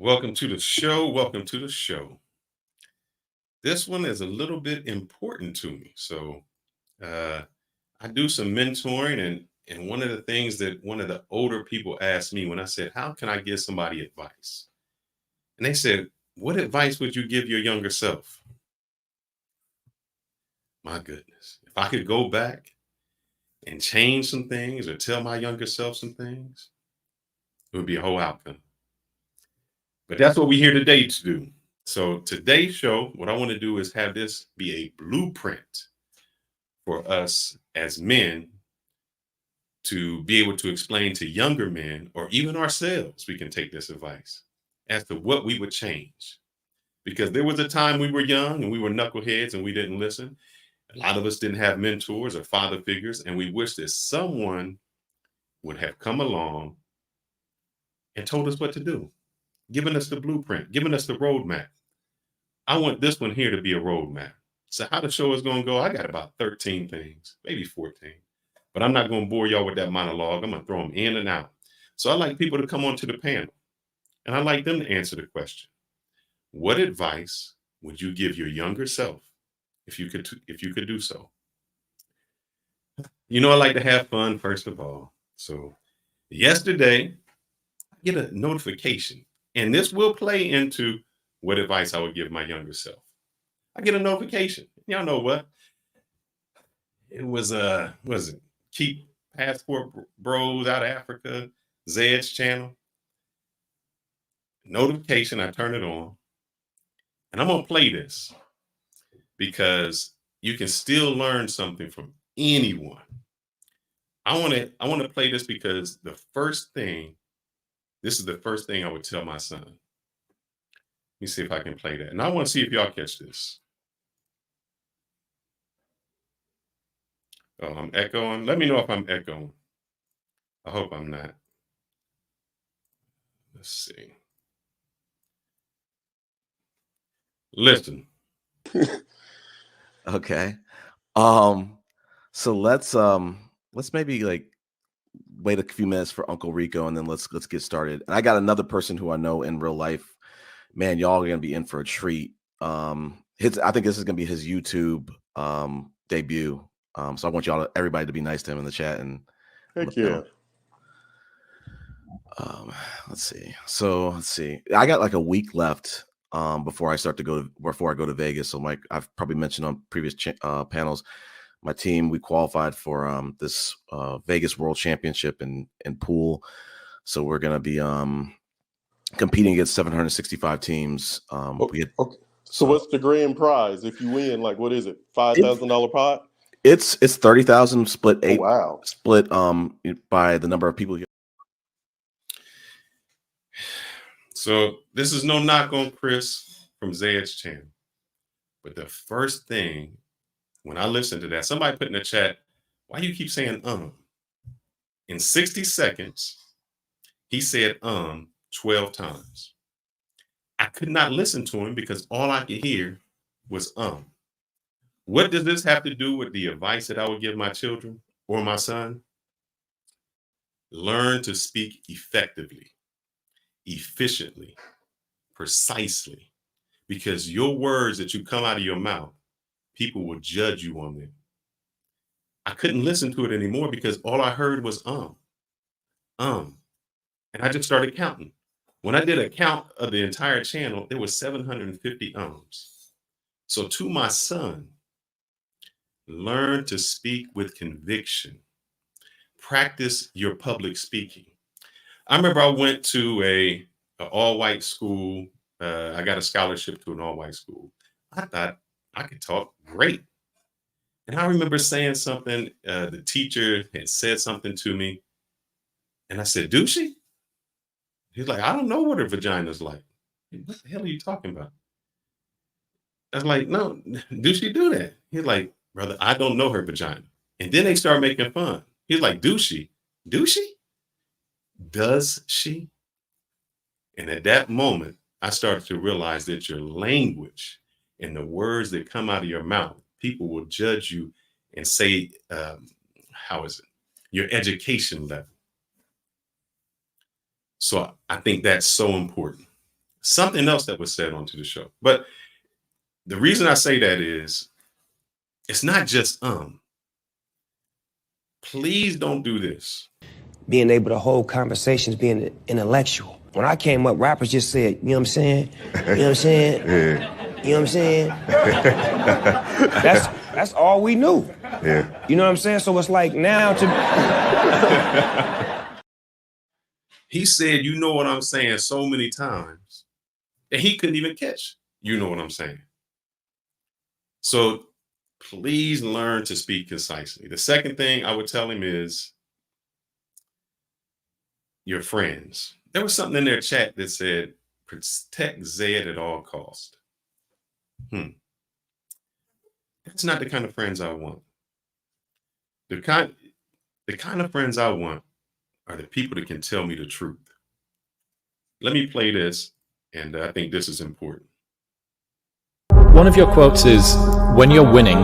Welcome to the show. Welcome to the show. This one is a little bit important to me. Uh, I do some mentoring, and one of the things that one of the older people asked me when I said, "How can I give somebody advice?" And they said, "What advice would you give your younger self?" My goodness, if I could go back and change some things or tell my younger self some things, it would be a whole outcome. But that's what we're here today to do. So today's show, what I want to do is have this be a blueprint for us as men to be able to explain to younger men or even ourselves, we can take this advice as to what we would change. Because there was a time we were young and we were knuckleheads and we didn't listen. A lot of us didn't have mentors or father figures, and we wish that someone would have come along and told us what to do, given us the blueprint, given us the roadmap. I want this one here to be a roadmap. So how the show is going to go, I got about 13 things, maybe 14. But I'm not going to bore y'all with that monologue. I'm going to throw them in and out. So I like people to come onto the panel, and I like them to answer the question. What advice would you give your younger self if you could do so? I like to have fun first of all. So yesterday, I get a notification, and this will play into what advice I would give my younger self. I get a notification. Y'all know what? It was it Keep Passport Bros out of Africa, Zed's channel. Notification, I turn it on, and I'm gonna play this because you can still learn something from anyone. I want to play this because this is the first thing I would tell my son. Let me see if I can play that. And I want to see if y'all catch this. Oh, I'm echoing. Let me know if I'm echoing. I hope I'm not. Let's see. Listen. Okay. Um, so let's maybe like wait a few minutes for Uncle Rico and then let's get started. And I got another person who I know in real life. Man, y'all are gonna be in for a treat. I think this is gonna be his YouTube debut. So I want everybody to be nice to him in the chat and Heck yeah. Let's see. So let's see. I got like a week left before I go to Vegas. So I've probably mentioned on previous panels, my team, we qualified for this Vegas World Championship in pool. So we're gonna be competing against 765 teams. Okay. So what's the grand prize if you win? Like, what is it? $5,000 pot? It's 30,000 split eight. Oh, wow. Split by the number of people. So this is no knock on Chris from Zed's channel. But the first thing when I listened to that, somebody put in the chat, why you keep saying In 60 seconds, he said 12 times. I could not listen to him because all I could hear was What does this have to do with the advice that I would give my children or my son? Learn to speak effectively, efficiently, precisely, because your words that you come out of your mouth, people will judge you on them. I couldn't listen to it anymore because all I heard was and I just started counting. When I did a count of the entire channel, there was 750 ums. So to my son, learn to speak with conviction. Practice your public speaking. I remember I went to a all-white school. I got a scholarship to an all-white school. I thought I could talk great. And I remember saying something, the teacher had said something to me, and I said, "Do she?" He's like, "I don't know what her vagina's like." What the hell are you talking about? I was like, "No, do she do that?" He's like, "Brother, I don't know her vagina." And then they start making fun. He's like, "Do she? Do she? Does she?" And at that moment, I started to realize that your language and the words that come out of your mouth, people will judge you and say, how is it? Your education level. So I think that's so important. something else that was said onto the show. But the reason I say that is it's not just please don't do this. Being able to hold conversations, being intellectual. When I came up, rappers just said, you know what I'm saying? You know what I'm saying? Yeah. You know what I'm saying? That's all we knew. Yeah. You know what I'm saying? So it's like now to He said, you know what I'm saying, so many times that he couldn't even catch, you know what I'm saying. So please learn to speak concisely. The second thing I would tell him is your friends. There was something in their chat that said, protect Zed at all costs. That's not the kind of friends I want. The kind of friends I want are the people that can tell me the truth. Let me play this, and I think this is important. One of your quotes is, when you're winning,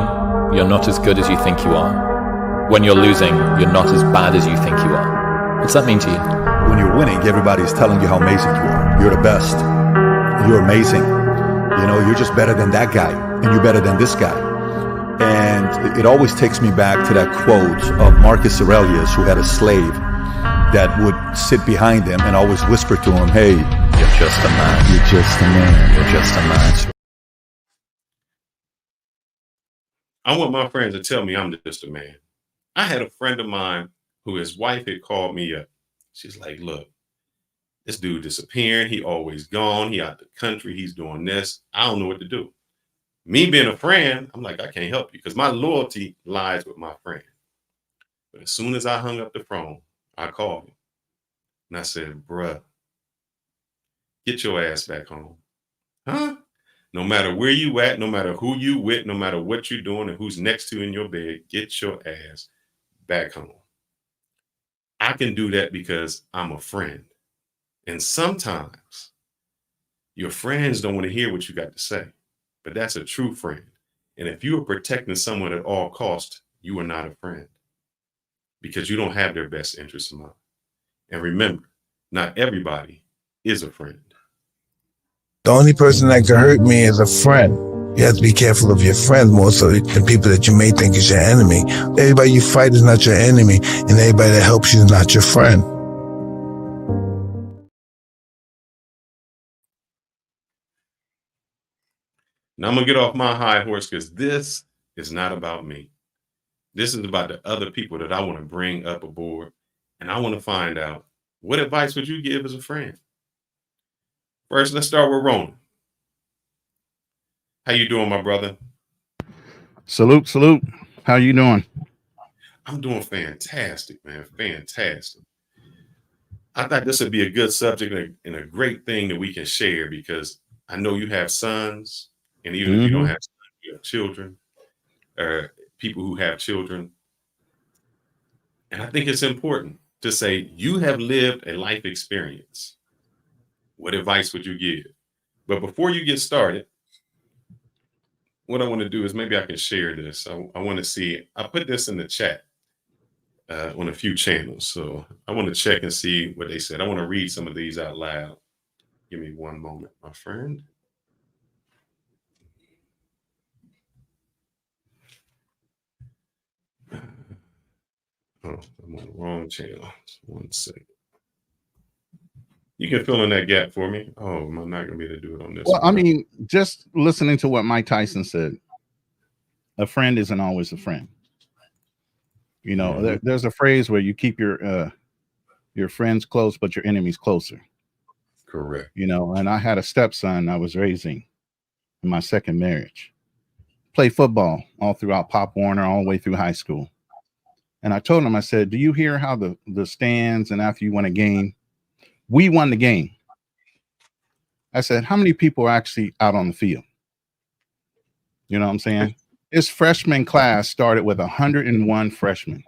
you're not as good as you think you are. When you're losing, you're not as bad as you think you are. What's that mean to you? When you're winning, everybody's telling you how amazing you are. You're the best. You're amazing. You know, you're just better than that guy, and you're better than this guy. And it always takes me back to that quote of Marcus Aurelius, who had a slave that would sit behind him and always whisper to him, hey, You're just a man. you're just a man. You're just a man. I want my friends to tell me I'm just a man. I had a friend of mine who his wife had called me up. She's like, look, this dude disappearing. He always gone. He out the country. He's doing this. I don't know what to do. Me being a friend, I'm like, I can't help you because my loyalty lies with my friend. But as soon as I hung up the phone, I called him and I said, bruh, get your ass back home. Huh? No matter where you at, no matter who you with, no matter what you're doing and who's next to you in your bed, get your ass back home. I can do that because I'm a friend. And sometimes your friends don't want to hear what you got to say, but that's a true friend. And if you are protecting someone at all costs, you are not a friend because you don't have their best interests in mind. And remember, not everybody is a friend. The only person that can hurt me is a friend. You have to be careful of your friends more so than people that you may think is your enemy. Everybody you fight is not your enemy, and everybody that helps you is not your friend. Now I'm going to get off my high horse because this is not about me. This is about the other people that I want to bring up aboard. And I want to find out, what advice would you give as a friend? First, let's start with Ronan. How you doing, my brother? Salute, salute. How you doing? I'm doing fantastic, man. Fantastic. I thought this would be a good subject and a great thing that we can share because I know you have sons, and even if you don't have sons, you have children, or people who have children. And I think it's important to say you have lived a life experience. What advice would you give? But before you get started, what I want to do is maybe I can share this. I want to see, I put this in the chat on a few channels. So I want to check and see what they said. I want to read some of these out loud. Give me one moment, my friend. Oh, I'm on the wrong channel. 1 second. You can fill in that gap for me. Oh, am I not going to be able to do it on this? Well, one? I mean, just listening to what Mike Tyson said, a friend isn't always a friend. You know, there's a phrase where you keep your friends close, but your enemies closer. Correct. You know, and I had a stepson I was raising in my second marriage. Played football all throughout Pop Warner, all the way through high school. And I told him, I said, do you hear how the stands and after you win a game, we won the game. I said, how many people are actually out on the field? You know what I'm saying? His freshman class started with 101 freshmen.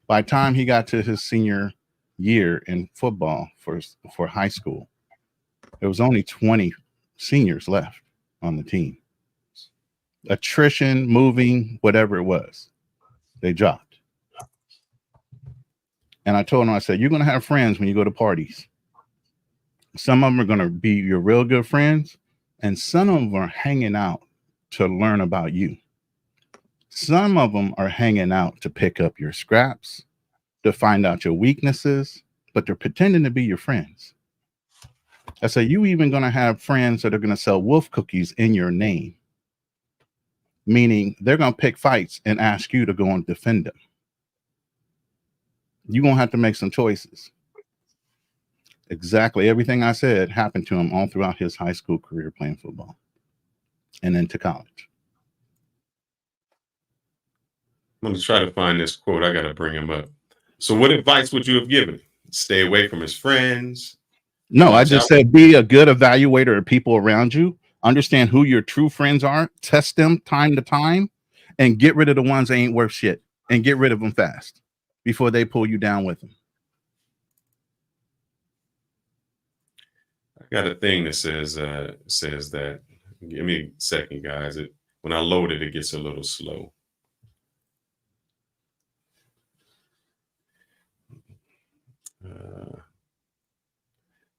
By the time he got to his senior year in football for high school, there was only 20 seniors left on the team. Attrition, moving, whatever it was, they dropped. And I told him, I said, you're going to have friends when you go to parties. Some of them are going to be your real good friends, and some of them are hanging out to learn about you. Some of them are hanging out to pick up your scraps, to find out your weaknesses, but they're pretending to be your friends. I say, you even going to have friends that are going to sell wolf cookies in your name, meaning they're going to pick fights and ask you to go and defend them. You're going to have to make some choices. Exactly everything I said happened to him all throughout his high school career playing football and into college. I'm going to try to find this quote. I got to bring him up. So what advice would you have given? Stay away from his friends. No, I Watch just out. said be a good evaluator of people around you. Understand who your true friends are. Test them time to time and get rid of the ones that ain't worth shit and get rid of them fast before they pull you down with them. I got a thing that says that. Give me a second, guys. When I load it, it gets a little slow.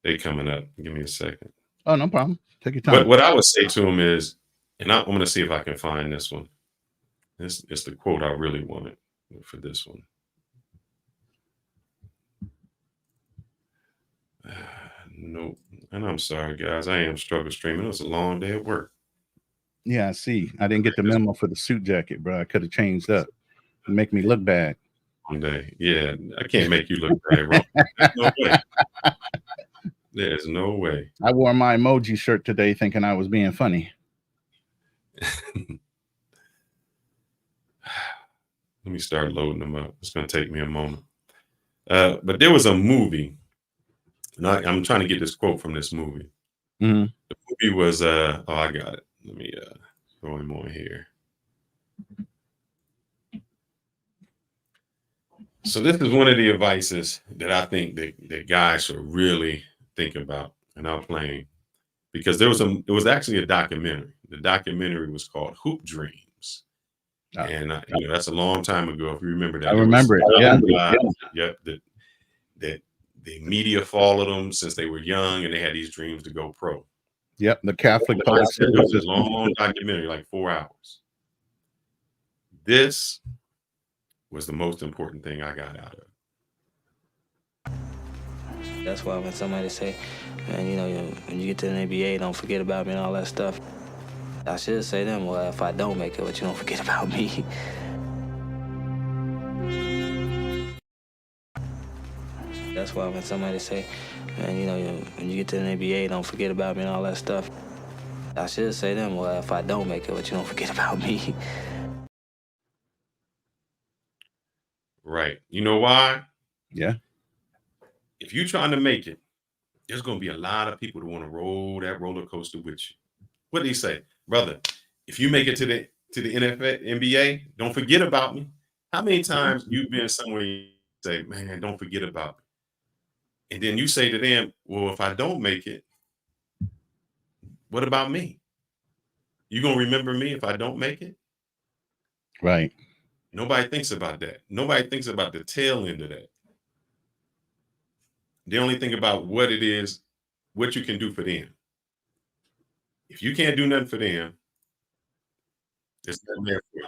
They coming up. Give me a second. Oh, no problem. Take your time. But what I would say to him is, and I'm going to see if I can find this one. This is the quote I really wanted for this one. Nope. And I'm sorry, guys. I am struggle streaming. It was a long day at work. Yeah, I see. I didn't get the memo for the suit jacket, bro. I could have changed up. Make me look bad. One day. Yeah, I can't make you look bad, wrong. There's no way. There's no way. I wore my emoji shirt today thinking I was being funny. Let me start loading them up. It's going to take me a moment. But there was a movie. And I'm trying to get this quote from this movie. Mm-hmm. The movie was, I got it. Let me throw him on here. So this is one of the advices that I think that guys should really think about. And I'm playing because it was actually a documentary. The documentary was called Hoop Dreams. Oh. And that's a long time ago. If you remember that. I remember it. Yeah. Yep. That the media followed them since they were young and they had these dreams to go pro. Yep. The Catholic public school. It was a long documentary, like 4 hours. This was the most important thing I got out of it. That's why when somebody say, man, when you get to the NBA, don't forget about me and all that stuff, I should say to them, well, if I don't make it, but you don't forget about me. That's why when somebody say, man, when you get to the NBA, don't forget about me and all that stuff, I should say to them, well, if I don't make it, but you don't forget about me. Right. You know why? Yeah. If you're trying to make it, there's going to be a lot of people that want to roll that roller coaster with you. What do you say? Brother, if you make it to the NFL, NBA, don't forget about me. How many times you've been somewhere you say, man, don't forget about me. And then you say to them, well, if I don't make it, what about me? You going to remember me if I don't make it? Right. Nobody thinks about that. Nobody thinks about the tail end of that. They only think about what it is, what you can do for them. If you can't do nothing for them, there's nothing there for you.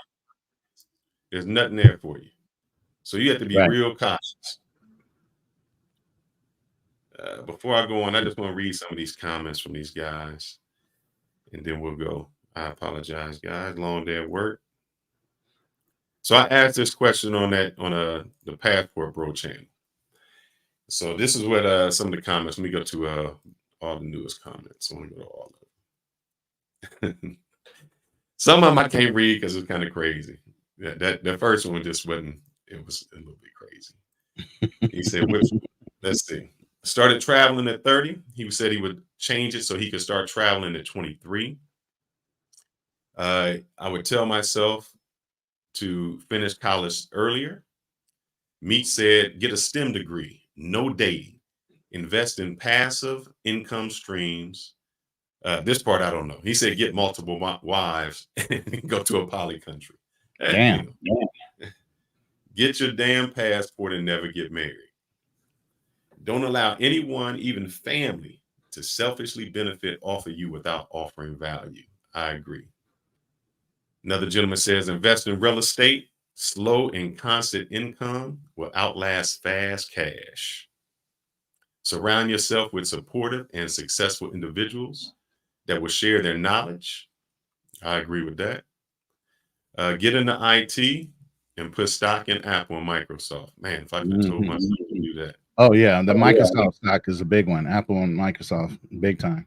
There's nothing there for you. So you have to be real cautious. Before I go on, I just want to read some of these comments from these guys, and then we'll go. I apologize, guys. Long day at work. So I asked this question on the Passport Bro channel. So this is what some of the comments. Let me go to all the newest comments. I want to go to all of them. Some of them I can't read because it's kind of crazy. That first one just wasn't. It was a little bit crazy. He said, let's see. Started traveling at 30. He said he would change it so he could start traveling at 23. I would tell myself to finish college earlier. Meat said, get a STEM degree, no dating, invest in passive income streams. This part, I don't know. He said, get multiple wives and go to a poly country. Damn. Get your damn passport and never get married. Don't allow anyone, even family, to selfishly benefit off of you without offering value. I agree. Another gentleman says, invest in real estate. Slow and constant income will outlast fast cash. Surround yourself with supportive and successful individuals that will share their knowledge. I agree with that. Get into IT and put stock in Apple and Microsoft. Man, if I could have told myself to do that. Oh yeah, the Microsoft stock is a big one. Apple and Microsoft, big time.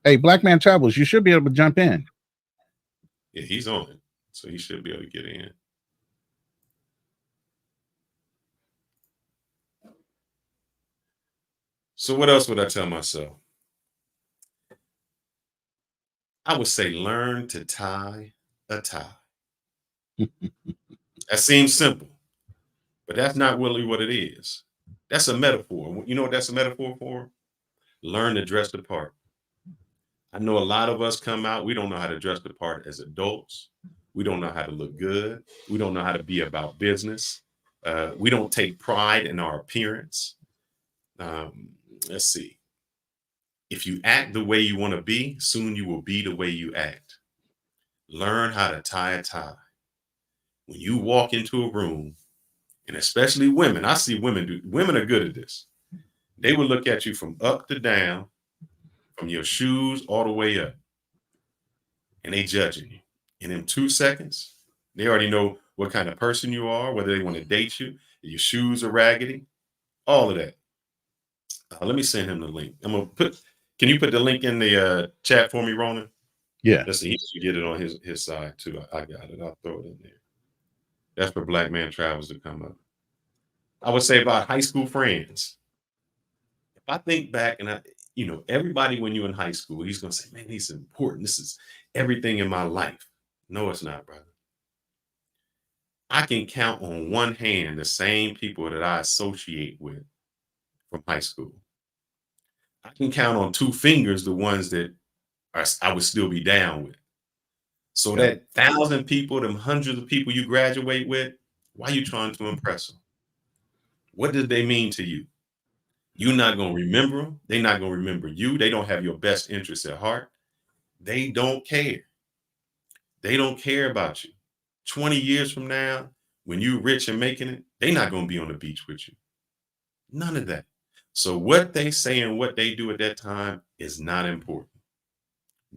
Hey, Black Man Travels, you should be able to jump in. Yeah, he's on it, so he should be able to get in. So what else would I tell myself? I would say learn to tie a tie. That seems simple, but that's not really what it is. That's a metaphor. You know what that's a metaphor for? Learn to dress the part. I know a lot of us come out, we don't know how to dress the part as adults. We don't know how to look good. We don't know how to be about business. We don't take pride in our appearance. Let's see. If you act the way you want to be, soon you will be the way you act. Learn how to tie a tie. When you walk into a room, and especially women, I see women are good at this. They will look at you from up to down, from your shoes all the way up, and they judging you. And in 2 seconds, they already know what kind of person you are, whether they want to date you, your shoes are raggedy, all of that. Let me send him the link. Can you put the link in the chat for me, Ronan? Yeah. Let's see, he should get it on his side too. I got it. I'll throw it in there. That's for Black Man Travels to come up. I would say about high school friends. If I think back and everybody when you're in high school, he's gonna say, man, this is important. This is everything in my life. No, it's not, brother. I can count on one hand the same people that I associate with from high school. I can count on 2 fingers the ones that I would still be down with. So that 1,000 people, them hundreds of people you graduate with, why are you trying to impress them? What did they mean to you? You're not going to remember them. They're not going to remember you. They don't have your best interests at heart. They don't care. They don't care about you. 20 years from now, when you're rich and making it, they're not going to be on the beach with you. None of that. So what they say and what they do at that time is not important.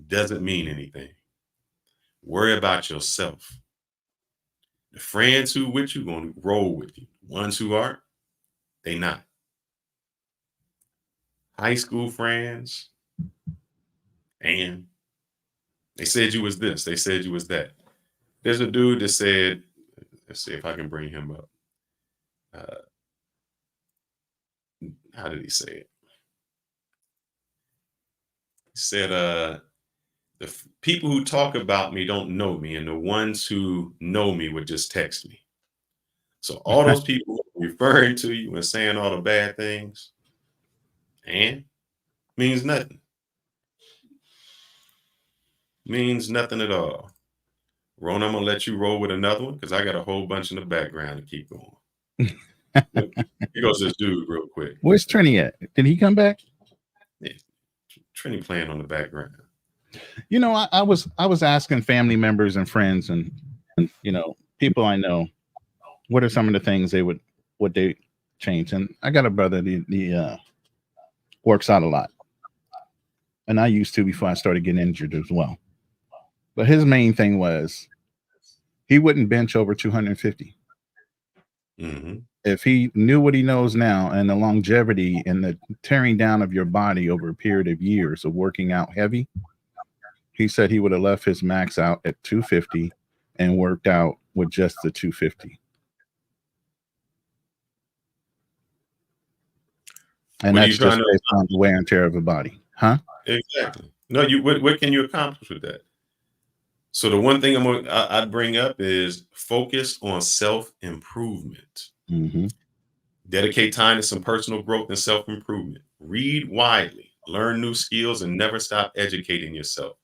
Doesn't mean anything. Worry about yourself. The friends who with you going to roll with you. Ones who aren't, they not. High school friends, and they said you was this. They said you was that. There's a dude that said, let's see if I can bring him up. How did he say it? He said, the people who talk about me don't know me, and the ones who know me would just text me. So all those people referring to you and saying all the bad things, and means nothing. Means nothing at all. Ron, I'm gonna let you roll with another one because I got a whole bunch in the background to keep going. Here goes this dude real quick. Where's Trini at? Did he come back? Yeah, Trini playing on the background. You know, I was asking family members and friends and people I know, what are some of the things what they change? And I got a brother that works out a lot, and I used to before I started getting injured as well. But his main thing was he wouldn't bench over 250. Mm-hmm. If he knew what he knows now and the longevity and the tearing down of your body over a period of years of working out heavy, he said he would have left his max out at 250 and worked out with just the 250. And that's just based on the wear and tear of the body. Huh? Exactly. No, what can you accomplish with that? So the one thing I'd bring up is focus on self-improvement. Mm-hmm. Dedicate time to some personal growth and self-improvement. Read widely, learn new skills, and never stop educating yourself.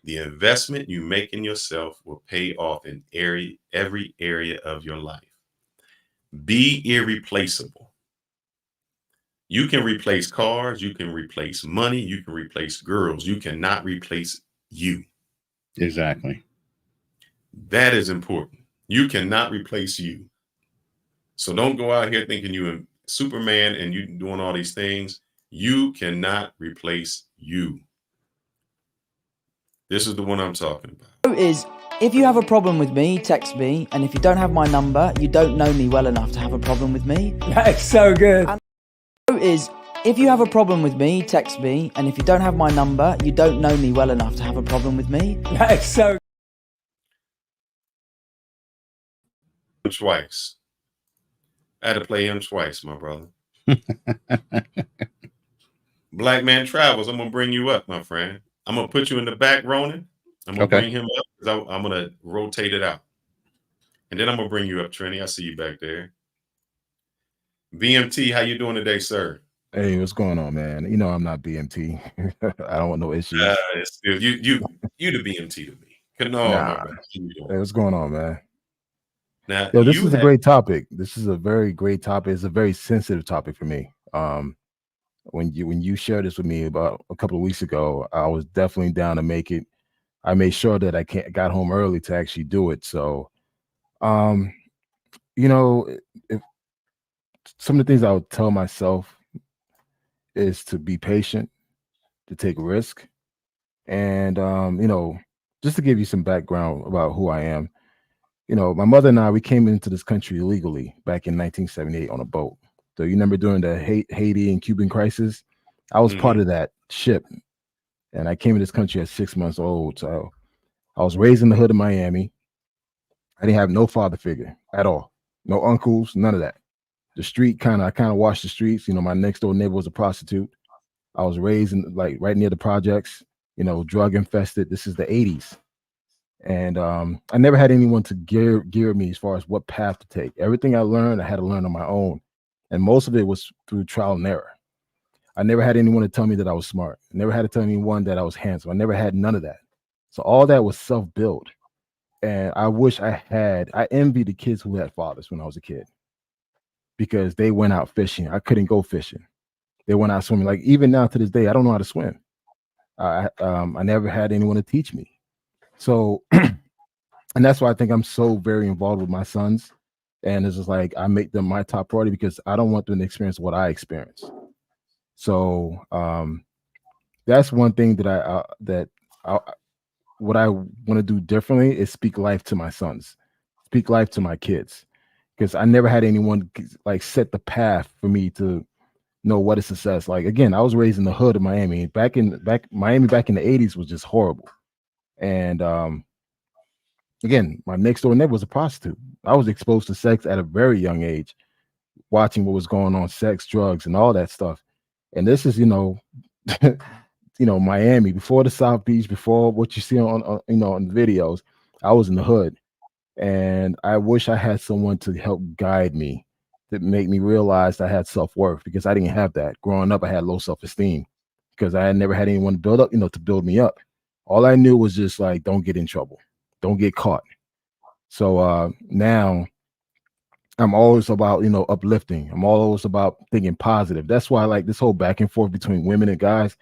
The investment you make in yourself will pay off in every area of your life. Be irreplaceable. You can replace cars, you can replace money, you can replace girls. You cannot replace you. Exactly. That is important. You cannot replace you. So don't go out here thinking you're Superman and you doing all these things. You cannot replace you. This is the one I'm talking about. Is if you have a problem with me, text me, and if you don't have my number, you don't know me well enough to have a problem with me. That's so good. And is if you have a problem with me, text me, and if you don't have my number, you don't know me well enough to have a problem with me. That's so Twice. I had to play him twice, my brother. Black Man Travels, I'm gonna bring you up, my friend. I'm gonna put you in the back, Ronan. I'm gonna bring him up because I'm gonna rotate it out. And then I'm gonna bring you up, Trini. I see you back there. BMT, how you doing today, sir? Hey, what's going on, man? You know I'm not BMT. I don't want no issues. You the BMT to me. No, Nah. Hey, what's going on, man? Now, Yo, this is a great topic. This is a very great topic. It's a very sensitive topic for me. When you shared this with me about a couple of weeks ago, I was definitely down to make it. I made sure that I got home early to actually do it. So, you know, if some of the things I would tell myself is to be patient, to take risk, and you know, just to give you some background about who I am. You know, my mother and I, we came into this country illegally back in 1978 on a boat. So you remember during the Haiti and Cuban crisis, I was part of that ship, and I came to this country at 6 months old. So I was raised in the hood of Miami. I didn't have no father figure at all, no uncles, none of that. The street I kind of watched the streets. You know, my next door neighbor was a prostitute. I was raised in like right near the projects. You know, drug infested. This is the 80s. And I never had anyone to gear me as far as what path to take. Everything I learned, I had to learn on my own. And most of it was through trial and error. I never had anyone to tell me that I was smart. I never had to tell anyone that I was handsome. I never had none of that. So all that was self-built. And I wish I envy the kids who had fathers when I was a kid, because they went out fishing. I couldn't go fishing. They went out swimming. Like even now to this day, I don't know how to swim. I never had anyone to teach me. So, and that's why I think I'm so very involved with my sons. And it's just like, I make them my top priority because I don't want them to experience what I experienced. So, that's one thing that what I want to do differently is speak life to my sons, speak life to my kids, because I never had anyone like set the path for me to know what is success. Like, again, I was raised in the hood of Miami. Miami back in the 80s was just horrible. And again, my next door neighbor was a prostitute. I was exposed to sex at a very young age, watching what was going on, sex, drugs, and all that stuff. And this is, you know, Miami before the South Beach, before what you see on on videos. I was in the hood, and I wish I had someone to help guide me, to make me realize I had self-worth, because I didn't have that. Growing up, I had low self-esteem because I had never had anyone to build up, to build me up. All I knew was just like, don't get in trouble, don't get caught. So now I'm always about, uplifting. I'm always about thinking positive. That's why I like this whole back and forth between women and guys.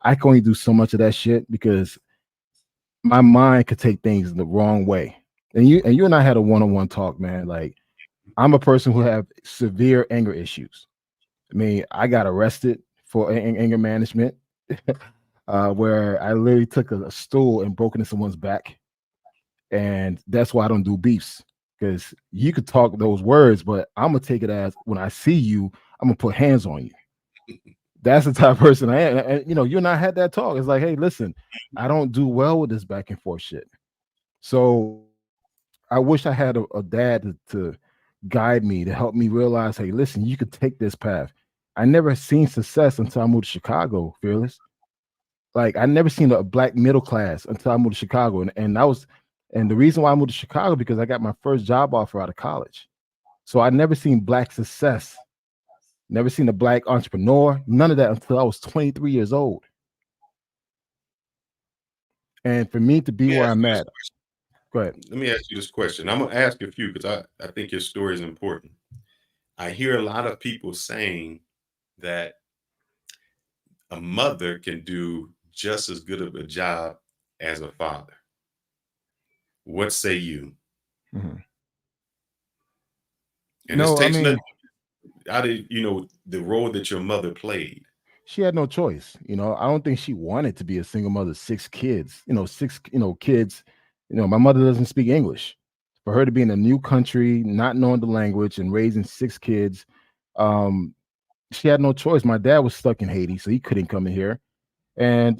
I can only do so much of that shit because my mind could take things the wrong way. And you and I had a one-on-one talk, man. Like, I'm a person who have severe anger issues. I mean, I got arrested for anger management, where I literally took a stool and broke into someone's back. And that's why I don't do beefs, because you could talk those words, but I'm gonna take it as, when I see you, I'm gonna put hands on you. That's the type of person I am. And you and I had that talk. It's like, hey, listen, I don't do well with this back and forth shit. So I wish I had a dad to guide me, to help me realize, hey, listen, you could take this path. I never seen success until I moved to Chicago, Fearless. Like, I never seen a black middle class until I moved to Chicago. And the reason why I moved to Chicago, because I got my first job offer out of college. So I never seen black success, never seen a black entrepreneur, none of that until I was 23 years old. And for me to be where I'm at, go ahead. Let me ask you this question. I'm gonna ask a few because I think your story is important. I hear a lot of people saying that a mother can do just as good of a job as a father. What say you? Mm-hmm. And this No, I takes mean, nothing out of, the role that your mother played. she had no choice. I don't think she wanted to be a single mother, 6 kids, six, kids. My mother doesn't speak English. For her to be in a new country, not knowing the language and raising 6 kids, she had no choice. My dad was stuck in Haiti, so he couldn't come in here. And,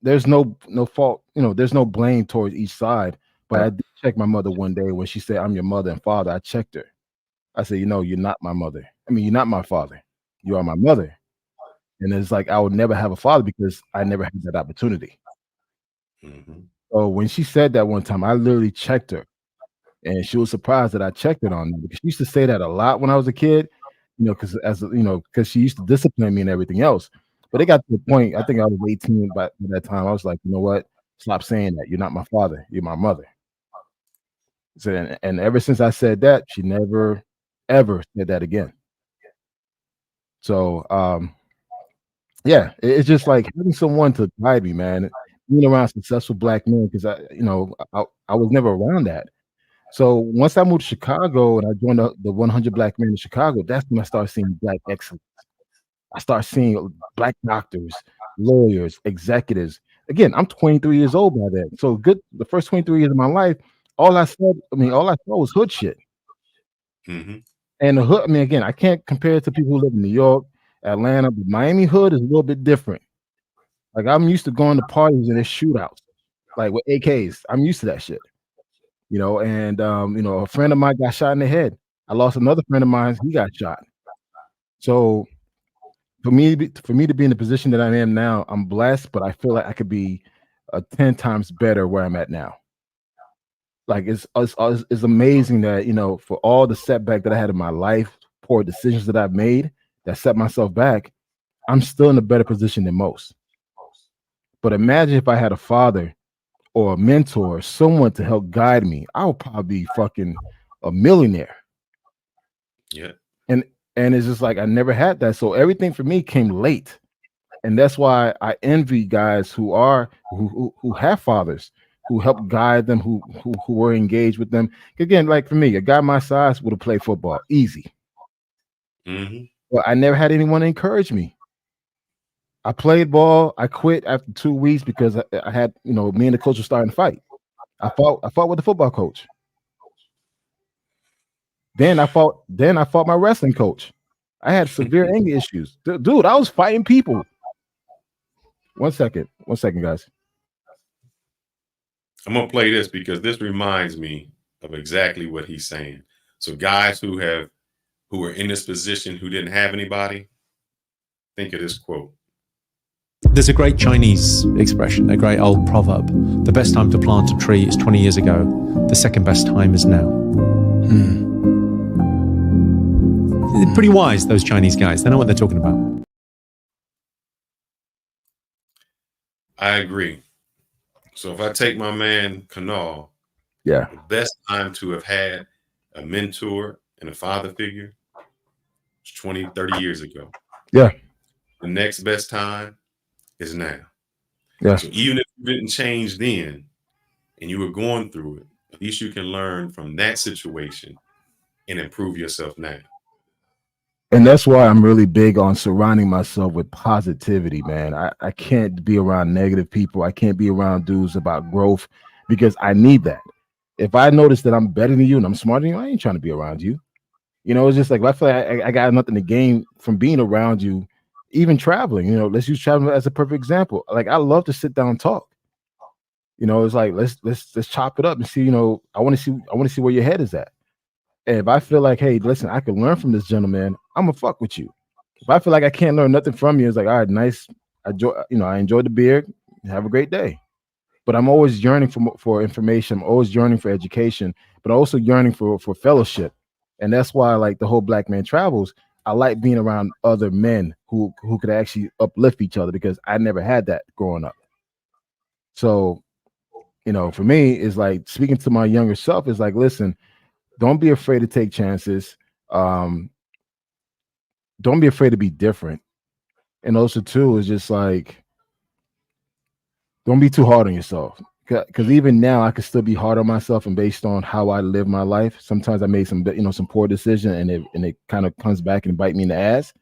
there's no fault, there's no blame towards each side. But I did check my mother one day when she said, "I'm your mother and father." I checked her. I said, "You're not my mother. I mean, you're not my father. You are my mother." And it's like I would never have a father because I never had that opportunity. Mm-hmm. So when she said that one time, I literally checked her, and she was surprised that I checked it on her because she used to say that a lot when I was a kid, because she used to discipline me and everything else. But it got to the point, I think I was 18 by that time. I was like, you know what? Stop saying that. You're not my father. You're my mother. So, and ever since I said that, she never, ever said that again. So, yeah, it's just like having someone to guide me, man. Being around successful black men, because I was never around that. So once I moved to Chicago and I joined the 100 Black Men in Chicago, that's when I started seeing black excellence. I started seeing black doctors, lawyers, executives. Again, I'm 23 years old by then. So the first 23 years of my life, all I saw was hood shit. Mm-hmm. And the hood, I mean, again, I can't compare it to people who live in New York, Atlanta, but Miami hood is a little bit different. Like I'm used to going to parties and there's shootouts, like with AKs. I'm used to that shit. And a friend of mine got shot in the head. I lost another friend of mine, he got shot. So for me to be in the position that I am now, I'm blessed, but I feel like I could be 10 times better where I'm at now. Like it's amazing that for all the setback that I had in my life, poor decisions that I've made that set myself back, I'm still in a better position than most. But imagine if I had a father or a mentor, someone to help guide me, I would probably be fucking a millionaire. Yeah. And it's just like I never had that. So everything for me came late. And that's why I envy guys who have fathers who help guide them, who were engaged with them. Again, like for me, a guy my size would have played football easy. Mm-hmm. But I never had anyone to encourage me. I played ball. I quit after 2 weeks because I had, me and the coach were starting to fight. I fought with the football coach. Then I fought my wrestling coach. I had severe anger issues. Dude, I was fighting people. One second, guys. I'm gonna play this because this reminds me of exactly what he's saying. So guys who are in this position who didn't have anybody, think of this quote. There's a great Chinese expression, a great old proverb. The best time to plant a tree is 20 years ago. The second best time is now. They're pretty wise, those Chinese guys. They know what they're talking about. I agree. So if I take my man Kanal, yeah, the best time to have had a mentor and a father figure was 20, 30 years ago. Yeah. The next best time is now. Yeah. So even if you didn't change then and you were going through it, at least you can learn from that situation and improve yourself now. And that's why I'm really big on surrounding myself with positivity, man. I can't be around negative people. I can't be around dudes about growth because I need that. If I notice that I'm better than you and I'm smarter than you, I ain't trying to be around you. It's just like I feel like I got nothing to gain from being around you, even traveling. Let's use traveling as a perfect example. Like I love to sit down and talk. It's like let's chop it up and see. I want to see where your head is at. And if I feel like, hey, listen, I can learn from this gentleman, I'm gonna fuck with you. If I feel like I can't learn nothing from you, it's like, all right, nice. I enjoyed the beer. Have a great day. But I'm always yearning for information. I'm always yearning for education, but also yearning for fellowship. And that's why I like the whole Black Man Travels. I like being around other men who could actually uplift each other because I never had that growing up. So, for me, it's like speaking to my younger self is like, listen, don't be afraid to take chances. Don't be afraid to be different. And also too is just like, don't be too hard on yourself. Because even now I can still be hard on myself, and based on how I live my life, sometimes I made some, some poor decision, and it kind of comes back and bite me in the ass.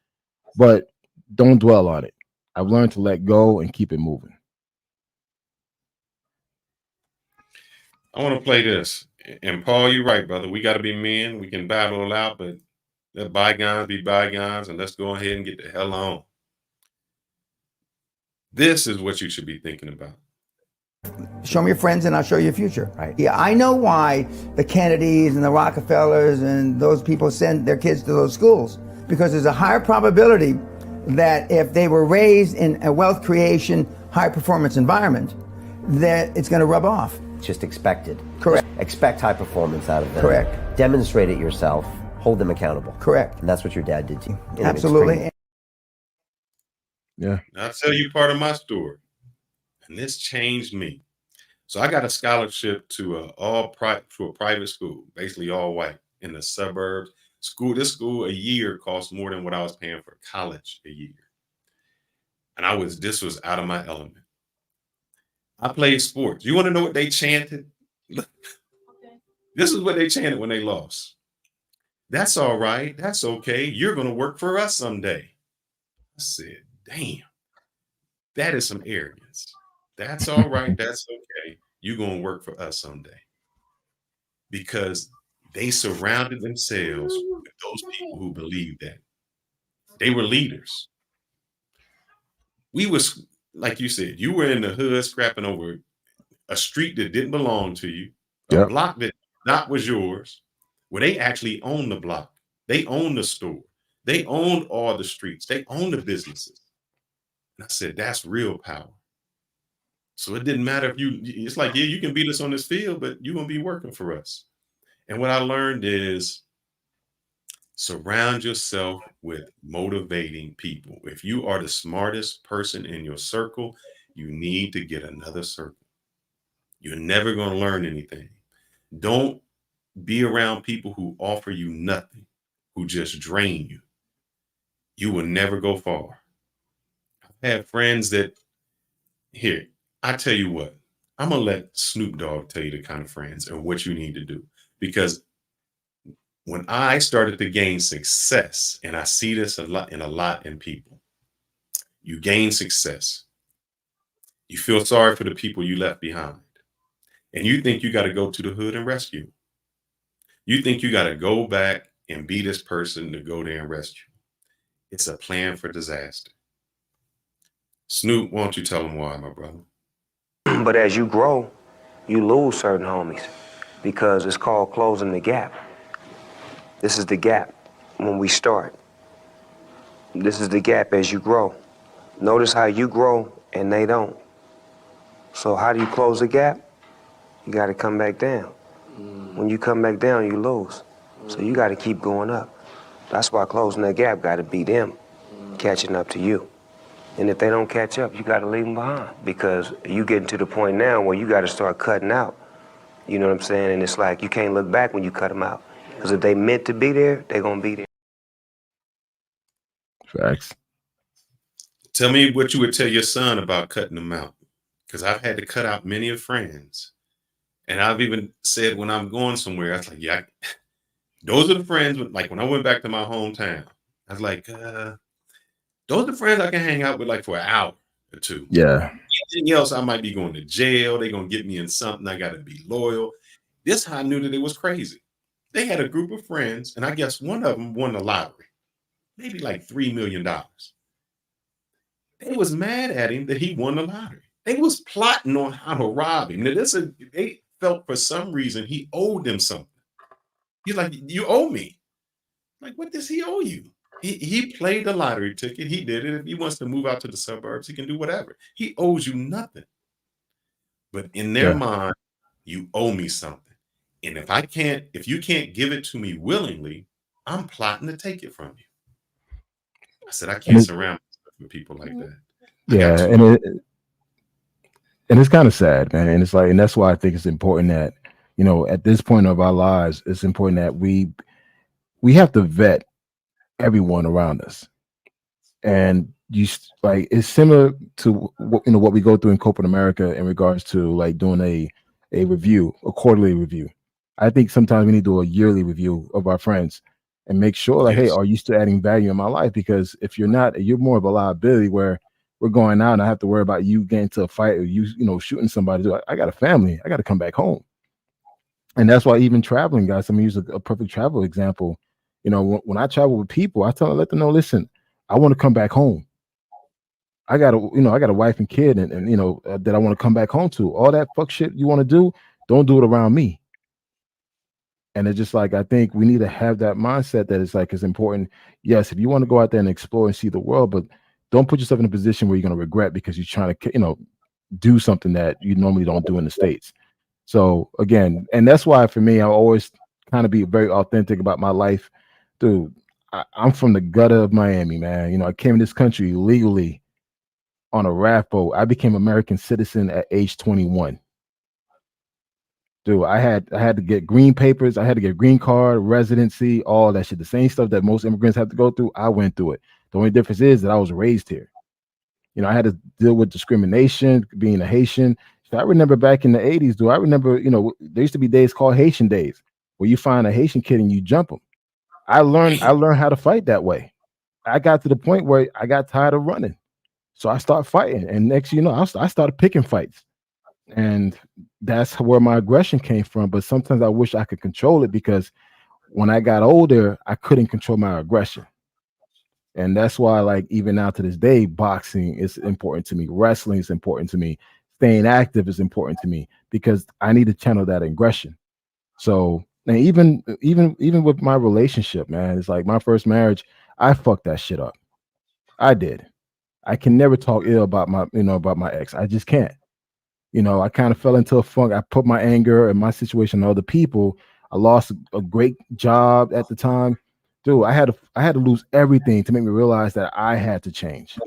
But don't dwell on it. I've learned to let go and keep it moving. I want to play this. And Paul, you're right, brother. We got to be men. We can battle it out, but let bygones be bygones, and let's go ahead and get the hell on. This is what you should be thinking about. Show me your friends and I'll show you your future. Right. Yeah, I know why the Kennedys and the Rockefellers and those people send their kids to those schools, because there's a higher probability that if they were raised in a wealth creation, high performance environment, that it's going to rub off. Just expected. Correct. Expect high performance out of them. Correct. Demonstrate it yourself. Hold them accountable. Correct. And that's what your dad did to you. Absolutely. Yeah. I'll tell you part of my story. And this changed me. So I got a scholarship to a private school, basically all white in the suburbs. This school a year cost more than what I was paying for college a year. And this was out of my element. I played sports. You want to know what they chanted? This is what they chanted when they lost. That's all right. That's okay. You're going to work for us someday. I said, damn, that is some arrogance. That's all right. That's okay. You're going to work for us someday. Because they surrounded themselves with those people who believed that. They were leaders. We was, like you said, you were in the hood scrapping over a street that didn't belong to you, a block that not was yours, where they actually owned the block. They owned the store. They owned all the streets. They owned the businesses. And I said, that's real power. So it didn't matter if it's like, yeah, you can beat us on this field, but you're going to be working for us. And what I learned is surround yourself with motivating people. If you are the smartest person in your circle, you need to get another circle. You're never going to learn anything. Don't be around people who offer you nothing, who just drain you. You will never go far. I have friends that, here, I tell you what, I'm going to let Snoop Dogg tell you the kind of friends and what you need to do. Because when I started to gain success, and I see this a lot in people, you gain success. You feel sorry for the people you left behind. And you think you got to go to the hood and rescue. You think you got to go back and be this person to go there and rescue. It's a plan for disaster. Snoop, why don't you tell them why, my brother? But as you grow, you lose certain homies because it's called closing the gap. This is the gap when we start. This is the gap as you grow. Notice how you grow and they don't. So how do you close the gap? You got to come back down. When you come back down, you lose. So you got to keep going up. That's why closing that gap got to be them catching up to you. And if they don't catch up, you got to leave them behind, because you getting to the point now where you got to start cutting out. You know what I'm saying? And it's like you can't look back when you cut them out, because if they meant to be there, they're going to be there. Facts. Tell me what you would tell your son about cutting them out, because I've had to cut out many of friends. And I've even said when I'm going somewhere, I was like, yeah, those are the friends. Like when I went back to my hometown, I was like, those are the friends I can hang out with like for an hour or two. Yeah. Anything else, I might be going to jail. They're going to get me in something. I got to be loyal. This is how I knew that it was crazy. They had a group of friends, and I guess one of them won the lottery, maybe like $3 million. They was mad at him that he won the lottery. They was plotting on how to rob him. Now, they felt for some reason he owed them something. He's like, you owe me. Like, what does he owe you? He played the lottery ticket. He did it. If he wants to move out to the suburbs, he can do whatever. He owes you nothing. But in their mind, you owe me something. And if you can't give it to me willingly, I'm plotting to take it from you. I said, I can't surround myself with people like that. Yeah, and it's kind of sad, man. And it's like, and that's why I think it's important that, you know, at this point of our lives, it's important that we have to vet everyone around us. And like it's similar to what we go through in corporate America in regards to like doing a review, a quarterly review. I think sometimes we need to do a yearly review of our friends and make sure like, hey, Yes. are you still adding value in my life? Because if you're not, you're more of a liability where we're going out and I have to worry about you getting into a fight or you shooting somebody. I got a family. I got to come back home. And that's why even traveling, guys, I'm use a perfect travel example. When I travel with people, let them know, listen, I want to come back home. I got a wife and kid and that I want to come back home to. All that fuck shit you want to do, don't do it around me. And it's just like, I think we need to have that mindset that it's important. Yes, if you want to go out there and explore and see the world, but don't put yourself in a position where you're going to regret because you're trying to, do something that you normally don't do in the States. So again, and that's why for me, I always kind of be very authentic about my life. Dude, I'm from the gutter of Miami, man. I came in this country legally on a raft boat. I became American citizen at age 21. Dude, I had to get green papers. I had to get green card, residency, all that shit. The same stuff that most immigrants have to go through. I went through it. The only difference is that I was raised here. I had to deal with discrimination, being a Haitian. So I remember back in the 80s, dude. I remember, there used to be days called Haitian days where you find a Haitian kid and you jump them. I learned how to fight that way. I got to the point where I got tired of running. So I started fighting. And next, I started picking fights. And that's where my aggression came from. But sometimes I wish I could control it because when I got older, I couldn't control my aggression. And that's why, like, even now to this day, boxing is important to me. Wrestling is important to me. Staying active is important to me because I need to channel that aggression. So, and even with my relationship, man, it's like my first marriage, I fucked that shit up. I did. I can never talk ill about my ex. I just can't. I kind of fell into a funk. I put my anger and my situation on other people. I lost a great job at the time. Dude, I had to lose everything to make me realize that I had to change.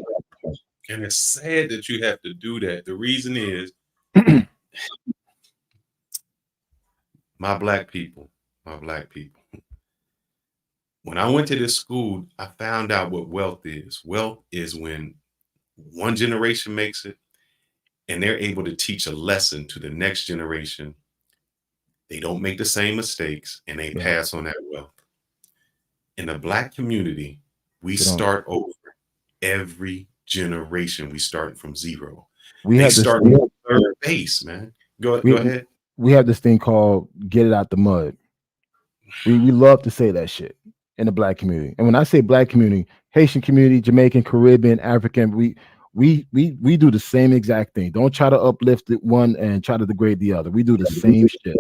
And it's sad that you have to do that. The reason is my black people. When I went to this school, I found out what wealth is. Wealth is when one generation makes it and they're able to teach a lesson to the next generation. They don't make the same mistakes and they pass on that wealth. In the black community, we start over every generation. We start from zero. They start from third base, man. Go ahead. We have this thing called get it out the mud. We love to say that shit in the black community. And when I say black community, Haitian community, Jamaican, Caribbean, African, we do the same exact thing. Don't try to uplift one and try to degrade the other. We do the same shit.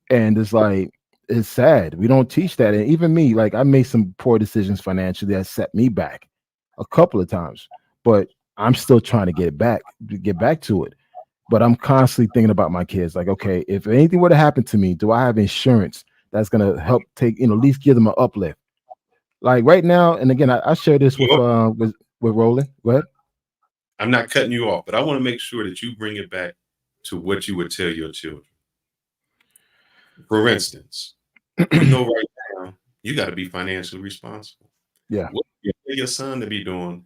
And it's like, it's sad. We don't teach that. And even me, like I made some poor decisions financially that set me back a couple of times, but I'm still trying to get back to it. But I'm constantly thinking about my kids. Like, okay, if anything were to happen to me, do I have insurance that's gonna help take, at least give them an uplift? Like right now, and again, I share this with Roland. Go ahead. I'm not cutting you off, but I want to make sure that you bring it back to what you would tell your children. For instance, you know right now you got to be financially responsible. Yeah. What do you tell your son to be doing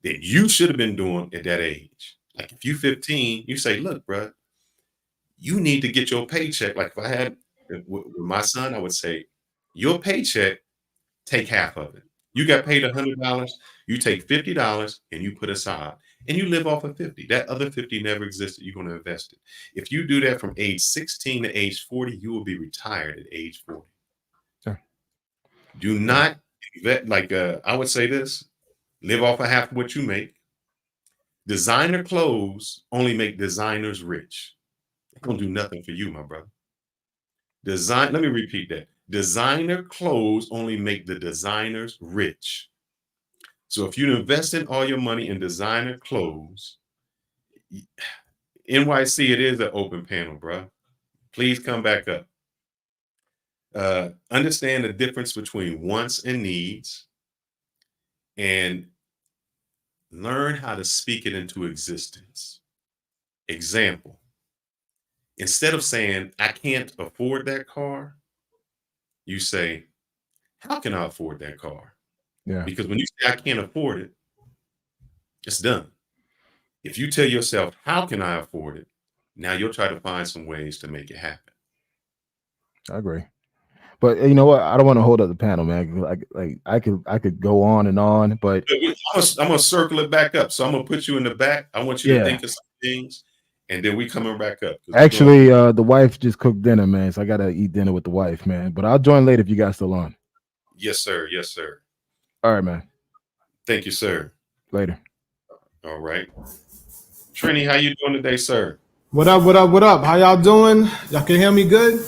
that you should have been doing at that age? Like if you're 15, you say, look, bro, you need to get your paycheck. Like if I had with my son, I would say, your paycheck, take half of it. You got paid $100, you take $50 and you put aside and you live off of 50. That other 50 never existed. You're going to invest it. If you do that from age 16 to age 40, you will be retired at age 40. Sure. Do not invest, like I would say this, live off of half of what you make. Designer clothes only make designers rich. They don't do nothing for you, my brother. Let me repeat that. Designer clothes only make the designers rich. So if you invest in all your money in designer clothes, NYC, it is an open panel, bro. Please come back up. Understand the difference between wants and needs and learn how to speak it into existence. Example, instead of saying, I can't afford that car, you say, how can I afford that car? Yeah. Because when you say I can't afford it, It's done. If you tell yourself, how can I afford it? Now you'll try to find some ways to make it happen. I agree. But you know what? I don't want to hold up the panel, man. Like I could go on and on, but I'm gonna circle it back up. So I'm gonna put you in the back. I want you to yeah. think of some things, and then we coming back up. Actually, the wife just cooked dinner, man. So I gotta eat dinner with the wife, man. But I'll join later if you guys still on. Yes, sir. Yes, sir. All right, man. Thank you, sir. Later. All right. Trini, how you doing today, sir? What up, what up, what up? How y'all doing? Y'all can hear me good?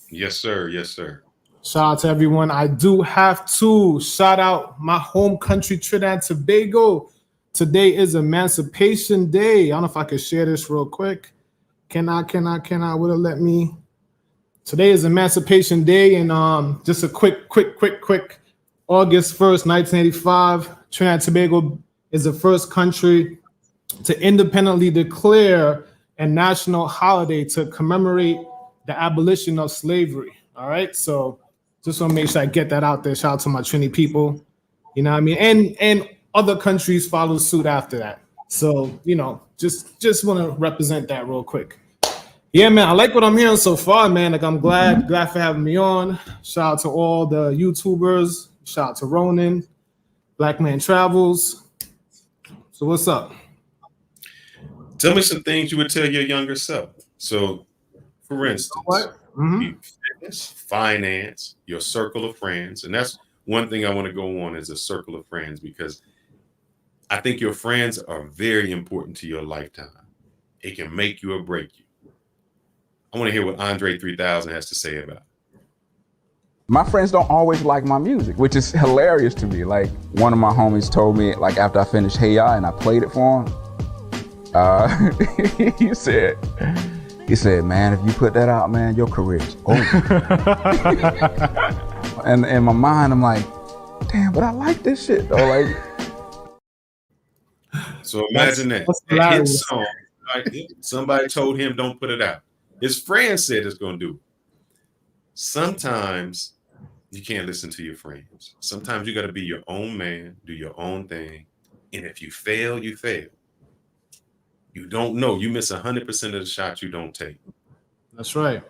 Yes, sir. Yes, sir. Shout out to everyone. I do have to shout out my home country, Trinidad and Tobago. Today is Emancipation Day. I don't know if I could share this real quick. Can I? Would it let me? Today is Emancipation Day, and just a quick. August 1st, 1985, Trinidad and Tobago is the first country to independently declare a national holiday to commemorate the abolition of slavery. All right, so just want to make sure I get that out there. Shout out to my Trini people. You know what I mean? And other countries follow suit after that. So, you know, just want to represent that real quick. Yeah, man, I like what I'm hearing so far, man. Like, I'm glad for having me on. Shout out to all the YouTubers. Shout out to Ronan, Black Man Travels. So what's up? Tell me some things you would tell your younger self. So, for instance, fitness, finance, your circle of friends. And that's one thing I want to go on is a circle of friends, because I think your friends are very important to your lifetime. It can make you or break you. I want to hear what Andre 3000 has to say about it. My friends don't always like my music, which is hilarious to me. Like, one of my homies told me, like, after I finished Hey Ya and I played it for him, he said, man, if you put that out, man, your career is over. And in my mind, I'm like, damn, but I like this shit though. Like, so imagine that hit song, right? Somebody told him don't put it out. His friend said it's going to do it. Sometimes you can't listen to your friends. Sometimes you got to be your own man, do your own thing. And if you fail, you fail. You don't know. You miss 100% of the shots you don't take. That's right.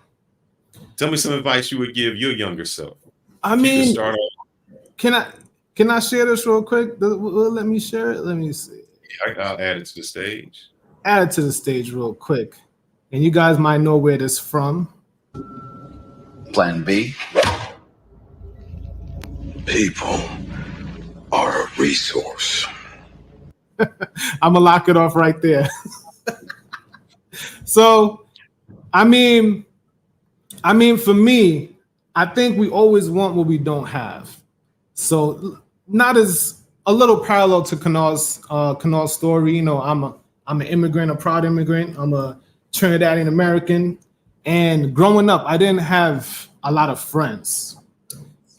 Tell me some advice you would give your younger self. I mean, can I share this real quick? Let me share it. Let me see. I'll add it to the stage. Add it to the stage real quick. And you guys might know where this from. Plan B. People are a resource. I'm gonna lock it off right there. So, I mean, for me, I think we always want what we don't have. So, not as a little parallel to Kanal's story. You know, I'm an immigrant, a proud immigrant. I'm a Trinidadian American, and growing up, I didn't have a lot of friends,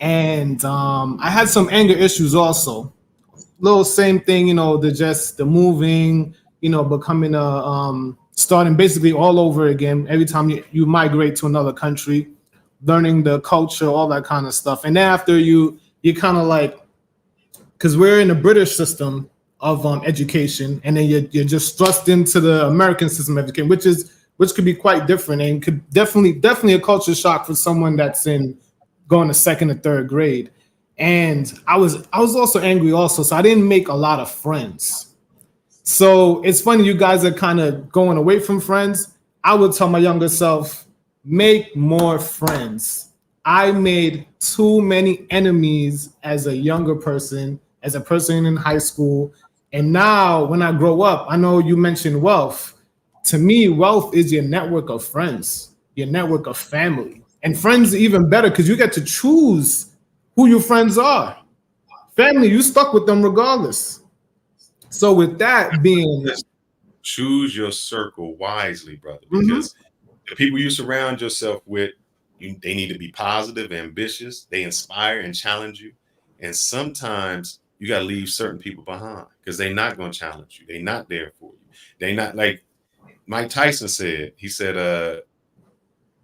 and I had some anger issues also. Little same thing, you know, the moving, you know, becoming starting basically all over again every time you migrate to another country, learning the culture, all that kind of stuff. And then after you kind of like, because we're in the British system of education, and then you're just thrust into the American system of education, which could be quite different and could definitely a culture shock for someone that's going to second or third grade. And I was also angry also, so I didn't make a lot of friends. So it's funny, you guys are kind of going away from friends. I would tell my younger self, make more friends. I made too many enemies as a younger person, as a person in high school. And now when I grow up, I know you mentioned wealth. To me, wealth is your network of friends, your network of family. And friends are even better because you get to choose who your friends are. Family, you stuck with them regardless. So with that being, choose your circle wisely, brother, because the people you surround yourself with, they need to be positive, ambitious. They inspire and challenge you. And sometimes you got to leave certain people behind because they're not going to challenge you. They're not there for you. They're not, like Mike Tyson said. He said,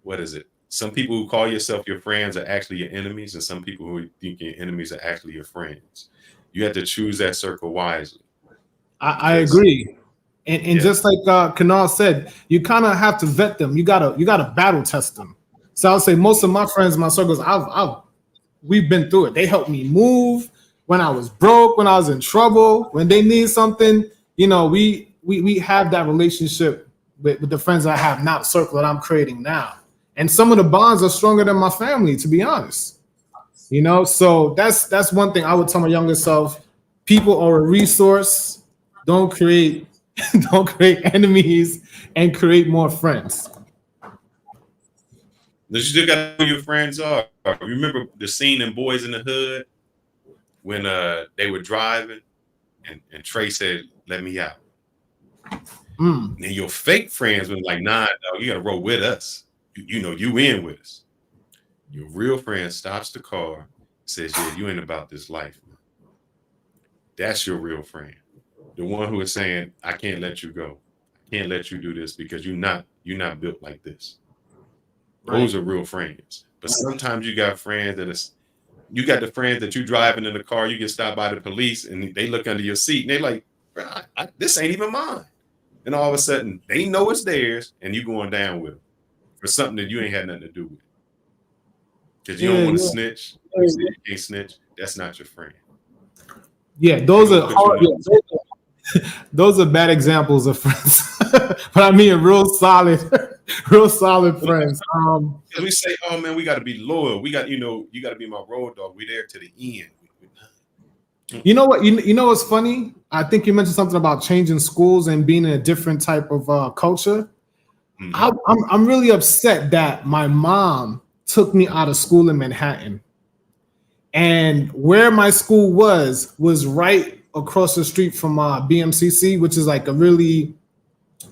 what is it? Some people who call yourself your friends are actually your enemies, and some people who think your enemies are actually your friends. You have to choose that circle wisely. I agree. And just like Kanal said, you kind of have to vet them. You gotta battle test them. So I'll say most of my friends, my circles, we've been through it. They helped me move when I was broke, when I was in trouble, when they need something. You know, we have that relationship with the friends I have now, the circle that I'm creating now. And some of the bonds are stronger than my family, to be honest. You know, so that's one thing I would tell my younger self. People are a resource. Don't create enemies and create more friends. You still got to know who your friends are. Remember the scene in Boys in the Hood when they were driving and Trey said, "Let me out." And your fake friends were like, "Nah, dog, you got to roll with us. You know, you in with us." Your real friend stops the car, says, "Yeah, you ain't about this life, man." That's your real friend. The one who is saying, "I can't let you go. I can't let you do this because you're not built like this." Those are real friends. But sometimes you got friends you got the friends that you driving in the car, you get stopped by the police and they look under your seat and they like, "Bro, this ain't even mine." And all of a sudden they know it's theirs and you going down with them for something that you ain't had nothing to do with. Because you don't want to snitch. You say you can't snitch. That's not your friend. Yeah, those are hard. Those are bad examples of friends. But I mean real solid friends. We say, "Oh man, we got to be loyal. We got, you got to be my road dog. We there to the end." You know what? You know what's funny? I think you mentioned something about changing schools and being in a different type of culture. I'm really upset that my mom took me out of school in Manhattan, and where my school was right across the street from BMCC, which is like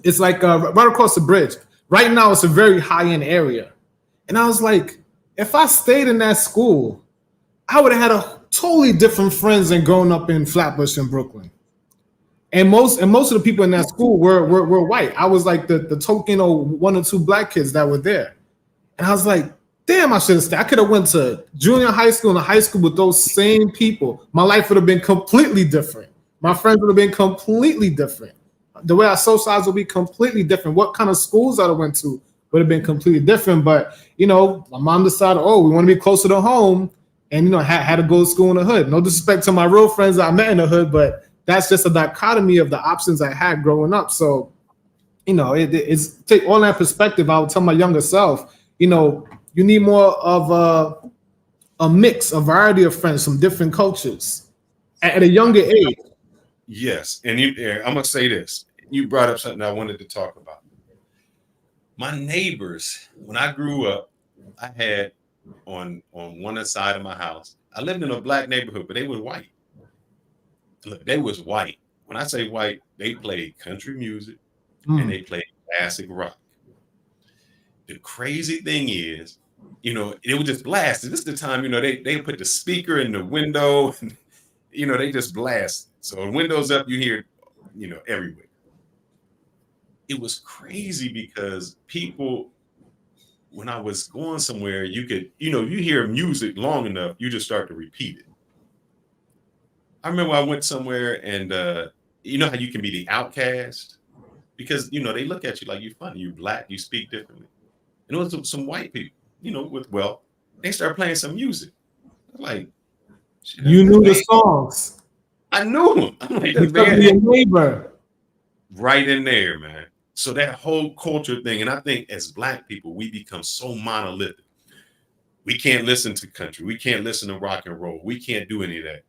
it's like right across the bridge. Right now, it's a very high-end area, and I was like, if I stayed in that school, I would have had a totally different friends than growing up in Flatbush in Brooklyn. And most of the people in that school were white. I was like the token or one or two black kids that were there. And I was like, damn, I should have stayed. I could have went to junior high school and high school with those same people. My life would have been completely different. My friends would have been completely different. The way I socialized would be completely different. What kind of schools I went to would have been completely different. But, my mom decided, we want to be closer to home. And, had to go to school in the hood. No disrespect to my real friends that I met in the hood, but that's just a dichotomy of the options I had growing up. So, it's take all that perspective. I would tell my younger self, you need more of a mix, a variety of friends from different cultures at a younger age. Yes. And I'm going to say this. You brought up something I wanted to talk about. My neighbors, when I grew up, I had on one side of my house, I lived in a black neighborhood, but they were white. Look, they was white. When I say white, they played country music and they played classic rock. The crazy thing is, it was just blasted. This is the time, they put the speaker in the window, and, they just blast. So when windows up, you hear, everywhere. It was crazy because people, when I was going somewhere, you could, you hear music long enough, you just start to repeat it. I remember I went somewhere and you know how you can be the outcast? Because, they look at you like you're funny, you're black, you speak differently. And it was some white people, with wealth. They started playing some music. Like, you knew the songs. I knew them. I'm like, because your neighbor. Right in there, man. So that whole culture thing, and I think as black people, we become so monolithic. We can't listen to country. We can't listen to rock and roll. We can't do any of that.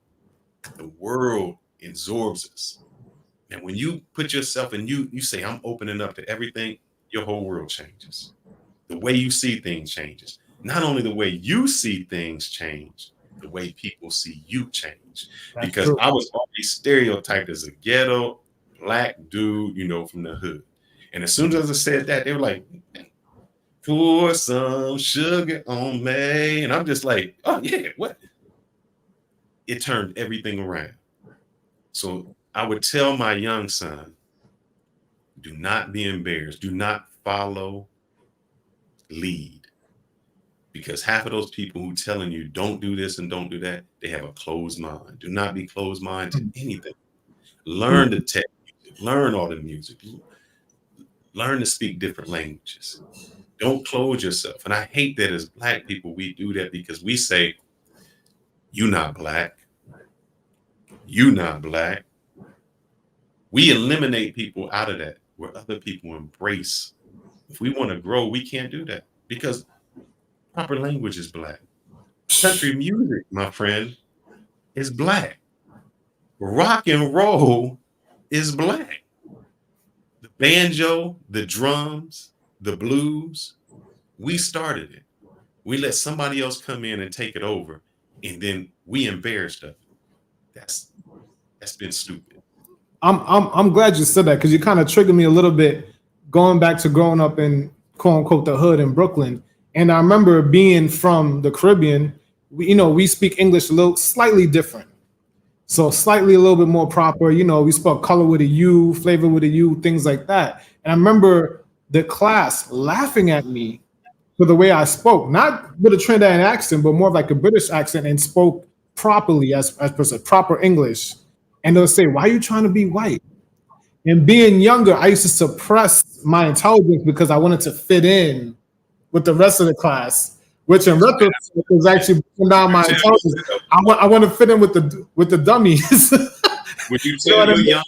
The world absorbs us. And when you put yourself and you say, I'm opening up to everything, your whole world changes. The way you see things changes. Not only the way you see things change, the way people see you change. That's because true. I was always stereotyped as a ghetto black dude, from the hood. And as soon as I said that, they were like, pour some sugar on me. And I'm just like, oh yeah, what? It turned everything around. So I would tell my young son, do not be embarrassed. Do not follow, lead. Because half of those people who telling you don't do this and don't do that, they have a closed mind. Do not be closed mind to anything. Learn the tech music, learn all the music, learn to speak different languages. Don't close yourself. And I hate that as Black people, we do that because we say, you not Black, you not Black. We eliminate people out of that where other people embrace. If we want to grow, we can't do that because proper language is Black. Country music, my friend, is Black. Rock and roll is Black. The banjo, the drums, the blues, we started it. We let somebody else come in and take it over, and then we embarrassed them. That's been stupid. I'm glad you said that because you kind of triggered me a little bit going back to growing up in quote unquote the hood in Brooklyn. And I remember being from the Caribbean, we speak English a little slightly different. So slightly a little bit more proper, we spell color with a U, flavor with a U, things like that. And I remember the class laughing at me for the way I spoke, not with a Trinidadian accent, but more of like a British accent, and spoke properly as per se, proper English. And they'll say, why are you trying to be white? And being younger, I used to suppress my intelligence because I wanted to fit in with the rest of the class, which in retrospect was actually putting down my intelligence. I want to fit in with the dummies. When you tell your young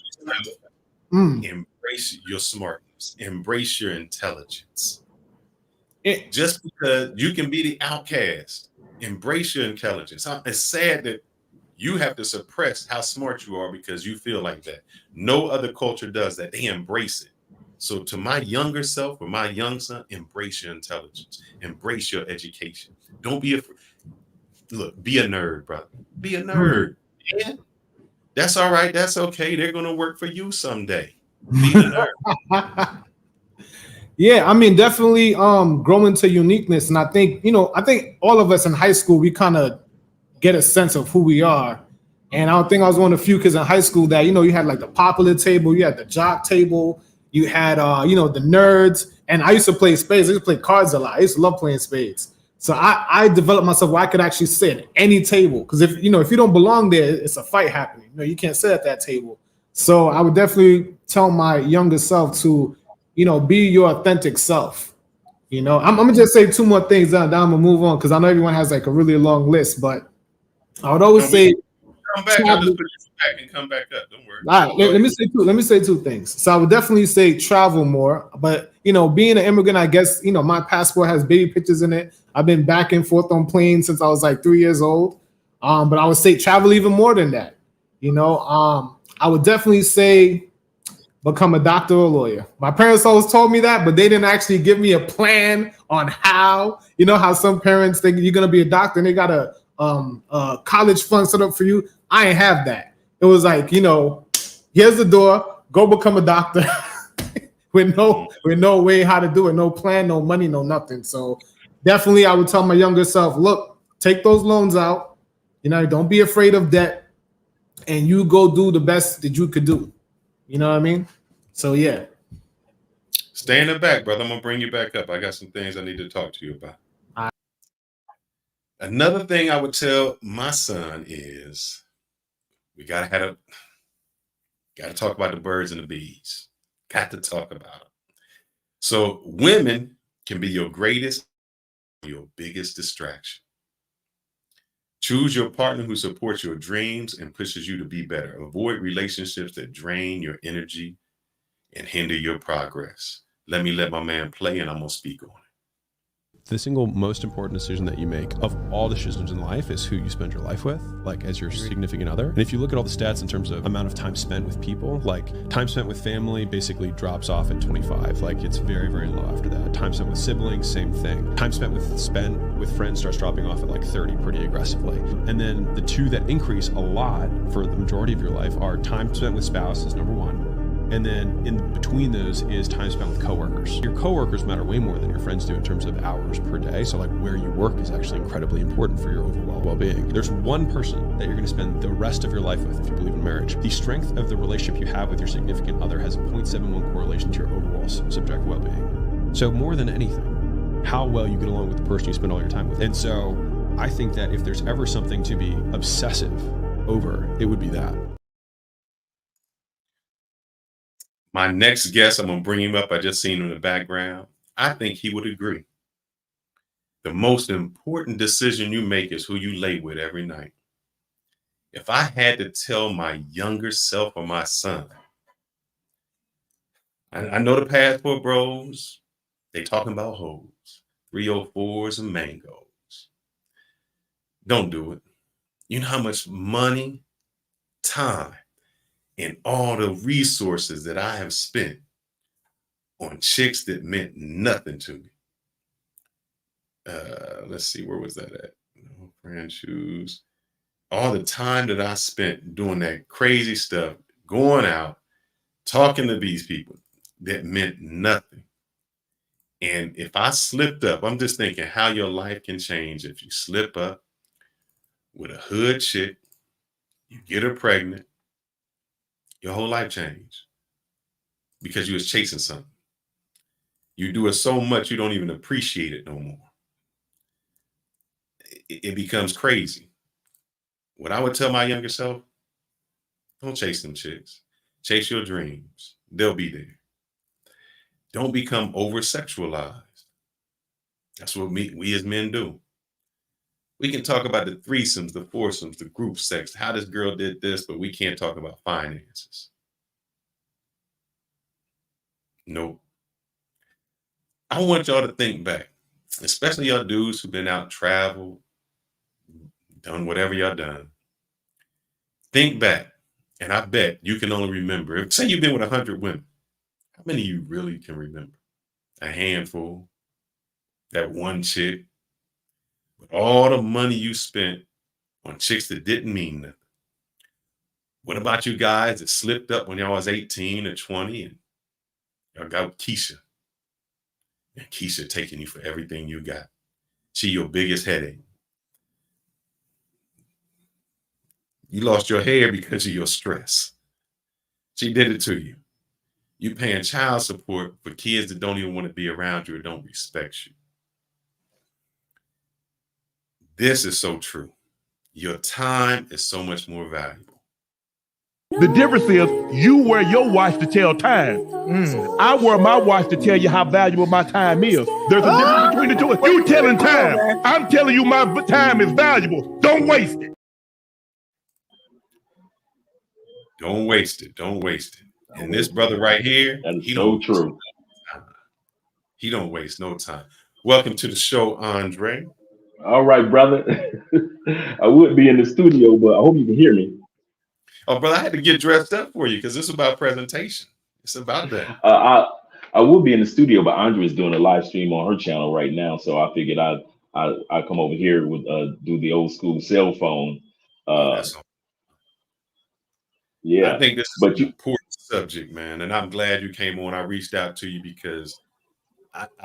people, embrace your smartness, embrace your intelligence. Just because you can be the outcast, embrace your intelligence. It's sad that you have to suppress how smart you are because you feel like that. No other culture does that. They embrace it. So to my younger self or my young son, embrace your intelligence, embrace your education. Don't be afraid. Look, be a nerd, brother. Be a nerd. Yeah. That's all right. That's okay. They're going to work for you someday. Be a nerd. Yeah, I mean, definitely growing to uniqueness. And I think all of us in high school, we kind of get a sense of who we are. And I think I was one of the few kids in high school that, you had like the popular table, you had the jock table, you had, the nerds. And I used to play spades. I used to play cards a lot. I used to love playing spades. So I developed myself where I could actually sit at any table. Because if you don't belong there, it's a fight happening. You can't sit at that table. So I would definitely tell my younger self to, be your authentic self. I'm gonna just say two more things, then I'm gonna move on because I know everyone has like a really long list, but I would always say come back. I'll just put you back and come back up. Don't worry. All right, let me say two things. So I would definitely say travel more, but being an immigrant, I guess my passport has baby pictures in it. I've been back and forth on planes since I was like 3 years old. But I would say travel even more than that. I would definitely say become a doctor or a lawyer. My parents always told me that, but they didn't actually give me a plan on how. How some parents think you're gonna be a doctor and they got a college fund set up for you. I ain't have that. It was like, here's the door, go become a doctor with no way how to do it, no plan, no money, no nothing. So definitely I would tell my younger self, look, take those loans out, don't be afraid of debt, and you go do the best that you could do. You know what I mean? So yeah. Stay in the back, brother. I'm gonna bring you back up. I got some things I need to talk to you about. Another thing I would tell my son is we gotta talk about the birds and the bees. Got to talk about them. So women can be your greatest, your biggest distraction. Choose your partner who supports your dreams and pushes you to be better. Avoid relationships that drain your energy and hinder your progress. Let my man play, and I'm gonna speak on it. The single most important decision that you make of all decisions in life is who you spend your life with, like as your significant other. And if you look at all the stats in terms of amount of time spent with people, like time spent with family basically drops off at 25. Like it's very, very low after that. Time spent with siblings, same thing. Time spent with friends starts dropping off at like 30 pretty aggressively. And then the two that increase a lot for the majority of your life are time spent with spouses, number one. And then in between those is time spent with coworkers. Your coworkers matter way more than your friends do in terms of hours per day. So like where you work is actually incredibly important for your overall well-being. There's one person that you're going to spend the rest of your life with if you believe in marriage. The strength of the relationship you have with your significant other has a 0.71 correlation to your overall subjective well-being. So more than anything, how well you get along with the person you spend all your time with. And so I think that if there's ever something to be obsessive over, it would be that. My next guest, I'm going to bring him up. I just seen him in the background. I think he would agree. The most important decision you make is who you lay with every night. If I had to tell my younger self or my son, I know the passport bros, they talking about hoes, 304s and mangoes. Don't do it. You know how much money, time, and all the resources that I have spent on chicks that meant nothing to me. Let's see, where was that at? No brand shoes. All the time that I spent doing that crazy stuff, going out, talking to these people that meant nothing. And if I slipped up, I'm just thinking how your life can change if you slip up with a hood chick, you get her pregnant, your whole life changed because you was chasing something. You do it so much you don't even appreciate it no more. It becomes crazy. What I would tell my younger self, don't chase them chicks. Chase your dreams. They'll be there. Don't become over-sexualized. That's what we as men do. We can talk about the threesomes, the foursomes, the group sex, how this girl did this, but we can't talk about finances. Nope. I want y'all to think back, especially y'all dudes who've been out, traveled, done whatever y'all done. Think back, and I bet you can only remember, say you've been with 100 women, how many you really can remember? A handful, that one chick, with all the money you spent on chicks that didn't mean nothing. What about you guys that slipped up when y'all was 18 or 20 and y'all got Keisha? And Keisha taking you for everything you got. She your biggest headache. You lost your hair because of your stress. She did it to you. You paying child support for kids that don't even want to be around you or don't respect you. This is so true. Your time is so much more valuable. The difference is you wear your watch to tell time. I wear my watch to tell you how valuable my time is. There's a difference between the two. You telling time. I'm telling you my time is valuable. Don't waste it. Don't waste it. Don't waste it. And this brother right here, he don't true. He don't waste no time. Welcome to the show, Andre. All right, brother. I would be in the studio, but I hope you can hear me. Oh, brother, I had to get dressed up for you because this is about presentation. It's about that. I would be in the studio, but Andre is doing a live stream on her channel right now, so I figured I'd come over here with do the old school cell phone. Yeah, I think this is an important subject, man, and I'm glad you came on. I reached out to you because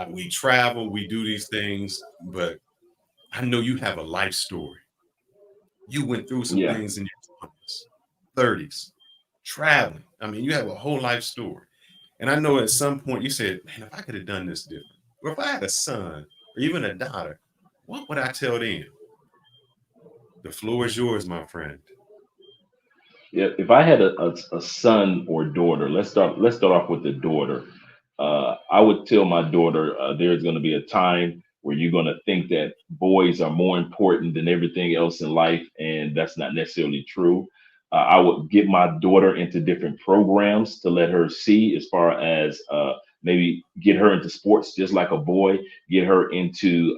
we travel, we do these things, but I know you have a life story. You went through some things in your 20s, 30s, traveling. I mean, you have a whole life story. And I know at some point you said, man, if I could have done this different, or if I had a son or even a daughter, what would I tell them? The floor is yours, my friend. Yeah, if I had a son or daughter, let's start off with the daughter. I would tell my daughter there's going to be a time where you're going to think that boys are more important than everything else in life, and that's not necessarily true. I would get my daughter into different programs to let her see, as far as maybe get her into sports just like a boy, get her into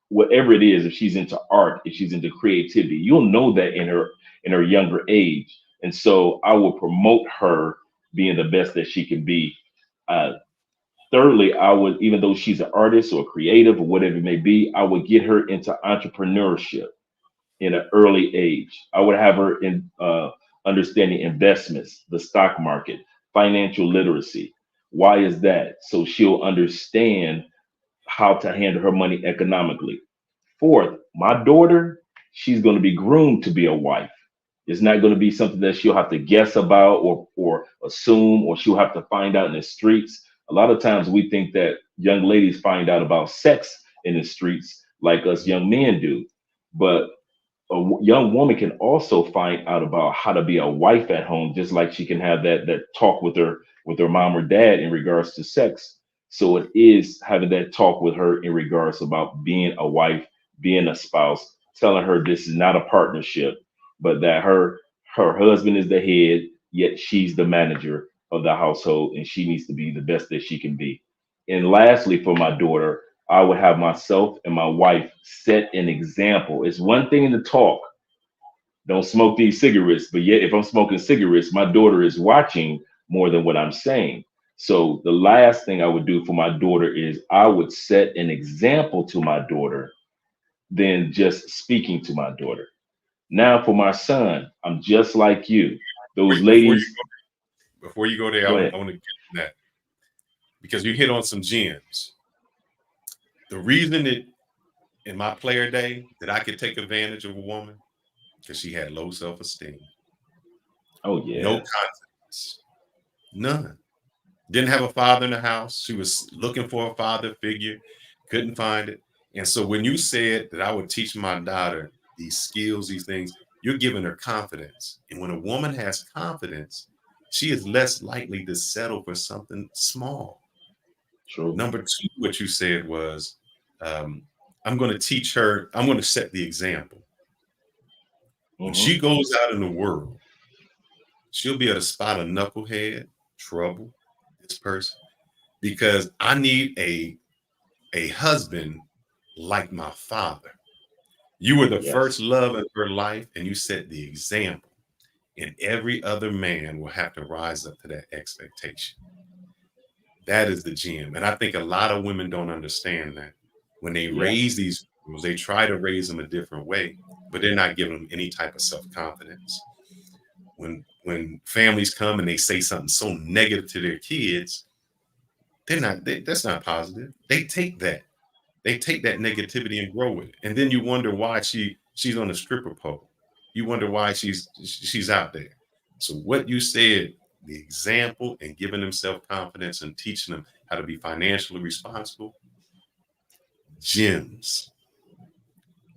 whatever it is. If she's into art, if she's into creativity, you'll know that in her younger age. And so I will promote her being the best that she can be. Thirdly, I would, even though she's an artist or creative or whatever it may be, I would get her into entrepreneurship in an early age. I would have her in understanding investments, the stock market, financial literacy. Why is that? So she'll understand how to handle her money economically. Fourth, my daughter, she's going to be groomed to be a wife. It's not going to be something that she'll have to guess about or assume, or she'll have to find out in the streets. A lot of times we think that young ladies find out about sex in the streets like us young men do. But young woman can also find out about how to be a wife at home, just like she can have that talk with her mom or dad in regards to sex. So it is having that talk with her in regards about being a wife, being a spouse, telling her this is not a partnership, but that her husband is the head, yet she's the manager of the household, and she needs to be the best that she can be. And lastly, for my daughter, I would have myself and my wife set an example. It's one thing to talk, don't smoke these cigarettes, but yet if I'm smoking cigarettes, my daughter is watching more than what I'm saying. So the last thing I would do for my daughter is I would set an example to my daughter than just speaking to my daughter. Now for my son, I'm just like you. Those Wait, before ladies, you go there, go I ahead. want to get to that because you hit on some gems. The reason that in my player day that I could take advantage of a woman because she had low self-esteem, Oh yeah. no confidence, none. Didn't have a father in the house. She was looking for a father figure, couldn't find it. And so when you said that I would teach my daughter these skills, these things, you're giving her confidence. And when a woman has confidence, she is less likely to settle for something small. True. Number two, what you said was, I'm going to teach her, I'm going to set the example. When she goes out in the world, she'll be able to spot a knucklehead, trouble, this person, because I need a husband like my father. You were the Yes. first love in her life, and you set the example. And every other man will have to rise up to that expectation. That is the gem. And I think a lot of women don't understand that. When they raise these girls, they try to raise them a different way, but they're not giving them any type of self-confidence. When families come and they say something so negative to their kids, that's not positive. They take that. They take that negativity and grow with it. And then you wonder why she's on a stripper pole. You wonder why she's out there. So what you said, the example and giving them self-confidence and teaching them how to be financially responsible, gems.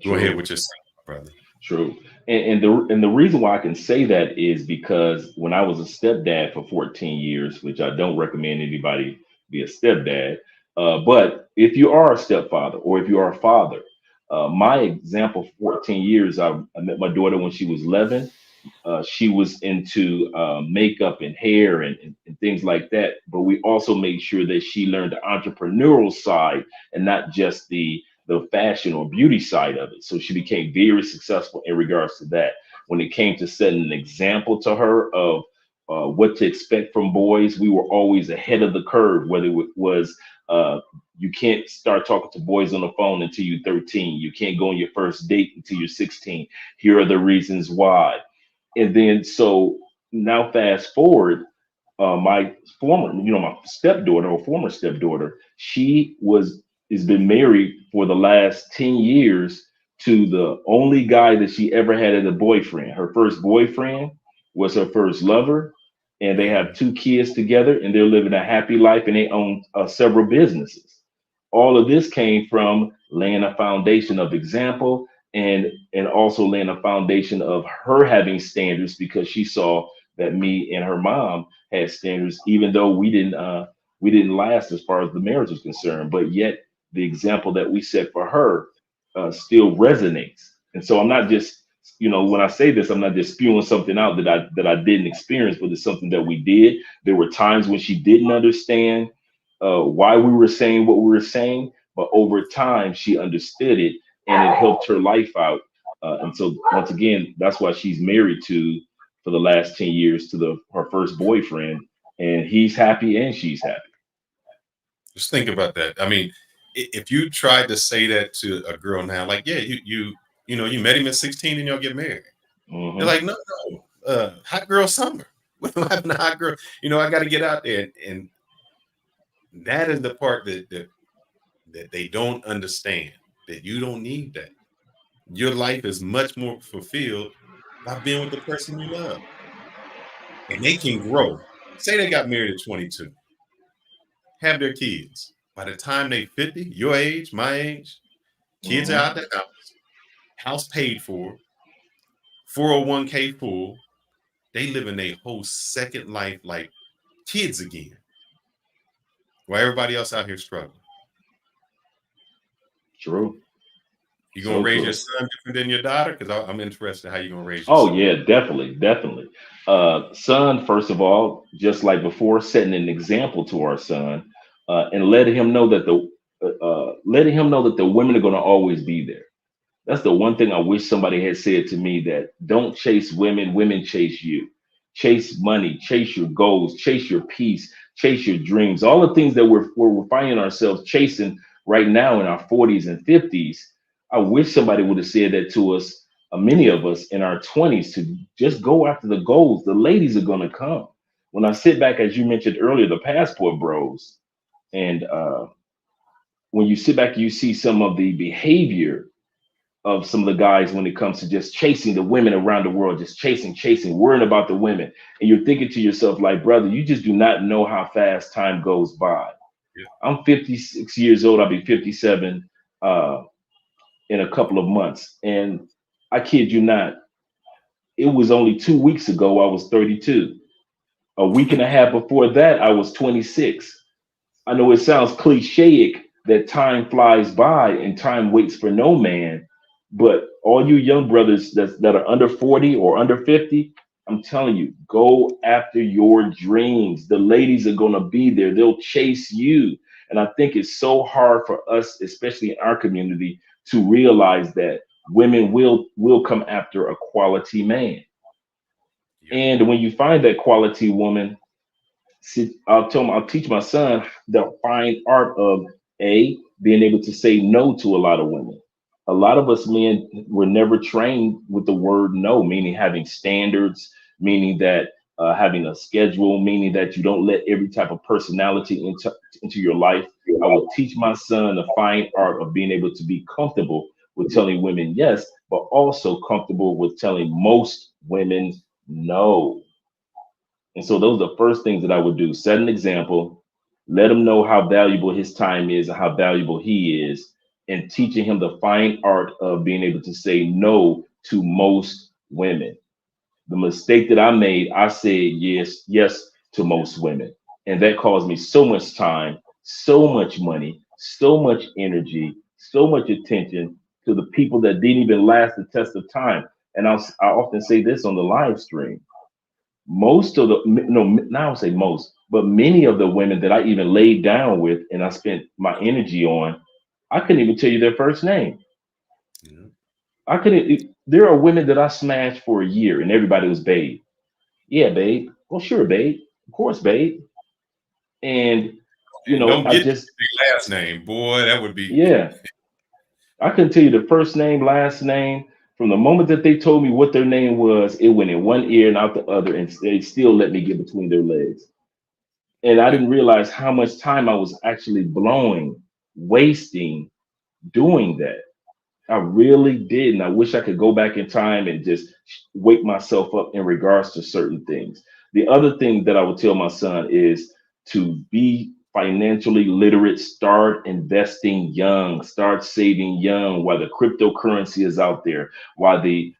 Go ahead with your saying, brother. True. And the reason why I can say that is because when I was a stepdad for 14 years, which I don't recommend anybody be a stepdad, but if you are a stepfather or if you are a father, my example for 14 years, I met my daughter when she was 11. She was into makeup and hair and things like that. But we also made sure that she learned the entrepreneurial side and not just the fashion or beauty side of it. So she became very successful in regards to that. When it came to setting an example to her of what to expect from boys, we were always ahead of the curve, whether it was you can't start talking to boys on the phone until you're 13. You can't go on your first date until you're 16. Here are the reasons why. And then so now fast forward, my my stepdaughter or former stepdaughter, she has been married for the last 10 years to the only guy that she ever had as a boyfriend. Her first boyfriend was her first lover, and they have 2 kids together, and they're living a happy life, and they own several businesses. All of this came from laying a foundation of example and also laying a foundation of her having standards because she saw that me and her mom had standards, even though we didn't last as far as the marriage was concerned. But yet the example that we set for her still resonates. And so I'm not just, when I say this, I'm not just spewing something out that I didn't experience, but it's something that we did. There were times when she didn't understand why we were saying what we were saying, but over time she understood it and it helped her life out. And so once again, that's why she's married to for the last 10 years to her first boyfriend, and he's happy and she's happy. Just think about that. I mean, if you tried to say that to a girl now, like, yeah, you met him at 16 and y'all get married. They're like, no, hot girl summer. What happened to hot girl? I got to get out there. And that is the part that they don't understand, that you don't need that. Your life is much more fulfilled by being with the person you love. And they can grow. Say they got married at 22, have their kids. By the time they 50, your age, my age, kids are out the house paid for, 401k full. They living their whole second life like kids again. While everybody else out here struggling. True. You gonna So raise true. your son different than your daughter? Because I'm interested how you gonna raise your Oh son. yeah, definitely, definitely. Son, first of all, just like before, setting an example to our son, and letting him know that the women are going to always be there. That's the one thing I wish somebody had said to me, that don't chase women, women chase you. Chase money, chase your goals, chase your peace, chase your dreams. All the things that we're finding ourselves chasing right now in our 40s and 50s. I wish somebody would have said that to us, many of us in our 20s, to just go after the goals. The ladies are going to come. When I sit back, as you mentioned earlier, the passport bros, and when you sit back, you see some of the behavior of some of the guys when it comes to just chasing the women around the world, just chasing, worrying about the women. And you're thinking to yourself, like, brother, you just do not know how fast time goes by. Yeah. I'm 56 years old. I'll be 57 in a couple of months. And I kid you not, it was only 2 weeks ago I was 32. A week and a half before that, I was 26. I know it sounds clichéic that time flies by and time waits for no man, but all you young brothers that are under 40 or under 50, I'm telling you, go after your dreams. The ladies are going to be there. They'll chase you. And I think it's so hard for us, especially in our community, to realize that women will come after a quality man. And when you find that quality woman, see, I'll teach my son the fine art of being able to say no to a lot of women. A lot of us men were never trained with the word no, meaning having standards, meaning that having a schedule, meaning that you don't let every type of personality into your life. I will teach my son the fine art of being able to be comfortable with telling women yes, but also comfortable with telling most women no. And so those are the first things that I would do. Set an example, let him know how valuable his time is and how valuable he is, and teaching him the fine art of being able to say no to most women. The mistake that I made, I said yes to most women. And that caused me so much time, so much money, so much energy, so much attention to the people that didn't even last the test of time. And I often say this on the live stream. Most of the, no, now I would say most, but many of the women that I even laid down with and I spent my energy on, I couldn't even tell you their first name. Yeah. I couldn't. There are women that I smashed for a year and everybody was babe. Yeah, babe. Well, sure, babe. Of course, babe. And you And know, don't I get just, the last name, boy. That would be yeah, I couldn't tell you the first name, last name. From the moment that they told me what their name was, it went in one ear and out the other, and they still let me get between their legs. And I didn't realize how much time I was actually wasting doing that. I really did. And I wish I could go back in time and just wake myself up in regards to certain things. The other thing that I would tell my son is to be financially literate, start investing young, start saving young while the cryptocurrency is out there, while the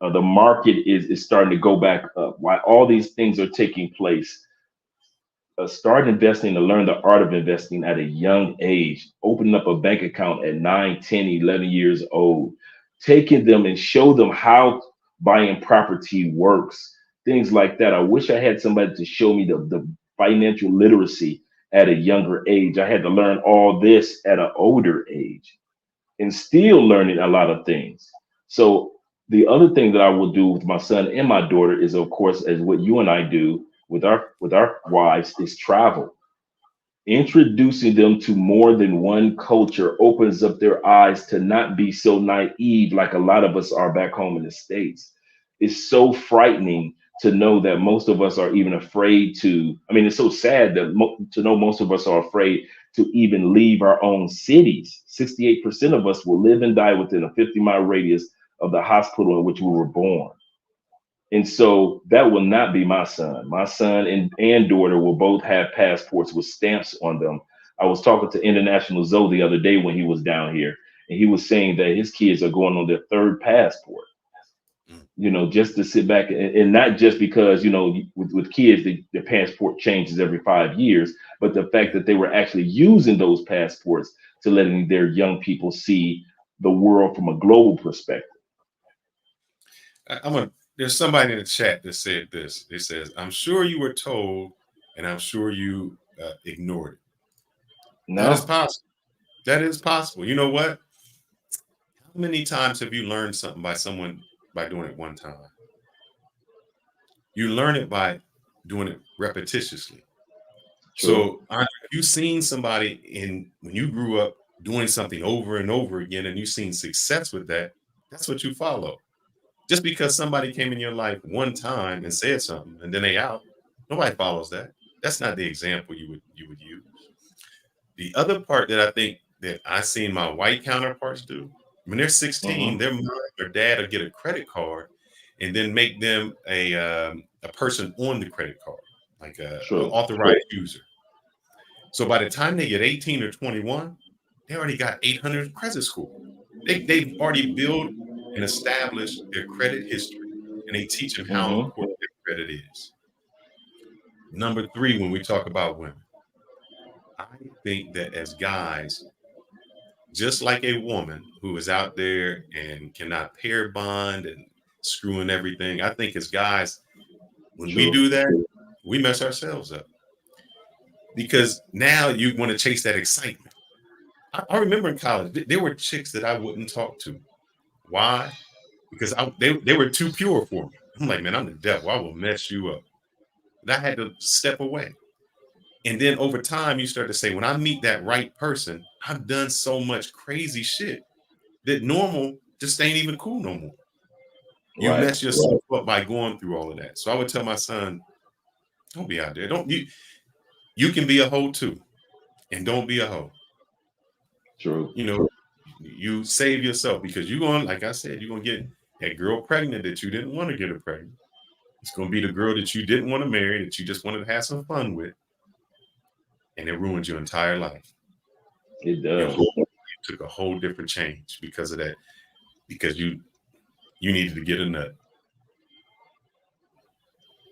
market is starting to go back up, while all these things are taking place. Start investing to learn the art of investing at a young age, opening up a bank account at 9, 10, 11 years old, taking them and show them how buying property works, things like that. I wish I had somebody to show me the financial literacy at a younger age. I had to learn all this at an older age and still learning a lot of things. So the other thing that I will do with my son and my daughter is, of course, as what you and I do with our wives, is travel. Introducing them to more than one culture opens up their eyes to not be so naive like a lot of us are back home in the States. It's so frightening to know that most of us are even afraid to, I mean, it's so sad that to know most of us are afraid to even leave our own cities. 68% of us will live and die within a 50-mile radius of the hospital in which we were born. And so that will not be my son. My son and daughter will both have passports with stamps on them. I was talking to International Zoe the other day when he was down here, and he was saying that his kids are going on their third passport. you know, just to sit back and not just because, you know, with kids, the passport changes every 5 years, but the fact that they were actually using those passports to letting their young people see the world from a global perspective. There's somebody in the chat that said this. It says, I'm sure you were told, and I'm sure you ignored it. No. That is possible. That is possible. You know what? How many times have you learned something by doing it one time? You learn it by doing it repetitiously. True. So if you've seen somebody when you grew up doing something over and over again, and you've seen success with that, that's what you follow. Just because somebody came in your life one time and said something and then they out, nobody follows that. That's not the example you would use. The other part that I think that I've seen my white counterparts do, when they're 16, their mom or dad will get a credit card and then make them a person on the credit card, like an authorized user. So by the time they get 18 or 21, they already got 800 credit score. They've already built and established their credit history, and they teach them how important their credit is. Number 3, when we talk about women, I think that as guys, just like a woman who is out there and cannot pair bond and screwing everything, I think as guys, when we do that, we mess ourselves up. Because now you want to chase that excitement. I remember in college, there were chicks that I wouldn't talk to. Why? Because they were too pure for me. I'm like, man, I'm the devil. I will mess you up. And I had to step away. And then over time, you start to say, when I meet that right person, I've done so much crazy shit that normal just ain't even cool no more. You mess yourself up by going through all of that. So I would tell my son, don't be out there. You can be a hoe too. And don't be a hoe. True. You know, you save yourself because you're going, like I said, you're going to get that girl pregnant that you didn't want to get her pregnant. It's going to be the girl that you didn't want to marry, that you just wanted to have some fun with. And it ruined your entire life. It does. You took a whole different change because of that, because you needed to get a nut.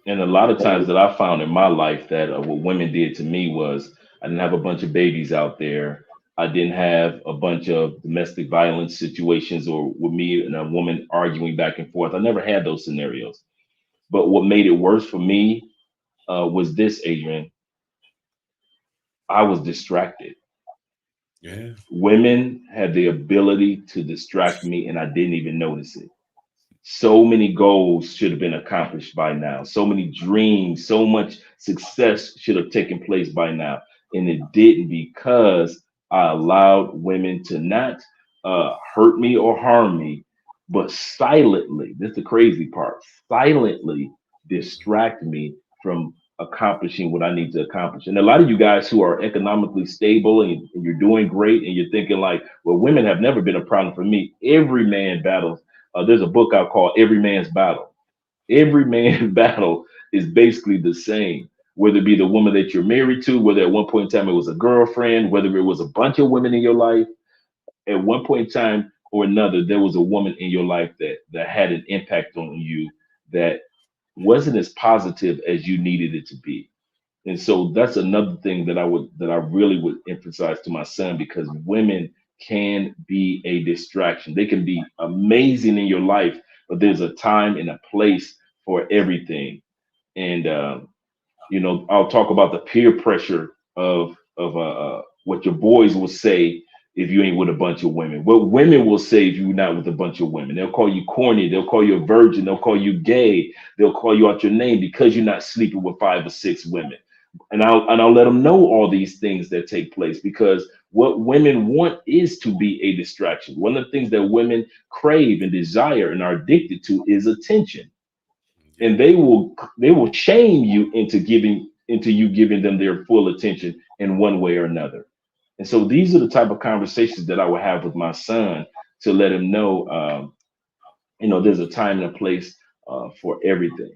And a lot of times that I found in my life that what women did to me was I didn't have a bunch of babies out there. I didn't have a bunch of domestic violence situations or with me and a woman arguing back and forth. I never had those scenarios. But what made it worse for me was this, Adrian. I was distracted. Yeah. Women had the ability to distract me and I didn't even notice it. So many goals should have been accomplished by now. So many dreams, so much success should have taken place by now. And it didn't because I allowed women to not hurt me or harm me, but silently, this is the crazy part, silently distract me from accomplishing what I need to accomplish. And a lot of you guys who are economically stable and you're doing great and you're thinking like, well, women have never been a problem for me. Every man battles. There's a book out called Every Man's Battle. Every man's battle is basically the same, whether it be the woman that you're married to, whether at one point in time it was a girlfriend, whether it was a bunch of women in your life. At one point in time or another, there was a woman in your life that had an impact on you that wasn't as positive as you needed it to be. And so that's another thing that I really would emphasize to my son, because women can be a distraction. They can be amazing in your life, but there's a time and a place for everything. And I'll talk about the peer pressure of what your boys will say if you ain't with a bunch of women. What women will say if you're not with a bunch of women. They'll call you corny. They'll call you a virgin. They'll call you gay. They'll call you out your name because you're not sleeping with 5 or 6 women. And I'll let them know all these things that take place, because what women want is to be a distraction. One of the things that women crave and desire and are addicted to is attention. And they will shame you into you giving them their full attention in one way or another. And so these are the type of conversations that I would have with my son to let him know, there's a time and a place for everything.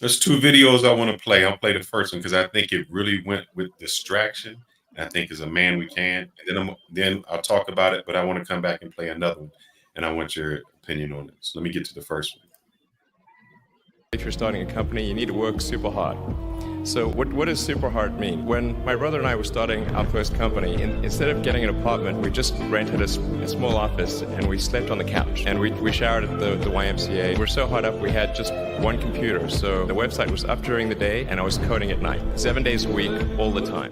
There's 2 videos I want to play. I'll play the first one because I think it really went with distraction. And I think as a man we can. And then I'll talk about it, but I want to come back and play another one. And I want your opinion on this. Let me get to the first one. If you're starting a company, you need to work super hard. So what does super hard mean? When my brother and I were starting our first company, instead of getting an apartment, we just rented a small office and we slept on the couch. And we showered at the YMCA. We were so hot up, we had just one computer. So the website was up during the day and I was coding at night, 7 days a week, all the time.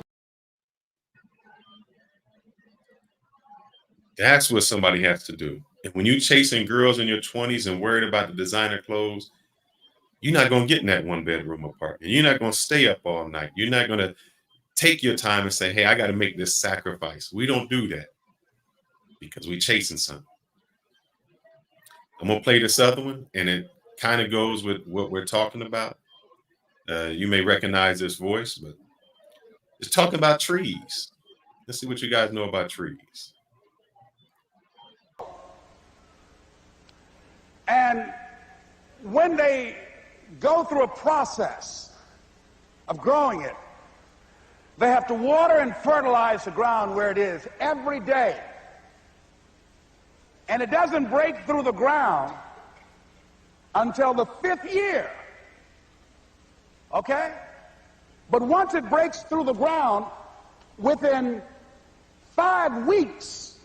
That's what somebody has to do. And when you're chasing girls in your 20s and worried about the designer clothes, you're not going to get in that one bedroom apartment. You're not going to stay up all night. You're not going to take your time and say, hey, I got to make this sacrifice. We don't do that because we're chasing something. I'm going to play this other one, and it kind of goes with what we're talking about. You may recognize this voice, but it's talking about trees. Let's see what you guys know about trees. And when they go through a process of growing it, they have to water and fertilize the ground where it is every day. And it doesn't break through the ground until the 5th year. Okay? But once it breaks through the ground, within 5 weeks,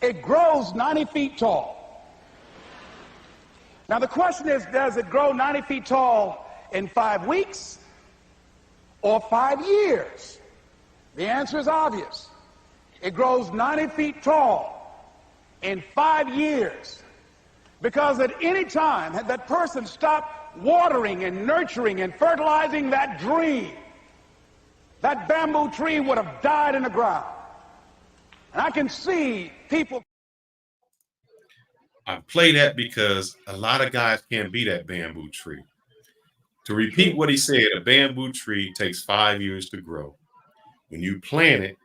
it grows 90 feet tall. Now the question is, does it grow 90 feet tall in 5 weeks or 5 years? The answer is obvious. It grows 90 feet tall in 5 years. Because at any time, had that person stopped watering and nurturing and fertilizing that dream, that bamboo tree would have died in the ground. And I can see people. I play that because a lot of guys can't be that bamboo tree. To repeat what he said, a bamboo tree takes 5 years to grow. When you plant it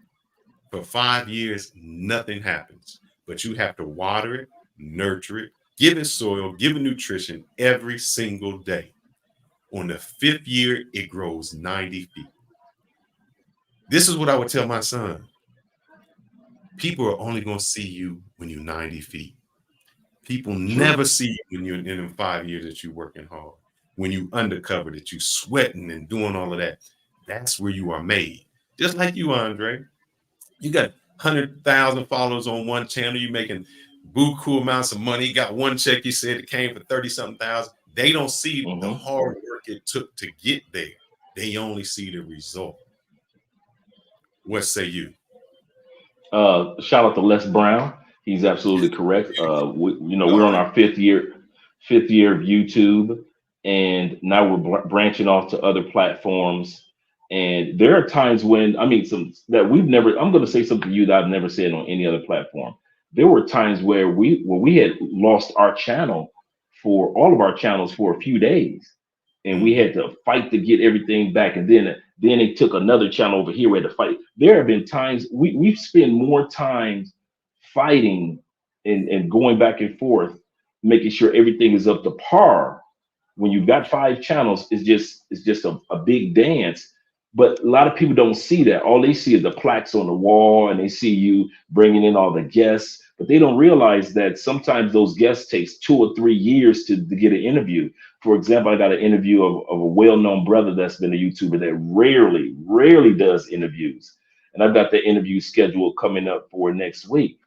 for 5 years, nothing happens. But you have to water it, nurture it, give it soil, give it nutrition every single day. On the 5th year, it grows 90 feet. This is what I would tell my son. People are only going to see you when you're 90 feet. People never see you when you're in 5 years that you're working hard. When you undercover, that you sweating and doing all of that. That's where you are made. Just like you, Andre. You got 100,000 followers on one channel. You're making buku amounts of money. You got one check, you said it came for 30-something thousand. They don't see the hard work it took to get there. They only see the result. What say you? Shout out to Les Brown. He's absolutely correct. We're on our fifth year of YouTube, and now we're branching off to other platforms. And there are times when, I'm going to say something to you that I've never said on any other platform. There were times where we had lost our channel, for all of our channels, for a few days, and we had to fight to get everything back. And then they took another channel over here. We had to fight. There have been times we've spent more time fighting and going back and forth, making sure everything is up to par. When you've got 5 channels, it's just a big dance. But a lot of people don't see that. All they see is the plaques on the wall, and they see you bringing in all the guests, but they don't realize that sometimes those guests takes 2 or 3 years to get an interview. For example, I got an interview of a well-known brother that's been a YouTuber that rarely does interviews. And I've got the interview schedule coming up for next week.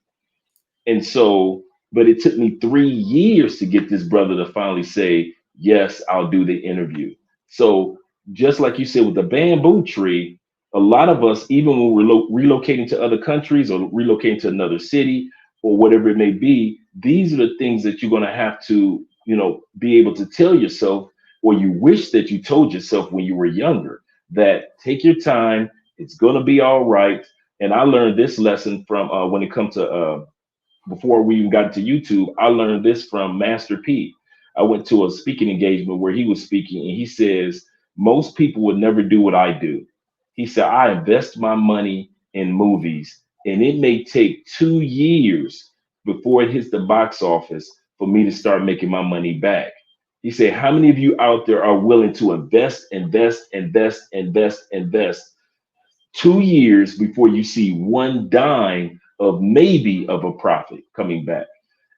And so, but it took me 3 years to get this brother to finally say, yes, I'll do the interview. So just like you said with the bamboo tree, a lot of us, even when we're relocating to other countries or relocating to another city or whatever it may be, these are the things that you're going to have to, be able to tell yourself, or you wish that you told yourself when you were younger, that take your time, it's going to be all right. And I learned this lesson from when it comes to before we even got to YouTube, I learned this from Master P. I went to a speaking engagement where he was speaking, and he says, most people would never do what I do. He said, I invest my money in movies, and it may take 2 years before it hits the box office for me to start making my money back. He said, how many of you out there are willing to invest 2 years before you see one dime of maybe of a profit coming back?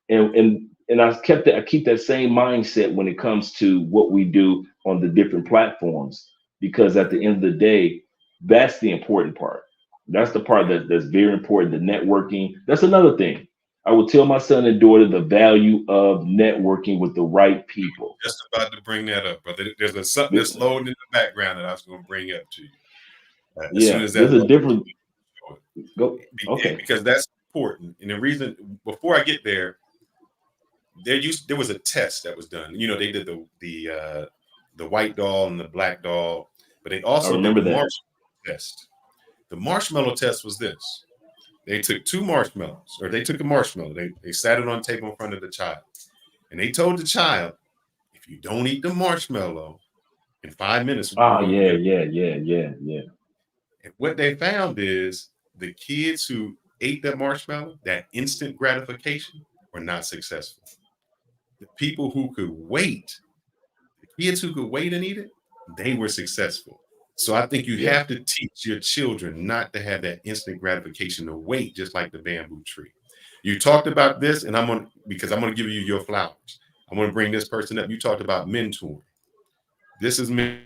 And And I keep that same mindset when it comes to what we do on the different platforms, because at the end of the day, that's the important part. That's the part that's very important. The networking. That's another thing. I will tell my son and daughter the value of networking with the right people. Just about to bring that up, brother. There's something that's loading in the background that I was going to bring up to you. As soon Yeah, as that there's a load, different go. Okay. because that's important. And the reason, before I get there, there was a test that was done. You know, they did the white doll and the black doll, but they I also did remember the that. marshmallow test. The marshmallow test was this: they took two marshmallows, or they took a marshmallow, they sat it on the table in front of the child, and they told the child, if you don't eat the marshmallow in 5 minutes, we're Ah, going to yeah, get it. yeah. And what they found is the kids who ate that marshmallow, that instant gratification, were not successful. The people who could wait, the kids who could wait and eat it, they were successful. So I think you Yeah. have to teach your children not to have that instant gratification, to wait, just like the bamboo tree. You talked about this, and because I'm going to give you your flowers. I'm going to bring this person up. You talked about mentoring. This is me.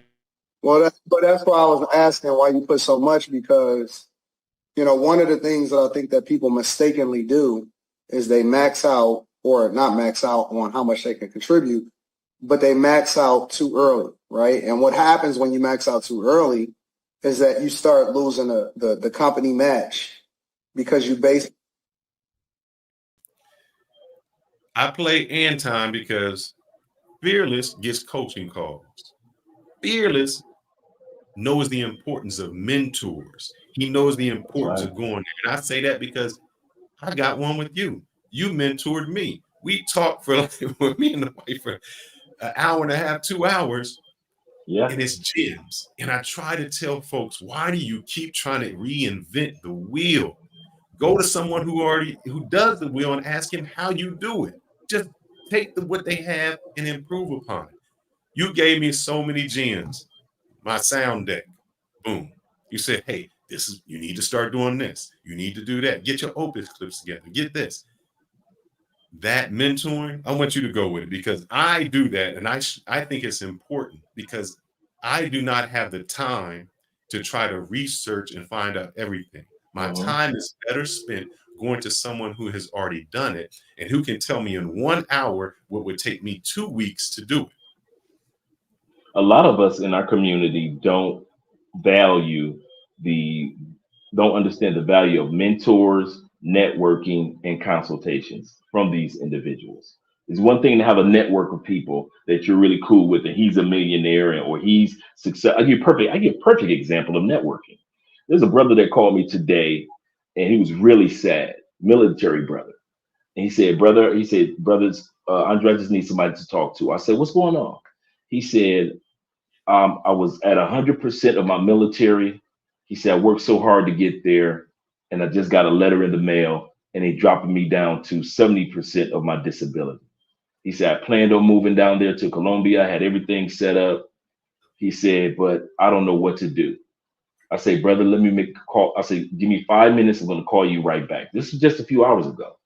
Well, that's why I was asking why you put so much, because, you know, one of the things that I think that people mistakenly do is they max out, or not max out on how much they can contribute, but they max out too early, right? And what happens when you max out too early is that you start losing the company match, because you base. I play Anton because Fearless gets coaching calls. Fearless knows the importance of mentors. He knows the importance Right. of going there. And I say that because I got one with you. You mentored me. We talked for with me and the wife for an hour and a half, 2 hours, Yeah. and it's gems. And I try to tell folks, why do you keep trying to reinvent the wheel? Go to someone who does the wheel and ask him how you do it. Just take what they have and improve upon it. You gave me so many gems. My sound deck, boom. You said, hey, you need to start doing this. You need to do that. Get your Opus clips together. Get this. That mentoring, I want you to go with it, because I do that, and I think it's important, because I do not have the time to try to research and find out everything. My time is better spent going to someone who has already done it and who can tell me in 1 hour what would take me 2 weeks to do it. A lot of us in our community value don't understand the value of mentors, networking, and consultations from these individuals. It's one thing to have a network of people that you're really cool with, and he's a millionaire or he's success. I give perfect example of networking. There's a brother that called me today, and he was really sad, military brother. And he said, brothers, Andre, I just need somebody to talk to. I said, what's going on? He said, I was at 100% of my military. He said, I worked so hard to get there, and I just got a letter in the mail, and they dropping me down to 70% of my disability. He said, I planned on moving down there to Colombia. I had everything set up. He said, but I don't know what to do. I say, brother, let me make a call. I say, give me 5 minutes. I'm going to call you right back. This was just a few hours ago.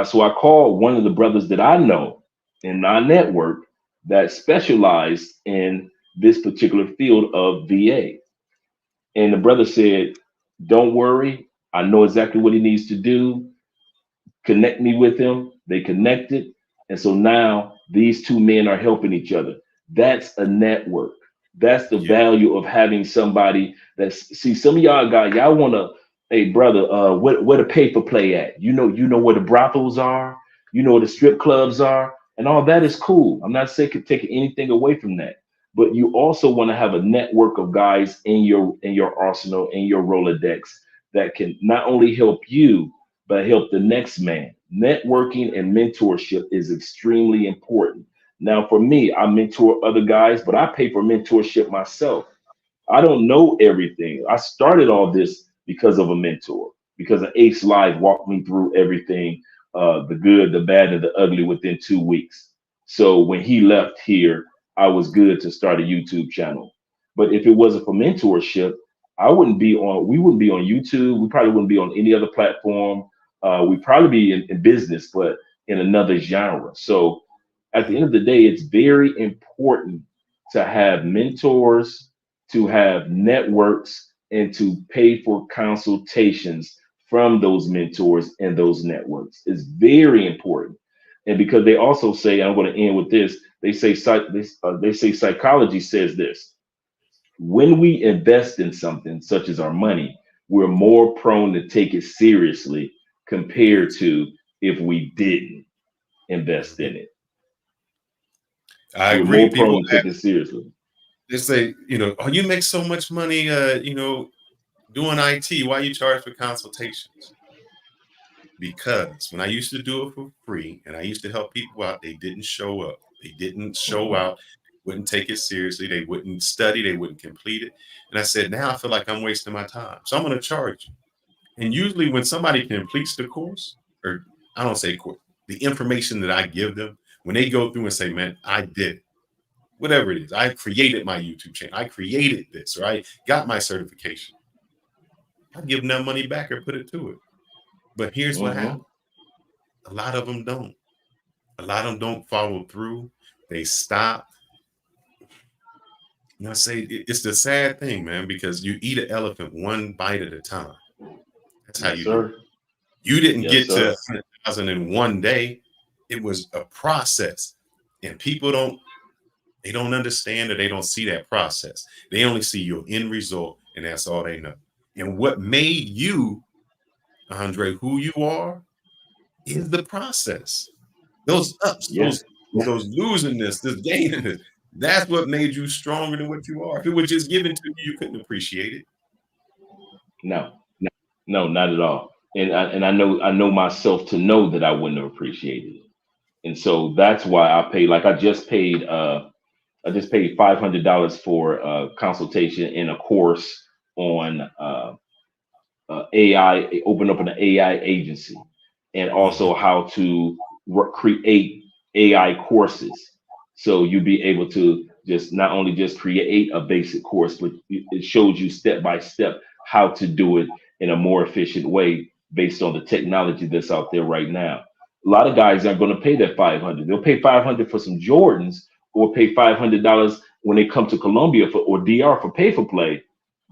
So I called one of the brothers that I know in my network that specialized in this particular field of VA. And the brother said, don't worry. I know exactly what he needs to do. Connect me with him. They connected. And so now these two men are helping each other. That's a network. That's the value of having somebody see, some of y'all want to, hey brother, where the pay for play at? You know where the brothels are, you know where the strip clubs are, and all that is cool. I'm not saying taking anything away from that. But you also want to have a network of guys in your arsenal, in your Rolodex, that can not only help you, but help the next man. Networking and mentorship is extremely important. Now, for me, I mentor other guys, but I pay for mentorship myself. I don't know everything. I started all this because of a mentor, because Ace Live walked me through everything, the good, the bad, and the ugly within 2 weeks. So when he left here, I was good to start a YouTube channel. But if it wasn't for mentorship, we wouldn't be on YouTube. We probably wouldn't be on any other platform. We'd probably be in business, but in another genre. So at the end of the day, it's very important to have mentors, to have networks, and to pay for consultations from those mentors and those networks. It's very important. And because they also say, I'm going to end with this, they say they say psychology says this: when we invest in something such as our money, we're more prone to take it seriously compared to if we didn't invest in it. I We're agree. more People prone to take it seriously. they say, oh, you make so much money, doing IT. Why you charge for consultations? Because when I used to do it for free and I used to help people out, they didn't show up. They didn't show out, wouldn't take it seriously. They wouldn't study, they wouldn't complete it. And I said, now I feel like I'm wasting my time. So I'm going to charge you. And usually when somebody completes the course, or I don't say course, the information that I give them, when they go through and say, man, I did it, whatever it is, I created my YouTube channel, I created this, or I got my certification, I give them that money back or put it to it. But here's what happens. A lot of them don't. A lot of them don't follow through. They stop. I say it's the sad thing, man, because you eat an elephant one bite at a time. That's how Yes, you do it. sir. You didn't Yes, get to sir. 100,000 in one day. It was a process. And people don't understand or they don't see that process. They only see your end result, and that's all they know. And what made you, Andre, who you are, is the process. Those ups, Yeah. those losing this gaining this. That's what made you stronger than what you are. If it was just given to you, you couldn't appreciate it. No, not at all. And I know myself to know that I wouldn't have appreciated it. And so that's why I paid. Like I just paid $500 for a consultation in a course on AI, open up an AI agency, and also how to create AI courses. So you'll be able to just not only just create a basic course, but it shows you step by step how to do it in a more efficient way based on the technology that's out there right now. A lot of guys aren't going to pay that 500. They'll pay 500 for some Jordans or pay $500 when they come to Colombia or DR for pay for play.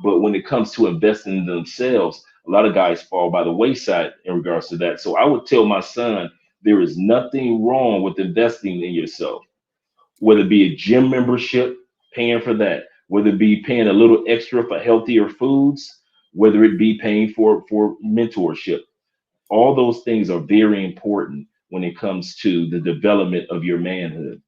But when it comes to investing in themselves, a lot of guys fall by the wayside in regards to that. So I would tell my son, there is nothing wrong with investing in yourself, whether it be a gym membership, paying for that, whether it be paying a little extra for healthier foods, whether it be paying for mentorship. All those things are very important when it comes to the development of your manhood.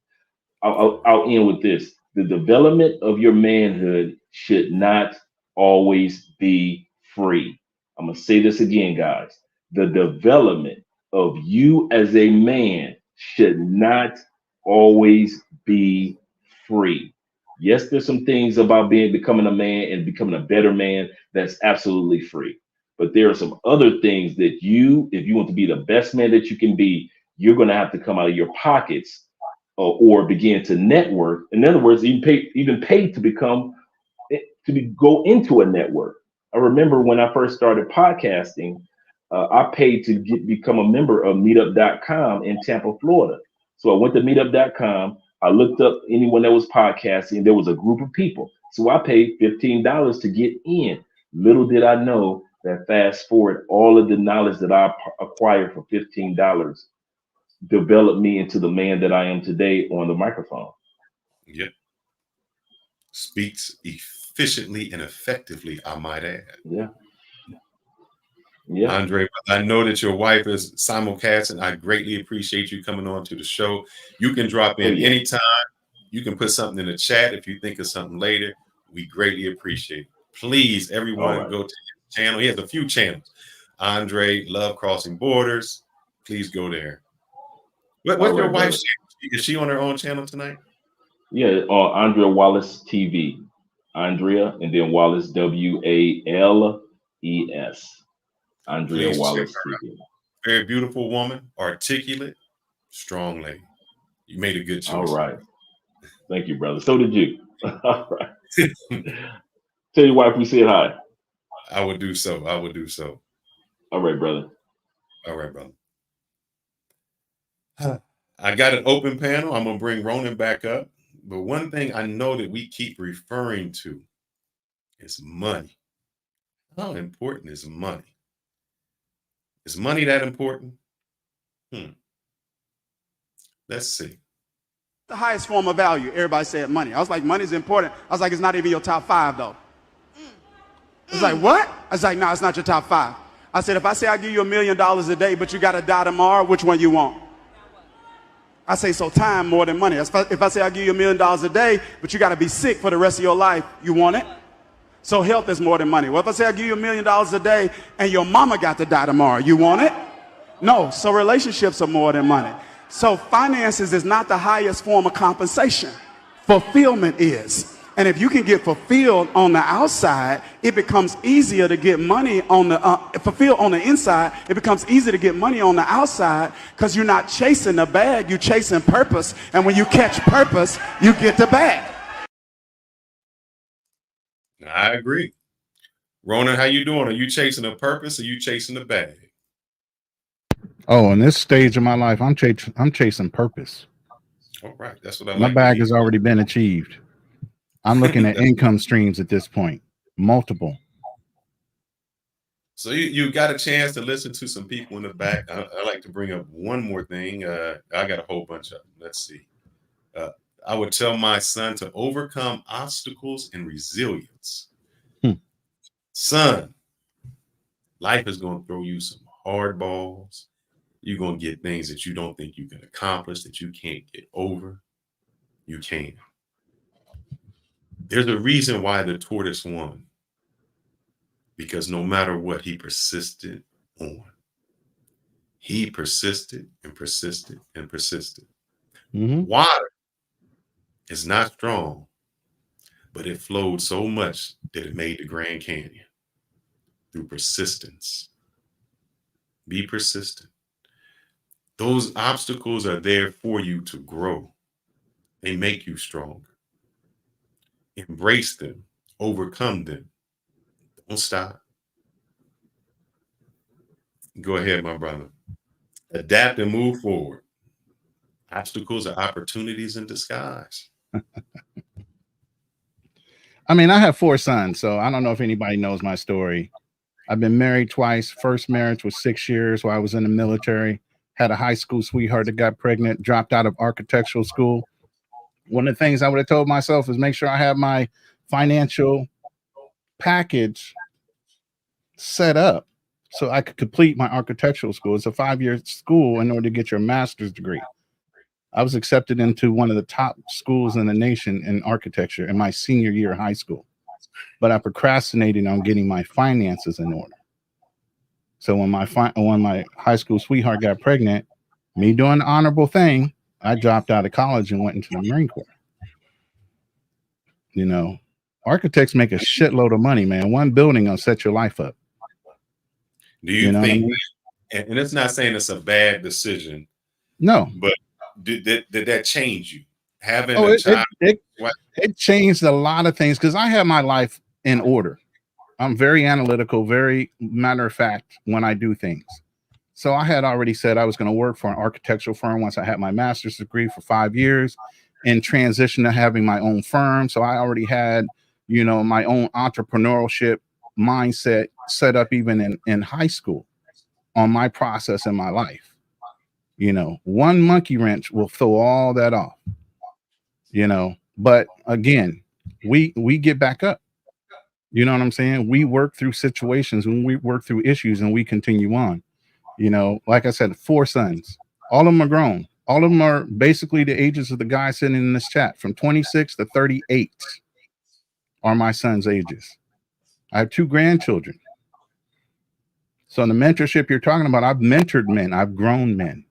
I'll end with this. The development of your manhood should not always be free. I'm going to say this again, guys. The development of you as a man should not always be free. Yes, there's some things about becoming a man and becoming a better man that's absolutely free. But there are some other things that if you want to be the best man that you can be, you're going to have to come out of your pockets or begin to network. In other words, even pay to go into a network. I remember when I first started podcasting, I paid to become a member of meetup.com in Tampa, Florida. So I went to meetup.com. I looked up anyone that was podcasting. There was a group of people. So I paid $15 to get in. Little did I know that fast forward, all of the knowledge that I acquired for $15 developed me into the man that I am today on the microphone. Yep. Speaks efficiently and effectively, I might add. Yeah. Yeah. Andre, I know that your wife is simulcasting. I greatly appreciate you coming on to the show. You can drop in anytime. You can put something in the chat if you think of something later. We greatly appreciate it. Please, everyone, go to his channel. He has a few channels. Andre, Love Crossing Borders. Please go there. What's your wife's channel? Is she on her own channel tonight? Yeah, Andrea Wallace TV. Andrea and then Wallace, WALES. Andrea Please Wallace TV. Very beautiful woman, articulate, strong lady. You made a good choice. All right. Thank you, brother. So did you. All right. Tell your wife we said hi. I would do so. I would do so. All right, brother. All right, brother. I got an open panel. I'm going to bring Ronan back up. But one thing I know that we keep referring to is money. How important is money? Is money that important? Let's see. The highest form of value. Everybody said money. I was like, money's important. I was like, it's not even your top 5 though. It's like, what? I was like, no, it's not your top 5. I said, if I say I give you $1 million a day, but you got to die tomorrow, which one you want? I say, so time more than money. If I say I give you $1 million a day, but you got to be sick for the rest of your life, you want it? So health is more than money. Well, if I say I give you $1 million a day and your mama got to die tomorrow, you want it? No. So relationships are more than money. So finances is not the highest form of compensation. Fulfillment is. And if you can get fulfilled on the outside, it becomes easier to get money on the fulfilled on the inside. It becomes easier to get money on the outside because you're not chasing the bag, you're chasing purpose. And when you catch purpose, you get the bag. I agree. Ronan, how you doing? Are you chasing a purpose or you chasing the bag? Oh, in this stage of my life, I'm chasing purpose. All right, that's what I My like. bag has already been achieved. I'm looking at income streams at this point, multiple. So you got a chance to listen to some people in the back. I like to bring up one more thing. I got a whole bunch of them. Let's see. I would tell my son to overcome obstacles and resilience. Son, life is going to throw you some hard balls. You're going to get things that you don't think you can accomplish, that you can't get over. You can. There's a reason why the tortoise won. Because no matter what, he persisted on. He persisted and persisted and persisted. Water is not strong, but it flowed so much that it made the Grand Canyon through persistence. Be persistent. Those obstacles are there for you to grow. They make you stronger. Embrace them. Overcome them. Don't stop. Go ahead, my brother. Adapt and move forward. Obstacles are opportunities in disguise. I mean, I have 4 sons, so I don't know if anybody knows my story. I've been married twice. First marriage was 6 years while I was in the military. Had a high school sweetheart that got pregnant, dropped out of architectural school. One of the things I would have told myself is make sure I have my financial package set up so I could complete my architectural school. It's a 5-year school in order to get your master's degree. I was accepted into one of the top schools in the nation in architecture in my senior year of high school, but I procrastinated on getting my finances in order. So when my high school sweetheart got pregnant, me doing the honorable thing, I dropped out of college and went into the Marine Corps. You know, architects make a shitload of money, man. One building will set your life up. Do you think, and it's not saying it's a bad decision. No. But did that change you? Having a child? It changed a lot of things because I have my life in order. I'm very analytical, very matter of fact when I do things. So I had already said I was going to work for an architectural firm once I had my master's degree for 5 years and transition to having my own firm. So I already had, you know, my own entrepreneurship mindset set up even in high school on my process in my life. You know, one monkey wrench will throw all that off, you know, but again, we get back up. You know what I'm saying? We work through situations and we work through issues and we continue on. You know, like I said, 4 sons, all of them are grown. All of them are basically the ages of the guy sitting in this chat. From 26 to 38 are my sons' ages. I have 2 grandchildren. So in the mentorship you're talking about, I've mentored men. I've grown men,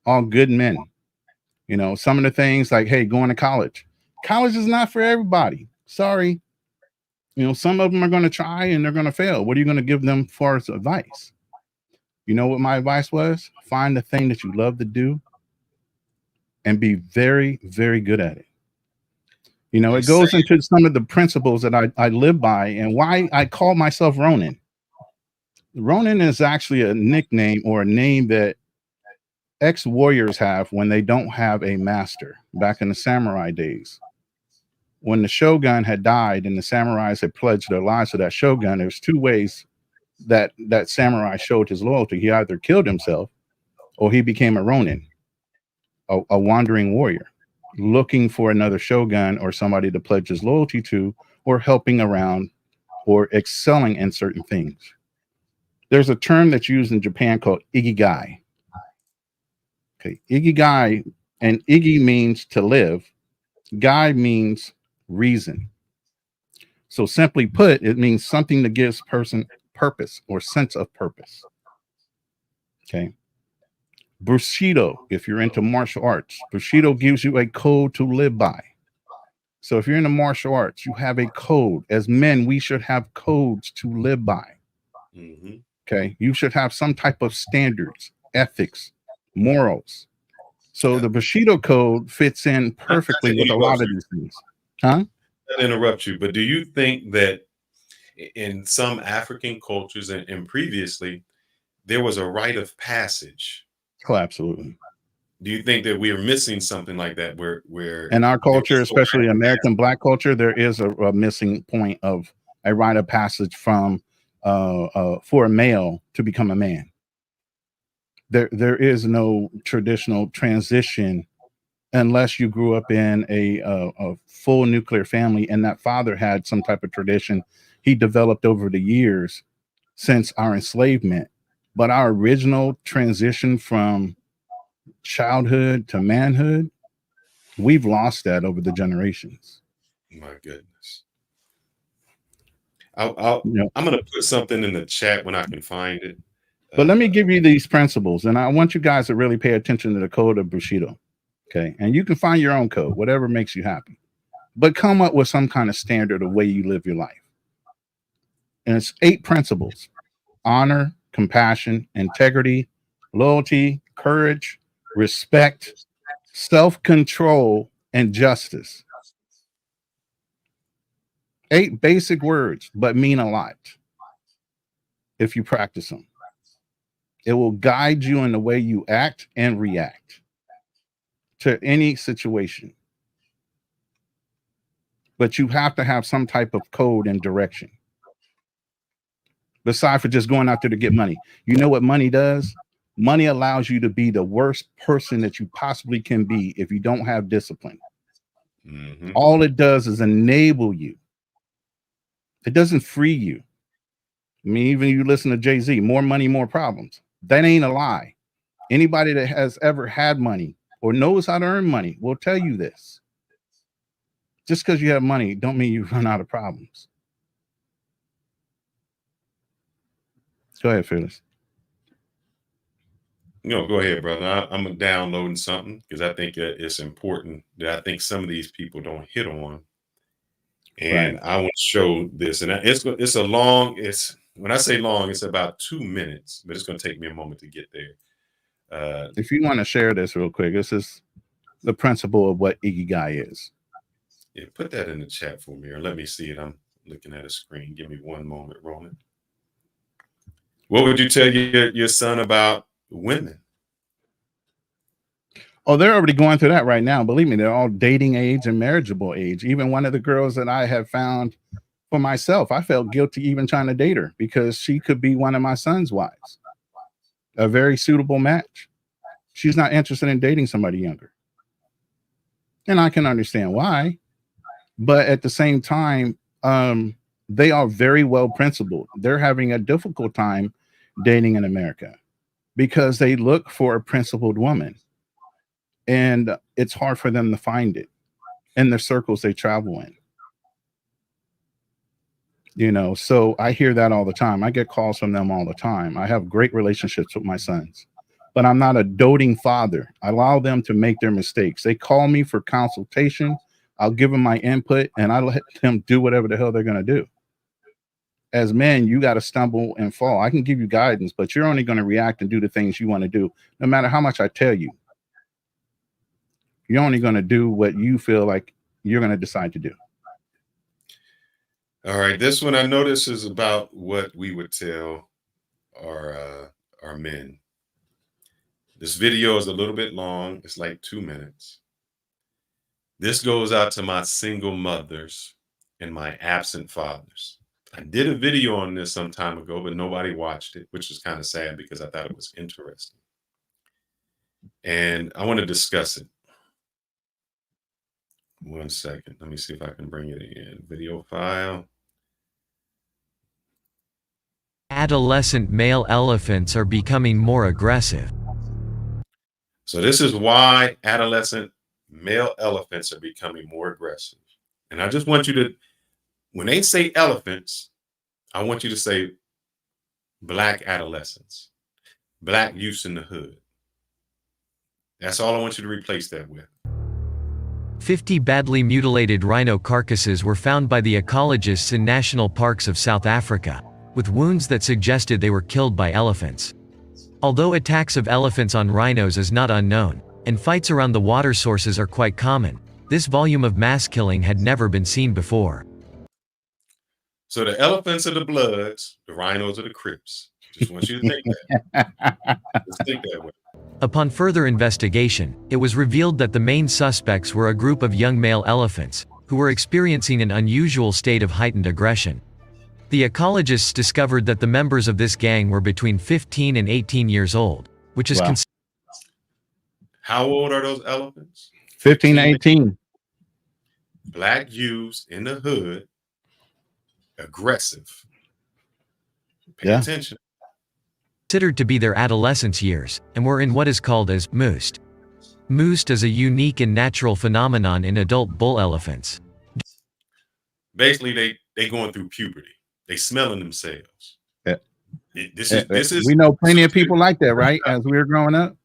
all good men. You know, some of the things like, hey, going to college. College is not for everybody. Sorry. You know, some of them are going to try and they're going to fail. What are you going to give them for as advice? You know what my advice was? Find the thing that you love to do and be very, very good at it. You know, it goes into some of the principles that I live by and why I call myself Ronan. Ronan is actually a nickname or a name that ex-warriors have when they don't have a master. Back in the samurai days, when the shogun had died and the samurais had pledged their lives to that shogun, there's two ways that that samurai showed his loyalty. He either killed himself or he became a ronin, a wandering warrior, looking for another shogun or somebody to pledge his loyalty to, or helping around or excelling in certain things. There's a term that's used in Japan called ikigai. Okay, ikigai, and igi means to live, gai means reason. So simply put, it means something that gives person purpose or sense of purpose. Okay. Bushido, if you're into martial arts, Bushido gives you a code to live by. So if you're into martial arts, you have a code. As men, we should have codes to live by. Mm-hmm. Okay. You should have some type of standards, ethics, morals. So the Bushido code fits in perfectly with a lot of these things. Huh? Not to interrupt you, but do you think that in some African cultures and previously, there was a rite of passage? Oh, absolutely. Do you think that we are missing something like that where in our culture, especially American Black culture, there is a missing point of a rite of passage from for a male to become a man. There is no traditional transition unless you grew up in a full nuclear family and that father had some type of tradition he developed over the years since our enslavement. But our original transition from childhood to manhood, we've lost that over the generations. My goodness. I'm going to put something in the chat when I can find it. But let me give you these principles, and I want you guys to really pay attention to the code of Bushido. Okay. And you can find your own code, whatever makes you happy, but come up with some kind of standard of way you live your life. And it's 8 principles: honor, compassion, integrity, loyalty, courage, respect, self-control, and justice. 8 basic words, but mean a lot if you practice them. It will guide you in the way you act and react to any situation. But you have to have some type of code and direction. Besides for just going out there to get money. You know what money does? Money allows you to be the worst person that you possibly can be if you don't have discipline. Mm-hmm. All it does is enable you. It doesn't free you. I mean, even you listen to Jay-Z, more money, more problems. That ain't a lie. Anybody that has ever had money or knows how to earn money will tell you this. Just because you have money don't mean you run out of problems. Go ahead, Phyllis. Go ahead, brother. I'm downloading something because I think it's important that I think some of these people don't hit on. And I want to show this. And it's a long, when I say long, it's about 2 minutes, but it's going to take me a moment to get there. If you want to share this real quick, this is the principle of what Ikigai is. Yeah, put that in the chat for me, or let me see it. I'm looking at a screen. Give me one moment, Ronan. What would you tell your son about women? Oh, they're already going through that right now. Believe me, they're all dating age and marriageable age. Even one of the girls that I have found for myself, I felt guilty even trying to date her because she could be one of my son's wives. A very suitable match. She's not interested in dating somebody younger. And I can understand why. But at the same time, they are very well principled. They're having a difficult time dating in America because they look for a principled woman. And it's hard for them to find it in the circles they travel in. So I hear that all the time. I get calls from them all the time. I have great relationships with my sons, but I'm not a doting father. I allow them to make their mistakes. They call me for consultation. I'll give them my input and I let them do whatever the hell they're going to do. As men, you got to stumble and fall. I can give you guidance, but you're only going to react and do the things you want to do, no matter how much I tell you. You're only going to do what you feel like you're going to decide to do. All right. This one I know this is about what we would tell our men. This video is a little bit long. It's like 2 minutes. This goes out to my single mothers and my absent fathers. I did a video on this some time ago, but nobody watched it, which is kind of sad because I thought it was interesting. And I want to discuss it. 1 second. Let me see if I can bring it in. Video file. Adolescent male elephants are becoming more aggressive. So this is why adolescent male elephants are becoming more aggressive. And I just want you to, when they say elephants, I want you to say Black adolescents, Black youths in the hood. That's all I want you to replace that with. 50 badly mutilated rhino carcasses were found by the ecologists in national parks of South Africa, with wounds that suggested they were killed by elephants. Although attacks of elephants on rhinos is not unknown, and fights around the water sources are quite common, this volume of mass killing had never been seen before. So the elephants are the Bloods, the rhinos are the Crips. Just want you to think that. Just think that way. Upon further investigation, it was revealed that the main suspects were a group of young male elephants, who were experiencing an unusual state of heightened aggression. The ecologists discovered that the members of this gang were between 15 and 18 years old, which is Wow. How old are those elephants? 15 to 18. Black youths in the hood, aggressive. Pay attention. Considered to be their adolescence years, and were in what is called as moost. Moost is a unique and natural phenomenon in adult bull elephants. Basically, they going through puberty. They smelling themselves. Yeah. This is we know plenty of people like that, right? As we were growing up.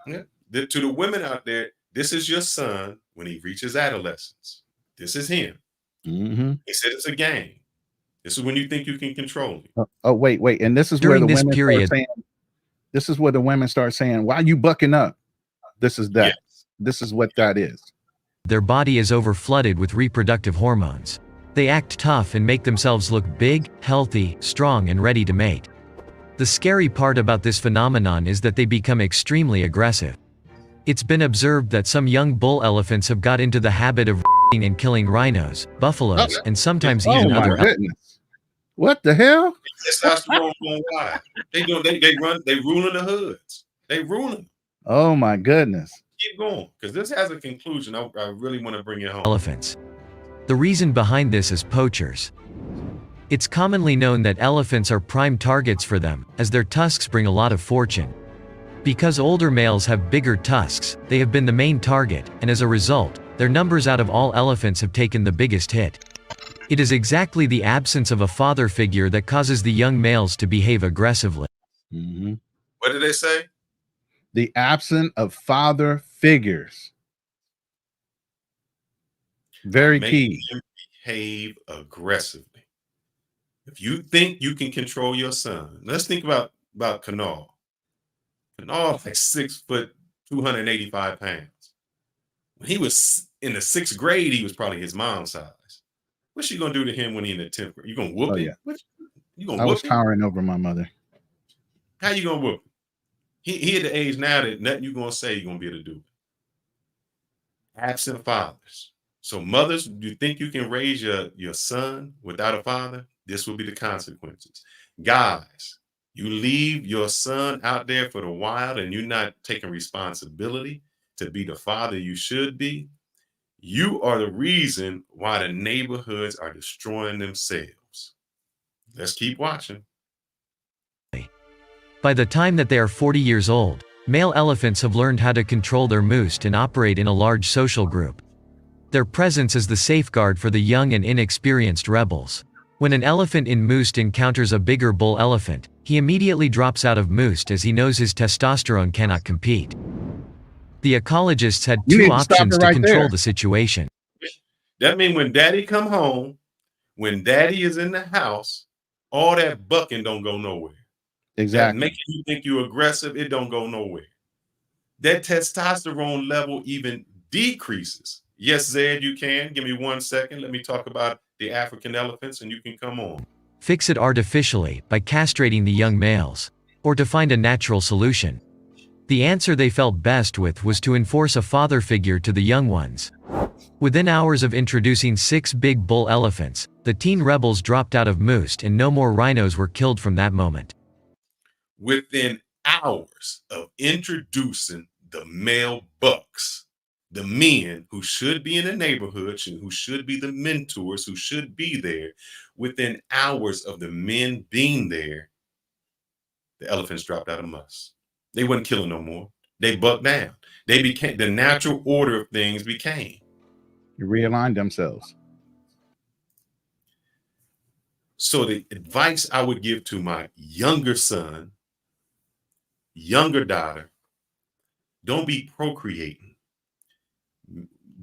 Yeah. To the women out there, this is your son when he reaches adolescence. This is him. Mm-hmm. He said it's a game. This is when you think you can control him. Oh, wait. And this is During where the this women period- start saying, this is where the women start saying, why are you bucking up? This is that. Yes. This is what that is. Their body is overflooded with reproductive hormones. They act tough and make themselves look big, healthy, strong, and ready to mate. The scary part about this phenomenon is that they become extremely aggressive. It's been observed that some young bull elephants have got into the habit of and killing rhinos, buffaloes, and sometimes even other goodness. What the hell? Testosterone going wild. They ruling the hoods. They ruling. Oh my goodness. Keep going, because this has a conclusion. I really want to bring it home. elephants. The reason behind this is poachers. It's commonly known that elephants are prime targets for them, as their tusks bring a lot of fortune. Because older males have bigger tusks, they have been the main target, and as a result, their numbers out of all elephants have taken the biggest hit. It is exactly the absence of a father figure that causes the young males to behave aggressively. Mm-hmm. What did they say? The absence of father figures. Very key. Him behave aggressively. If you think you can control your son, let's think about Kanal. Kanal like 6 foot, 285 pounds. When he was in the 6th grade, he was probably his mom's size. What's she gonna do to him when he in the 10th grade? You gonna whoop him? Yeah. You gonna I whoop was him? towering over my mother. How you gonna whoop him? He at the age now that nothing you gonna say you're gonna be able to do. Absent fathers. So mothers, do you think you can raise your son without a father? This will be the consequences. Guys, you leave your son out there for the wild and you're not taking responsibility to be the father you should be. You are the reason why the neighborhoods are destroying themselves. Let's keep watching. By the time that they are 40 years old, male elephants have learned how to control their moost and operate in a large social group. Their presence is the safeguard for the young and inexperienced rebels. When an elephant in moost encounters a bigger bull elephant, he immediately drops out of moost as he knows his testosterone cannot compete. The ecologists had You need two to stop options it to right control there. the situation. That means when daddy come home, when daddy is in the house, all that bucking don't go nowhere. That Exactly. making you think you're aggressive, it don't go nowhere. That testosterone level even decreases. Yes, Zed, you can. Give me 1 second. Let me talk about the African elephants and you can come on. Fix it artificially, by castrating the young males. Or to find a natural solution. The answer they felt best with was to enforce a father figure to the young ones. Within hours of introducing 6 big bull elephants, the teen rebels dropped out of moose and no more rhinos were killed from that moment. Within hours of introducing the male bucks, the men who should be in the neighborhood, who should be the mentors, who should be there, within hours of the men being there, the elephants dropped out of muss. They wasn't killing no more. They bucked down. They became, the natural order of things became. You realigned themselves. So the advice I would give to my younger son, younger daughter, don't be procreating.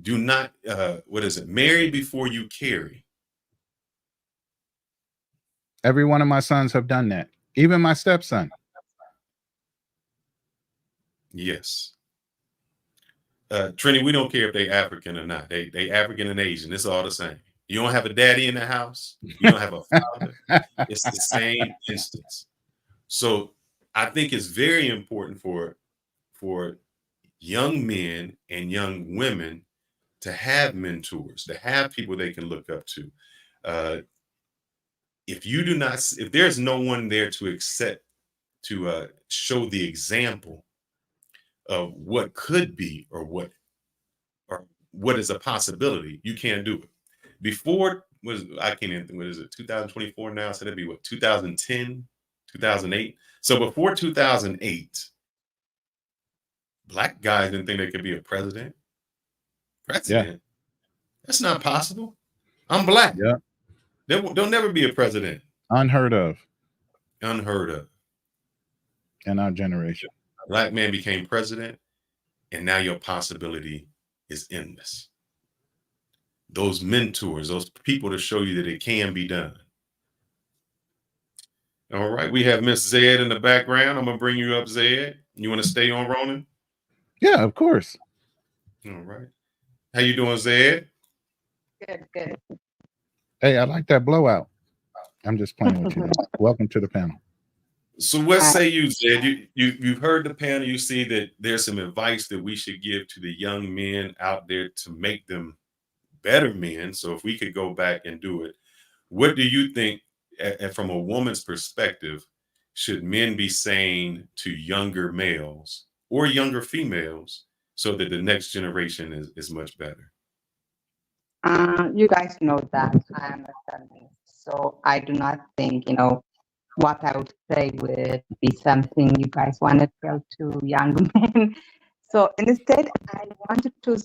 Do not, marry before you carry. Every one of my sons have done that. Even my stepson. Yes. Trini, we don't care if they African or not. They African and Asian. It's all the same. You don't have a daddy in the house. You don't have a father. It's the same instance. So I think it's very important for young men and young women to have mentors, to have people they can look up to. If there's no one there to show the example of what could be or what is a possibility, you can't do it. Before I can't even think, what is it, 2024 now? So that'd be what, 2010, 2008. So before 2008, Black guys didn't think they could be a president. Yeah. That's not possible. I'm Black. Yeah. They'll never be a president. Unheard of. Unheard of. In our generation. Black man became president, and now your possibility is endless. Those mentors, those people to show you that it can be done. All right, we have Miss Zed in the background. I'm gonna bring you up, Zed. You want to stay on, Ronan? Yeah, of course. All right. How you doing, Zed? Good. Hey, I like that blowout. I'm just playing with you. Welcome to the panel. So what say you, Zed? You've heard the panel. You see that there's some advice that we should give to the young men out there to make them better men. So if we could go back and do it, what do you think, from a woman's perspective, should men be saying to younger males or younger females so that the next generation is much better? You guys know that I am a feminist, so I do not think, what I would say would be something you guys want to tell to young men. So instead, I wanted to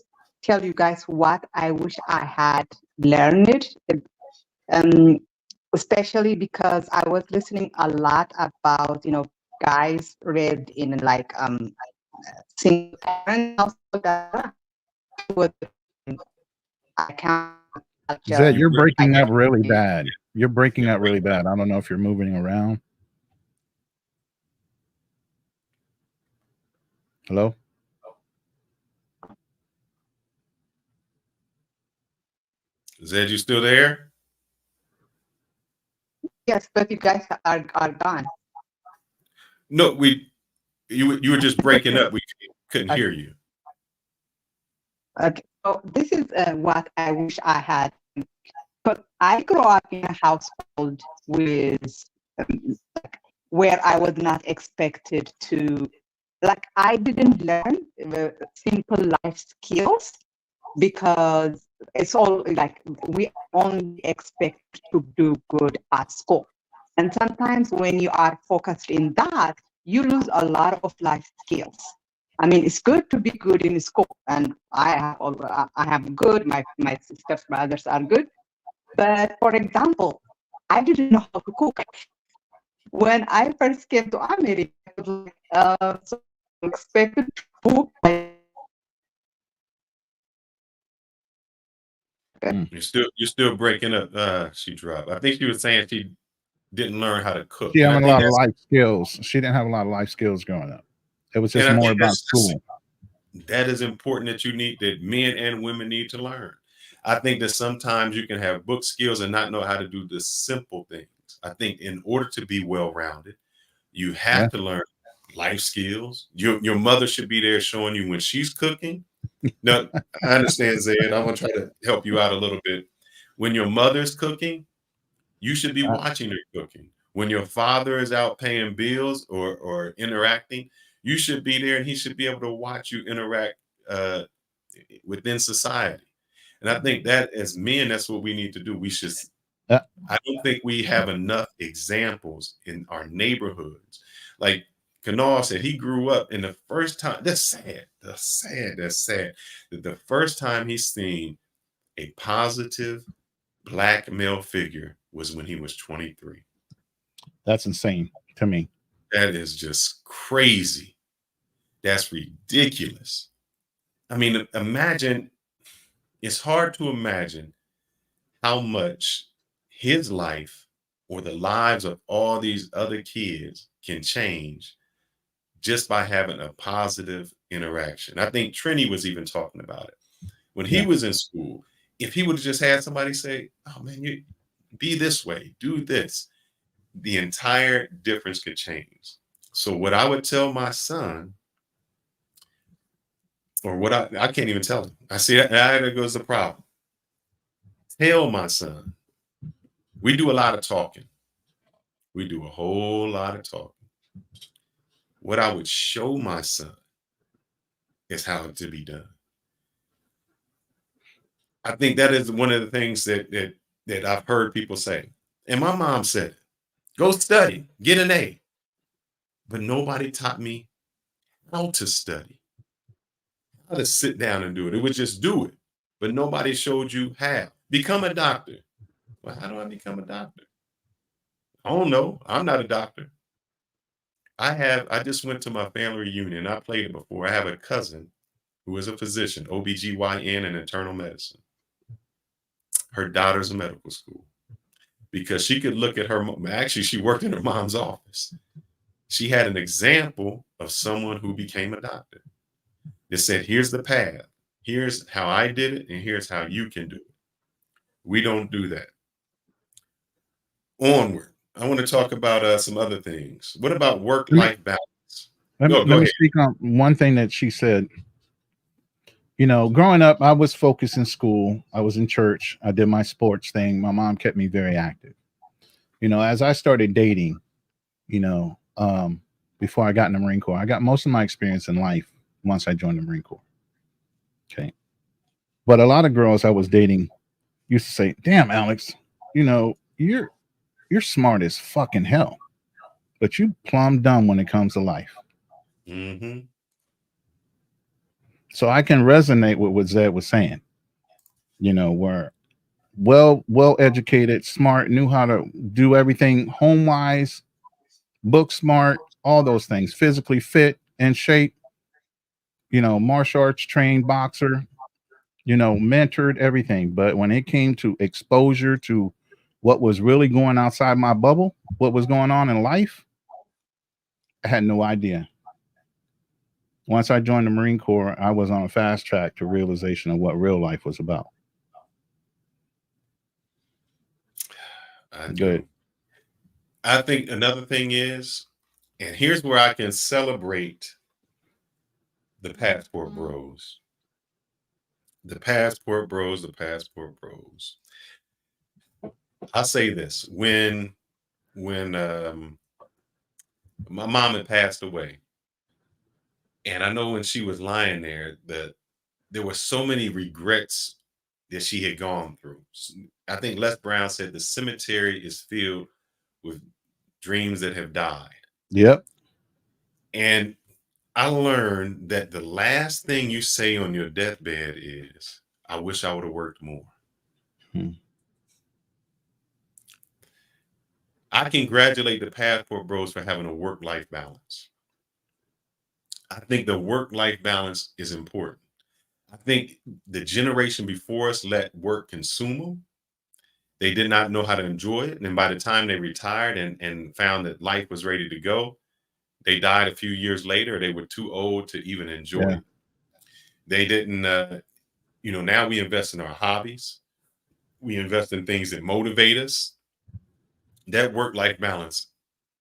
tell you guys what I wish I had learned, especially because I was listening a lot about, guys raised in like single parent household. I can't. Zed, you're breaking up really bad. You're breaking up really bad. I don't know if you're moving around. Hello? Zed, you still there? Yes, but you guys are gone. No, you were just breaking up. We couldn't hear you. Okay, so this is what I wish I had. But I grew up in a household with where I was not expected to, I didn't learn simple life skills because it's all we only expect to do good at school. And sometimes when you are focused in that, you lose a lot of life skills. I mean, it's good to be good in school, and I have good. My sisters, brothers are good. But for example, I didn't know how to cook. When I first came to America, I was so expected to cook. You're still breaking up. She dropped. I think she was saying she didn't learn how to cook. She had a lot of life skills. She didn't have a lot of life skills growing up. It was just more about school. That is important that men and women need to learn. I think that sometimes you can have book skills and not know how to do the simple things. I think in order to be well-rounded, you have to learn life skills. Your mother should be there showing you when she's cooking. Now, I understand, Zed. I'm gonna try to help you out a little bit. When your mother's cooking, you should be watching her cooking. When your father is out paying bills or interacting, you should be there and he should be able to watch you interact uh, within society. And I think that as men, that's what we need to do. We should, Uh, I don't think we have enough examples in our neighborhoods. Like Kanal said, he grew up in the first time, that's sad, that's sad, that the first time he's seen a positive black male figure was when he was 23. That's insane to me. That is just crazy. That's ridiculous. I mean, imagine, it's hard to imagine how much his life or the lives of all these other kids can change just by having a positive interaction. I think Trini was even talking about it. When he was in school, if he would have just had somebody say, oh man, you be this way, do this, the entire difference could change. So what I would tell my son, or what I can't even tell him. I see that there goes the problem. Tell my son, we do a lot of talking. We do a whole lot of talking. What I would show my son is how it to be done. I think that is one of the things that I've heard people say. And my mom said it. Go study, get an A. But nobody taught me how to study, how to sit down and do it. It was just do it. But nobody showed you how. Become a doctor. Well, how do I become a doctor? I don't know. I'm not a doctor. I just went to my family reunion. I played it before. I have a cousin who is a physician, OBGYN and internal medicine. Her daughter's in medical school because she could look at her. Actually, she worked in her mom's office. She had an example of someone who became a doctor. They said, here's the path. Here's how I did it. And here's how you can do it. We don't do that. Onward. I want to talk about some other things. What about work-life balance? Let me speak on one thing that she said. You know, growing up, I was focused in school. I was in church. I did my sports thing. My mom kept me very active. You know, as I started dating, you know, before I got in the Marine Corps, I got most of my experience in life once I joined the Marine Corps. Okay. But a lot of girls I was dating used to say, damn, Alex, you know, you're smart as fucking hell, but you plumb dumb when it comes to life. Mm-hmm. So I can resonate with what Zed was saying, you know, where well educated, smart, knew how to do everything home wise, book smart, all those things, physically fit, in shape, you know, martial arts trained boxer, you know, mentored everything. But when it came to exposure to what was really going outside my bubble, what was going on in life, I had no idea. Once I joined the Marine Corps, I was on a fast track to realization of what real life was about. Good. I think another thing is, and here's where I can celebrate the passport bros. The passport bros, the passport bros. I'll say this. When my mom had passed away, and I know when she was lying there, that there were so many regrets that she had gone through. I think Les Brown said the cemetery is filled with dreams that have died. Yep. And I learned that the last thing you say on your deathbed is, I wish I would have worked more. I congratulate the passport bros for having a work-life balance. I think the work-life balance is important. I think the generation before us let work consume them. They did not know how to enjoy it. And by the time they retired and found that life was ready to go, they died a few years later. They were too old to even enjoy it. They didn't, you know, now we invest in our hobbies. We invest in things that motivate us. That work-life balance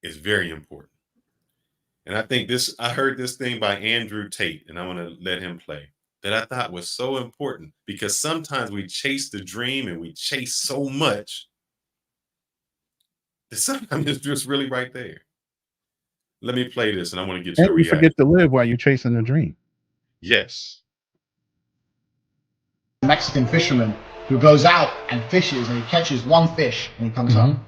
is very important. And I think I heard this thing by Andrew Tate, and I'm going to let him play, that I thought was so important, because sometimes we chase the dream and we chase so much that sometimes it's just really right there. Let me play this, and I want to get And your you reaction. forget to live while you're chasing the dream. Yes. Mexican fisherman who goes out and fishes and he catches one fish and he comes home.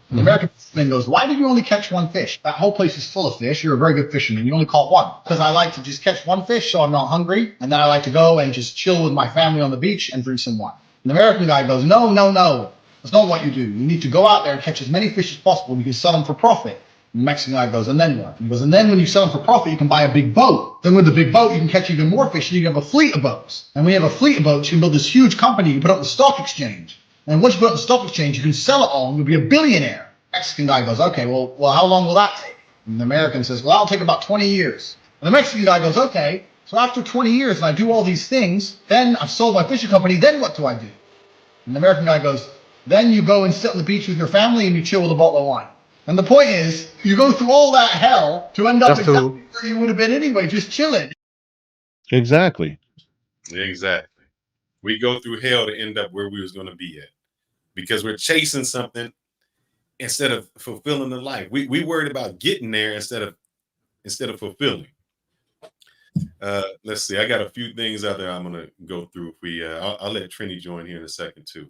And the American fisherman goes, "Why did you only catch one fish? That whole place is full of fish. You're a very good fisherman. You only caught one." "Because I like to just catch one fish so I'm not hungry. And then I like to go and just chill with my family on the beach and drink some wine." And the American guy goes, "No, no, no. That's not what you do. You need to go out there and catch as many fish as possible. You can sell them for profit." And the Mexican guy goes, "And then what?" He goes, "And then when you sell them for profit, you can buy a big boat. Then with the big boat, you can catch even more fish and you can have a fleet of boats. And when you have a fleet of boats, you can build this huge company. You can put up the stock exchange. And once you put up the stock exchange, you can sell it all and you'll be a billionaire." Mexican guy goes, "Okay, well, how long will that take?" And the American says, "Well, that'll take about 20 years. And the Mexican guy goes, "Okay, so after 20 years and I do all these things, then I've sold my fishing company, then what do I do?" And the American guy goes, "Then you go and sit on the beach with your family and you chill with a bottle of wine." And the point is, you go through all that hell to end up exactly where you would have been anyway, just chilling. Exactly. Exactly. We go through hell to end up where we was going to be at, because we're chasing something instead of fulfilling the life. We worried about getting there instead of fulfilling. Let's see. I got a few things out there I'm going to go through. If we, I'll let Trini join here in a second too.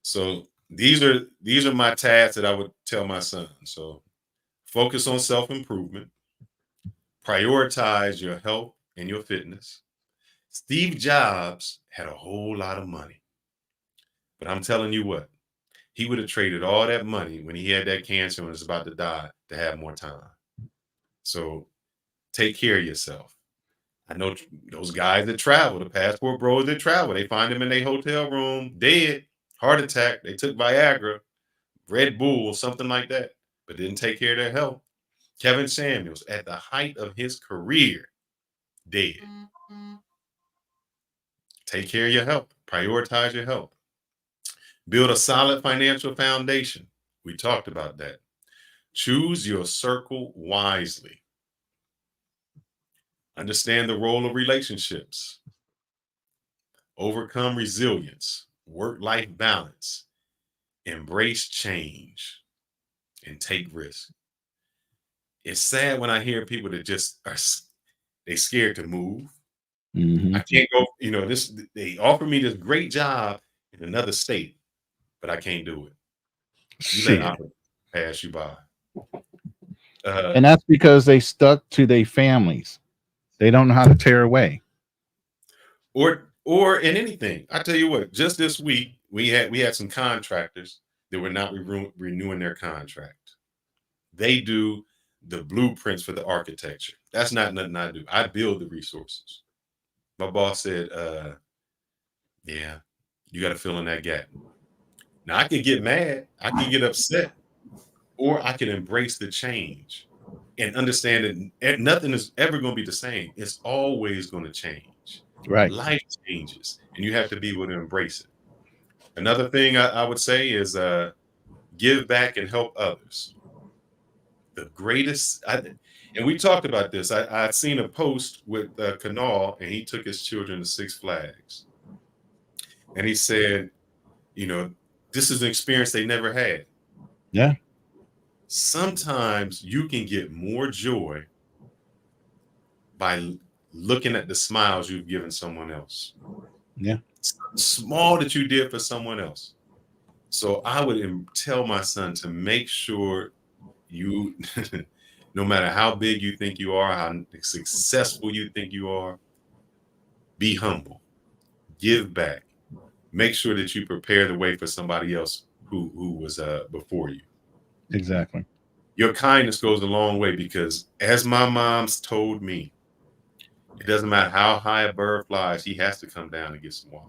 So these are my tasks that I would tell my son. So focus on self-improvement, prioritize your health and your fitness. Steve Jobs had a whole lot of money, but I'm telling you what, he would have traded all that money when he had that cancer and was about to die to have more time. So take care of yourself. I know those guys that travel, the passport bros that travel, they find them in their hotel room, dead, heart attack. They took Viagra, Red Bull, something like that, but didn't take care of their health. Kevin Samuels, at the height of his career, dead. Take care of your health. Prioritize your health. Build a solid financial foundation. We talked about that. Choose your circle wisely. Understand the role of relationships. Overcome resilience. Work-life balance. Embrace change and take risks. It's sad when I hear people that just they scared to move. Mm-hmm. I can't go, they offer me this great job in another state, but I can't do it. You let opportunity pass you by. And that's because they stuck to their families. They don't know how to tear away. Or in anything. I tell you what, just this week we had some contractors that were not renewing their contract. They do the blueprints for the architecture. That's not nothing I do. I build the resources. My boss said, yeah, you got to fill in that gap. Now I can get mad, I can get upset, or I can embrace the change and understand that nothing is ever going to be the same. It's always going to change. Right. Life changes, and you have to be able to embrace it. Another thing I would say is give back and help others. The greatest, and we talked about this. I'd seen a post with Kanal, and he took his children to Six Flags. And he said, this is an experience they never had. Yeah. Sometimes you can get more joy by looking at the smiles you've given someone else. Yeah. Small that you did for someone else. So I would tell my son to make sure you, no matter how big you think you are, how successful you think you are, be humble, give back, make sure that you prepare the way for somebody else who was before you. Exactly. Your kindness goes a long way, because as my mom's told me, it doesn't matter how high a bird flies, he has to come down and get some water.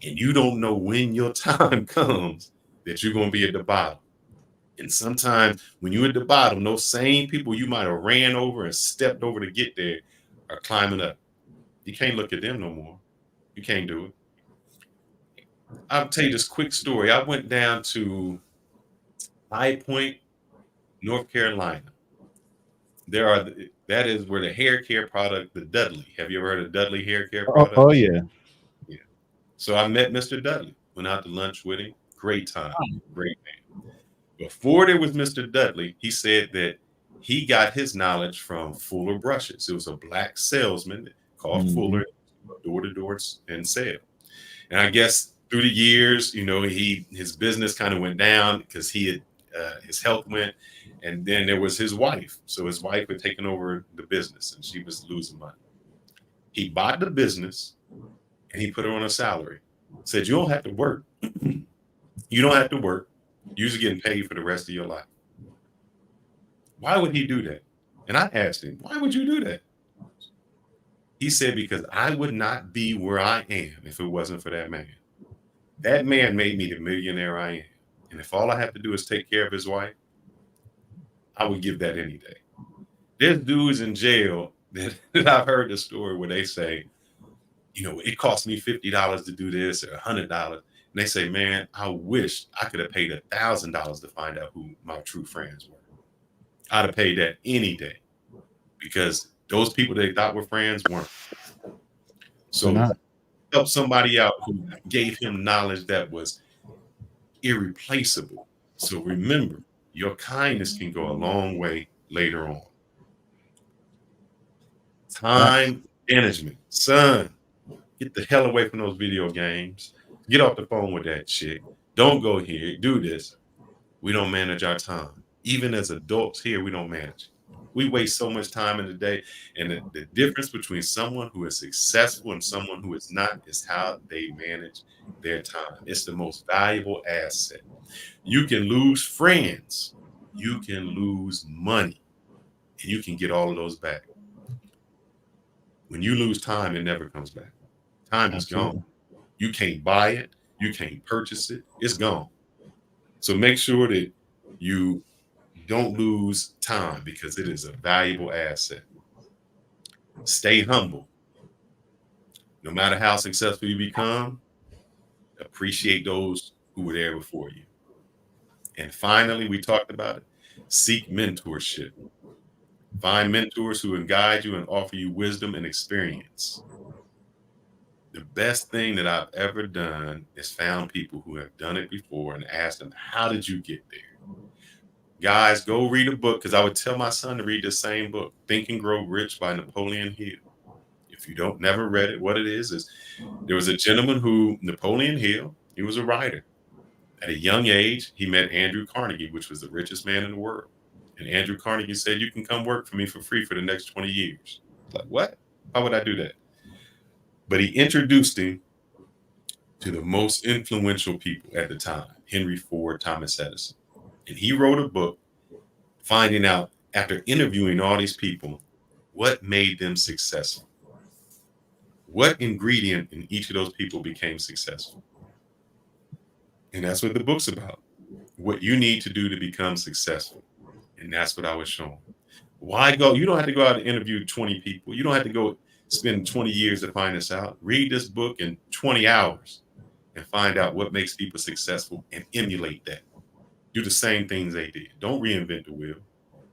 And you don't know when your time comes that you're going to be at the bottom. And sometimes when you're at the bottom, those same people you might have ran over and stepped over to get there are climbing up. You can't look at them no more. You can't do it. I'll tell you this quick story. I went down to High Point, North Carolina. that is where the hair care product, the Dudley. Have you ever heard of Dudley hair care Oh, product? oh yeah. Yeah. So I met Mr. Dudley, went out to lunch with him. Great time, great man. Before there was Mr. Dudley, he said that he got his knowledge from Fuller Brushes. It was a black salesman called Fuller, door to door and sale. And I guess through the years, you know, his business kind of went down because his health went, and then there was his wife. So his wife had taken over the business, and she was losing money. He bought the business, and he put her on a salary. Said, "You don't have to work. You don't have to work. You're just getting paid for the rest of your life." Why would he do that? And I asked him, "Why would you do that?" He said, "Because I would not be where I am if it wasn't for that man. That man made me the millionaire I am. And if all I have to do is take care of his wife, I would give that any day." There's dudes in jail that I've heard the story where they say, you know, it cost me $50 to do this or $100. And they say, "Man, I wish I could have paid $1,000 to find out who my true friends were. I'd have paid that any day because those people they thought were friends weren't." So help somebody out who gave him knowledge that was irreplaceable. So remember, your kindness can go a long way later on. Time management. Son, get the hell away from those video games. Get off the phone with that chick. Don't go here. Do this. We don't manage our time. Even as adults here, we don't manage. We waste so much time in the day. And the difference between someone who is successful and someone who is not is how they manage their time. It's the most valuable asset. You can lose friends. You can lose money. And you can get all of those back. When you lose time, it never comes back. Time is gone. You can't buy it. You can't purchase it. It's gone. So make sure that you don't lose time because it is a valuable asset. Stay humble. No matter how successful you become, appreciate those who were there before you. And finally, we talked about it. Seek mentorship. Find mentors who can guide you and offer you wisdom and experience. The best thing that I've ever done is found people who have done it before and asked them, "How did you get there?" Guys, go read a book, because I would tell my son to read the same book, Think and Grow Rich by Napoleon Hill. If you don't never read it, what it is there was a gentleman who, Napoleon Hill, he was a writer. At a young age, he met Andrew Carnegie, which was the richest man in the world. And Andrew Carnegie said, "You can come work for me for free for the next 20 years. Like, what? Why would I do that? But he introduced him to the most influential people at the time, Henry Ford, Thomas Edison. And he wrote a book finding out, after interviewing all these people, what made them successful. What ingredient in each of those people became successful. And that's what the book's about. What you need to do to become successful. And that's what I was showing. Why go? You don't have to go out and interview 20 people. You don't have to go spend 20 years to find this out. Read this book in 20 hours and find out what makes people successful and emulate that. Do the same things they did. Don't reinvent the wheel.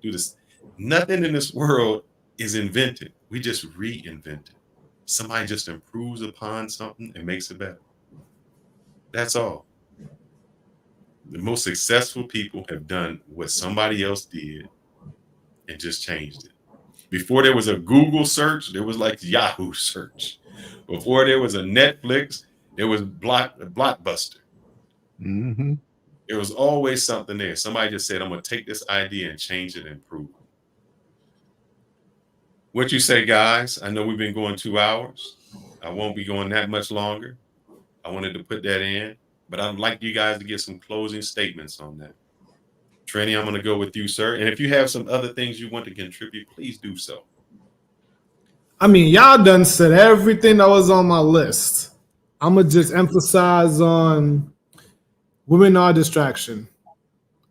Do this. Nothing in this world is invented. We just reinvent it. Somebody just improves upon something and makes it better. That's all. The most successful people have done what somebody else did and just changed it. Before there was a Google search, there was like Yahoo search. Before there was a Netflix, there was Blockbuster. Mm-hmm. There was always something there. Somebody just said, "I'm going to take this idea and change it and improve it." What you say, guys? I know we've been going 2 hours. I won't be going that much longer. I wanted to put that in, but I'd like you guys to get some closing statements on that. Trini, I'm going to go with you, sir. And if you have some other things you want to contribute, please do so. I mean, y'all done said everything that was on my list. I'm going to just emphasize on women are a distraction.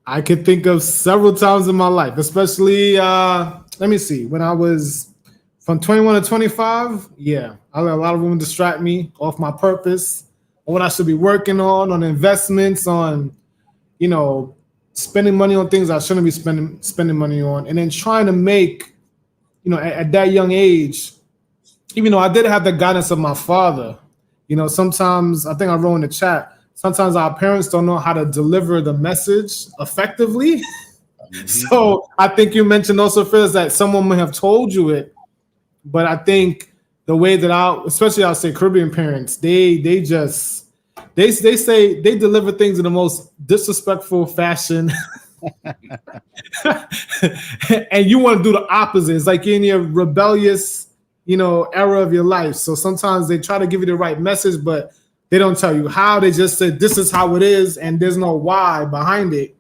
I could think of several times in my life, especially, let me see, when I was from 21 to 25, yeah, I let a lot of women distract me off my purpose, on what I should be working on investments, on, you know, spending money on things I shouldn't be spending money on, and then trying to make at that young age, even though I did have the guidance of my father, sometimes I think I wrote in the chat, sometimes our parents don't know how to deliver the message effectively. So I think you mentioned also, Phyllis, that someone may have told you it, but I think the way that especially I'll say Caribbean parents, they say they deliver things in the most disrespectful fashion. And you want to do the opposite. It's like you're in your rebellious, era of your life. So sometimes they try to give you the right message, but they don't tell you how. They just said this is how it is, and there's no why behind it.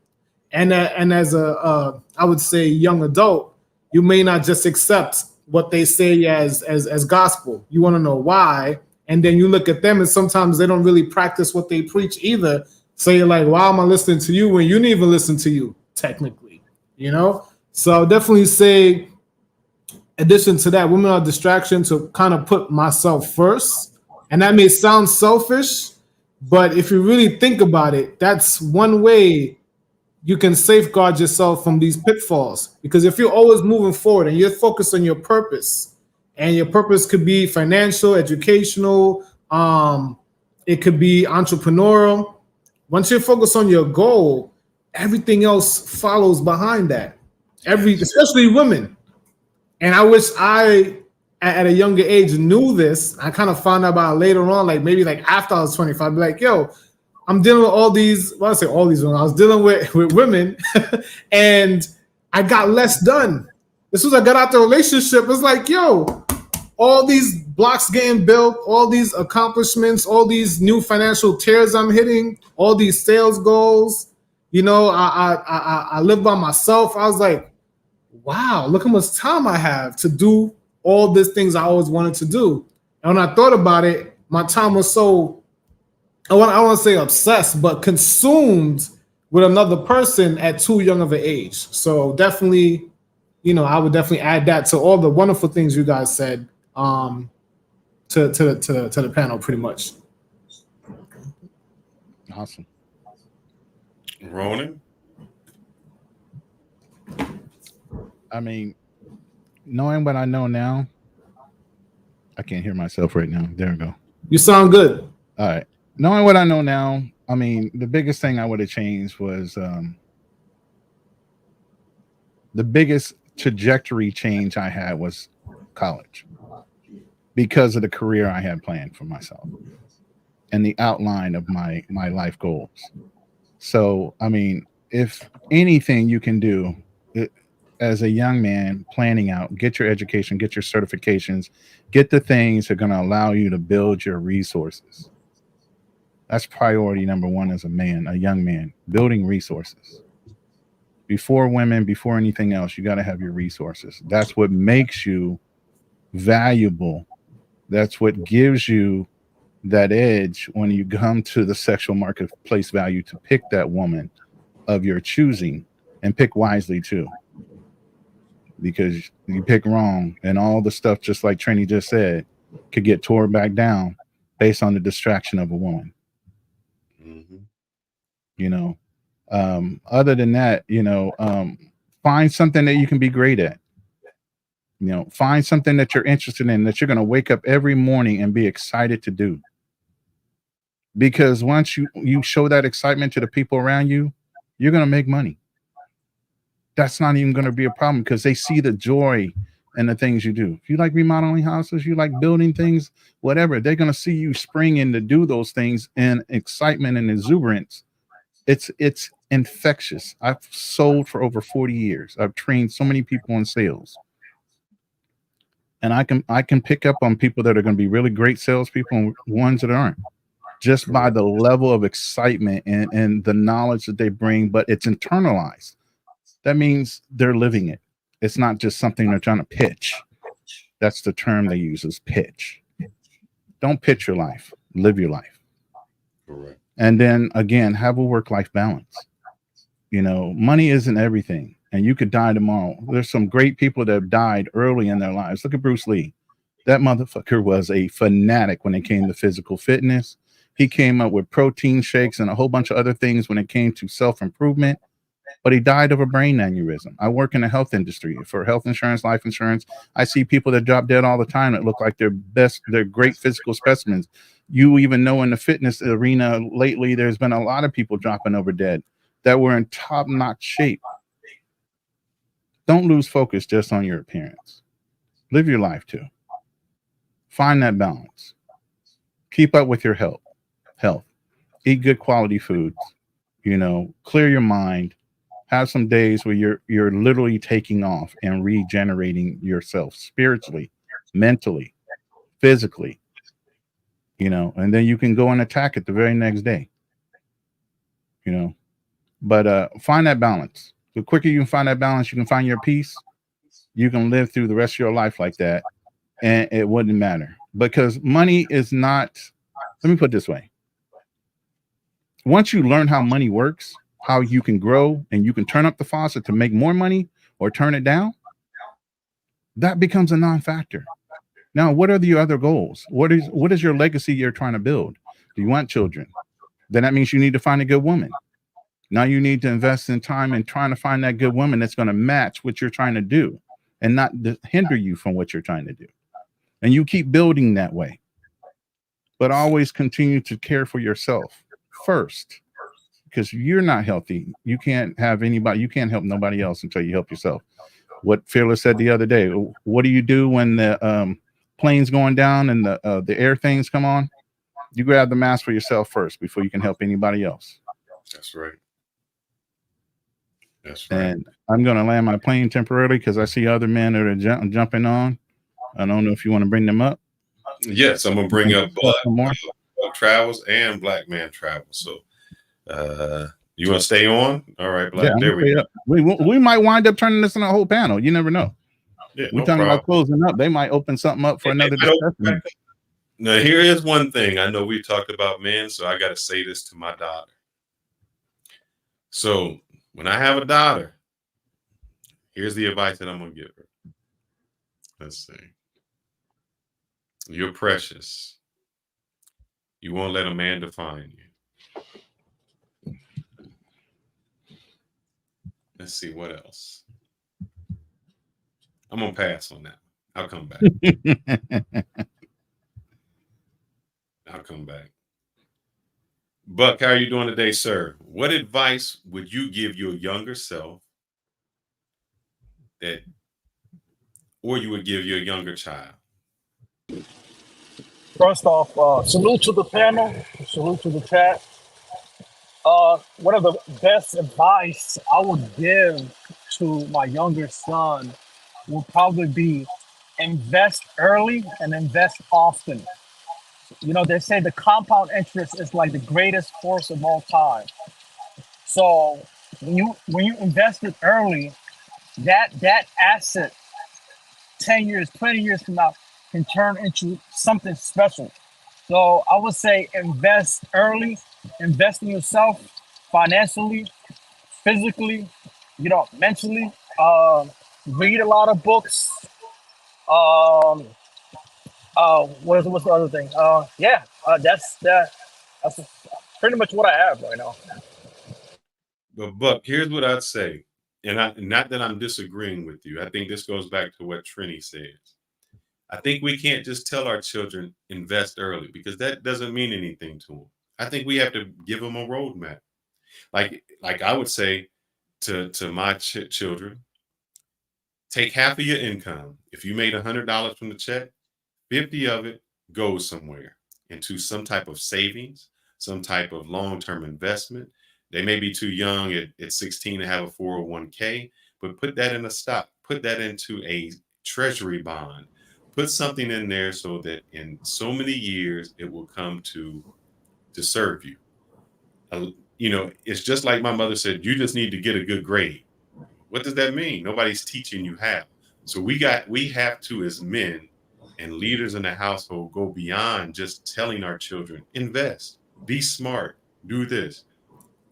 And as a I would say young adult, you may not just accept what they say as gospel. You want to know why, and then you look at them, and sometimes they don't really practice what they preach either. So you're like, why am I listening to you when you didn't even listen to you technically? So I'll definitely say, addition to that, women are a distraction to kind of put myself first, and that may sound selfish, but if you really think about it, that's one way you can safeguard yourself from these pitfalls. Because if you're always moving forward and you're focused on your purpose, and your purpose could be financial, educational, it could be entrepreneurial. Once you're focused on your goal, everything else follows behind that. Especially women. And I wish I, at a younger age, knew this. I kind of found out about it later on, maybe after I was 25, I'd be like, yo, I'm dealing with all these, I was dealing with women and I got less done. As soon as I got out the relationship, it's like, yo, all these blocks getting built, all these accomplishments, all these new financial tiers I'm hitting, all these sales goals, I live by myself. I was like, wow, look how much time I have to do all these things I always wanted to do. And when I thought about it, my time was so, I want to say obsessed, but consumed with another person at too young of an age. So definitely, I would definitely add that to all the wonderful things you guys said to the panel, pretty much. Awesome. Ronan? I mean, knowing what I know now, I can't hear myself right now. There we go. You sound good. All right. Knowing what I know now, I mean, the biggest thing I would have changed was the biggest trajectory change I had was college, because of the career I had planned for myself and the outline of my life goals. So, I mean, if anything you can do as a young man planning out, get your education, get your certifications, get the things that are going to allow you to build your resources. That's priority number one as a man, a young man, building resources. Before women, before anything else, you got to have your resources. That's what makes you valuable. That's what gives you that edge when you come to the sexual marketplace value to pick that woman of your choosing, and pick wisely too. Because you pick wrong and all the stuff, just like Trini just said, could get torn back down based on the distraction of a woman. Other than that, find something that you can be great at. Find something that you're interested in, that you're going to wake up every morning and be excited to do. Because once you show that excitement to the people around you, you're going to make money. That's not even going to be a problem, because they see the joy in the things you do. If you like remodeling houses, you like building things, whatever, they're going to see you spring in to do those things in excitement and exuberance. It's infectious. I've sold for over 40 years. I've trained so many people in sales. And I can pick up on people that are going to be really great salespeople and ones that aren't, just by the level of excitement and the knowledge that they bring, but it's internalized. That means they're living it. It's not just something they're trying to pitch. That's the term they use, is pitch. Don't pitch your life, live your life. Correct. And then again, have a work-life balance. Money isn't everything, and you could die tomorrow. There's some great people that have died early in their lives. Look at Bruce Lee. That motherfucker was a fanatic when it came to physical fitness. He came up with protein shakes and a whole bunch of other things when it came to self-improvement. but he died of a brain aneurysm. I work in the health industry for health insurance, life insurance. I see people that drop dead all the time that look like they're great physical specimens. You even know in the fitness arena lately, there's been a lot of people dropping over dead that were in top-notch shape. Don't lose focus just on your appearance. Live your life too. Find that balance. Keep up with your health. Eat good quality foods. Clear your mind. Have some days where you're literally taking off and regenerating yourself spiritually, mentally, physically. And then you can go and attack it the very next day. But find that balance. The quicker you can find that balance, you can find your peace. You can live through the rest of your life like that, and it wouldn't matter, because money is not. Let me put it this way. Once you learn how money works, how you can grow and you can turn up the faucet to make more money or turn it down, that becomes a non-factor. Now, what are the other goals? What is your legacy you're trying to build? Do you want children? Then that means you need to find a good woman. Now you need to invest in time in trying to find that good woman that's going to match what you're trying to do and not hinder you from what you're trying to do. And you keep building that way. But always continue to care for yourself first, because you're not healthy. You can't help nobody else until you help yourself. What Fearless said the other day, what do you do when the plane's going down and the air things come on? You grab the mask for yourself first before you can help anybody else. That's right. And I'm going to land my plane temporarily because I see other men that are jumping on. I don't know if you want to bring them up. Yes, I'm going to bring up Black Travels and Black Man Travels. So you want to stay on? All right, Black. Yeah, there we go. We might wind up turning this into a whole panel. You never know. Yeah, we're talking about closing up. They might open something up for another discussion. Now, here is one thing. I know we talked about men, so I got to say this to my daughter. So when I have a daughter, here's the advice that I'm going to give her. Let's see. You're precious. You won't let a man define you. Let's see what else. I'm going to pass on that. I'll come back. I'll come back. Buck, how are you doing today, sir? What advice would you give your younger self or you would give your younger child? First off, salute to the panel, salute to the chat. One of the best advice I would give to my younger son would probably be invest early and invest often. They say the compound interest is like the greatest force of all time. So when you invest it early, that asset 10 years, 20 years from now can turn into something special. So I would say invest early, invest in yourself financially, physically, mentally. Read a lot of books. What's the other thing? That's pretty much what I have right now. But Buck, here's what I'd say, and not that I'm disagreeing with you. I think this goes back to what Trini says. I think we can't just tell our children invest early, because that doesn't mean anything to them. I think we have to give them a roadmap. Like I would say to my children, take half of your income. If you made $100 from the check, 50 of it goes somewhere into some type of savings, some type of long-term investment. They may be too young at 16 to have a 401k, but put that in a stock, put that into a treasury bond, put something in there so that in so many years it will come to serve you. It's just like my mother said, you just need to get a good grade. What does that mean? Nobody's teaching you how. So we have to, as men and leaders in the household, go beyond just telling our children, invest, be smart, do this.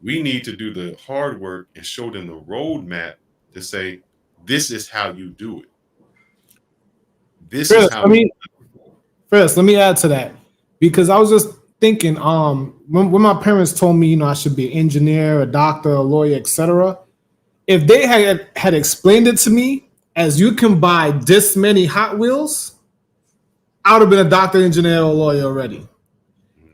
We need to do the hard work and show them the roadmap to say, this is how you do it. First, let me add to that, because I was just thinking, when my parents told me, I should be an engineer, a doctor, a lawyer, etc. if they had explained it to me as you can buy this many Hot Wheels, I would have been a doctor, engineer, or lawyer already.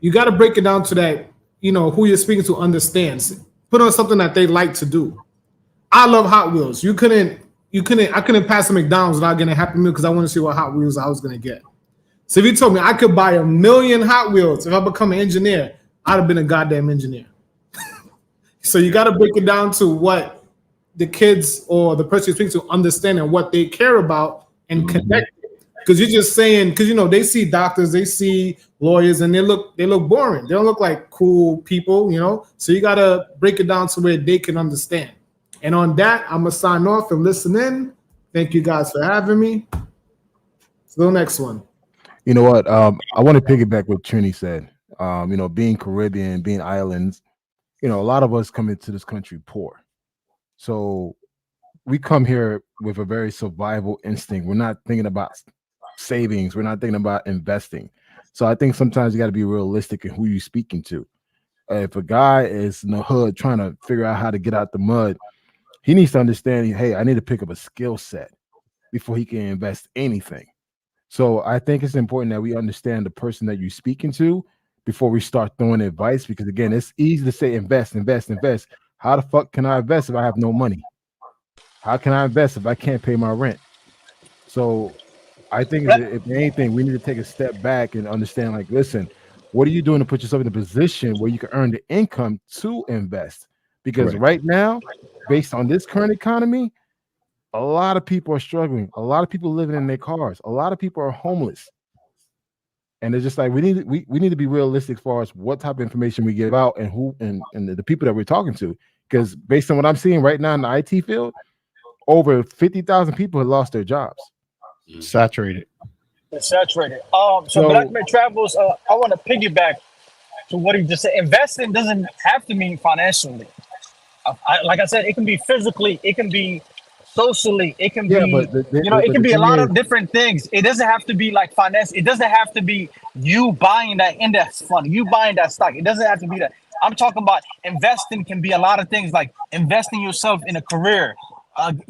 You got to break it down to that, who you're speaking to understands. Put on something that they like to do. I love Hot Wheels. I couldn't pass a McDonald's without getting a Happy Meal because I want to see what Hot Wheels I was going to get. So if you told me I could buy 1,000,000 Hot Wheels if I become an engineer, I'd have been a goddamn engineer. So you got to break it down to what the kids or the person you speak to understand and what they care about and connect. Because you're just saying, because they see doctors, they see lawyers, and they look boring. They don't look like cool people, So you got to break it down to where they can understand. And on that, I'm gonna sign off and listen in. Thank you guys for having me. So the next one. You know what? I want to piggyback what Trini said. Being Caribbean, being islands, a lot of us come into this country poor. So we come here with a very survival instinct. We're not thinking about savings. We're not thinking about investing. So I think sometimes you got to be realistic in who you're speaking to. If a guy is in the hood trying to figure out how to get out the mud, he needs to understand, hey, I need to pick up a skill set before he can invest anything. So I think it's important that we understand the person that you're speaking to before we start throwing advice, because again, it's easy to say invest, invest, invest. How the fuck can I invest if I have no money? How can I invest if I can't pay my rent? So I think if anything, we need to take a step back and understand, like, listen, what are you doing to put yourself in a position where you can earn the income to invest? Because right now, based on this current economy, a lot of people are struggling. A lot of people living in their cars. A lot of people are homeless. And it's just like we need to be realistic as far as what type of information we give out and who and the people that we're talking to. Because based on what I'm seeing right now in the IT field, over 50,000 people have lost their jobs. Saturated. It's saturated. So Black Man Travels, I want to piggyback to what he just said. Investing doesn't have to mean financially. Like I said, it can be physically, it can be socially, it can be, but it can the be a thing lot is, of different things. It doesn't have to be like finance. It doesn't have to be you buying that index fund, you buying that stock. It doesn't have to be that. I'm talking about investing can be a lot of things, like investing yourself in a career,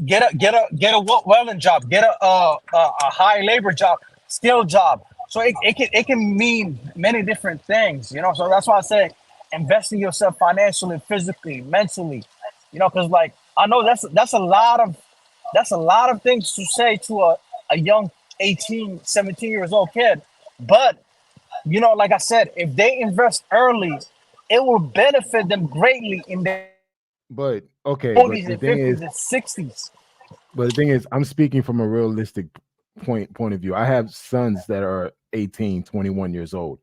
get a welding job, get a high labor job, skill job. So it can mean many different things, So that's why I say invest in yourself financially, physically, mentally, because like I know that's a lot of things to say to a young 18, 17 years old kid. But like I said, if they invest early, it will benefit them greatly in their but okay, 40s but the and thing 50s is, and 60s. I'm speaking from a realistic point of view. I have sons that are 18, 21 years old.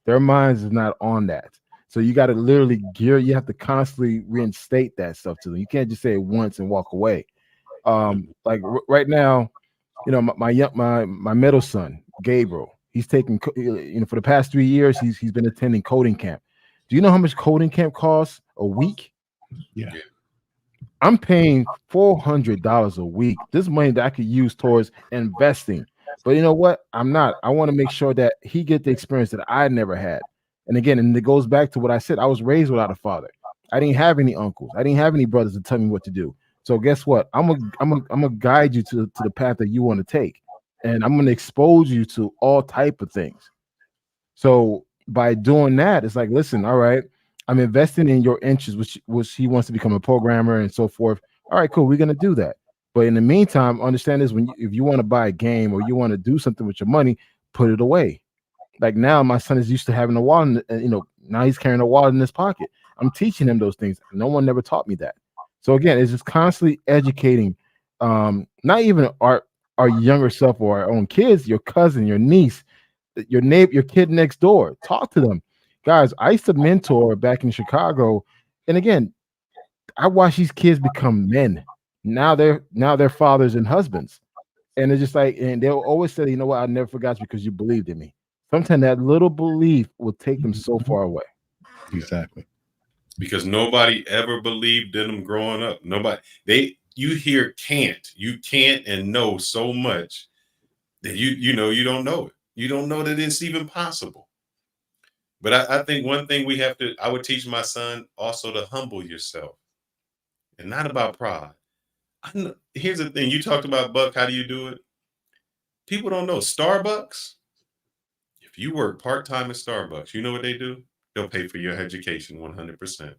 Their minds is not on that. So you got to literally you have to constantly reinstate that stuff to them. You can't just say it once and walk away. Like right now, my middle son, Gabriel, he's taking, for the past 3 years, he's been attending coding camp. Do you know how much coding camp costs a week? Yeah. I'm paying $400 a week. This money that I could use towards investing. But you know what? I'm not. I want to make sure that he get the experience that I never had. And again, and it goes back to what I said. I was raised without a father. I didn't have any uncles. I didn't have any brothers to tell me what to do. So guess what? I'm gonna guide you to the path that you want to take, and I'm gonna expose you to all type of things. So by doing that, it's like, listen, all right, I'm investing in your interests, which he wants to become a programmer and so forth. All right, cool, we're gonna do that. But in the meantime, understand this: if you want to buy a game or you want to do something with your money, put it away. Like now, my son is used to having a wallet, and now he's carrying a wallet in his pocket. I'm teaching him those things. No one never taught me that. So again, it's just constantly educating, not even our younger self or our own kids, your cousin, your niece, your neighbor, your kid next door. Talk to them, guys. I used to mentor back in Chicago, and again, I watch these kids become men. Now they're fathers and husbands, and it's just like, and they'll always say, you know what, I never forgot you because you believed in me. Sometimes that little belief will take them so far away. Exactly. Because nobody ever believed in them growing up. You hear you can't and know so much that you don't know it. You don't know that it's even possible. But I think one thing I would teach my son also to humble yourself. And not about pride. Here's the thing. You talked about Buck. How do you do it? People don't know. Starbucks, if you work part-time at Starbucks, you know what they do? They'll pay for your education 100%.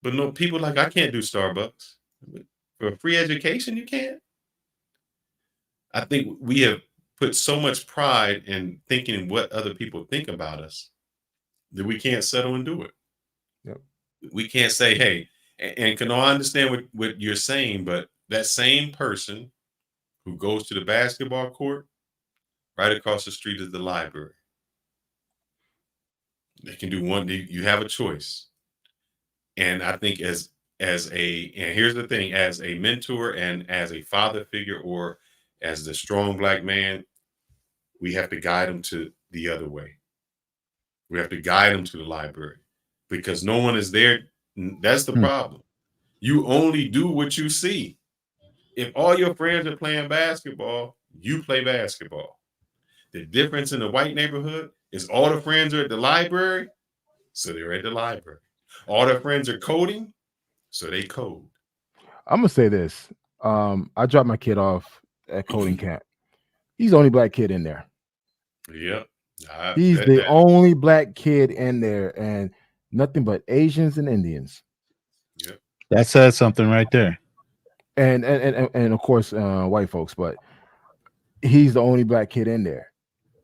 But no, people like, I can't do Starbucks. For a free education, you can't. I think we have put so much pride in thinking what other people think about us that we can't settle and do it. Yep. We can't say, hey, and can I understand what you're saying, but that same person who goes to the basketball court, right across the street is the library. They can do one, you have a choice. And I think and here's the thing, as a mentor and as a father figure or as the strong black man, we have to guide them to the other way. We have to guide them to the library because no one is there. That's the problem. You only do what you see. If all your friends are playing basketball, you play basketball. The difference in the white neighborhood is all the friends are at the library, so they're at the library. All their friends are coding, so they code. I'm gonna say this. I dropped my kid off at coding camp. He's the only black kid in there. Yep. He's the only black kid in there, and nothing but Asians and Indians. Yep. That says something right there. And of course, white folks, but he's the only black kid in there.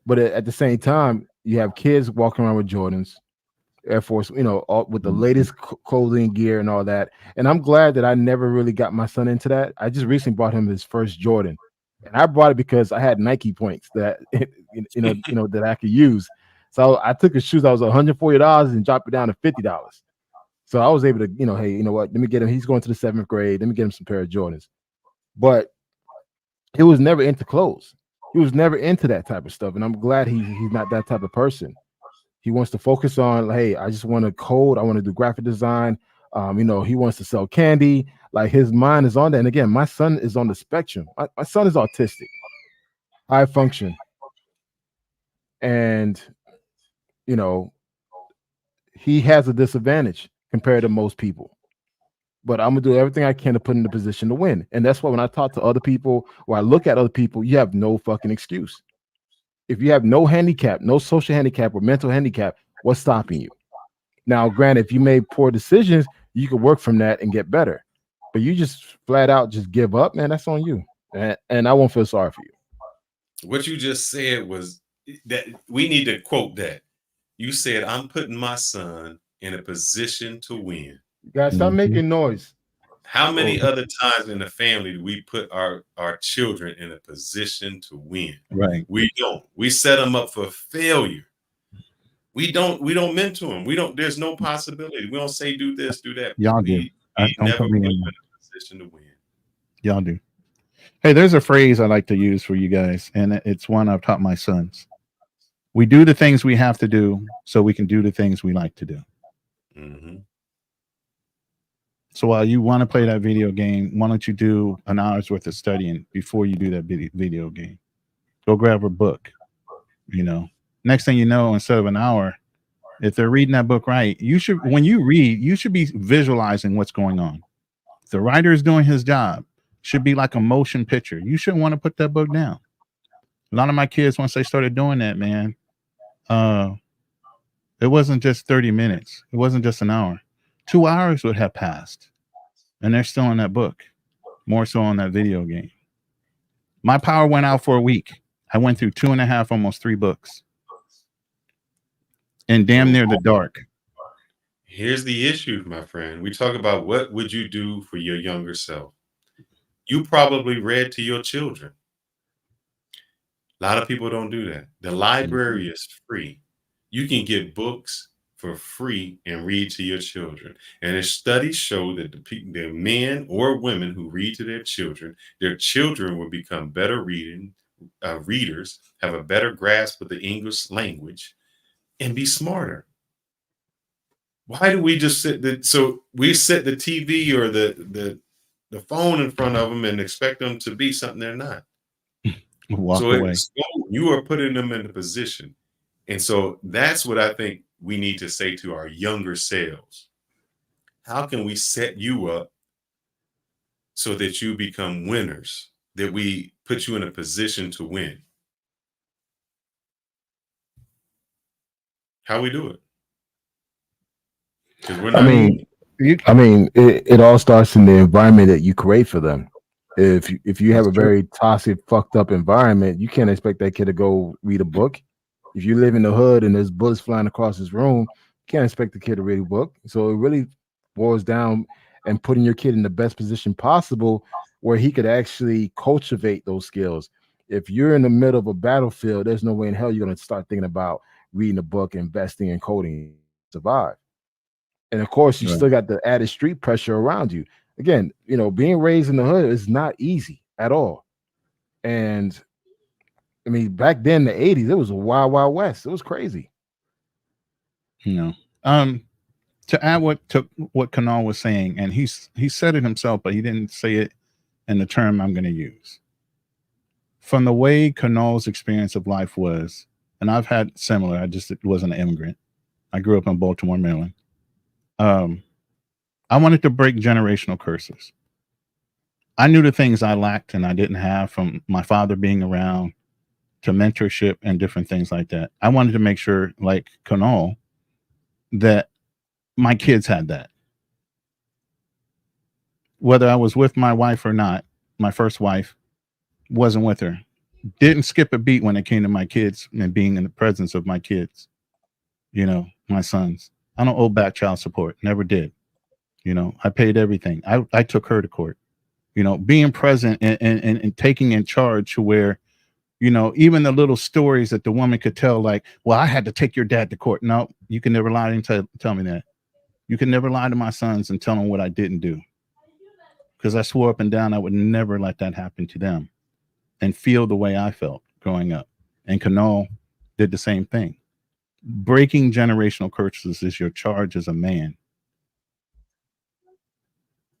But at the same time, you have kids walking around with Jordans, Air Force, all, with the latest clothing gear and all that. And I'm glad that I never really got my son into that. I just recently bought him his first Jordan, and I bought it because I had Nike points that that I could use. So I took his shoes. I was $140 and dropped it down to $50. So I was able to, hey, you know what? Let me get him. He's going to the 7th grade. Let me get him some pair of Jordans. But he was never into clothes. He was never into that type of stuff. And I'm glad he's not that type of person. He wants to focus on, hey, I just want to code. I want to do graphic design. He wants to sell candy. Like, his mind is on that. And again, my son is on the spectrum. My son is autistic, high function. And, he has a disadvantage compared to most people. But I'm going to do everything I can to put him in a position to win. And that's why when I talk to other people or I look at other people, you have no fucking excuse. If you have no handicap, no social handicap or mental handicap, what's stopping you? Now, granted, if you made poor decisions, you can work from that and get better. But you just flat out just give up, man, that's on you. And I won't feel sorry for you. What you just said was that we need to quote that. You said, I'm putting my son in a position to win. You guys stop making noise. How many other times in the family do we put our children in a position to win? Right. We don't. We set them up for failure. We don't mentor them. There's no possibility. We don't say do this, do that. Y'all do. We Don't never put put me them in in that. a position to win. Y'all do. Hey, there's a phrase I like to use for you guys, and it's one I've taught my sons. We do the things we have to do so we can do the things we like to do. Mm-hmm. So while you want to play that video game, why don't you do an hour's worth of studying before you do that video game? Go grab a book. Next thing you know, instead of an hour, if they're reading that book right, when you read, you should be visualizing what's going on. If the writer is doing his job, should be like a motion picture. You shouldn't want to put that book down. A lot of my kids, once they started doing that, man, it wasn't just 30 minutes. It wasn't just an hour. 2 hours would have passed, and they're still in that book, more so on that video game. My power went out for a week. I went through 2.5, almost 3 books, and damn near the dark. Here's the issue, my friend. We talk about what would you do for your younger self. You probably read to your children. A lot of people don't do that. The library is free. You can get books for free and read to your children. And as studies show that the men or women who read to their children will become better readers, have a better grasp of the English language, and be smarter. Why do we just we set the TV or the phone in front of them and expect them to be something they're not? Walk away. You are putting them in a position. And so that's what I think we need to say to our younger selves. How can we set you up so that you become winners, that we put you in a position to win. How we do it? Because we're I not. mean, it all starts in the environment that you create for them. If you have That's a true. very toxic, fucked up environment, you can't expect that kid to go read a book. If you live in the hood and there's bullets flying across his room, you can't expect the kid to read a book. So it really boils down and putting your kid in the best position possible where he could actually cultivate those skills. If you're in the middle of a battlefield, there's no way in hell you're going to start thinking about reading a book, investing in coding, survive. And of course, you Right. still got the added street pressure around you. Again, being raised in the hood is not easy at all. And I mean, back then, the 80s, it was a wild, wild west. It was crazy. To add to what Kanal was saying, and he said it himself, but he didn't say it in the term I'm going to use. From the way Kanal's experience of life was, and I've had similar, I just wasn't an immigrant. I grew up in Baltimore, Maryland. I wanted to break generational curses. I knew the things I lacked and I didn't have, from my father being around to mentorship and different things like that. I wanted to make sure, like Kanal, that my kids had that. Whether I was with my wife or not, my first wife, wasn't with her. Didn't skip a beat when it came to my kids and being in the presence of my kids, my sons. I don't owe back child support. Never did. I paid everything. I took her to court. Being present and taking in charge, to where, even the little stories that the woman could tell, like, well, I had to take your dad to court. No, you can never lie and tell me that. You can never lie to my sons and tell them what I didn't do. Because I swore up and down I would never let that happen to them and feel the way I felt growing up. And Kanal did the same thing. Breaking generational curses is your charge as a man.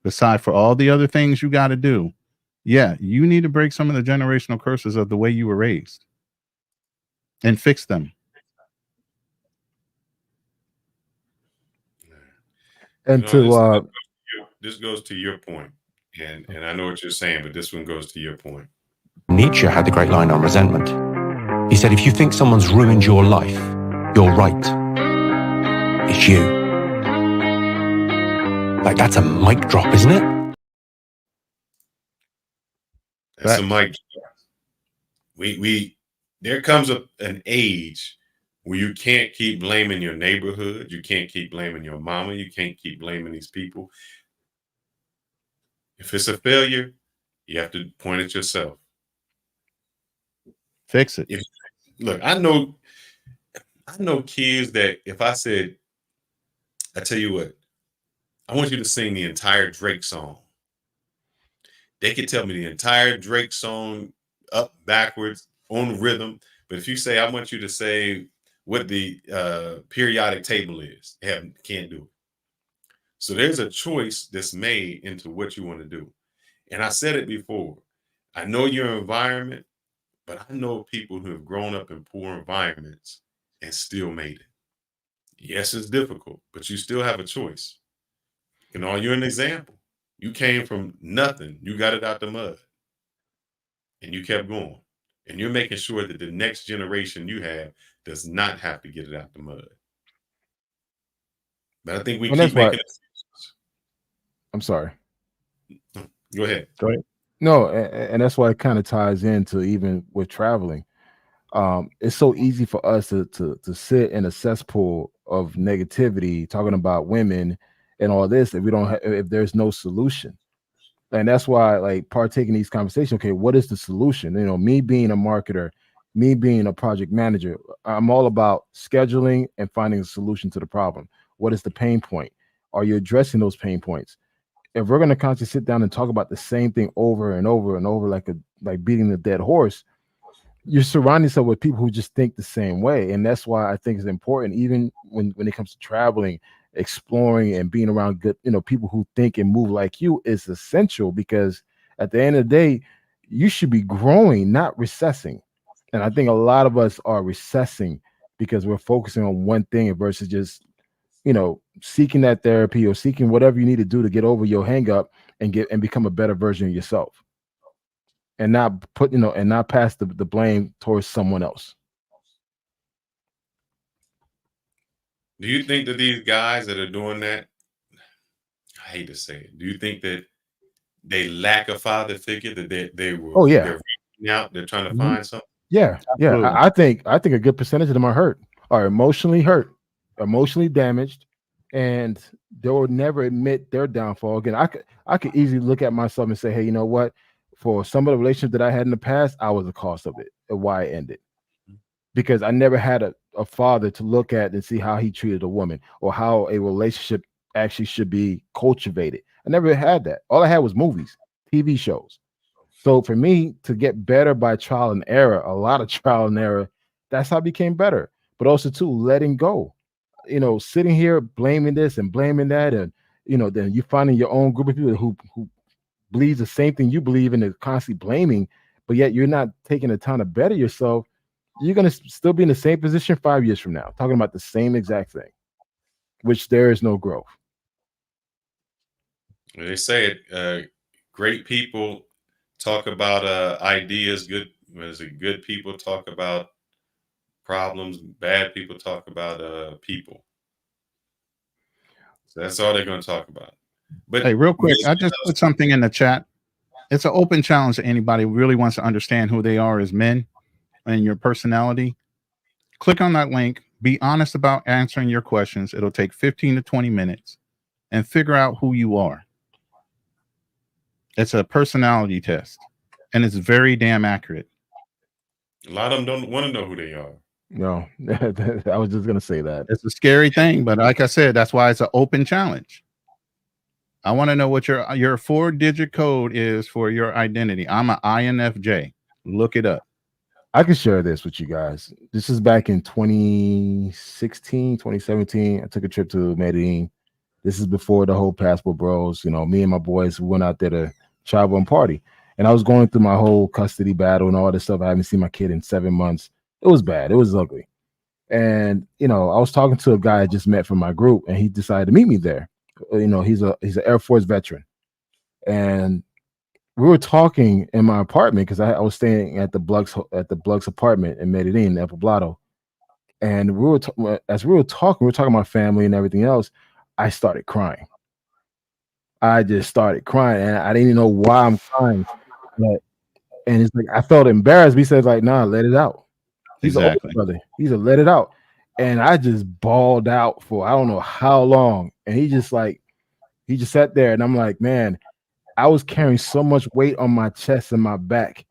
Aside for all the other things you got to do, yeah, you need to break some of the generational curses of the way you were raised and fix them. And this goes to your point, and I know what you're saying, but this one goes to your point. Nietzsche had the great line on resentment. He said, if you think someone's ruined your life, you're right. It's you. Like, that's a mic drop, isn't it? That's a mic drop. There comes an age where you can't keep blaming your neighborhood. You can't keep blaming your mama. You can't keep blaming these people. If it's a failure, you have to point at yourself. Fix it. Look, I know kids that if I said, I tell you what, I want you to sing the entire Drake song. They could tell me the entire Drake song up, backwards, on rhythm. But if you say, I want you to say what the periodic table is, can't do it. So there's a choice that's made into what you want to do. And I said it before. I know your environment, but I know people who have grown up in poor environments and still made it. Yes, it's difficult, but you still have a choice. You're an example. You came from nothing. You got it out the mud. And you kept going. And you're making sure that the next generation you have does not have to get it out the mud. But I think we keep making excuses. I'm sorry. Go ahead. Go ahead. No, and that's why it kind of ties into, even with traveling. It's so easy for us to sit in a cesspool of negativity, talking about women and all this, if we don't if there's no solution. And that's why, like, partaking in these conversations, okay, what is the solution? Me being a marketer, me being a project manager, I'm all about scheduling and finding a solution to the problem. What is the pain point? Are you addressing those pain points? If we're going to constantly sit down and talk about the same thing over and over and over, like beating the dead horse, you're surrounding yourself with people who just think the same way. And that's why I think it's important, even when it comes to traveling, exploring, and being around good, people who think and move like you is essential, because at the end of the day, you should be growing, not recessing. And I think a lot of us are recessing because we're focusing on one thing versus just, seeking that therapy or seeking whatever you need to do to get over your hang up and become a better version of yourself, and not put, and not pass the blame towards someone else. Do you think that these guys that are doing that, I hate to say it, do you think that they lack a father figure, that Oh yeah. they're reaching out, they're trying to Mhm. find something? Yeah. Absolutely. I think a good percentage of them are emotionally hurt, emotionally damaged, and they will never admit their downfall. Again, I could easily look at myself and say, hey, you know what? For some of the relationships that I had in the past, I was the cause of it and why it ended. Because I never had a father to look at and see how he treated a woman or how a relationship actually should be cultivated. I never had that. All I had was movies, TV shows. So for me to get better by trial and error, a lot of trial and error, that's how I became better. But also too, letting go. Sitting here blaming this and blaming that, and then you finding your own group of people who believes the same thing you believe in, and constantly blaming, but yet you're not taking the time to better yourself. You're gonna still be in the same position 5 years from now, talking about the same exact thing, which there is no growth. They say it. Great people talk about ideas. Good people talk about problems. Bad people talk about people. So that's all they're going to talk about. But Hey, real quick, I just put something in the chat. It's an open challenge to anybody who really wants to understand who they are as men and your personality. Click on that link. Be honest about answering your questions. It'll take 15 to 20 minutes, and figure out who you are. It's a personality test, and it's very damn accurate. A lot of them don't want to know who they are. No, I was just gonna say that. It's a scary thing, but like I said, that's why it's an open challenge. I want to know what your 4-digit code is for your identity. I'm an INFJ. Look it up. I can share this with you guys. This is back in 2016, 2017. I took a trip to Medellin. This is before the whole Passport Bros. Me and my boys went out there to travel and party. And I was going through my whole custody battle and all this stuff. I haven't seen my kid in 7 months. It was bad. It was ugly. And I was talking to a guy I just met from my group, and he decided to meet me there. He's an Air Force veteran, and we were talking in my apartment because I was staying at the Blux apartment in Medellin, El Poblado. And as we were talking about family and everything else. I started crying. I just started crying, and I didn't even know why I'm crying. And it's like I felt embarrassed. He said, like, nah, let it out. He's an older brother. He said, let it out. And I just bawled out for I don't know how long. And he just sat there, and I'm like, man, I was carrying so much weight on my chest and my back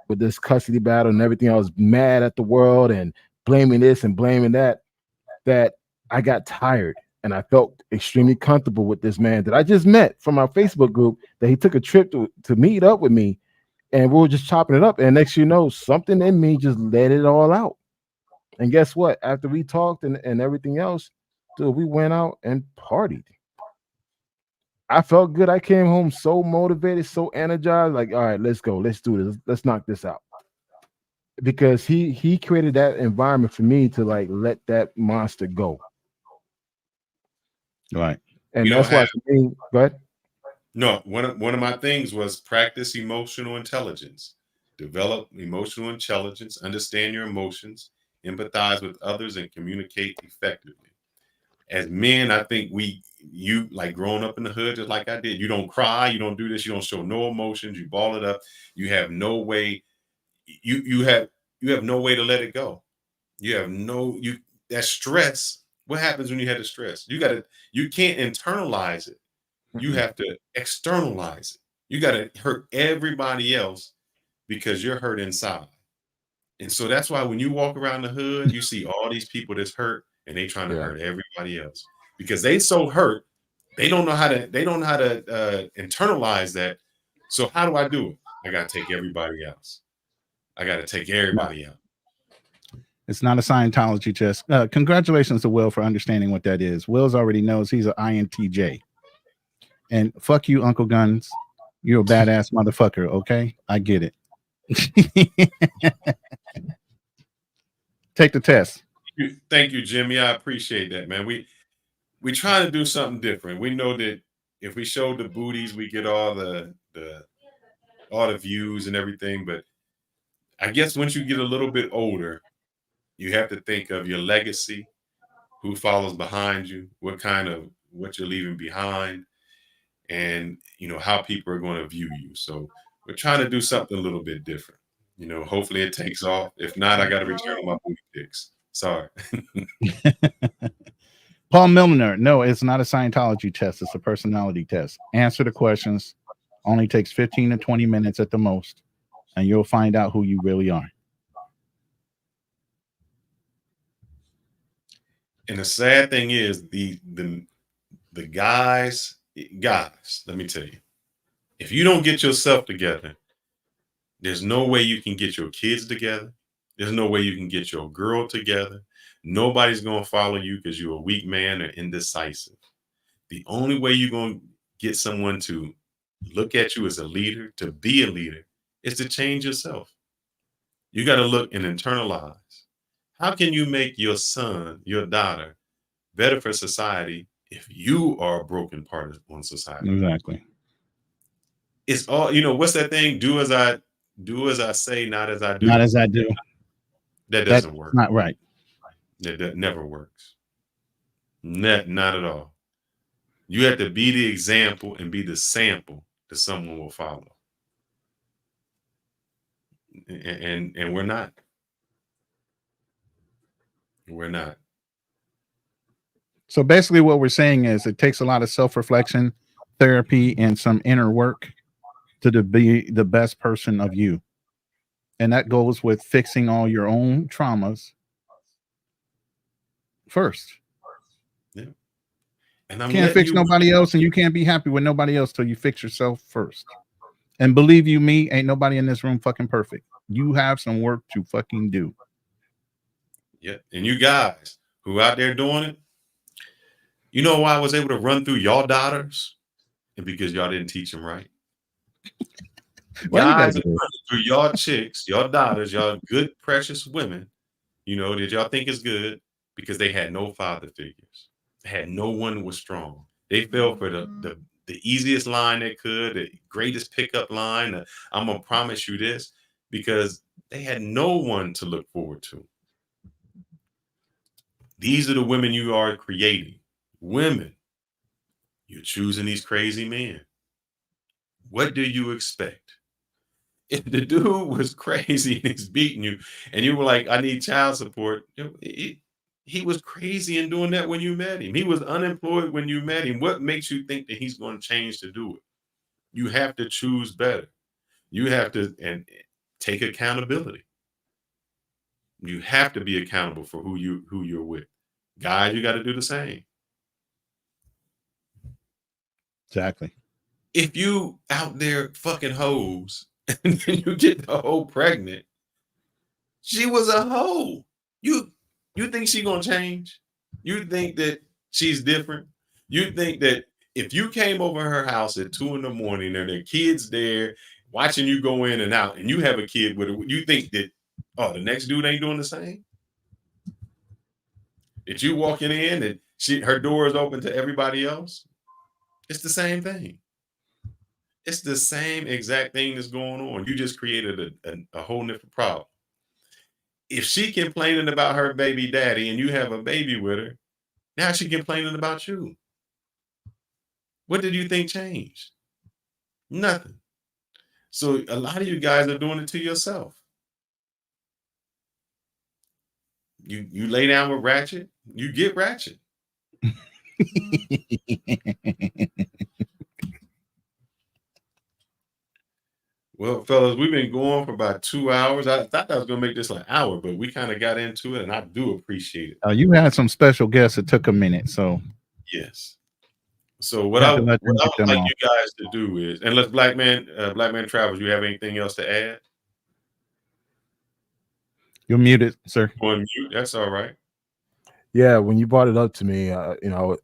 with this custody battle and everything. I was mad at the world and blaming this and blaming that I got tired. And I felt extremely comfortable with this man that I just met from our Facebook group, that he took a trip to meet up with me, and we were just chopping it up. And next you know, something in me just let it all out. And guess what? After we talked and everything else, dude, we went out and partied. I felt good. I came home so motivated, so energized, like, all right, let's go. Let's do this. Let's knock this out. Because he created that environment for me to like let that monster go. Right. And that's why go ahead. No, one of my things was practice emotional intelligence. Develop emotional intelligence, understand your emotions, empathize with others, and communicate effectively. As men, I think you like growing up in the hood, just like I did. You don't cry, you don't do this, you don't show no emotions, you ball it up. You have no way, you have no way to let it go. That stress. What happens when you have the stress? You can't internalize it. You have to externalize it. You got to hurt everybody else because you're hurt inside. And so that's why when you walk around the hood, you see all these people that's hurt, and they trying to hurt everybody else because they so hurt. They don't know how to internalize that. So how do I do it? I got to take everybody else. I got to take everybody out. It's not a Scientology test. Congratulations to Will for understanding what that is. Will's already knows he's an INTJ. And fuck you, Uncle Guns. You're a badass motherfucker, okay? I get it. Take the test. Thank you, Jimmy. I appreciate that, man. We trying to do something different. We know that if we showed the booties, we get all the views and everything. But I guess once you get a little bit older, you have to think of your legacy, who follows behind you, what you're leaving behind, and how people are going to view you. So we're trying to do something a little bit different. Hopefully it takes off. If not, I got to return my booty pics. Sorry. Paul Milner, no, it's not a Scientology test. It's a personality test. Answer the questions. Only takes 15 to 20 minutes at the most, and you'll find out who you really are. And the sad thing is, the guys, let me tell you, if you don't get yourself together, there's no way you can get your kids together. There's no way you can get your girl together. Nobody's going to follow you because you're a weak man or indecisive. The only way you're going to get someone to look at you as a leader, to be a leader, is to change yourself. You got to look and internalize. How can you make your son, your daughter, better for society if you are a broken part of society? Exactly. It's all, what's that thing? Do as I say, not as I do. Not as I do. That doesn't work. Not right. That never works. Not at all. You have to be the example and be the sample that someone will follow. And we're not. We're not. So basically what we're saying is it takes a lot of self-reflection, therapy, and some inner work to be the best person of you. And that goes with fixing all your own traumas first. Yeah. And you can't fix nobody else, and you can't be happy with nobody else till you fix yourself first. And believe you me, ain't nobody in this room fucking perfect. You have some work to fucking do. Yeah. And you guys who out there doing it, you know why I was able to run through y'all daughters? And because y'all didn't teach them right. Guys are running through y'all chicks, y'all daughters, y'all good, precious women, that y'all think is good because they had no father figures. They had no one who was strong. They fell for the easiest line they could, the greatest pickup line. I'm going to promise you this, because they had no one to look forward to. These are the women you are creating. Women, you're choosing these crazy men. What do you expect? If the dude was crazy and he's beating you and you were like, I need child support, he was crazy in doing that when you met him. He was unemployed when you met him. What makes you think that he's going to change to do it? You have to choose better. You have to and take accountability. You have to be accountable for who you're with. Guys, you got to do the same. Exactly. If you out there fucking hoes and then you get the hoe pregnant, she was a hoe. You think she gonna change? You think that she's different? You think that if you came over her house at 2 a.m. and there are kids there watching you go in and out, and you have a kid with her, you think that, oh, the next dude ain't doing the same? That you walking in and her door is open to everybody else? It's the same thing. It's the same exact thing that's going on. You just created a whole different problem. If she complaining about her baby daddy and you have a baby with her, now she complaining about you. What did you think changed? Nothing. So a lot of you guys are doing it to yourself. You lay down with ratchet, you get ratchet. Well, fellas, we've been going for about 2 hours. I thought I was going to make this an hour, but we kind of got into it, and I do appreciate it. You had some special guests that took a minute, so yes. So what I would like you guys to do is, unless Black Man Travels, you have anything else to add? You're muted, sir. On mute. That's all right. Yeah, when you brought it up to me, I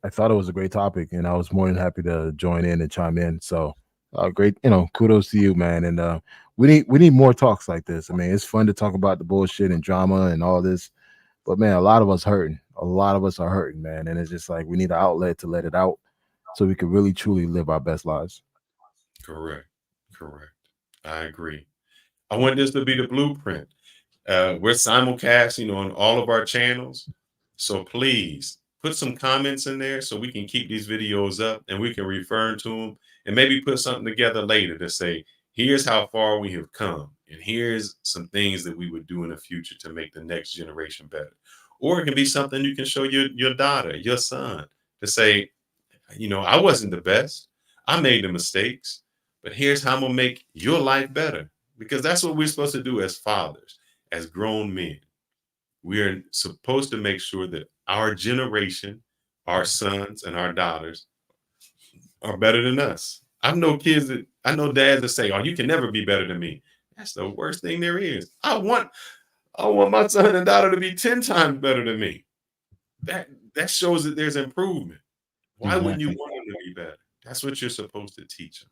thought it was a great topic, and I was more than happy to join in and chime in. So. Great, kudos to you, man. And we need more talks like this. I mean, it's fun to talk about the bullshit and drama and all this, but man, a lot of us hurting. A lot of us are hurting, man. And it's just like we need an outlet to let it out. so we can really truly live our best lives. Correct. I agree. I want this to be the blueprint. We're simulcasting on all of our channels. So please put some comments in there so we can keep these videos up and we can refer to them and maybe put something together later to say, here's how far we have come. And here's some things that we would do in the future to make the next generation better. Or it can be something you can show your daughter, your son, to say, I wasn't the best. I made the mistakes, but here's how I'm going to make your life better. Because that's what we're supposed to do as fathers, as grown men. We're supposed to make sure that our generation, our sons and our daughters are better than us. I know dads that say, "Oh, you can never be better than me." That's the worst thing there is. I want my son and daughter to be 10 times better than me. That shows that there's improvement. Why wouldn't you Exactly. want them to be better? That's what you're supposed to teach them.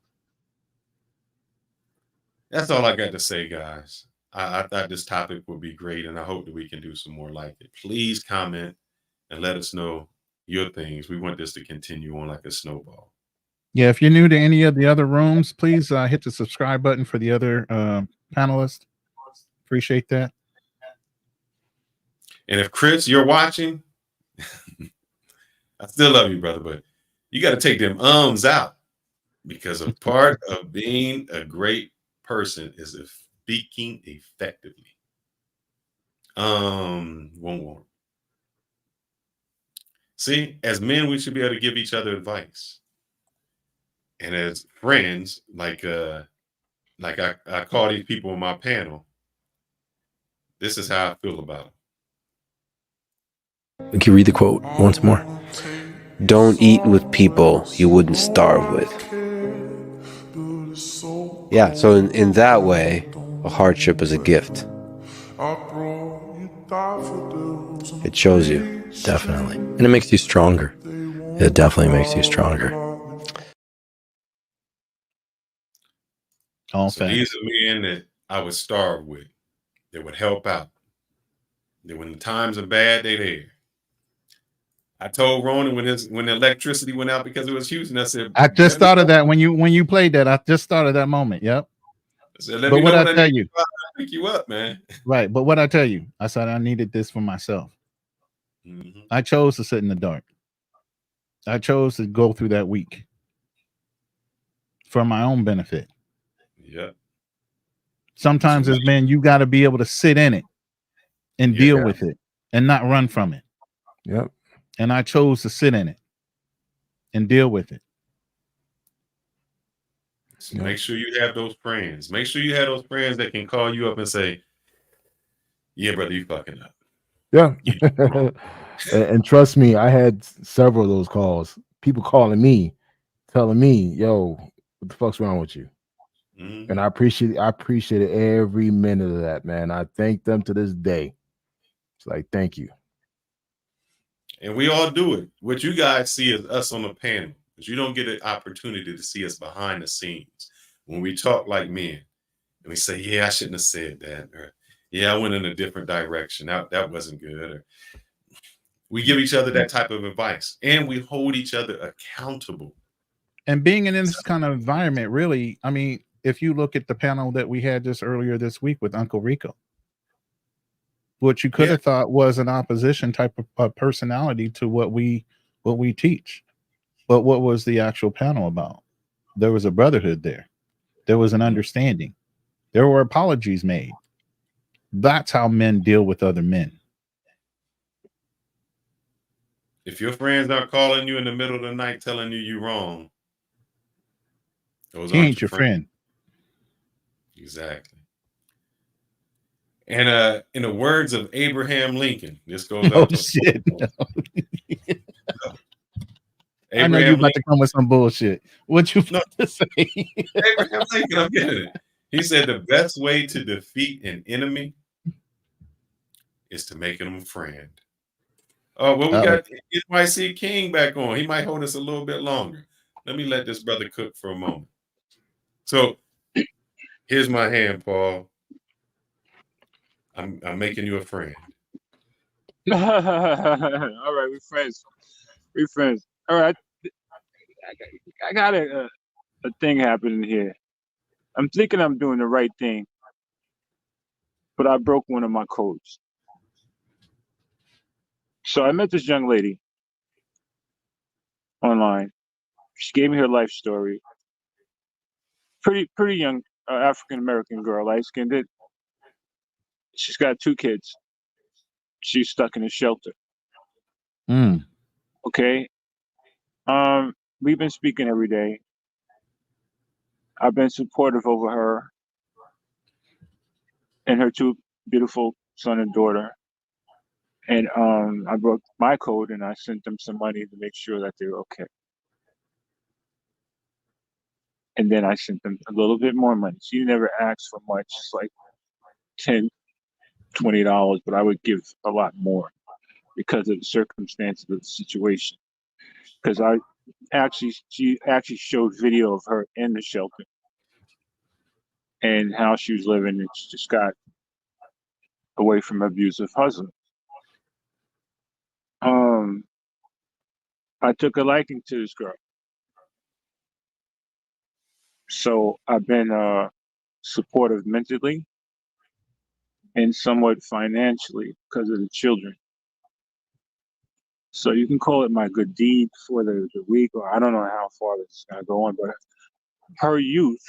That's all I got to say, guys. I thought this topic would be great, and I hope that we can do some more like it. Please comment and let us know your things. We want this to continue on like a snowball. Yeah, if you're new to any of the other rooms, please hit the subscribe button for the other panelists. Appreciate that. And if Chris, you're watching, I still love you, brother, but you got to take them out, because a part of being a great person is speaking effectively. One more. See, as men, we should be able to give each other advice. And as friends, like I call these people on my panel, this is how I feel about them. Can you read the quote once more? Don't eat with people you wouldn't starve with. Yeah, so in that way, a hardship is a gift. It shows you. Definitely. And it makes you stronger. It definitely makes you stronger. So these are men that I would starve with, that would help out. That when the times are bad, they're there. I told Ronan when the electricity went out because it was Houston, I said, I just thought of that when you played that. I just thought of that moment. Yep. I said, let but me what know I when tell I need you, to pick you up, man. right? But what I tell you, I said I needed this for myself. Mm-hmm. I chose to sit in the dark. I chose to go through that week for my own benefit. Yeah. Sometimes as men, you got to be able to sit in it and deal with it and not run from it. Yep. And I chose to sit in it and deal with it. So make sure you have those friends. Make sure you have those friends that can call you up and say, yeah, brother, you fucking up. Yeah. and trust me, I had several of those calls. People calling me, telling me, yo, what the fuck's wrong with you? Mm-hmm. And I appreciated every minute of that, man. I thank them to this day. It's like, thank you. And we all do it. What you guys see is us on the panel, but you don't get an opportunity to see us behind the scenes when we talk like men and we say, yeah, I shouldn't have said that. Or, yeah, I went in a different direction. That wasn't good. Or, we give each other that type of advice and we hold each other accountable. And being in this kind of environment, really, I mean, if you look at the panel that we had just earlier this week with Uncle Rico, what you could have thought was an opposition type of personality to what we teach. But what was the actual panel about? There was a brotherhood there. There was an understanding. There were apologies made. That's how men deal with other men. If your friends are calling you in the middle of the night telling you you're wrong, those He aren't ain't your friend. Exactly. And in the words of Abraham Lincoln, this goes out to shit. I know Abraham you're about Lincoln, to come with some bullshit. What you about to say? Abraham Lincoln, I'm getting it. He said the best way to defeat an enemy is to make him a friend. Oh, well, we got NYC King back on. He might hold us a little bit longer. Let me let this brother cook for a moment. So here's my hand, Paul. I'm making you a friend. All right, we're friends. We're friends. All right. I got a thing happening here. I'm thinking I'm doing the right thing, but I broke one of my codes. So I met this young lady online. She gave me her life story. Pretty young African American girl, light skinned. She's got 2 kids. She's stuck in a shelter. Mm. Okay. We've been speaking every day. I've been supportive over her and her 2 beautiful son and daughter. And I broke my code and I sent them some money to make sure that they're okay. And then I sent them a little bit more money. She never asked for much, it's like $10, $20, but I would give a lot more because of the circumstances of the situation. Because she actually showed video of her in the shelter and how she was living, and she just got away from her abusive husband. I took a liking to this girl. So I've been supportive mentally and somewhat financially because of the children. So you can call it my good deed for the week, or I don't know how far this is going to go on, but her youth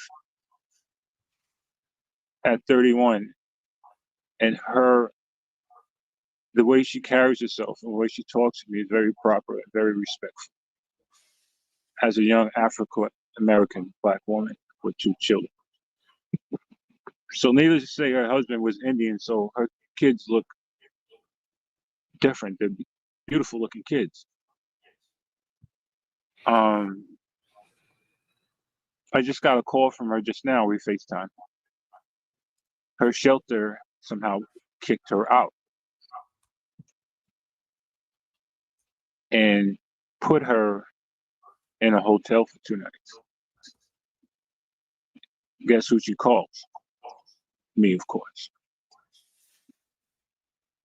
at 31 and the way she carries herself and the way she talks to me is very proper and very respectful as a young African American Black woman with 2 children. So needless to say, her husband was Indian, so her kids look different. They're beautiful looking kids. I just got a call from her just now. We FaceTime. Her shelter somehow kicked her out and put her in a hotel for 2 nights. Guess who she calls? Me, of course.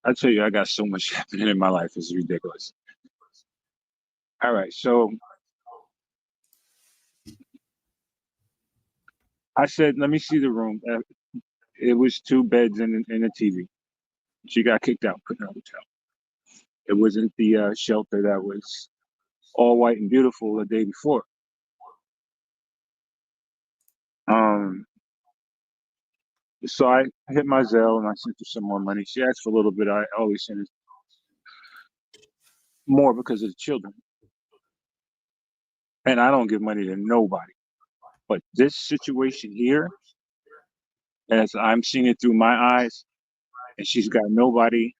I tell you, I got so much happening in my life. It's ridiculous. All right, so I said, let me see the room. It was 2 beds and a TV. She got kicked out, put in a hotel. It wasn't the shelter that was all white and beautiful the day before. So I hit my Zelle and I sent her some more money. She asked for a little bit. I always send her more because of the children. And I don't give money to nobody. But this situation here, as I'm seeing it through my eyes, and she's got nobody,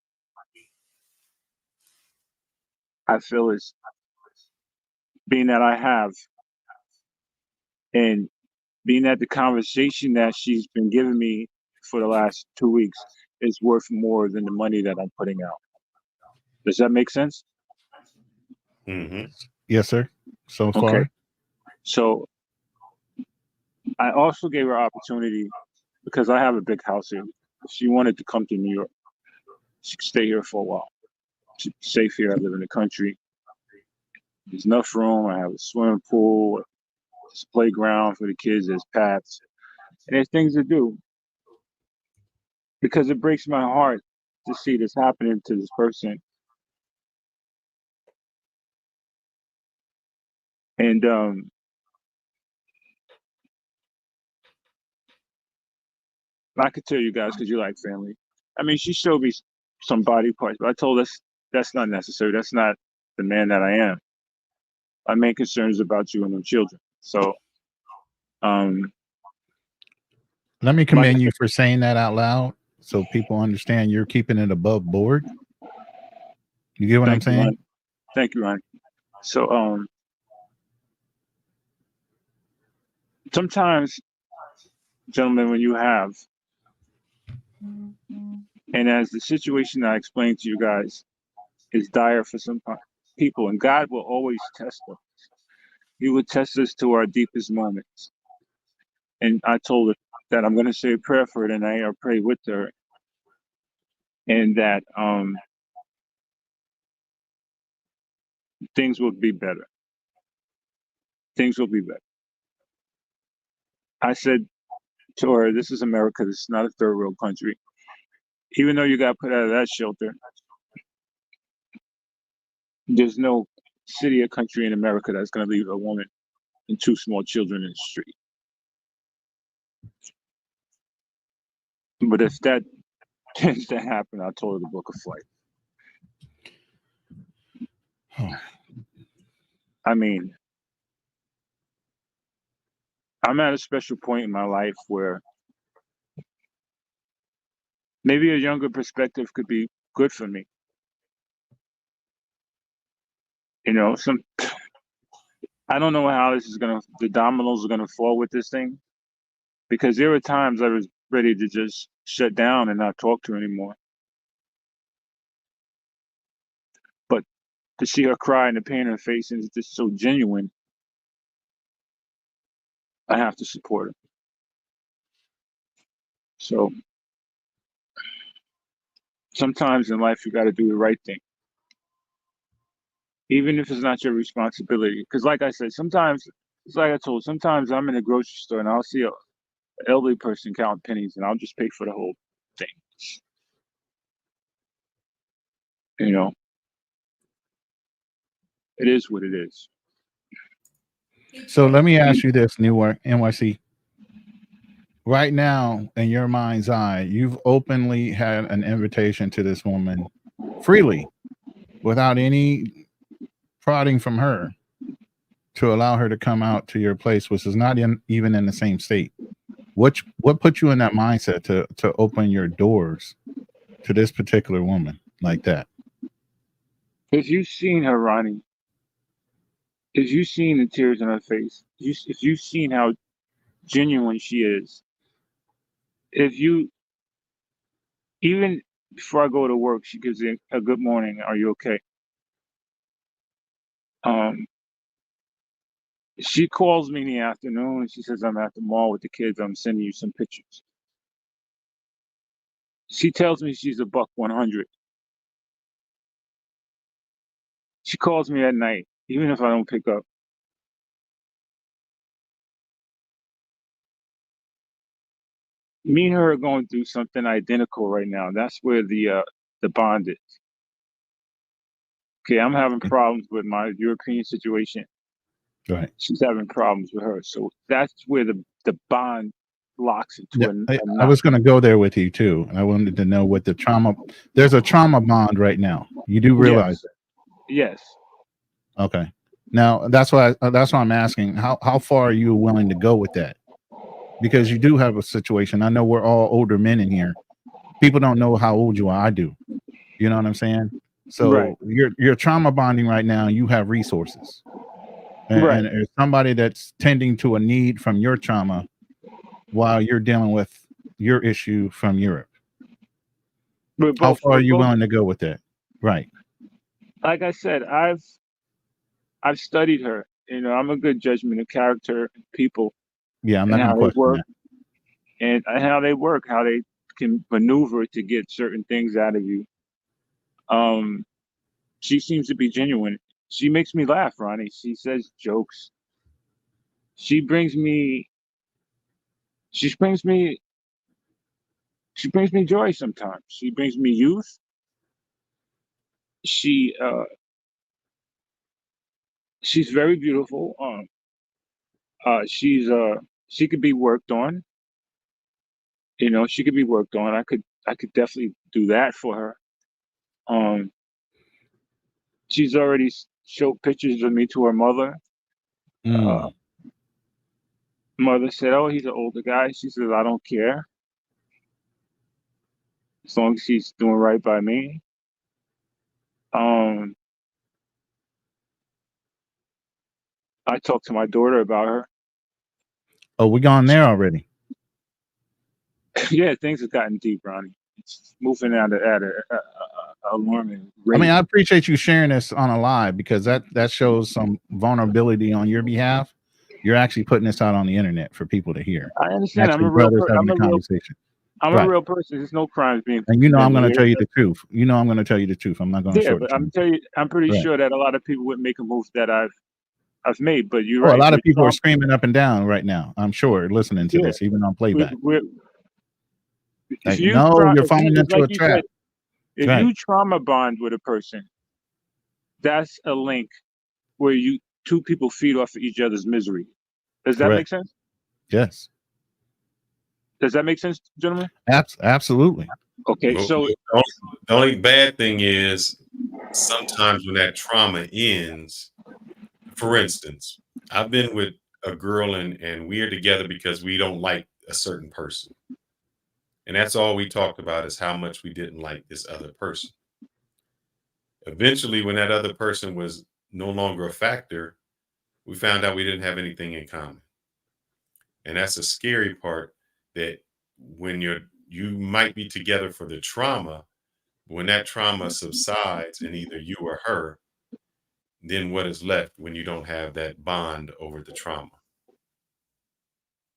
I feel is being that I have and being that the conversation that she's been giving me for the last 2 weeks is worth more than the money that I'm putting out. Does that make sense? Mm-hmm. Yes, sir. So far. Okay. So I also gave her opportunity because I have a big house here. If she wanted to come to New York, she could stay here for a while. She's safe here. I live in the country. There's enough room. I have a swimming pool, there's a playground for the kids, there's paths, and there's things to do. Because it breaks my heart to see this happening to this person. And I could tell you guys because you like family. I mean, she showed me some body parts, but I told her that's not necessary. That's not the man that I am. My main concern is about you and the children. So, let me commend you for saying that out loud so people understand you're keeping it above board. You get what I'm saying? Ron. Thank you, Ron. So, sometimes, gentlemen, when you have, and as the situation I explained to you guys is dire for some people, and God will always test us. He will test us to our deepest moments. And I told her that I'm going to say a prayer for her tonight. I'll pray with her, and that things will be better. things will be better. I said to her, this is America. This is not a third world country. Even though you got put out of that shelter, there's no city or country in America that's going to leave a woman and 2 small children in the street. But if that tends to happen, I told her to book a flight. I mean, I'm at a special point in my life where maybe a younger perspective could be good for me. You know, I don't know how the dominoes are gonna fall with this thing, because there were times I was ready to just shut down and not talk to her anymore. But to see her cry and the pain in her face, and it's just so genuine, I have to support her. So sometimes in life you got to do the right thing, even if it's not your responsibility. Because like I said, sometimes it's like I told, sometimes I'm in a grocery store and I'll see an elderly person count pennies and I'll just pay for the whole thing. You know, it is what it is. So let me ask you this, Newark NYC. Right now, in your mind's eye, you've openly had an invitation to this woman freely, without any prodding from her, to allow her to come out to your place, which is not even in the same state. What put you in that mindset to open your doors to this particular woman like that? If you've seen her, Ronnie, if you've seen the tears in her face, if you've seen how genuine she is, even before I go to work, she gives me a good morning. Are you okay? She calls me in the afternoon and she says, I'm at the mall with the kids. I'm sending you some pictures. She tells me she's a $100. She calls me at night, even if I don't pick up. Me and her are going through something identical right now. That's where the bond is. Okay, I'm having problems with my European situation. Right. She's having problems with her. So that's where the bond locks into I was going to go there with you too. I wanted to know what the trauma. There's a trauma bond right now. You do realize that? Yes. Okay. Now that's why I'm asking. How far are you willing to go with that? Because you do have a situation. I know we're all older men in here. People don't know how old you are. I do. You know what I'm saying? So right. you're trauma bonding right now. You have resources, and there's somebody that's tending to a need from your trauma while you're dealing with your issue from Europe. How far are you willing to go with that? Right. Like I said, I've studied her. You know, I'm a good judgment of character and people. Yeah, I'm not going to question that. And how they work, how they can maneuver to get certain things out of you. She seems to be genuine. She makes me laugh, Ronnie. She says jokes. She brings me joy sometimes. She brings me youth. She's very beautiful. She could be worked on. You know, she could be worked on. I could definitely do that for her. She's already showed pictures of me to her mother. Mother said, "Oh, he's an older guy." She says, "I don't care, as long as he's doing right by me." I talked to my daughter about her. Oh, we gone there already. Yeah, things have gotten deep, Ronnie. It's moving at a alarming rate. I mean, I appreciate you sharing this on a live, because that shows some vulnerability on your behalf. You're actually putting this out on the internet for people to hear. I understand. Actually, I'm a real brothers having a conversation. I'm a real person. There's no crimes being. And you know, I'm going to tell you the truth. You know, I'm going to tell you the truth. I'm not going to Yeah, but I'm pretty sure that a lot of people would make a move that I've I've made. But you're Oh, a right. lot of people are screaming up and down right now, I'm sure, listening to this, even on playback. If Like, you no, you're if falling you, into like a you said, trap. if Right. you trauma bond with a person, that's a link where you two people feed off of each other's misery. Does that make Correct. sense? Yes. Does that make sense, gentlemen? Absolutely. Okay, Well, so the only bad thing is sometimes when that trauma ends, for instance, I've been with a girl and we're together because we don't like a certain person. And that's all we talked about is how much we didn't like this other person. Eventually, when that other person was no longer a factor, we found out we didn't have anything in common. And that's a scary part, that when you might be together for the trauma, when that trauma subsides and either you or her, then what is left when you don't have that bond over the trauma?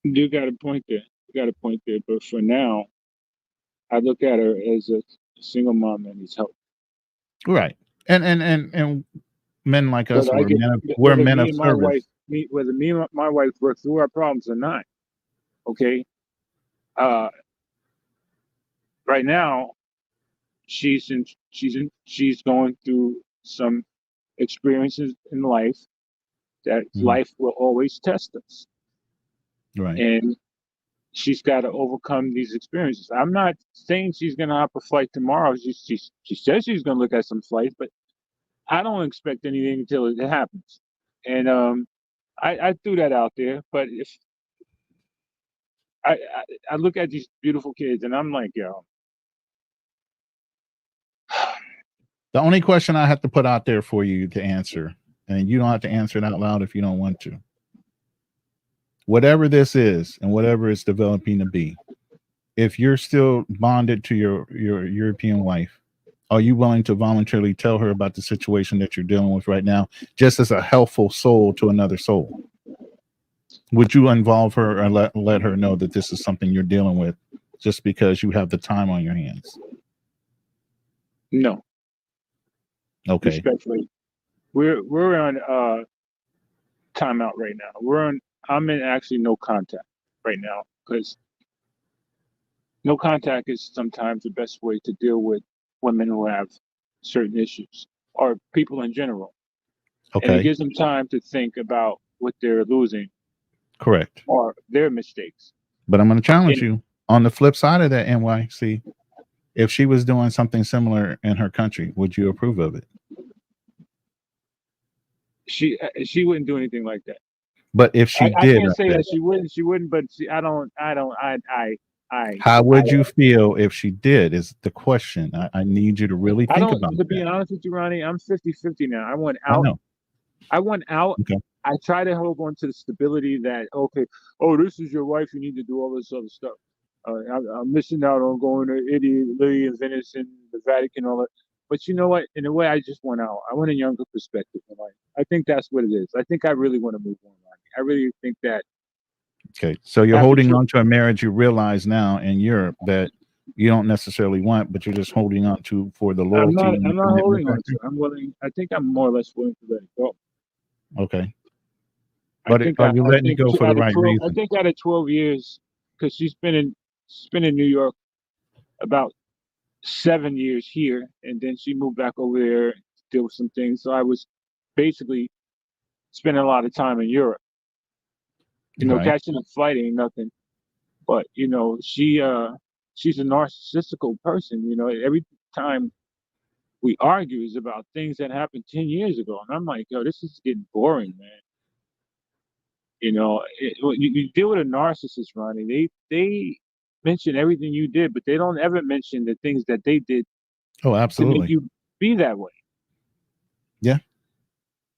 you got a point there. You got a point there. But for now, I look at her as a single mom that needs help. Right. And men like us, Whether I get, we're whether men me of and my wife, service. whether me and my wife work through our problems or not. Okay. Right now, she's going through some experiences in life that life will always test us, Right. and she's got to overcome these experiences. I'm not saying she's going to hop a flight tomorrow. She says she's going to look at some flights, but I don't expect anything until it happens. And I threw that out there. But if I look at these beautiful kids and I'm like, yo, The only question I have to put out there for you to answer, and you don't have to answer it out loud if you don't want to. Whatever this is and whatever it's developing to be, if you're still bonded to your European wife, are you willing to voluntarily tell her about the situation that you're dealing with right now, just as a helpful soul to another soul? Would you involve her or let her know that this is something you're dealing with just because you have the time on your hands? no. Okay. Respectfully, we're on timeout right now. I'm in actually no contact right now because no contact is sometimes the best way to deal with women who have certain issues or people in general. And it Okay. gives them time to think about what they're losing Correct. or their mistakes. But I'm going to challenge And you on the flip side of that, NYC. If she was doing something similar in her country, would you approve of it? she wouldn't do anything like that. But if she I did, can't I say said, that she wouldn't, but how would you feel if she did? Is the question. I need you to really I think don't, about to be that. honest with you, Ronnie, I'm 50-50 now. I went I out. know. Okay. I try to hold on to the stability that, okay, oh, this is your wife, you need to do all this other stuff. I'm missing out on going to Italy and Venice and the Vatican, all that. But you know what? In a way, I just went out. I want a younger perspective in life. I think that's what it is. I think I really want to move on, Ronnie. I really think that Okay. So you're after holding on to a marriage you realize now in Europe that you don't necessarily want, but you're just holding on to for the loyalty and the I'm not commitment holding on to factor? it. I'm willing. I think I'm more or less willing to let it go. Okay. But are you letting it go for the right I reason? think out of 12 years, because she's been in New York about 7 years here, and then she moved back over there to deal with some things. So I was basically spending a lot of time in Europe. Right. Catching a flight ain't nothing, but she's a narcissistical person. Every time we argue is about things that happened 10 years ago, and I'm like, yo, this is getting boring, man. When you deal with a narcissist, Ronnie. They mention everything you did, but they don't ever mention the things that they did Oh, to make absolutely. you be that way. Yeah.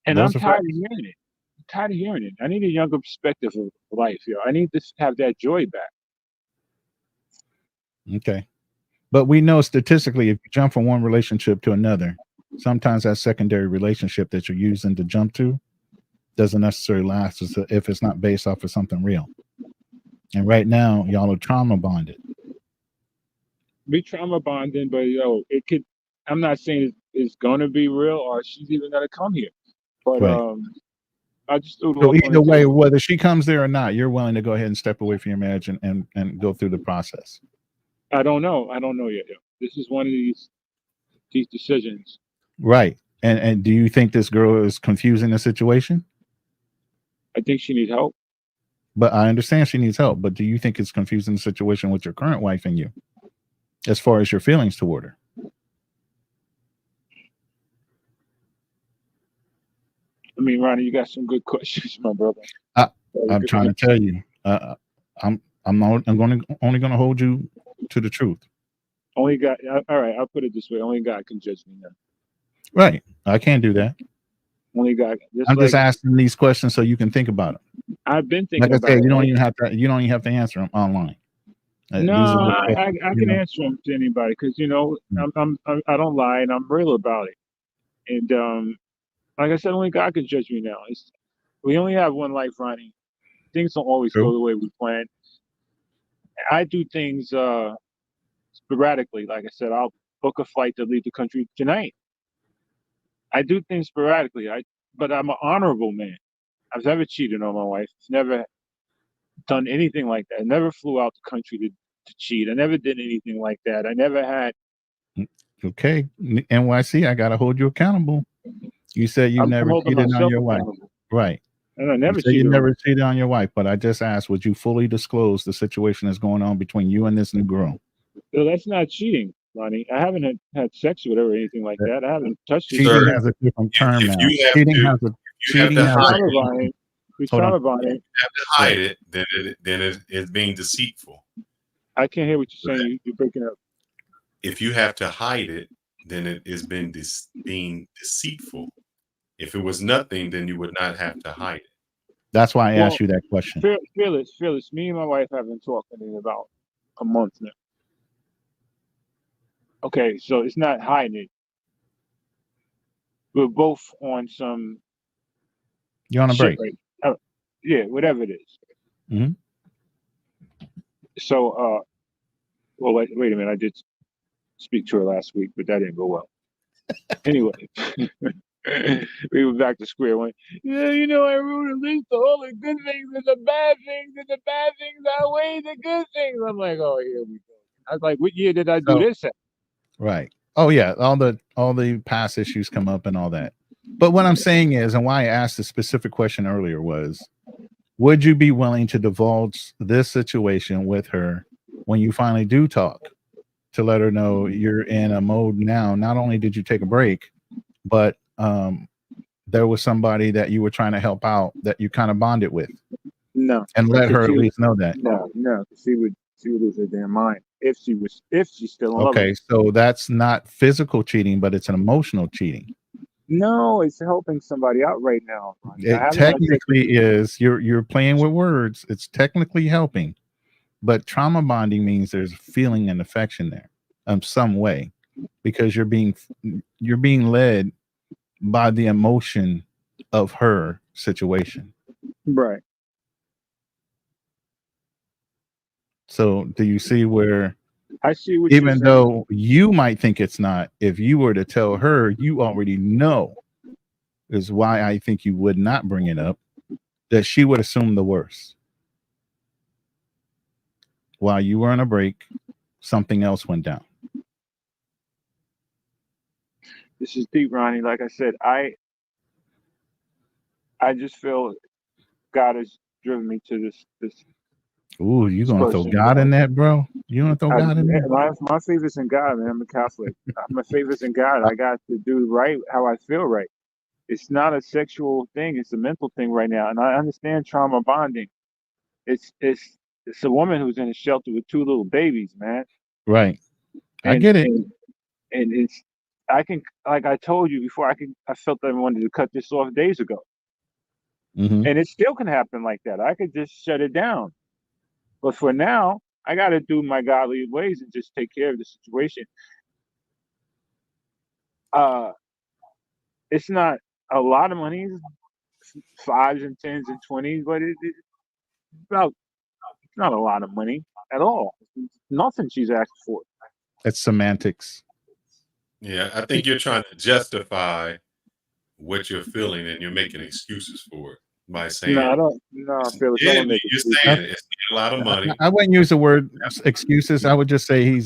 And I'm Those are tired facts. of hearing it. I'm tired of hearing it. I need a younger perspective of life, yo. I need to have that joy back. Okay. But we know statistically, if you jump from one relationship to another, sometimes that secondary relationship that you're using to jump to doesn't necessarily last if it's not based off of something real. And right now, y'all are trauma bonded. Be trauma bonding, but it could. I'm not saying it's gonna be real or she's even gonna come here, but Right. I just threw it So off on the either way, table. whether she comes there or not, you're willing to go ahead and step away from your marriage and go through the process. I don't know. I don't know yet. Yo. This is one of these decisions. Right. And do you think this girl is confusing the situation? I think she needs help. But I understand she needs help. But do you think it's confusing the situation with your current wife and you, as far as your feelings toward her? I mean, Ronnie, you got some good questions, my brother. I'm trying to tell you. I'm only going to hold you to the truth. Only God. All right, I'll put it this way: only God can judge me now. Right. I can't do that. Only God. I'm just asking these questions so you can think about them. I've been thinking like I about said, it. you don't even have to answer them online. No, These are the I questions, can answer them to anybody because I don't lie and I'm real about it. And like I said, only God can judge me now. We only have one life, Ronnie. Things don't always go the way we plan. I do things sporadically. Like I said, I'll book a flight to leave the country tonight. I do things sporadically. But I'm an honorable man. I've never cheated on my wife. Never done anything like that. I never flew out the country to cheat. I never did anything like that. I never had. Okay, NYC, I got to hold you accountable. You said you I'm never holding cheated on myself your wife, accountable. right? And I never You said you cheated on never her. cheated on your wife, but I just asked, would you fully disclose the situation that's going on between you and this new girl? So that's not cheating, Ronnie. I haven't had sex with her or anything like that. I haven't touched her. Cheating has a different term If now. you have Cheating to, has a you have cheating to has hide a it. We Hold on. about it. If you have to hide it, then it's being deceitful. I can't hear what you're saying. You're breaking up. If you have to hide it, then it is being deceitful. If it was nothing, then you would not have to hide it. That's why I asked you that question. Fearless. Me and my wife have been talking in about a month now. Okay, so it's not hiding it. We're both on some. You're on a break. Right? Yeah, whatever it is. Mm-hmm. So, well, wait a minute. I did speak to her last week, but that didn't go well. Anyway, we were back to square one. Yeah, I wrote a list of all the good things and the bad things, and the bad things outweigh the good things. I'm like, oh, here we go. I was like, what year did I do this at? Right. Oh yeah, all the past issues come up and all that. But what I'm saying is, and why I asked the specific question earlier was, would you be willing to divulge this situation with her when you finally do talk, to let her know you're in a mode now? Not only did you take a break, but there was somebody that you were trying to help out that you kind of bonded with. No. And let her at least know that. No. She would lose her damn mind if she's still in love with Okay, me. so that's not physical cheating, but it's an emotional cheating. No, it's helping somebody out right now. It technically is. You're playing with words. It's technically helping, but trauma bonding means there's feeling and affection there, some way, because you're being led by the emotion of her situation. Right. So, do you see where? I see what you're even saying. Though you might think it's not, if you were to tell her, you already know, is why I think you would not bring it up, that she would assume the worst. While you were on a break, something else went down. This is deep, Ronnie. Like I said, I just feel God has driven me to this. Ooh, you gonna throw God in that, bro? You gonna throw God in there? My faith is in God, man. I'm a Catholic. My faith is in God. I got to do right how I feel right. It's not a sexual thing. It's a mental thing right now. And I understand trauma bonding. It's a woman who's in a shelter with 2 little babies, man. Right. I get it. And it's, I can, like I told you before, I felt that I wanted to cut this off days ago. Mm-hmm. And it still can happen like that. I could just shut it down. But for now, I got to do my godly ways and just take care of the situation. It's not a lot of money, 5s and 10s and 20s, but it's not a lot of money at all. It's nothing she's asked for. It's semantics. Yeah, I think you're trying to justify what you're feeling and you're making excuses for it. by saying, No, I don't. No, Felix, I yeah, don't make you're excuses. saying it's a lot of money. I wouldn't use the word excuses. I would just say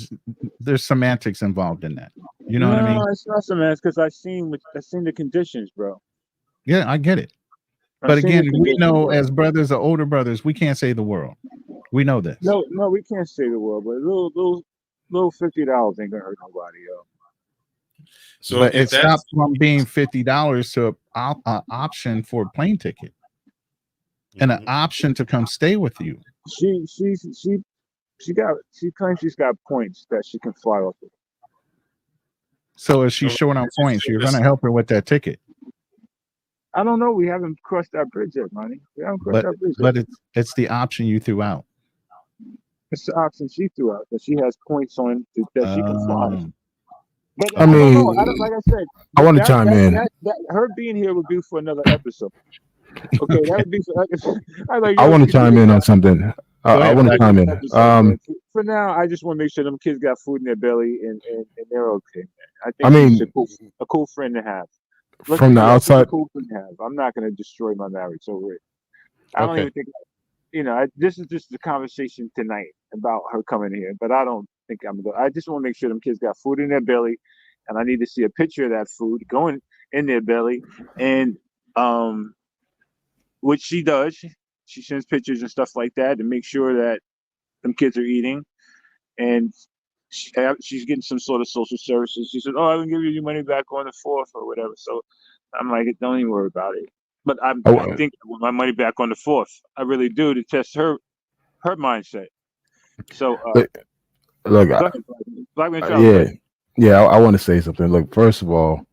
there's semantics involved in that. You know what I mean? No, it's not so man. It's because I seen the conditions, bro. Yeah, I get it. I But seen the again, we conditions, know bro. as brothers or older brothers, we can't save the world. We know this. No, no, we can't say the world, but little $50 ain't gonna hurt nobody, yo. So But if it stopped that's from being $50 to an option for a plane ticket and an option to come stay with you. She claims she's got points that she can fly off of. So if she's short on points, you're going to help her with that ticket. I don't know. We haven't crossed that bridge yet, money. We haven't crossed that bridge yet. But it's the option you threw out. It's the option she threw out that she has points on that she can fly. But I I don't mean, know. Like I said, I want to chime in. her being here would be for another episode. Okay, that would be for. I want to chime in on something. I want to chime in. For now, I just want to make sure them kids got food in their belly and they're okay, man. I think I mean, she's a cool friend to have. From the She's a outside, cool friend to have. I'm not going to destroy my marriage over it. I don't Okay. even think, this is just the conversation tonight about her coming here, but I don't think I'm going to. I just want to make sure them kids got food in their belly, and I need to see a picture of that food going in their belly, and which she does. She sends pictures and stuff like that to make sure that them kids are eating, and she's getting some sort of social services. She said, "Oh, I will give you your money back on the 4th or whatever." So I'm like, "Don't even worry about it." But I think I want my money back on the 4th. I really do, to test her mindset. So look, Black Man Charles, I want to say something. Look, first of all,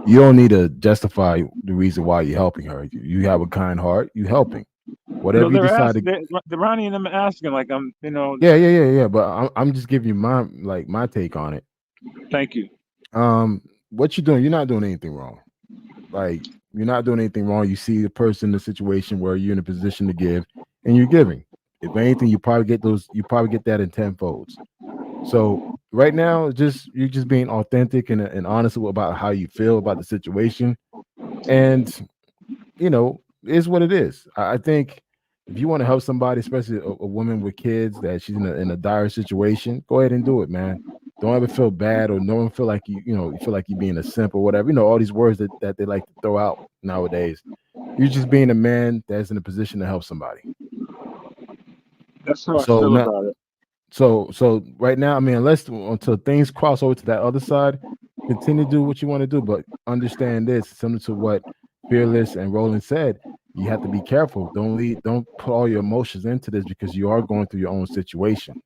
you don't need to justify the reason why you're helping her. You have a kind heart. You helping. Whatever you decide the Ronnie and them asking, like I'm, Yeah. But I'm just giving you my take on it. Thank you. What you're doing, you're not doing anything wrong. Like, you're not doing anything wrong. You see the person in the situation where you're in a position to give, and you're giving. If anything, you probably get that in tenfolds. So right now, you're just being authentic and honest about how you feel about the situation, and is what it is. I think if you want to help somebody, especially a woman with kids, that she's in a dire situation, go ahead and do it, man. Don't ever feel bad or no one feel like you feel like you're being a simp or whatever. All these words that they like to throw out nowadays. You're just being a man that's in a position to help somebody. That's how I feel about it. So right now, I mean, until things cross over to that other side, continue to do what you want to do, but understand this, similar to what Fearless and Roland said, you have to be careful. Don't put all your emotions into this, because you are going through your own situation.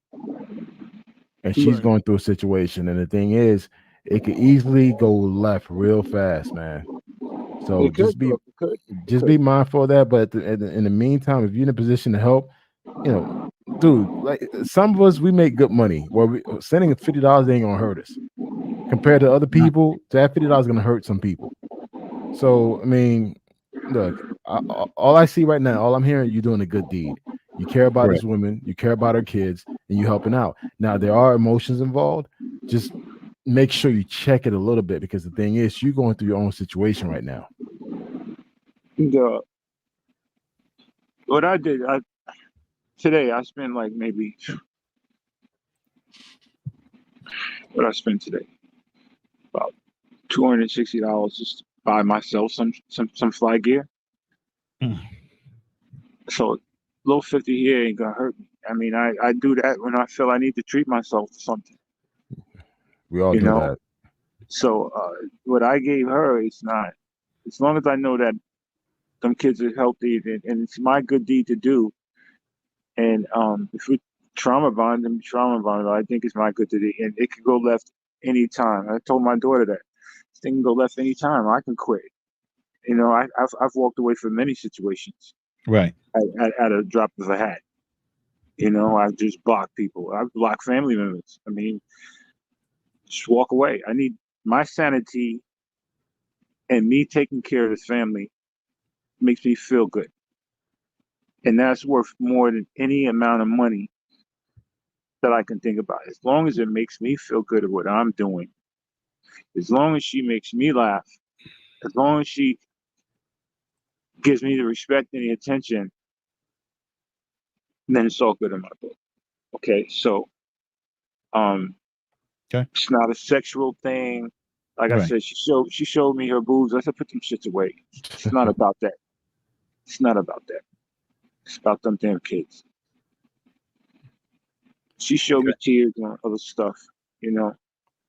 And she's going through a situation, and the thing is, it could easily go left real fast, man. So just be mindful of that. But in the meantime, if you're in a position to help, dude, like some of us, we make good money. Where sending $50 ain't gonna hurt us compared to other people. That $50 is gonna hurt some people. So I mean, look, all I see right now, all I'm hearing, you're doing a good deed. You care about this woman, you care about her kids, and you're helping out. Now there are emotions involved. Just make sure you check it a little bit, because the thing is, you're going through your own situation right now. What I did, today I spent like maybe what I spent today, about $260 just to buy myself some fly gear. So little 50 here ain't gonna hurt me. I mean, I do that when I feel I need to treat myself to something. We all do that. So what I gave her is not, as long as I know that some kids are healthy and it's my good deed to do. And if we trauma bond, then trauma bond, I think it's my good deed, and it can go left anytime. I told my daughter that this thing can go left anytime. I can quit. I've walked away from many situations. Right. At a drop of a hat. I just block people. I block family members. I mean, just walk away. I need my sanity, and me taking care of this family makes me feel good. And that's worth more than any amount of money that I can think about. As long as it makes me feel good at what I'm doing, as long as she makes me laugh, as long as she gives me the respect and the attention, then it's all good in my book. Okay, so Okay. it's not a sexual thing. Like I Right. said, she showed me her boobs. I said, put them shits away. It's not about that. It's not about that. It's about them damn kids. She showed me tears and other stuff, you know.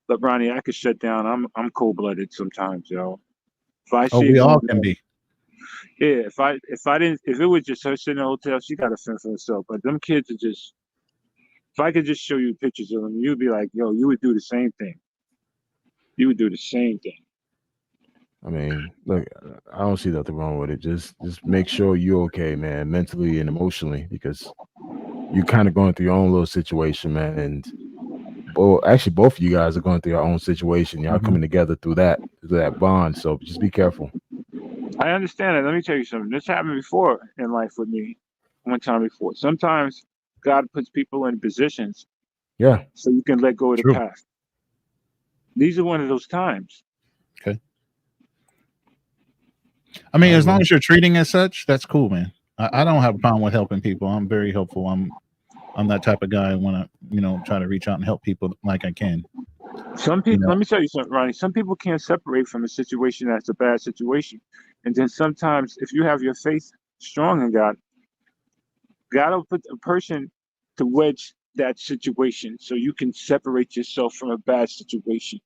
But Ronnie, I could shut down. I'm cold blooded sometimes, yo. If I Oh, see it we all going can on, be. yeah. If it was just her sitting in a hotel, she got to fend for herself. But them kids are just. If I could just show you pictures of them, you'd be like, yo, you would do the same thing. You would do the same thing. I mean, look, I don't see nothing wrong with it. Just make sure you're okay, man, mentally and emotionally, because you're kind of going through your own little situation, man. And actually, both of you guys are going through your own situation. Y'all coming together through that bond. So just be careful. I understand it. Let me tell you something. This happened before in life with me, one time before. Sometimes God puts people in positions Yeah. so you can let go of the True. past. These are one of those times. Okay. I mean, All right, as long well, as you're treating as such, that's cool, man. I don't have a problem with helping people. I'm very helpful. I'm that type of guy. I want to, try to reach out and help people like I can. Some You people, know, let me tell you something, Ronnie. Some people can't separate from a situation that's a bad situation. And then sometimes, if you have your faith strong in God, God will put a person to wedge that situation so you can separate yourself from a bad situation.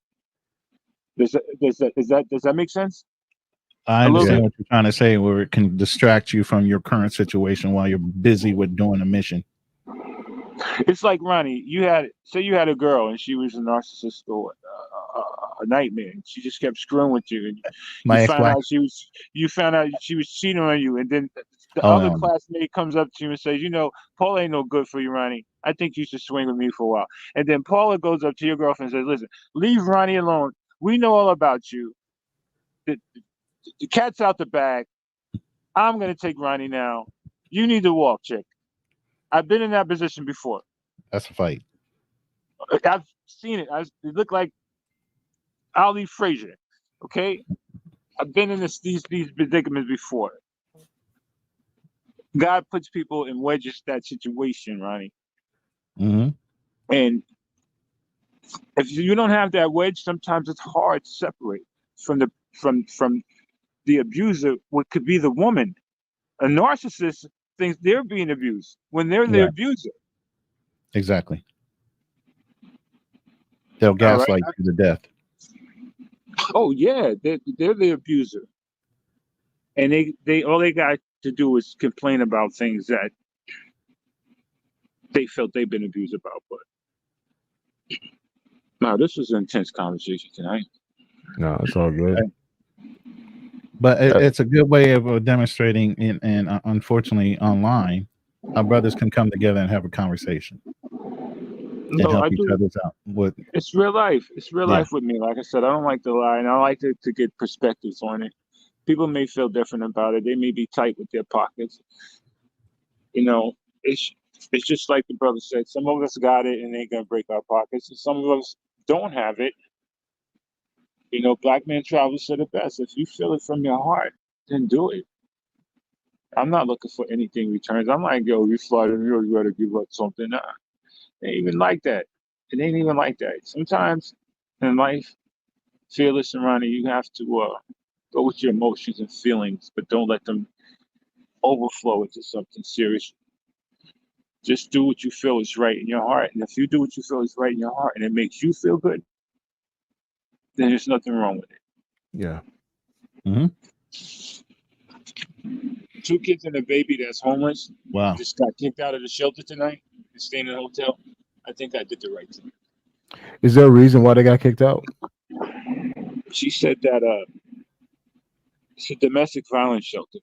Does that make sense? I A little understand bit. what you're trying to say, where it can distract you from your current situation while you're busy with doing a mission. It's like Ronnie. You had a girl and she was a narcissist or a nightmare. And she just kept screwing with you, and My ex-wife. you found out she was cheating on you, and then the Oh other no, classmate comes up to you and says, Paul ain't no good for you, Ronnie. I think you should swing with me for a while. And then Paula goes up to your girlfriend and says, listen, leave Ronnie alone. We know all about you. The, the cat's out the bag. I'm gonna take Ronnie now. You need to walk, chick. I've been in that position before. that's a fight. I've seen it. It looked like Ali Frazier. Okay, I've been in these predicaments before. God puts people in wedges that situation, Ronnie. Mm-hmm. And if you don't have that wedge, sometimes it's hard to separate from the abuser. What could be the woman? A narcissist thinks they're being abused when they're the Right. abuser. Exactly. They'll All right. gaslight you to death. Oh yeah, they're the abuser, and they all they got to do is complain about things that they felt they've been abused about. But no, this was an intense conversation tonight. no, it's all good. But it's a good way of demonstrating, and unfortunately, online, our brothers can come together and have a conversation and No, help I each do. other's out. With It's real life. It's real yeah, life with me. Like I said, I don't like to lie, and I like to get perspectives on it. People may feel different about it. They may be tight with their pockets. You know, it's it's just like the brother said. Some of us got it, and they gonna break our pockets, and some of us don't have it. Black man travels to the best. If you feel it from your heart, then do it. I'm not looking for anything returns. I'm like, yo, you fly to New York, you gotta give up something. Nah, it ain't even like that. It ain't even like that. Sometimes in life, fearless and Ronnie, you have to go with your emotions and feelings, but don't let them overflow into something serious. Just do what you feel is right in your heart. And if you do what you feel is right in your heart and it makes you feel good, then there's nothing wrong with it. Yeah. Mm-hmm. 2 kids and a baby that's homeless Wow. just got kicked out of the shelter tonight and staying in a hotel. I think I did the right thing. Is there a reason why they got kicked out? She said that it's a domestic violence shelter.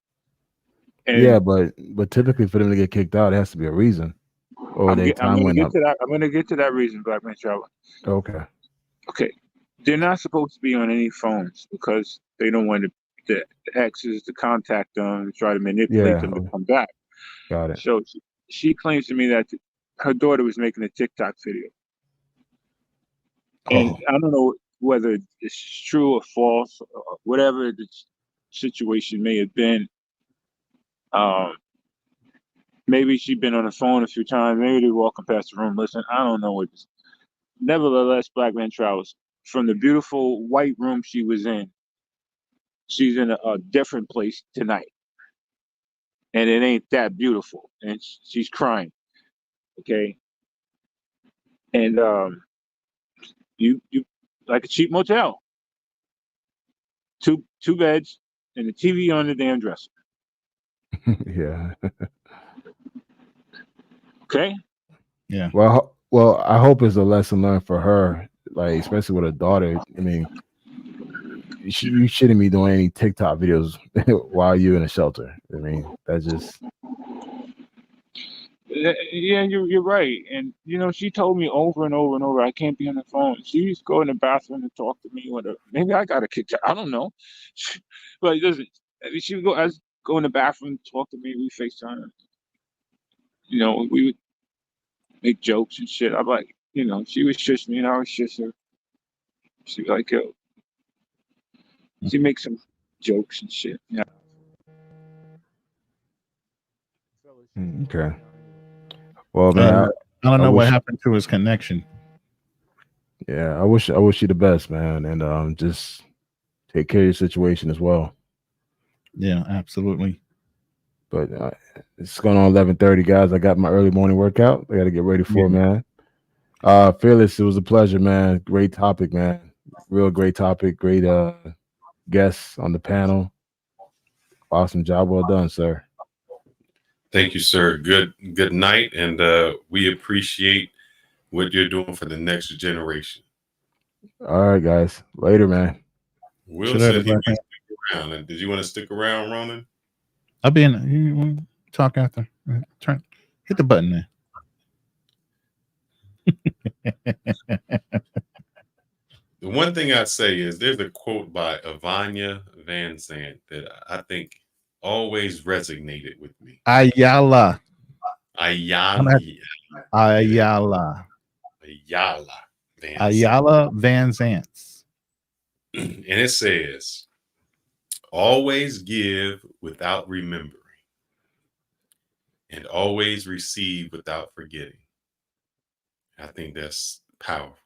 And Yeah, but typically for them to get kicked out, it has to be a reason, or I'm their time gonna went get up. to that. I'm gonna get to that reason, Black Man Traveler. Okay. Okay, they're not supposed to be on any phones because they don't want the exes to contact them and try to manipulate Yeah. them to come back. Got it. So she claims to me that her daughter was making a TikTok video, and Oh. I don't know whether it's true or false or whatever the situation may have been. Maybe she'd been on the phone a few times. Maybe they're walking past the room. Listen, I don't know what this. Nevertheless, Black Man Travels. From the beautiful white room she was in, she's in a different place tonight. And it ain't that beautiful. And she's crying. Okay. And you like a cheap motel. Two beds and the TV on the damn dresser. Yeah. Okay. Yeah. Well, I hope it's a lesson learned for her, like especially with a daughter. I mean, you shouldn't be doing any TikTok videos while you're in a shelter. I mean, that's just. Yeah, you're right. And she told me over and over and over, I can't be on the phone. She used to go in the bathroom and talk to me. Maybe I got a kick. I don't know. But it doesn't. She would go in the bathroom, talk to me. We FaceTime. We would make jokes and shit. I'm like, she would shush me and I would shush her. She'd be like, yo. She makes some jokes and shit. Yeah. Okay. Well, man, I don't know what wish, happened to his connection. Yeah, I wish you the best, man, and just take care of your situation as well. Yeah, absolutely. But it's going on 11:30, guys. I got my early morning workout. I got to get ready for it, man. Fearless, it was a pleasure, man. Great topic, man. Real great topic. Great guests on the panel. Awesome job. Well done, sir. Thank you, sir. Good night. And we appreciate what you're doing for the next generation. All right, guys. Later, man. Will said he would stick around. And did you want to stick around, Ronan? I'll be in. You talk after. Hit the button there. The one thing I'd say is there's a quote by Ivania Van Zandt that I think always resonated with me. Ayala Van Zant. And it says, always give without remembering, and always receive without forgetting. I think that's powerful.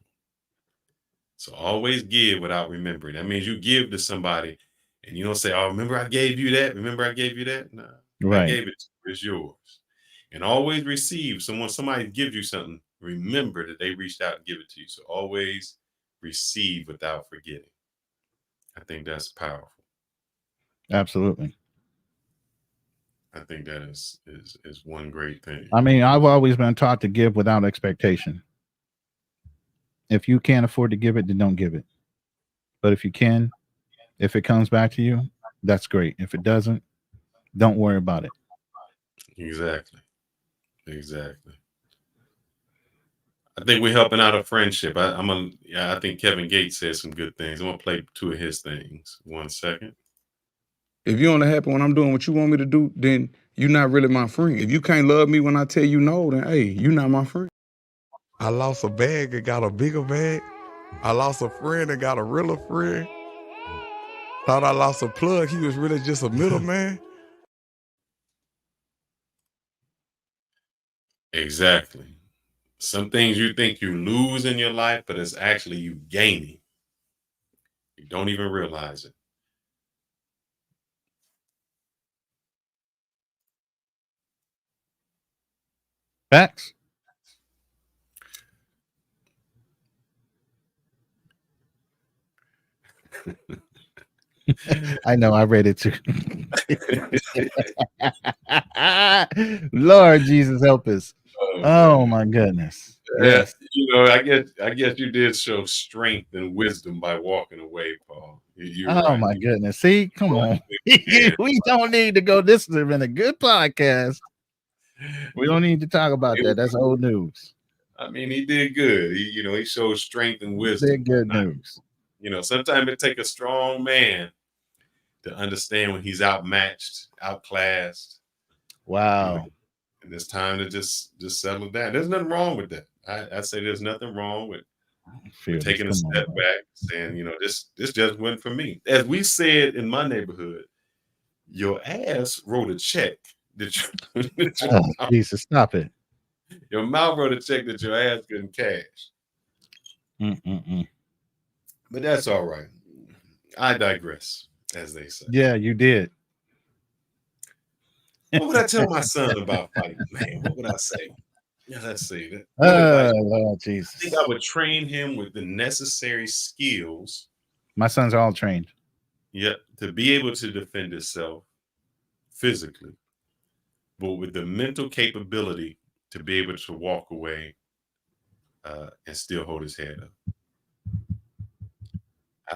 So always give without remembering. That means you give to somebody and you don't say, oh, remember I gave you that? Remember I gave you that? No, right. I gave it to you. It's yours. And always receive. Somebody gives you something, remember that they reached out and give it to you. So always receive without forgetting. I think that's powerful. Absolutely. I think that is one great thing. I mean, I've always been taught to give without expectation. If you can't afford to give it, then don't give it. But if you can, if it comes back to you, that's great. If it doesn't, don't worry about it. Exactly. I think we're helping out a friendship. I think Kevin Gates said some good things. I'm gonna play two of his things. 1 second. If you only happy when I'm doing what you want me to do, then you're not really my friend. If you can't love me when I tell you no, then hey, you're not my friend. I lost a bag and got a bigger bag. I lost a friend and got a realer friend. Thought I lost a plug. He was really just a middleman. Exactly. Some things you think you lose in your life, but it's actually you gaining. You don't even realize it. Facts. I know. I read it too. Lord Jesus, help us. Oh my goodness. Yes. I guess you did show strength and wisdom by walking away, Paul. You're right. My goodness. See, come on. We don't need to go. This has been a good podcast. We don't need to talk about that. That's old news. I mean, he did good. He showed strength and wisdom. Did good news. Sometimes it takes a strong man to understand when he's outmatched, outclassed. Wow. And it's time to just settle down. There's nothing wrong with that. I say there's nothing wrong with taking a step back, saying, this just went for me. As we said in my neighborhood, your ass wrote a check that that your, Oh, mouth, Jesus, stop it. your mouth wrote a check that your ass couldn't cash. Mm-mm-mm. But that's all right. I digress, as they say. Yeah, you did. What would I tell my son about fighting? Man, what would I say? Yeah, let's see. What advice? Lord I think Jesus. I would train him with the necessary skills, My sons are all trained. yep, to be able to defend himself physically, but with the mental capability to be able to walk away and still hold his head up.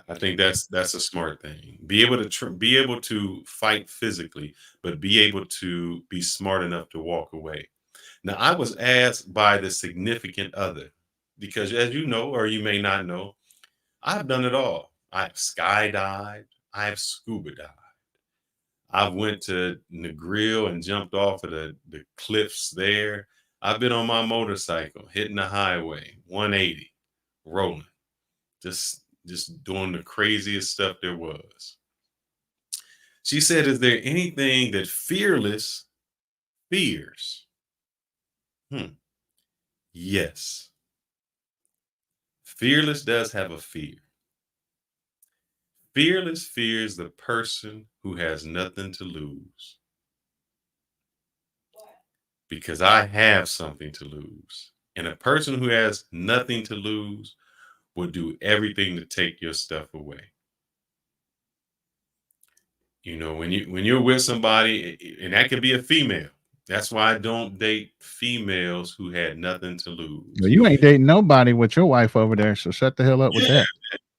I think that's a smart thing. Be able to be able to fight physically, but be able to be smart enough to walk away. Now, I was asked by the significant other, because as you know, or you may not know, I've done it all. I've skydived. I've scuba dived. I've went to Negril and jumped off of the cliffs there. I've been on my motorcycle, hitting the highway, 180, rolling, just doing the craziest stuff there was. She said, "Is there anything that Fearless fears?" Yes. Fearless does have a fear. Fearless fears the person who has nothing to lose. Because I have something to lose. And a person who has nothing to lose will do everything to take your stuff away. You know, when you're with somebody, and that could be a female. That's why I don't date females who had nothing to lose. Well, you ain't dating nobody with your wife over there, so shut the hell up with Yeah,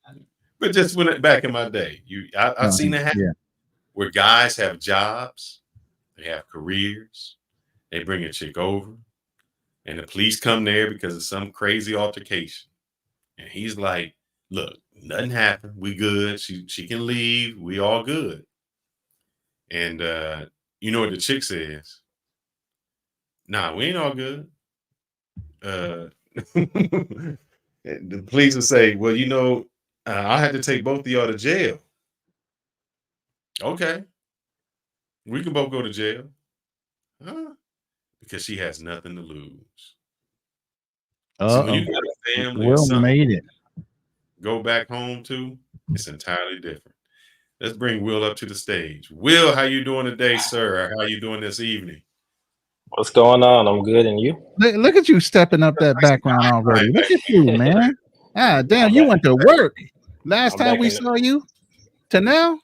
that. but just back in my day, I've seen it happen Yeah. where guys have jobs, they have careers, they bring a chick over, and the police come there because of some crazy altercation. And he's like, "Look, nothing happened. We good. She can leave. We all good." And you know what the chick says? "Nah, we ain't all good." The police will say, "Well, you know, I had to take both of y'all to jail." Okay, we can both go to jail. Huh? Because she has nothing to lose. So when Uh-oh. you got a family or Will something made it. go back home to, it's entirely different. Let's bring Will up to the stage. Will, how you doing today, sir? How you doing this evening? What's going on? I'm good, and you? Look at you stepping up that background already. Look at you, man. Ah, damn, you went to work. Last I'm time back we in. saw you to now,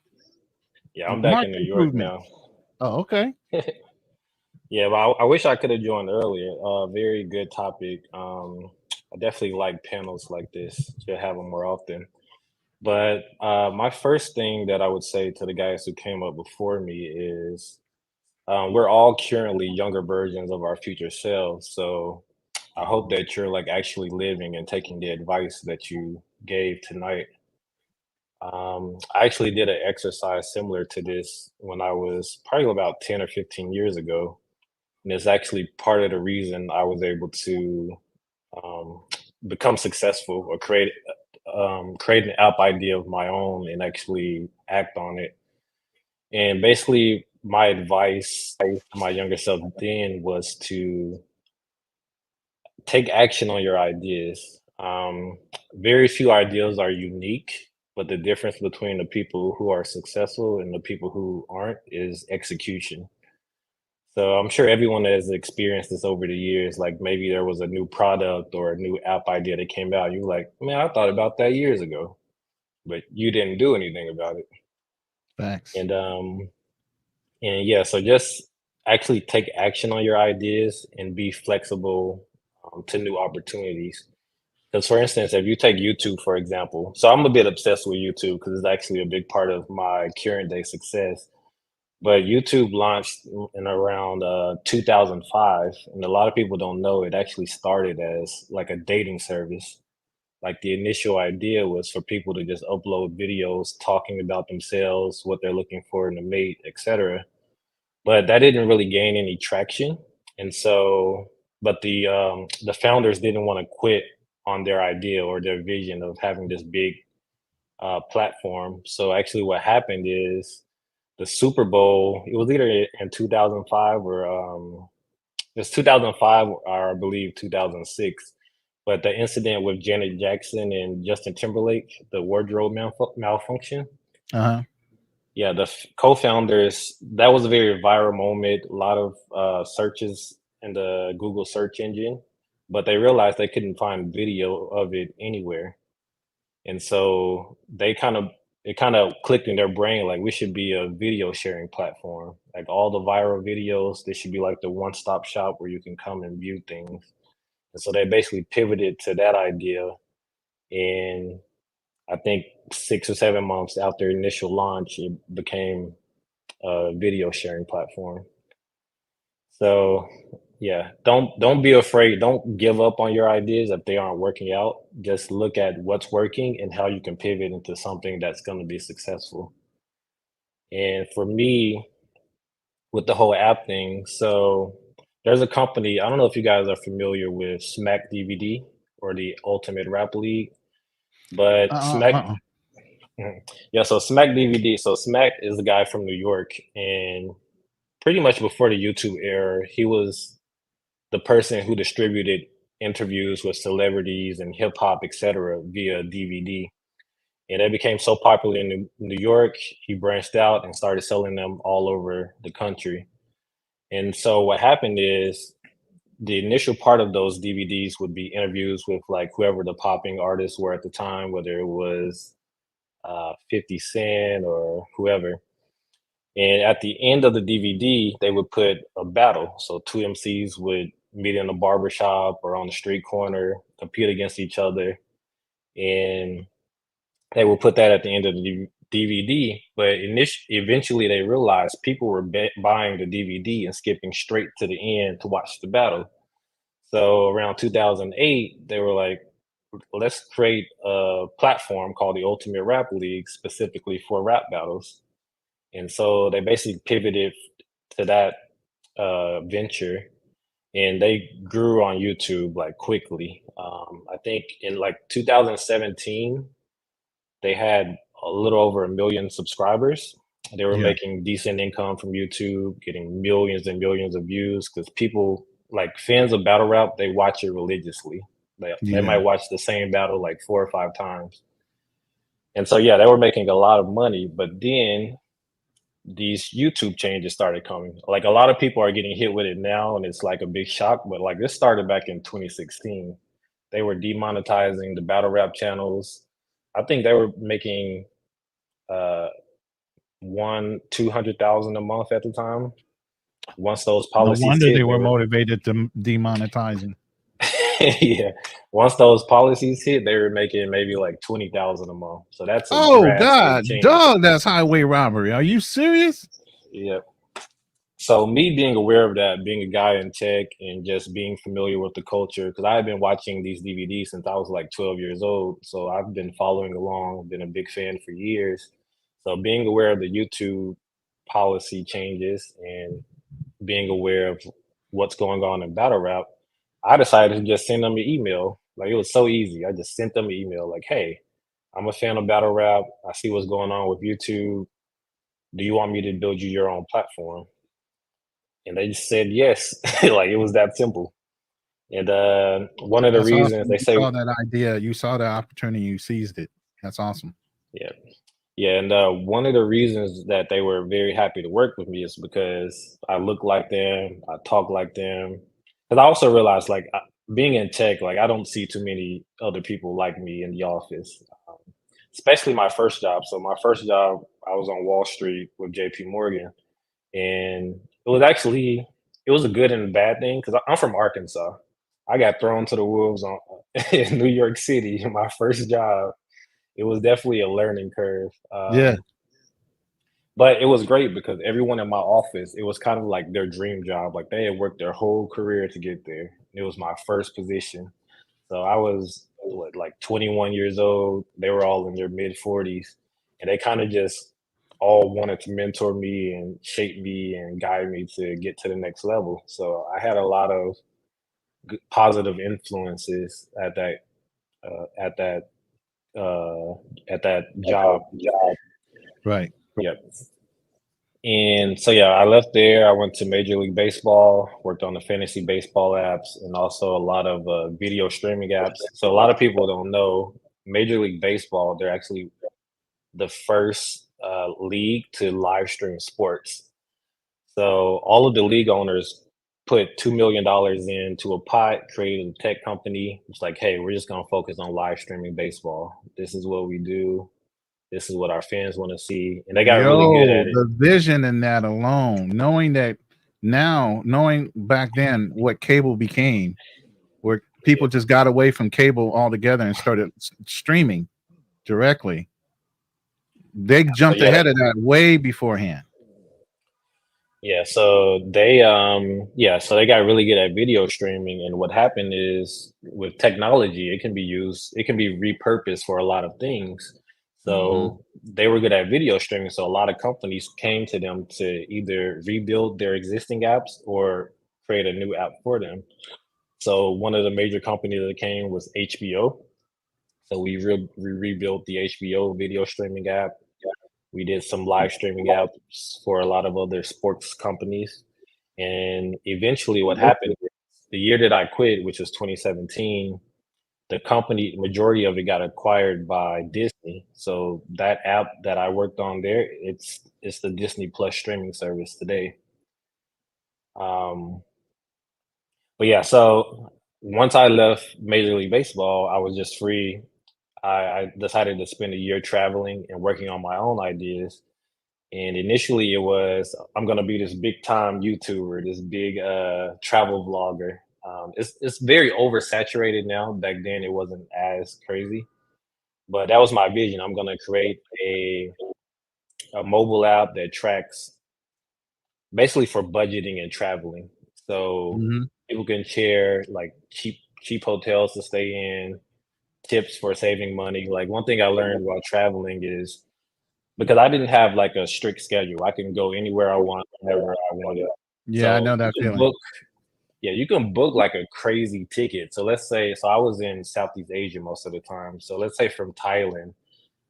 Yeah, I'm back marked in New York improvement. now. Oh, okay. Yeah, but I wish I could have joined earlier. Very good topic. I definitely like panels like this. Should have them more often. But my first thing that I would say to the guys who came up before me is we're all currently younger versions of our future selves. So I hope that you're like actually living and taking the advice that you gave tonight. I actually did an exercise similar to this when I was probably about 10 or 15 years ago. And it's actually part of the reason I was able to um, become successful or create an app idea of my own and actually act on it. And basically, my advice to my younger self then was to take action on your ideas. Very few ideas are unique, but the difference between the people who are successful and the people who aren't is execution. So I'm sure everyone has experienced this over the years. Like maybe there was a new product or a new app idea that came out. You're like, man, I thought about that years ago, but you didn't do anything about it. Facts. And yeah, so just actually take action on your ideas and be flexible to new opportunities. Because, for instance, if you take YouTube, for example, so I'm a bit obsessed with YouTube because it's actually a big part of my current day success. But YouTube launched in around 2005, and a lot of people don't know it actually started as like a dating service. Like the initial idea was for people to just upload videos talking about themselves, what they're looking for in a mate, etc. But that didn't really gain any traction, and so, but the founders didn't want to quit on their idea or their vision of having this big platform. So actually, what happened is the Super Bowl. It was either in 2005 or it's 2005 or I believe 2006. But the incident with Janet Jackson and Justin Timberlake, the wardrobe malfunction. Uh-huh. Yeah, the co-founders, that was a very viral moment. A lot of searches in the Google search engine, but they realized they couldn't find video of it anywhere. And so it kind of clicked in their brain like we should be a video sharing platform. Like all the viral videos, this should be like the one-stop shop where you can come and view things. And so they basically pivoted to that idea. And I think 6 or 7 months after initial launch, it became a video sharing platform. So yeah, don't be afraid. Don't give up on your ideas if they aren't working out. Just look at what's working and how you can pivot into something that's going to be successful. And for me, with the whole app thing, so there's a company, I don't know if you guys are familiar with Smack DVD or the Ultimate Rap League, but Smack Uh-uh. Mhm. Yeah, so Smack DVD. So Smack is a guy from New York, and pretty much before the YouTube era, he was the person who distributed interviews with celebrities and hip hop, etc., via DVD. And it became so popular in New York, he branched out and started selling them all over the country. And so what happened is the initial part of those DVDs would be interviews with like whoever the popping artists were at the time, whether it was 50 Cent or whoever. And at the end of the DVD, they would put a battle. So two MCs would meet in a barber shop or on the street corner, compete against each other. And they would put that at the end of the DVD. But eventually they realized people were buying the DVD and skipping straight to the end to watch the battle. So around 2008, they were like, let's create a platform called the Ultimate Rap League specifically for rap battles. And so they basically pivoted to that venture, and they grew on YouTube like quickly. I think in like 2017, they had a little over 1 million subscribers. They were Yeah. making decent income from YouTube, getting millions and millions of views because people like fans of battle rap, they watch it religiously. They Yeah. might watch the same battle like 4 or 5 times. And so yeah, they were making a lot of money, but then these YouTube changes started coming. Like a lot of people are getting hit with it now, and it's like a big shock. But like this started back in 2016. They were demonetizing the battle rap channels. I think they were making uh 200,000 a month at the time. Once those No policies wonder they hit, they were were motivated to demonetizing. yeah. Once those policies hit, they were making maybe like 20,000 a month. So that's a Oh drastic God, change. dog, that's highway robbery. Are you serious? Yep. So me being aware of that, being a guy in tech and just being familiar with the culture, because I've been watching these DVDs since I was like 12 years old. So I've been following along, been a big fan for years. So being aware of the YouTube policy changes and being aware of what's going on in battle rap, I decided to just send them an email. Like it was so easy. I just sent them an email like, hey, I'm a fan of battle rap. I see what's going on with YouTube. Do you want me to build you your own platform? And they just said yes. Like it was that simple. And one of the That's reasons awesome. they You say, saw that idea. You saw the opportunity. You seized it. That's awesome. yeah, yeah, and one of the reasons that they were very happy to work with me is because I look like them, I talk like them. Because I also realized, like, being in tech, like, I don't see too many other people like me in the office, especially my first job. So my first job, I was on Wall Street with JP Morgan, and it was a good and a bad thing because I'm from Arkansas. I got thrown to the wolves in New York City. My first job, it was definitely a learning curve. Yeah. But it was great because everyone in my office, it was kind of like their dream job. Like they had worked their whole career to get there. It was my first position. So I was like 21 years old. They were all in their mid 40s, and they kind of just all wanted to mentor me and shape me and guide me to get to the next level. So I had a lot of positive influences uh, at that uh, at that job. Right. Yep. And so yeah, I left there. I went to Major League Baseball, worked on the fantasy baseball apps, and also a lot of video streaming apps. So a lot of people don't know Major League Baseball. They're actually the first league to live stream sports. So all of the league owners put $2 million into a pot, created a tech company. It's like, hey, we're just gonna focus on live streaming baseball. This is what we do. This is what our fans want to see, and they got really good Yo, at it. the vision in that alone, knowing that now, knowing back then what cable became, where people just got away from cable altogether and started streaming directly. They jumped Yeah, ahead of that way beforehand. yeah, so they got really good at video streaming, and what happened is with technology, it can be used, it can be repurposed for a lot of things. So they were good at video streaming, so a lot of companies came to them to either rebuild their existing apps or create a new app for them. So one of the major companies that came was HBO. So we rebuilt the HBO video streaming app. We did some live streaming apps for a lot of other sports companies. And eventually what happened, the year that I quit, which was 2017, the company, majority of it got acquired by Disney. So that app that I worked on there, it's the Disney Plus streaming service today. Um, but yeah, so once I left Major League Baseball, I was just free. I decided to spend a year traveling and working on my own ideas. And initially it was, I'm gonna be this big time YouTuber, this big travel vlogger. It's very oversaturated now. Back then it wasn't as crazy, but that was my vision. I'm gonna create a mobile app that tracks basically for budgeting and traveling. So people can share like cheap hotels to stay in, tips for saving money. Like one thing I learned while traveling is because I didn't have like a strict schedule. I can go anywhere I want, whenever I wanted. Yeah, I So know you that can feeling. book, yeah, you can book like a crazy ticket. So let's say, so I was in Southeast Asia most of the time. So let's say from Thailand,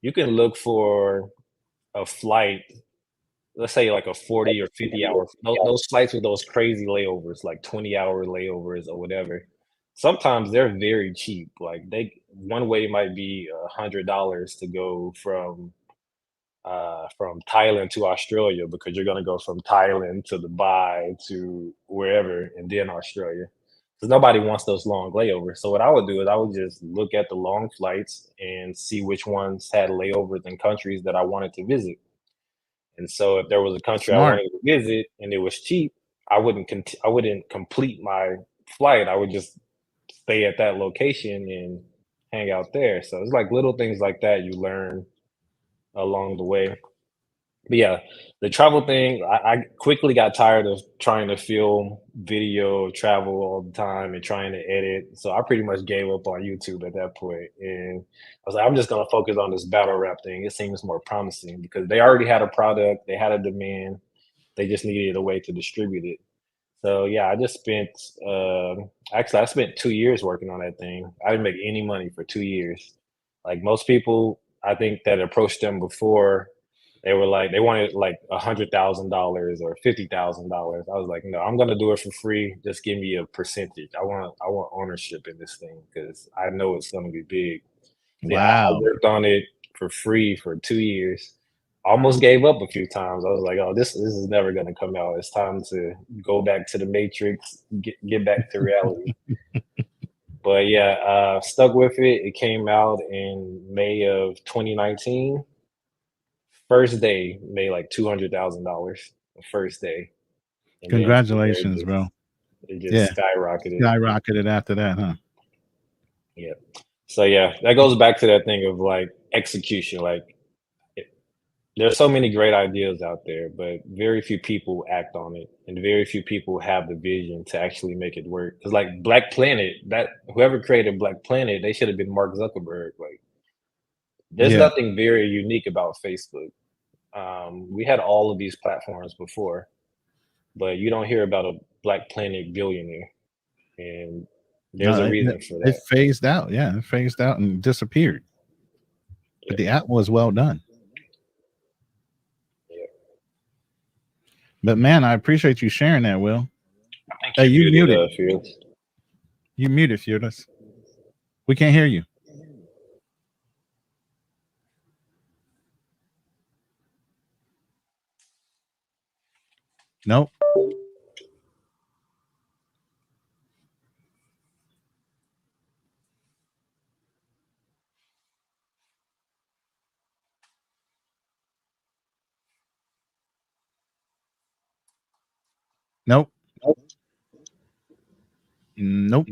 you can look for a flight, let's say like a 40 or 50 hour, those flights with those crazy layovers, like 20-hour layovers or whatever. Sometimes they're very cheap. Like one way might be $100 to go from Thailand to Australia because you're going to go from Thailand to Dubai to wherever and then Australia. Because nobody wants those long layovers. So what I would do is I would just look at the long flights and see which ones had layovers in countries that I wanted to visit. And so if there was a country I Smart. wanted to visit and it was cheap, I wouldn't complete my flight. I would just stay at that location and hang out there. So it's like little things like that you learn along the way. But yeah, the travel thing, I quickly got tired of trying to film video travel all the time and trying to edit. So I pretty much gave up on YouTube at that point. And I was like, I'm just gonna focus on this battle rap thing. It seems more promising because they already had a product, they had a demand, they just needed a way to distribute it. So yeah, I just spent actually I spent 2 years working on that thing. I didn't make any money for 2 years. Like most people, I think that approached them before, they were like they wanted like $100,000 or $50,000. I was like, no, I'm gonna do it for free. Just give me a percentage. I want ownership in this thing because I know it's gonna be big. So yeah, I Wow. worked on it for free for 2 years. Almost gave up a few times. I was like, "Oh, this is never gonna come out. It's time to go back to the matrix, get back to reality." But yeah, stuck with it. It came out in May of 2019. First day made like $200,000. The first day, and then from there Congratulations, bro. it just Yeah. skyrocketed. Skyrocketed after that, huh? Yeah. So yeah, that goes back to that thing of like execution. Like there's so many great ideas out there, but very few people act on it, and very few people have the vision to actually make it work. Because like Black Planet, that whoever created Black Planet, they should have been Mark Zuckerberg. Like, there's Yeah. nothing very unique about Facebook. We had all of these platforms before, but you don't hear about a Black Planet billionaire, and there's No, a it, reason for it that. phased out. Yeah, it phased out and disappeared. But the app was well done. Yeah. But man, I appreciate you sharing that, Will. I think Hey, you muted. Fields. You muted, Fearless. We can't hear you. Nope. Nope. Nope.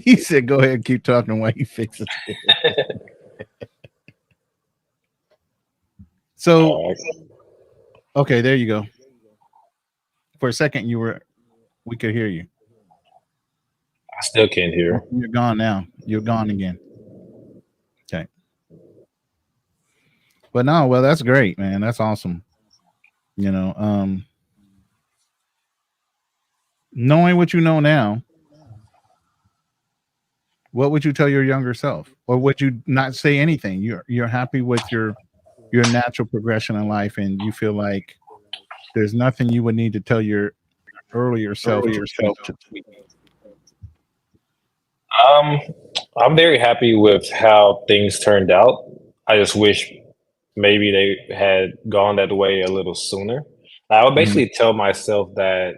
He said, "Go ahead and keep talking while he fixes it." So, okay, there you go. For a second, we could hear you. I still can't hear. You're gone now. You're gone again. Okay. But no, well, that's great, man. That's awesome. You know, knowing what you know now, what would you tell your younger self, or would you not say anything? You're happy with your natural progression in life, and you feel like there's nothing you would need to tell your earlier self to I'm very happy with how things turned out. I just wish maybe they had gone that way a little sooner. I would basically tell myself that,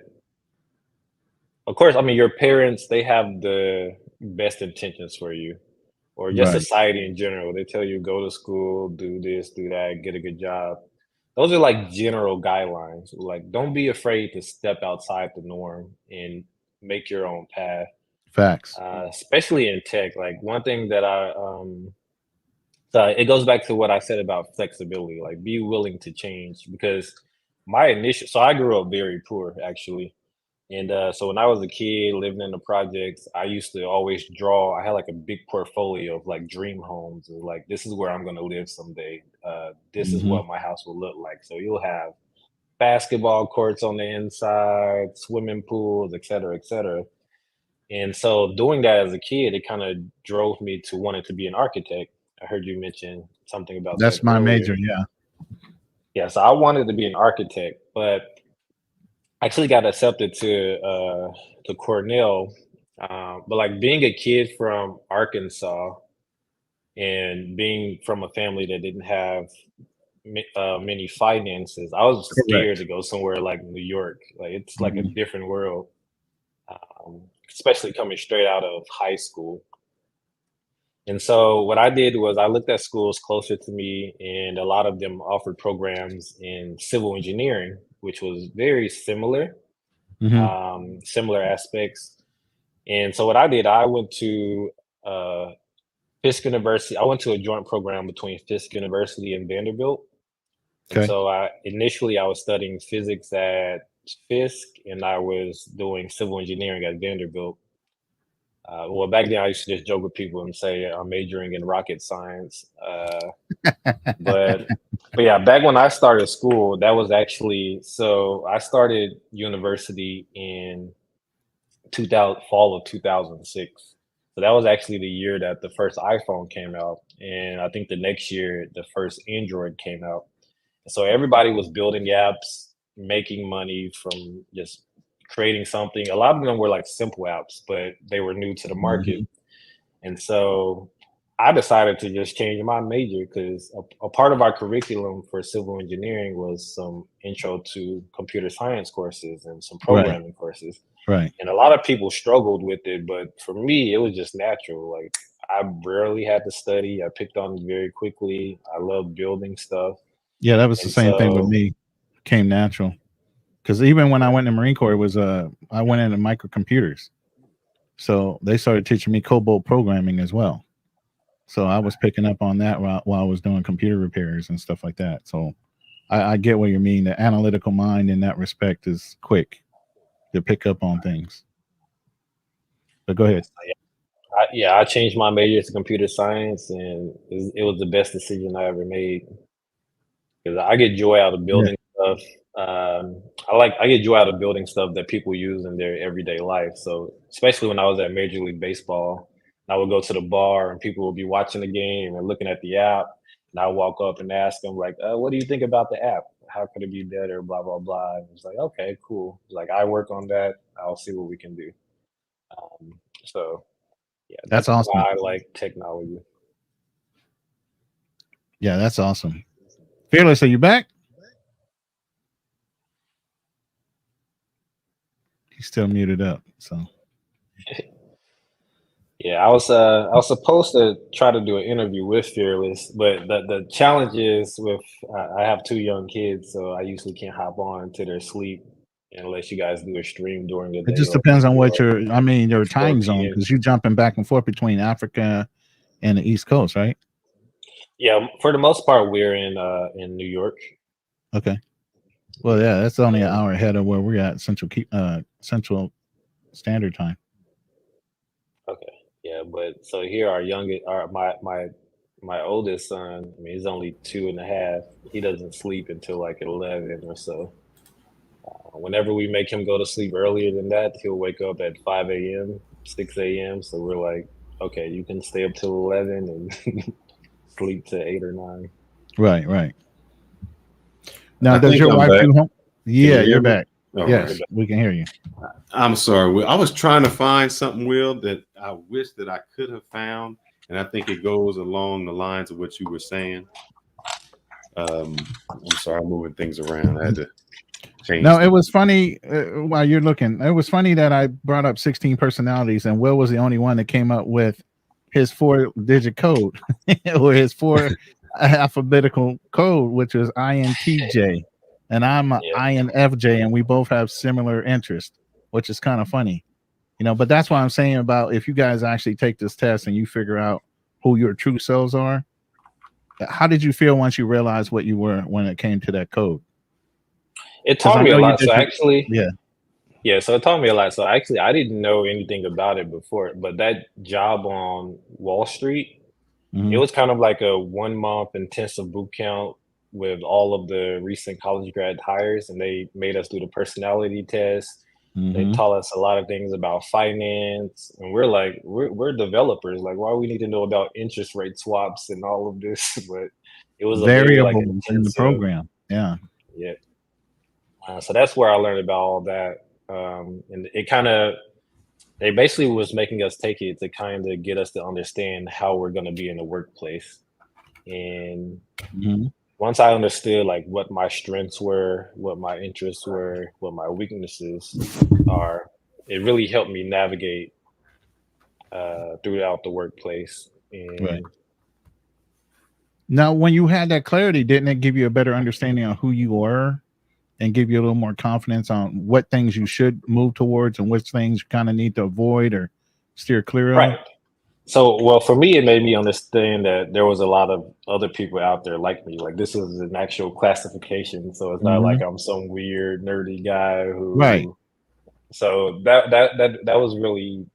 of course, I mean, your parents, they have the best intentions for you, or just Right. society in general. They tell you go to school, do this, do that, get a good job. Those are like general guidelines. Like, don't be afraid to step outside the norm and make your own path. Facts. Especially in tech. Like one thing that so it goes back to what I said about flexibility. Like, be willing to change, because so I grew up very poor actually. And so when I was a kid living in the projects, I used to always draw. I had like a big portfolio of like dream homes. And like, this is where I'm going to live someday. This is what my house will look like. So you'll have basketball courts on the inside, swimming pools, et cetera, et cetera. And so doing that as a kid, it kind of drove me to wanting to be an architect. I heard you mention something about that That's my earlier. major. Yeah. Yeah, so I wanted to be an architect, but I actually got accepted to Cornell. But like being a kid from Arkansas and being from a family that didn't have many finances, I was scared Correct. to go somewhere like New York. Like it's like a different world, especially coming straight out of high school. And so what I did was I looked at schools closer to me, and a lot of them offered programs in civil engineering, which was very similar, Mhm. similar aspects. And so what I did, I went to uh, Fisk University. I went to a joint program between Fisk University and Vanderbilt. And Okay. so initially I was studying physics at Fisk, and I was doing civil engineering at Vanderbilt. Well, back then I used to just joke with people and say I'm majoring in rocket science. But yeah, back when I started school, that was actually, so I started university in fall of 2006. So that was actually the year that the first iPhone came out, and I think the next year the first Android came out. So everybody was building apps, making money from just creating something. A lot of them were like simple apps, but they were new to the market. And so I decided to just change my major, because a part of our curriculum for civil engineering was some intro to computer science courses and some Right. programming courses. Right. And a lot of people struggled with it, but for me, it was just natural. Like, I rarely had to study. I picked on it very quickly. I love building stuff. Yeah, that was the And same thing with so, me. Came natural. Because even when I went in the Marine Corps, it was I went into microcomputers. So they started teaching me COBOL programming as well. So I was picking up on that while I was doing computer repairs and stuff like that. So I get what you mean. The analytical mind in that respect is quick to pick up on things. But go ahead. I changed my major to computer science, and it was the best decision I ever made, because I get joy out of Yeah. building stuff. I get joy out of building stuff that people use in their everyday life. So especially when I was at Major League Baseball, I would go to the bar and people would be watching the game and looking at the app, and I walk up and ask them like, "What do you think about the app? How could it be better?" Blah blah blah. And it's like, okay, cool. Like I work on that. I'll see what we can do. So yeah, That's that's why awesome. I like technology. Yeah, that's awesome. Fearless, are you back? He's still muted up. So Yeah, I was supposed to try to do an interview with Fearless, but the challenge is with I have 2 young kids, so I usually can't hop on to their sleep unless you guys do a stream during the it day just or depends on what before your 4 time zone, p.m. because you're jumping back and forth between Africa and the East Coast, right? Yeah, for the most part, we're in New York. Okay. Well, yeah, that's only an Um, hour ahead of where we're at Central Standard Time. okay, yeah, but so here our youngest, my oldest son. I mean, he's only 2.5. He doesn't sleep until like 11 or so. Whenever we make him go to sleep earlier than that, he'll wake up at 5 a.m., 6 a.m. So we're like, okay, you can stay up till 11 and sleep to 8 or 9. Right, right. Now, I does think your I'm wife back. do home? Can Yeah, you hear you're me? back. All Yes, right. we can hear you. I'm sorry, Will. I was trying to find something, Will, that I wish that I could have found, and I think it goes along the lines of what you were saying. I'm sorry, I'm moving things around. I had to change No, it things. was funny while you're looking. It was funny that I brought up 16 personalities, and Will was the only one that came up with his 4-digit code or his 4 alphabetical code, which was INTJ, and I'm a Yeah. INFJ, and we both have similar interests, which is kind of funny, But that's why I'm saying about if you guys actually take this test and you figure out who your true selves are. How did you feel once you realized what you were when it came to that code? It Because taught I me a know you lot. did So your actually, yeah. yeah, so it taught me a lot. So actually, I didn't know anything about it before, but that job on Wall Street, it Mhm. was kind of like a 1-month intensive boot camp with all of the recent college grad hires, and they made us do the personality test. They Mhm. taught us a lot of things about finance, and we're like, we're developers. Like, why we need to know about interest rate swaps and all of this? But it was a very like Variables in the intensive, program. Yeah. yeah. So that's where I learned about all that, and it kind of they basically was making us take it to kind of get us to understand how we're going to be in the workplace. And Mhm. once I understood like what my strengths were, what my interests were, what my weaknesses are, it really helped me navigate throughout the workplace. Right. And Now, when you had that clarity, didn't it give you a better understanding on who you were and give you a little more confidence on what things you should move towards and which things you kind of need to avoid or steer clear of? right. So, well, for me, it made me understand that there was a lot of other people out there like me. Like this is an actual classification, so it's not like Mhm. I'm some weird nerdy guy Right. who. So that was really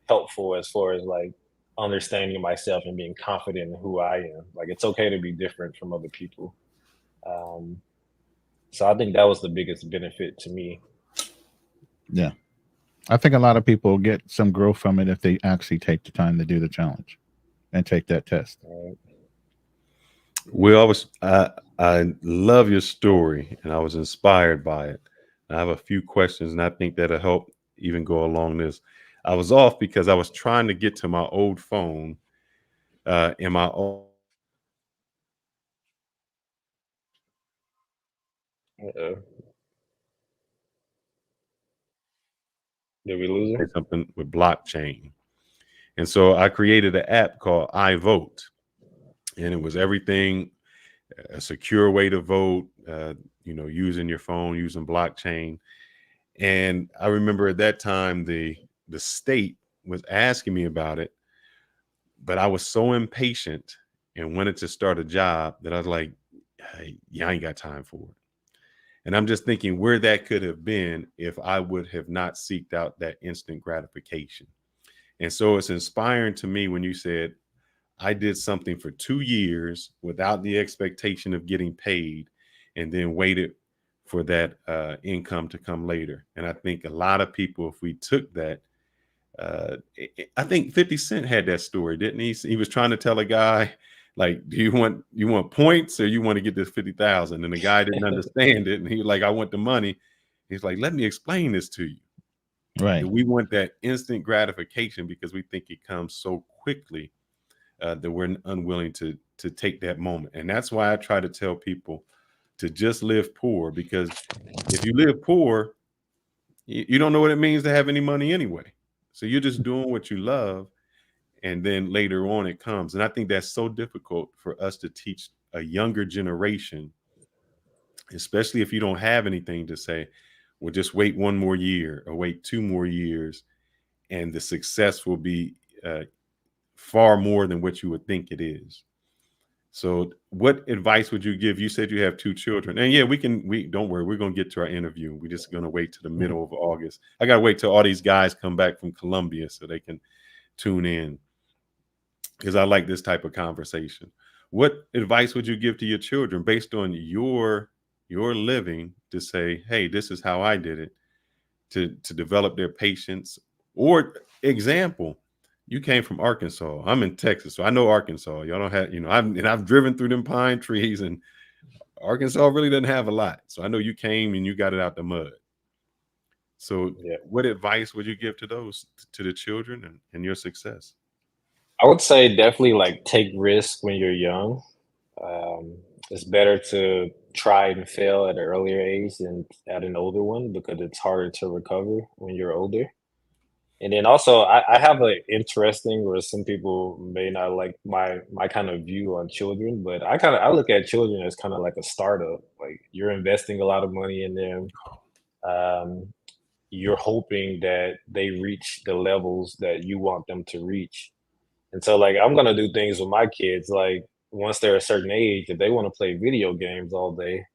helpful as far as like understanding myself and being confident in who I am. Like it's okay to be different from other people. Um, so I think that was the biggest benefit to me. Yeah. I think a lot of people get some growth from it if they actually take the time to do the challenge and take that test. Will, I love your story, and I was inspired by it. I have a few questions, and I think that'll help even go along this. I was off because I was trying to get to my old phone in my old. Uh-oh. Did we lose her? Something with blockchain. And so I created an app called iVote, and it was everything a secure way to vote, using your phone, using blockchain. And I remember at that time the state was asking me about it, but I was so impatient and wanted to start a job that I was like, hey, yeah, I ain't got time for it. And I'm just thinking where that could have been if I would have not seeked out that instant gratification. And so it's inspiring to me when you said, I did something for 2 years without the expectation of getting paid and then waited for that income to come later. And I think a lot of people, if we took that, I think 50 Cent had that story, didn't he? He was trying to tell a guy, like, do you want points or you want to get this 50,000? And the guy didn't understand it. And he was like, I want the money. He's like, let me explain this to you. Right. We want that instant gratification because we think it comes so quickly that we're unwilling to take that moment. And that's why I try to tell people to just live poor, because if you live poor, you don't know what it means to have any money anyway. So you're just doing what you love, and then later on it comes. And I think that's so difficult for us to teach a younger generation, especially if you don't have anything to say, well, just wait one more year or wait 2 more years, and the success will be far more than what you would think it is. So what advice would you give? You said you have 2 children. And yeah, we don't worry, we're going to get to our interview. We're just going to wait to the middle of August. I got to wait till all these guys come back from Columbia so they can tune in, because I like this type of conversation. What advice would you give to your children based on your living, to say, hey, this is how I did it, to develop their patience? Or example, you came from Arkansas. I'm in Texas, so I know Arkansas. Y'all don't have, I've driven through them pine trees, and Arkansas really doesn't have a lot. So I know you came and you got it out the mud. So what advice would you give to the children and your success? I would say definitely like take risks when you're young. It's better to try and fail at an earlier age than at an older one, because it's harder to recover when you're older. And then also, I have an interesting, or some people may not like my kind of view on children, but I look at children as kind of like a startup. Like, you're investing a lot of money in them. You're hoping that they reach the levels that you want them to reach. And so, like, I'm gonna do things with my kids. Like, once they're a certain age, if they want to play video games all day,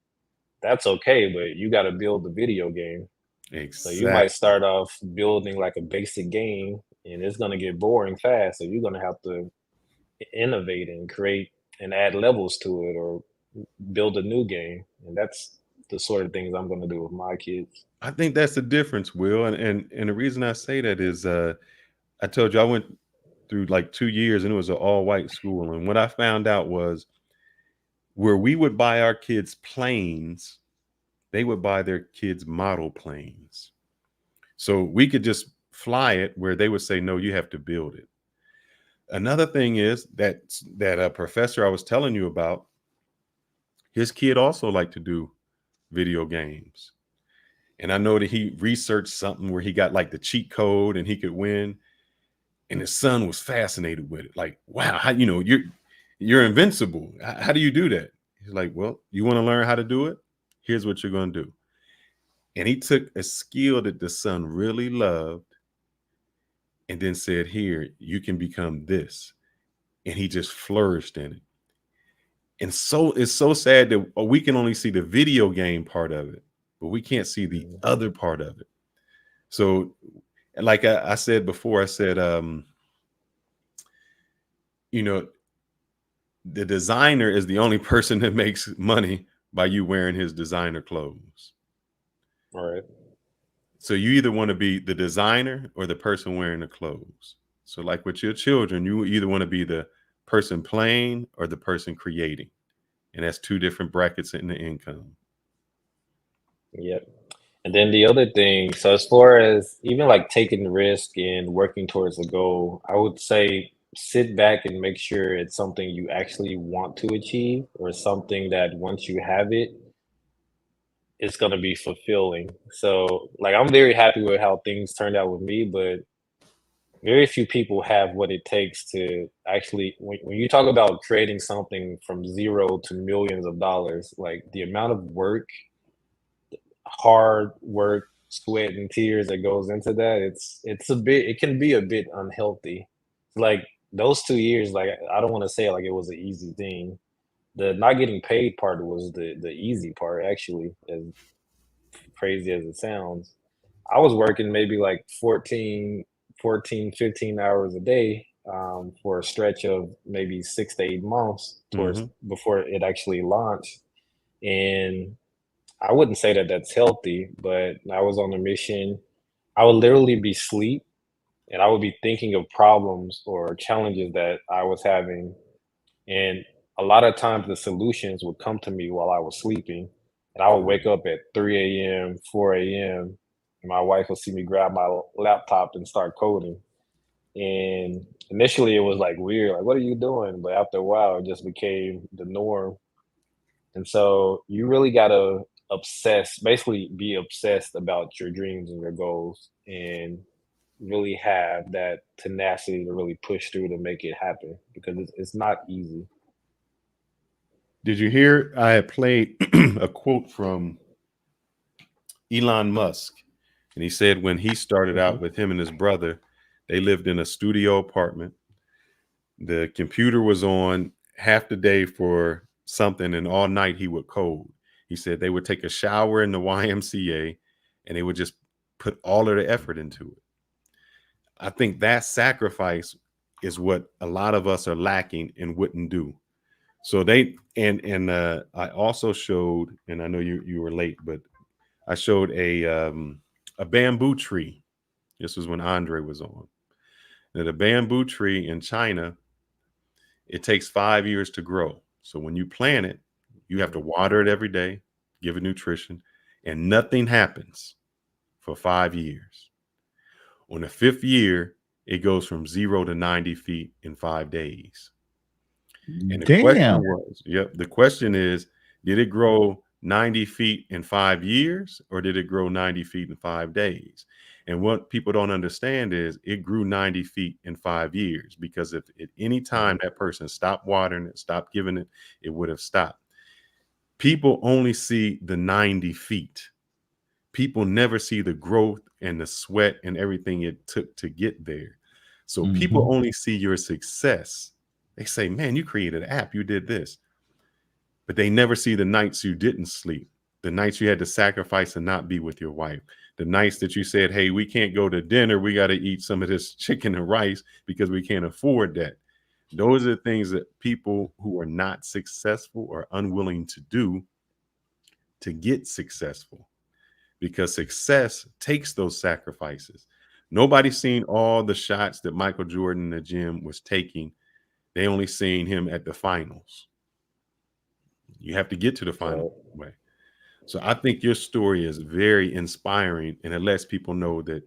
that's okay. But you got to build the video game. So you might Exactly. start off building like a basic game, and it's gonna get boring fast. So you're gonna have to innovate and create and add levels to it, or build a new game. And that's the sort of things I'm gonna do with my kids. I think that's the difference, Will. And the reason I say that is, I told you I went through like 2 years, and it was an all-white school. And what I found out was, where we would buy our kids planes, they would buy their kids model planes. So we could just fly it, where they would say, no, you have to build it. Another thing is that professor I was telling you about, his kid also liked to do video games. And I know that he researched something where he got like the cheat code and he could win. And his son was fascinated with it. Like, wow, how, you're invincible. How do you do that? He's like, well, you want to learn how to do it? Here's what you're going to do. And he took a skill that the son really loved and then said, here, you can become this. And he just flourished in it. And so it's so sad that we can only see the video game part of it, but we can't see the other part of it. So, like I said before, I said, the designer is the only person that makes money by you wearing his designer clothes. All right. So you either want to be the designer or the person wearing the clothes. So like with your children, you either want to be the person playing or the person creating. And that's 2 different brackets in the income. Yep. And then the other thing, so as far as even like taking the risk and working towards a goal, I would say sit back and make sure it's something you actually want to achieve, or something that once you have it, it's going to be fulfilling. So, like, I'm very happy with how things turned out with me, but very few people have what it takes to actually, when you talk about creating something from zero to millions of dollars, like the amount of work, hard work, sweat and tears that goes into that, it can be a bit unhealthy. Like, those 2 years, like, I don't want to say like it was an easy thing. The not getting paid part was the easy part, actually, as crazy as it sounds. I was working maybe like 15 hours a day, for a stretch of maybe 6 to 8 months towards Mhm. before it actually launched. And I wouldn't say that that's healthy, but I was on a mission. I would literally be asleep and I would be thinking of problems or challenges that I was having. And a lot of times the solutions would come to me while I was sleeping. And I would wake up at 3 a.m., 4 a.m., and my wife would see me grab my laptop and start coding. And initially it was like weird, like, what are you doing? But after a while, it just became the norm. And so you really got to basically be obsessed about your dreams and your goals and really have that tenacity to really push through to make it happen because it's not easy. Did you hear? I had played a quote from Elon Musk, and he said when he started out with him and his brother, they lived in a studio apartment. The computer was on half the day for something, and all night he would code. He said they would take a shower in the YMCA, and they would just put all of the effort into it. I think that sacrifice is what a lot of us are lacking and wouldn't do. So they and I also showed, and I know you were late, but I showed a bamboo tree. This was when Andre was on. Now, the bamboo tree in China, it takes 5 years to grow. So when you plant it, you have to water it every day, give it nutrition, and nothing happens for 5 years. On the 5th year, it goes from 0 to 90 feet in 5 days. And the question was, the question is, did it grow 90 feet in 5 years or did it grow 90 feet in 5 days? And what people don't understand is it grew 90 feet in 5 years, because if at any time that person stopped watering it, stopped giving it, it would have stopped. People only see the 90 feet. People never see the growth and the sweat and everything it took to get there. So people only see your success. They say, man, you created an app, you did this. But they never see the nights you didn't sleep, the nights you had to sacrifice and not be with your wife, the nights that you said, hey, we can't go to dinner, we got to eat some of this chicken and rice because we can't afford that. Those are the things that people who are not successful are unwilling to do to get successful, because success takes those sacrifices. Nobody's seen all the shots that Michael Jordan in the gym was taking. They only seen him at the finals. You have to get to the final way. So I think your story is very inspiring, and it lets people know that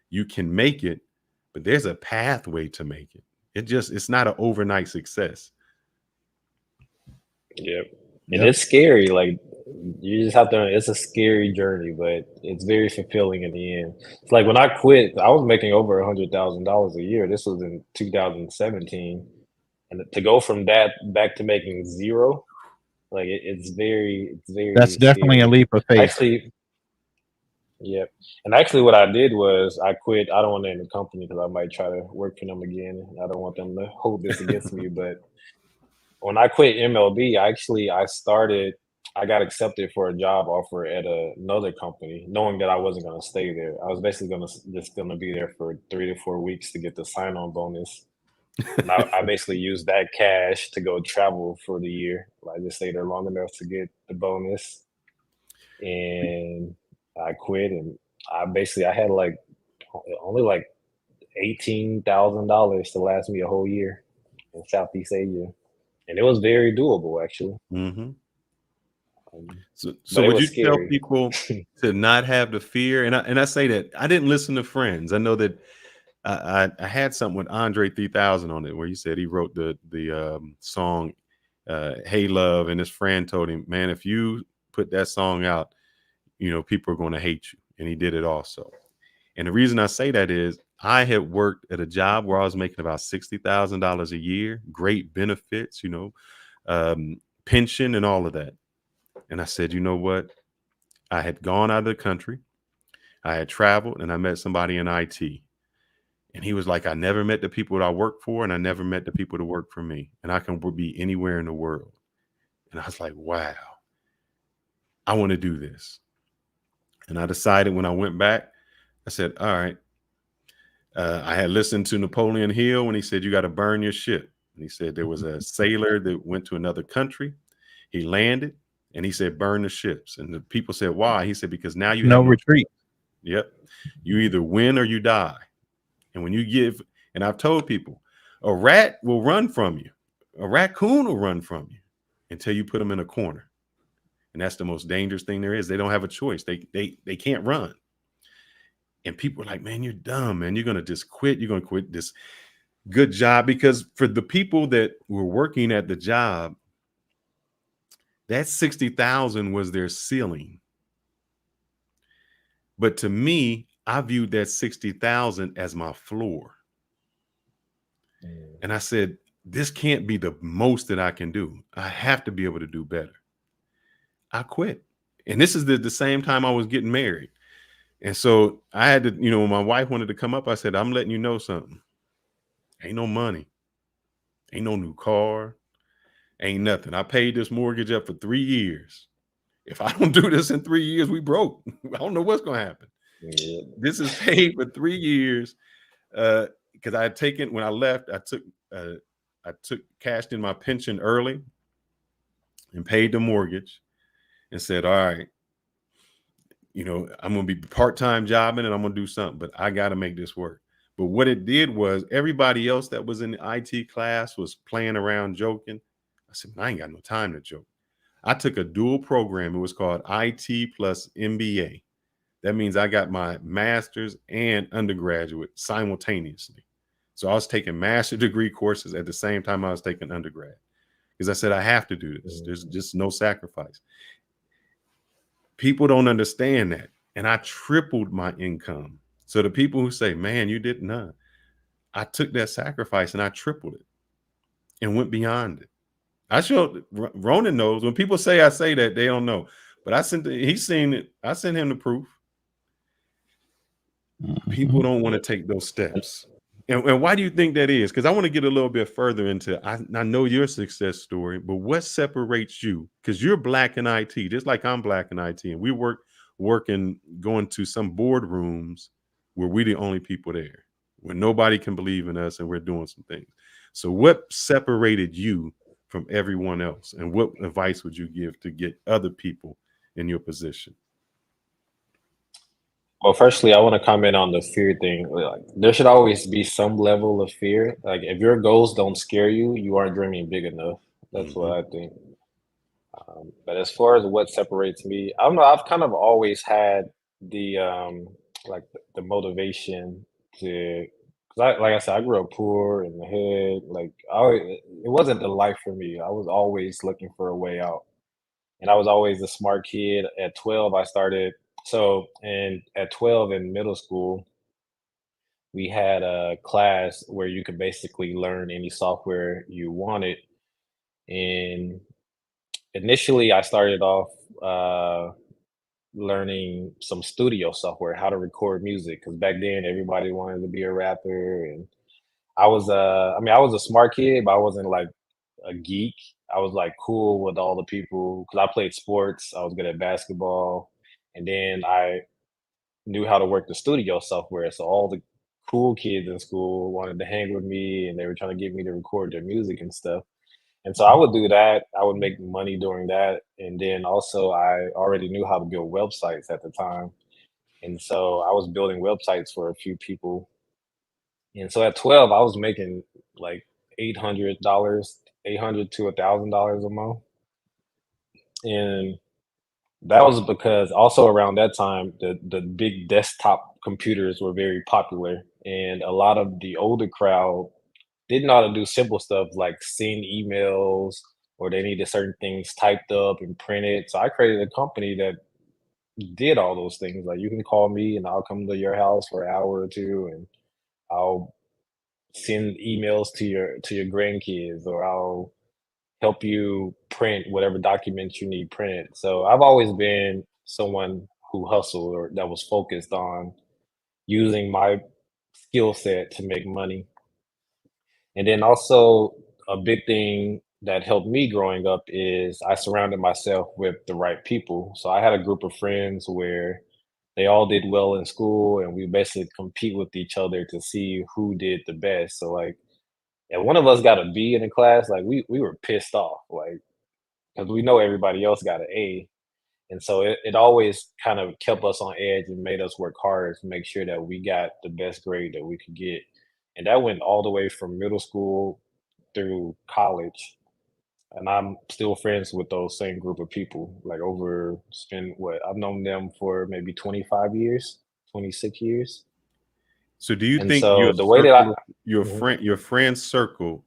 you can make it, but there's a pathway to make it. It's not an overnight success. Yep. And it's scary. Like, you just have to, it's a scary journey, but it's very fulfilling in the end. It's like when I quit, I was making over $100,000 a year. This was in 2017. And to go from that back to making zero, like it's very That's definitely a scary. leap of faith. Actually, yep. And actually what I did was I quit. I don't want to name the company because I might try to work for them again. I don't want them to hold this against me, but when I quit MLB, I got accepted for a job offer at another company, knowing that I wasn't going to stay there. I was basically just going to be there for 3 to 4 weeks to get the sign-on bonus. And I basically used that cash to go travel for the year. I just stayed there long enough to get the bonus, and I quit. And I had like only like $18,000 to last me a whole year in Southeast Asia. And it was very doable, actually. Mm-hmm. So But it would was you tell scary. people to not have the fear? And I say that I didn't listen to friends. I know that I had something with Andre 3000 on it where he said he wrote the song "Hey Love," and his friend told him, "Man, if you put that song out, people are going to hate you." And he did it also. And the reason I say that is I had worked at a job where I was making about $60,000 a year, great benefits, pension and all of that. And I said, you know what? I had gone out of the country. I had traveled and I met somebody in IT. And he was like, I never met the people that I work for, and I never met the people that work for me. And I can be anywhere in the world. And I was like, wow, I want to do this. And I decided when I went back, I said, all right. I had listened to Napoleon Hill when he said, you got to burn your ship. And he said there was a sailor that went to another country. He landed And he said, burn the ships. And the people said, why? He said, because now you No have no retreat. Yep. You either win or you die. And when you give, and I've told people, a rat will run from you. A raccoon will run from you until you put them in a corner. And that's the most dangerous thing there is. They don't have a choice. They can't run. And people are like, man, you're dumb, man. You're going to just quit. You're going to quit this good job. Because for the people that were working at the job, that 60,000 was their ceiling. But to me, I viewed that 60,000 as my floor. And I said, this can't be the most that I can do. I have to be able to do better. I quit. And this is the same time I was getting married. And so I had to, when my wife wanted to come up, I said, I'm letting you know something. Ain't no money. Ain't no new car. Ain't nothing. I paid this mortgage up for 3 years. If I don't do this in 3 years, we broke. I don't know what's going to happen. Yeah. This is paid for 3 years. Because I had taken, when I left, I cashed in my pension early and paid the mortgage and said, all right, I'm going to be part-time jobbing and I'm going to do something, but I got to make this work. But what it did was everybody else that was in the IT class was playing around, joking. I said, I ain't got no time to joke. I took a dual program. It was called IT plus MBA. That means I got my master's and undergraduate simultaneously. So I was taking master's degree courses at the same time I was taking undergrad, because I said, I have to do this. There's just no sacrifice. People don't understand that. And I tripled my income. So the people who say, man, you did none, I took that sacrifice and I tripled it and went beyond it. I showed, Ronan knows, when people say I say that, they don't know. But he's seen it. I sent him the proof. People don't want to take those steps. And why do you think that is? Because I want to get a little bit further into, I know your success story, but what separates you? Because you're Black in IT, just like I'm Black in IT. And we working, going to some boardrooms where we're the only people there, where nobody can believe in us and we're doing some things. So what separated you from everyone else? And what advice would you give to get other people in your position? Well, firstly, I want to comment on the fear thing. Like, there should always be some level of fear. Like, if your goals don't scare you, you aren't dreaming big enough. That's what I think. But as far as what separates me, I don't know. I've kind of always had the the motivation to, because like I said, I grew up poor in the hood. Like, it wasn't the life for me. I was always looking for a way out, and I was always a smart kid. At 12, I started. And at 12 in middle school, we had a class where you could basically learn any software you wanted. And initially, I started off learning some studio software, how to record music, because back then everybody wanted to be a rapper. And I was I was a smart kid, but I wasn't like a geek. I was like cool with all the people because I played sports. I was good at basketball, and then I knew how to work the studio software. So all the cool kids in school wanted to hang with me, and they were trying to get me to record their music and stuff. And so I would do that. I would make money doing that. And then also I already knew how to build websites at the time. And so I was building websites for a few people. And so at 12, I was making like $800, $800 to $1,000 a month. And that was because also around that time, the big desktop computers were very popular. And a lot of the older crowd didn't know how to do simple stuff like send emails, or they needed certain things typed up and printed. So I created a company that did all those things. Like, you can call me and I'll come to your house for an hour or two, and I'll send emails to your grandkids, or I'll help you print whatever documents you need printed. So I've always been someone who hustled, or that was focused on using my skill set to make money. And then also, a big thing that helped me growing up is I surrounded myself with the right people. So I had a group of friends where they all did well in school, and we basically compete with each other to see who did the best. So like, if one of us got a B in the class, like we were pissed off. Like, because we know everybody else got an A. And so it always kind of kept us on edge and made us work harder to make sure that we got the best grade that we could get. And that went all the way from middle school through college. And I'm still friends with those same group of people. Like over spend what I've known them for maybe 25 years, 26 years. So do you And think so your the way that I circle, your friend circle,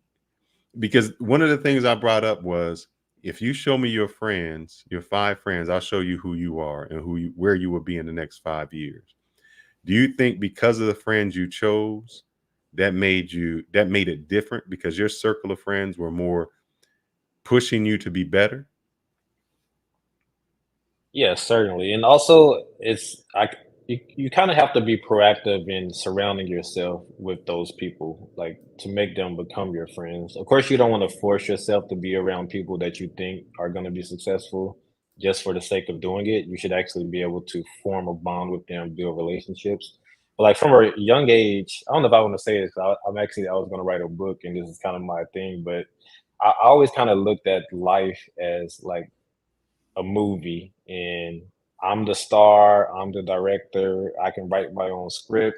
because one of the things I brought up was, if you show me your friends, your 5 friends, I'll show you who you are and where you will be in the next 5 years. Do you think because of the friends you chose, that made it different because your circle of friends were more pushing you to be better? Yeah, certainly. And also you kind of have to be proactive in surrounding yourself with those people, like to make them become your friends. Of course, you don't want to force yourself to be around people that you think are going to be successful just for the sake of doing it. You should actually be able to form a bond with them, build relationships. But like from a young age, I don't know if I want to say this. I was going to write a book, and this is kind of my thing, but I always kind of looked at life as like a movie, and I'm the star, I'm the director, I can write my own script.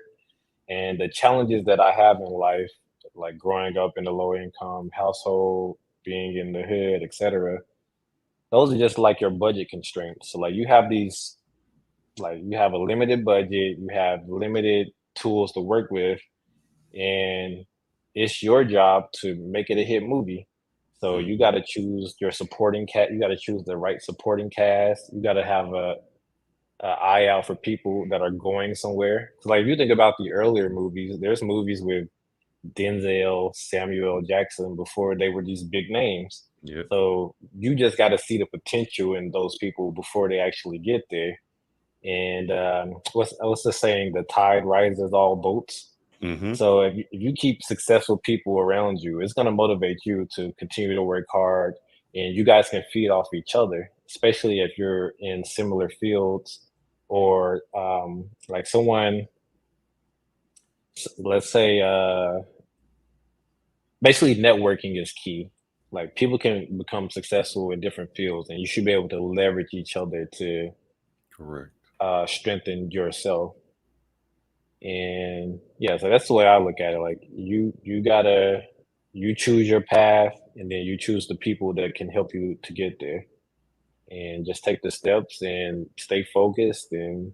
And the challenges that I have in life, like growing up in a low income household, being in the hood, etc., those are just like your budget constraints. So like you have a limited budget, you have limited tools to work with, and it's your job to make it a hit movie. So you got to choose your supporting cast. You got to choose the right supporting cast. You got to have a eye out for people that are going somewhere. So like if you think about the earlier movies, there's movies with Denzel, Samuel L. Jackson before they were these big names. Yeah. So you just got to see the potential in those people before they actually get there. And what's the saying? The tide rises all boats. Mm-hmm. So if you keep successful people around you, it's going to motivate you to continue to work hard, and you guys can feed off each other, especially if you're in similar fields or like someone, let's say, basically networking is key. Like people can become successful in different fields, and you should be able to leverage each other to Correct. strengthen yourself. And yeah, so that's the way I look at it. Like you choose your path, and then you choose the people that can help you to get there, and just take the steps and stay focused. And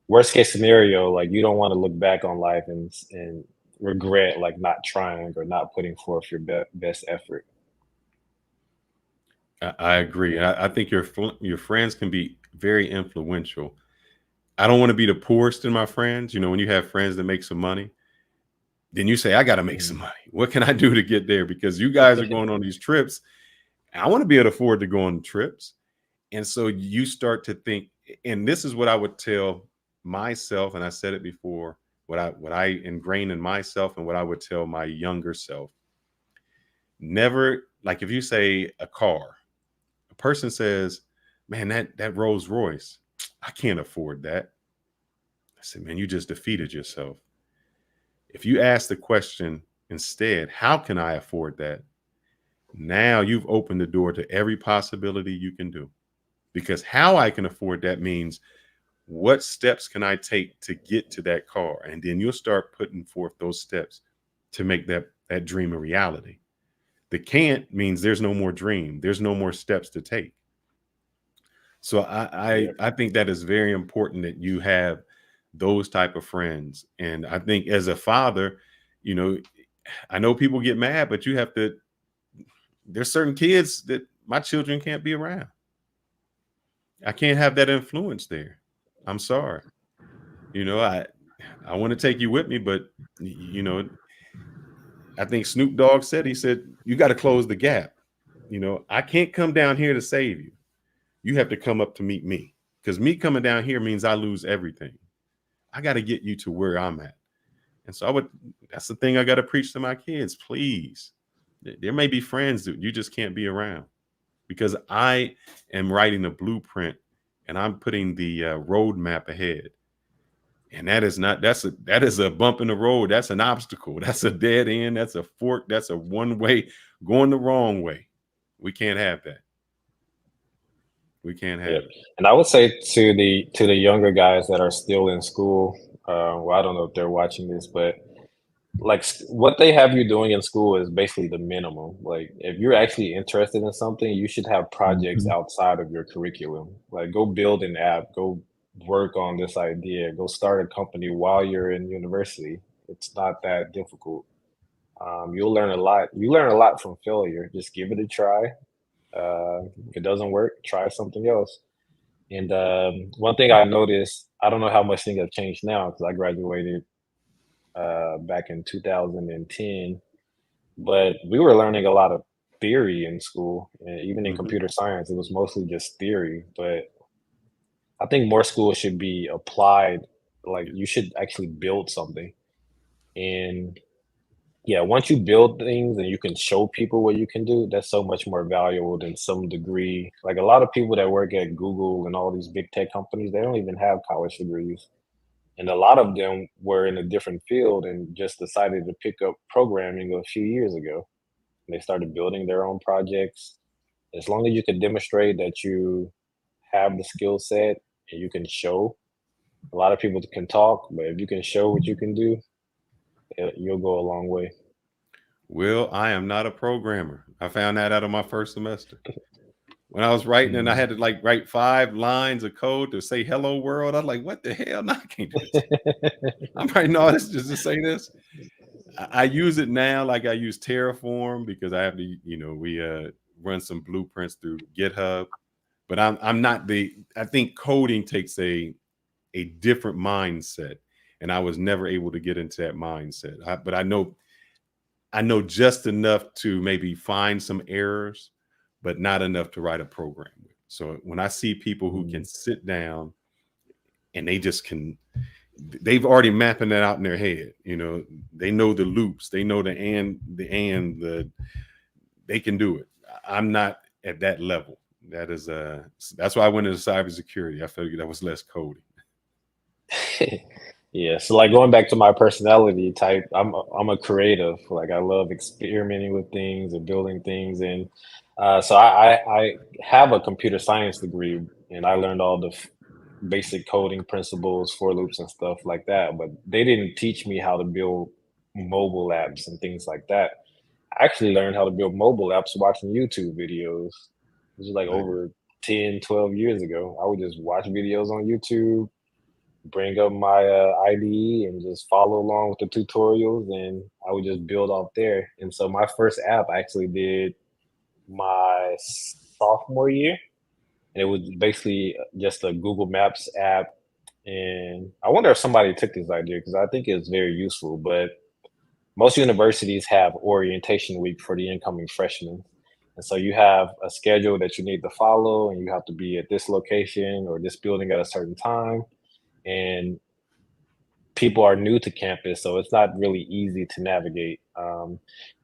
worst case scenario, like you don't want to look back on life and regret like not trying or not putting forth your best effort. I agree. I think your friends can be very influential. I don't want to be the poorest in my friends. You know, when you have friends that make some money, then you say, I got to make some money. What can I do to get there? Because you guys are going on these trips. I want to be able to afford to go on trips. And so you start to think, and this is what I would tell myself, and I said it before, what I ingrain in myself and what I would tell my younger self. Never, like if you say a car, a person says, man, that Rolls Royce, I can't afford that. I said, man, you just defeated yourself. If you ask the question instead, how can I afford that? Now you've opened the door to every possibility you can do. Because how I can afford that means what steps can I take to get to that car? And then you'll start putting forth those steps to make that dream a reality. The can't means there's no more dream. There's no more steps to take. So I think that is very important that you have those type of friends. And I think as a father, you know, I know people get mad, but you have to, there's certain kids that my children can't be around. I can't have that influence there. I'm sorry. You know, I want to take you with me, but you know, I think Snoop Dogg said, he said, you got to close the gap. You know, I can't come down here to save you. You have to come up to meet me, because me coming down here means I lose everything. I got to get you to where I'm at. And so that's the thing I got to preach to my kids. Please, there may be friends that you just can't be around, because I am writing a blueprint and I'm putting the roadmap ahead. And that is a bump in the road. That's an obstacle. That's a dead end. That's a fork. That's a one way going the wrong way. We can't have that. We can't have Yep. it. And I would say to the younger guys that are still in school, well, I don't know if they're watching this, but like what they have you doing in school is basically the minimum. Like if you're actually interested in something, you should have projects outside of your curriculum. Like go build an app, go work on this idea, go start a company while you're in university. It's not that difficult. You'll learn a lot. You learn a lot from failure. Just give it a try. If it doesn't work, try something else. And one thing I noticed, I don't know how much things have changed now because I graduated back in 2010, but we were learning a lot of theory in school, and even in Mhm. computer science, it was mostly just theory. But I think more schools should be applied. Like you should actually build something. And yeah, once you build things and you can show people what you can do, that's so much more valuable than some degree. Like a lot of people that work at Google and all these big tech companies, they don't even have college degrees. And a lot of them were in a different field and just decided to pick up programming a few years ago. And they started building their own projects. As long as you can demonstrate that you have the skill set and you can show, a lot of people can talk, but if you can show what you can do, you'll go a long way. Well, I am not a programmer. I found that out of my first semester. When I was writing and I had to like write 5 lines of code to say hello world, I was like, what the hell? No, I can't do this. I'm writing all this just to say this. I use it now like I use Terraform because I have to, we run some blueprints through GitHub. But I'm not I think coding takes a different mindset. And I was never able to get into that mindset. But I know just enough to maybe find some errors, but not enough to write a program with. So when I see people who can sit down and they've already mapping that out in their head. They know the loops, they know they can do it. I'm not at that level. That's why I went into cybersecurity. I figured that was less coding. Yeah, so like going back to my personality type, I'm a creative. Like I love experimenting with things and building things, and so I have a computer science degree, and I learned all the basic coding principles, for loops, and stuff like that. But they didn't teach me how to build mobile apps and things like that. I actually learned how to build mobile apps watching YouTube videos. This is like Right. over 10, 12 years ago. I would just watch videos on YouTube, bring up my IDE and just follow along with the tutorials, and I would just build off there. And so my first app I actually did my sophomore year, and it was basically just a Google Maps app. And I wonder if somebody took this idea because I think it's very useful. But most universities have orientation week for the incoming freshmen. And so you have a schedule that you need to follow, and you have to be at this location or this building at a certain time. And people are new to campus, so it's not really easy to navigate.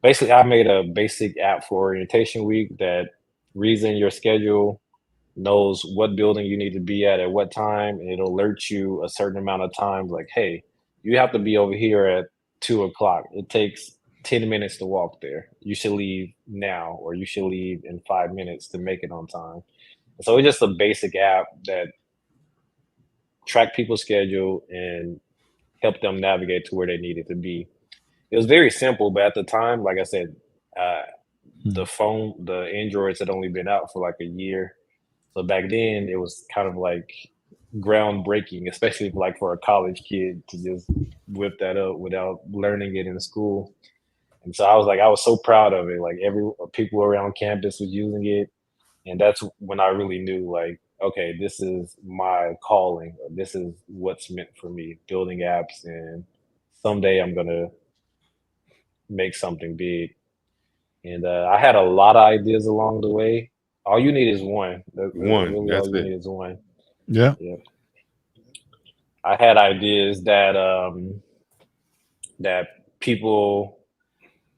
Basically, I made a basic app for orientation week that reads in your schedule, knows what building you need to be at what time, and it'll alert you a certain amount of times, like, hey, you have to be over here at 2 o'clock. It takes 10 minutes to walk there. You should leave now, or you should leave in 5 minutes to make it on time. So it's just a basic app that track people's schedule and help them navigate to where they needed to be. It was very simple, but at the time, like I said, uh, the Androids had only been out for like a year. So back then, it was kind of like groundbreaking, especially like for a college kid to just whip that up without learning it in school. And so I was so proud of it. Like people around campus was using it, and that's when I really knew, like, okay, this is my calling. This is what's meant for me, building apps, and someday I'm gonna make something big. And I had a lot of ideas along the way. All you need is one. That's One, really all that's you it. need is one. Yeah. Yep. I had ideas that people.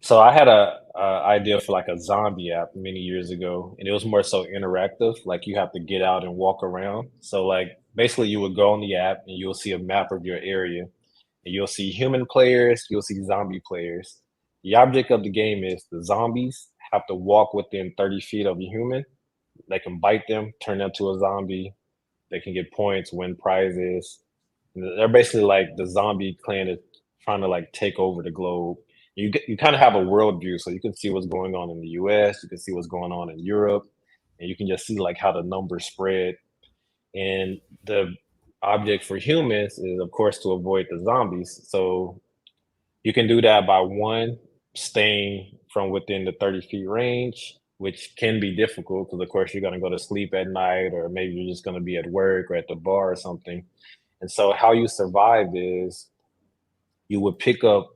So I had a idea for like a zombie app many years ago, and it was more so interactive. Like you have to get out and walk around. So like basically, you would go on the app and you'll see a map of your area, and you'll see human players, you'll see zombie players. The object of the game is the zombies have to walk within 30 feet of the human, They can bite them, turn them to a zombie. They can get points, win prizes. They're basically like the zombie clan is trying to like take over the globe. You kind of have a worldview, so you can see what's going on in the U.S. You can see what's going on in Europe, and you can just see like how the numbers spread. And the object for humans is, of course, to avoid the zombies. So you can do that by one, staying from within the 30 feet range, which can be difficult because, of course, you're going to go to sleep at night, or maybe you're just going to be at work or at the bar or something. And so, how you survive is you would pick up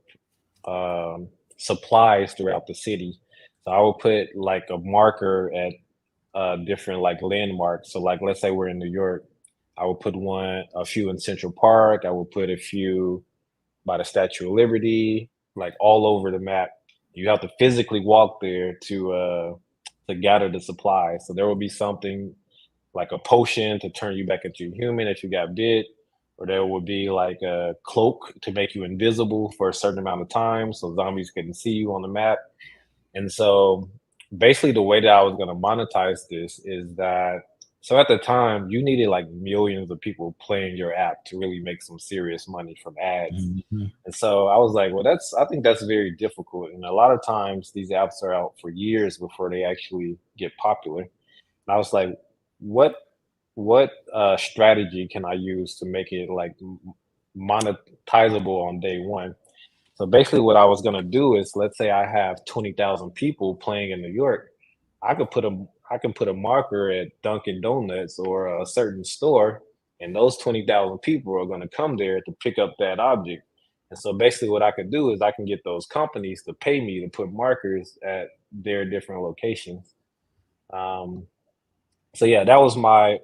supplies throughout the city. So, I would put like a marker at different like landmarks. So, like, let's say we're in New York, I would put a few in Central Park. I would put a few by the Statue of Liberty, like all over the map. You have to physically walk there to gather the supplies. So there will be something like a potion to turn you back into a human if you got bit, or there will be like a cloak to make you invisible for a certain amount of time, so zombies couldn't see you on the map. And so basically the way that I was going to monetize this is that, so at the time you needed like millions of people playing your app to really make some serious money from ads. And so I was like, well, I think that's very difficult. And a lot of times these apps are out for years before they actually get popular. And I was like, what strategy can I use to make it like monetizable on day one? So basically, what I was gonna do is, let's say I have 20,000 people playing in New York, I could put a marker at Dunkin' Donuts or a certain store, and those 20,000 people are gonna come there to pick up that object. And so basically, what I could do is I can get those companies to pay me to put markers at their different locations. Um, so yeah, that was my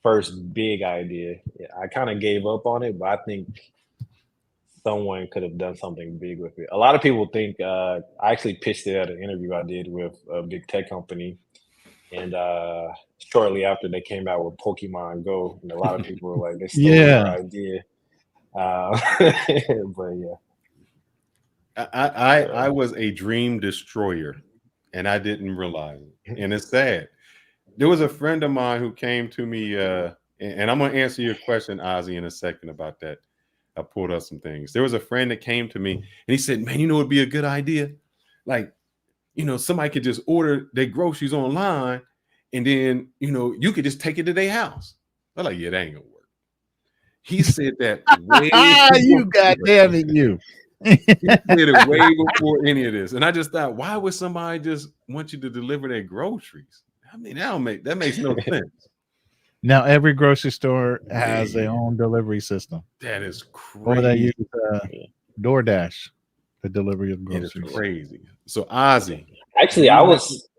first big idea. Yeah, I kind of gave up on it, but I think someone could have done something big with it. A lot of people think I actually pitched it at an interview I did with a big tech company, and shortly after they came out with Pokemon Go, and a lot of people were like, "They stole your idea." But yeah, I was a dream destroyer, and I didn't realize it, and it's sad. There was a friend of mine who came to me, and I'm going to answer your question, Ozzy, in a second about that. I pulled up some things. There was a friend that came to me, and he said, "Man, you know, it'd be a good idea. Like, you know, somebody could just order their groceries online, and then, you know, you could just take it to their house." I'm like, "Yeah, that ain't gonna work." He said that way You before. goddamn it, you. He said it way before any of this, and I just thought, why would somebody just want you to deliver their groceries? I mean, that makes no sense. Now every grocery store has their own delivery system. That is crazy. Or they use DoorDash to deliver your It groceries. is crazy. So Ozzy, actually, I was.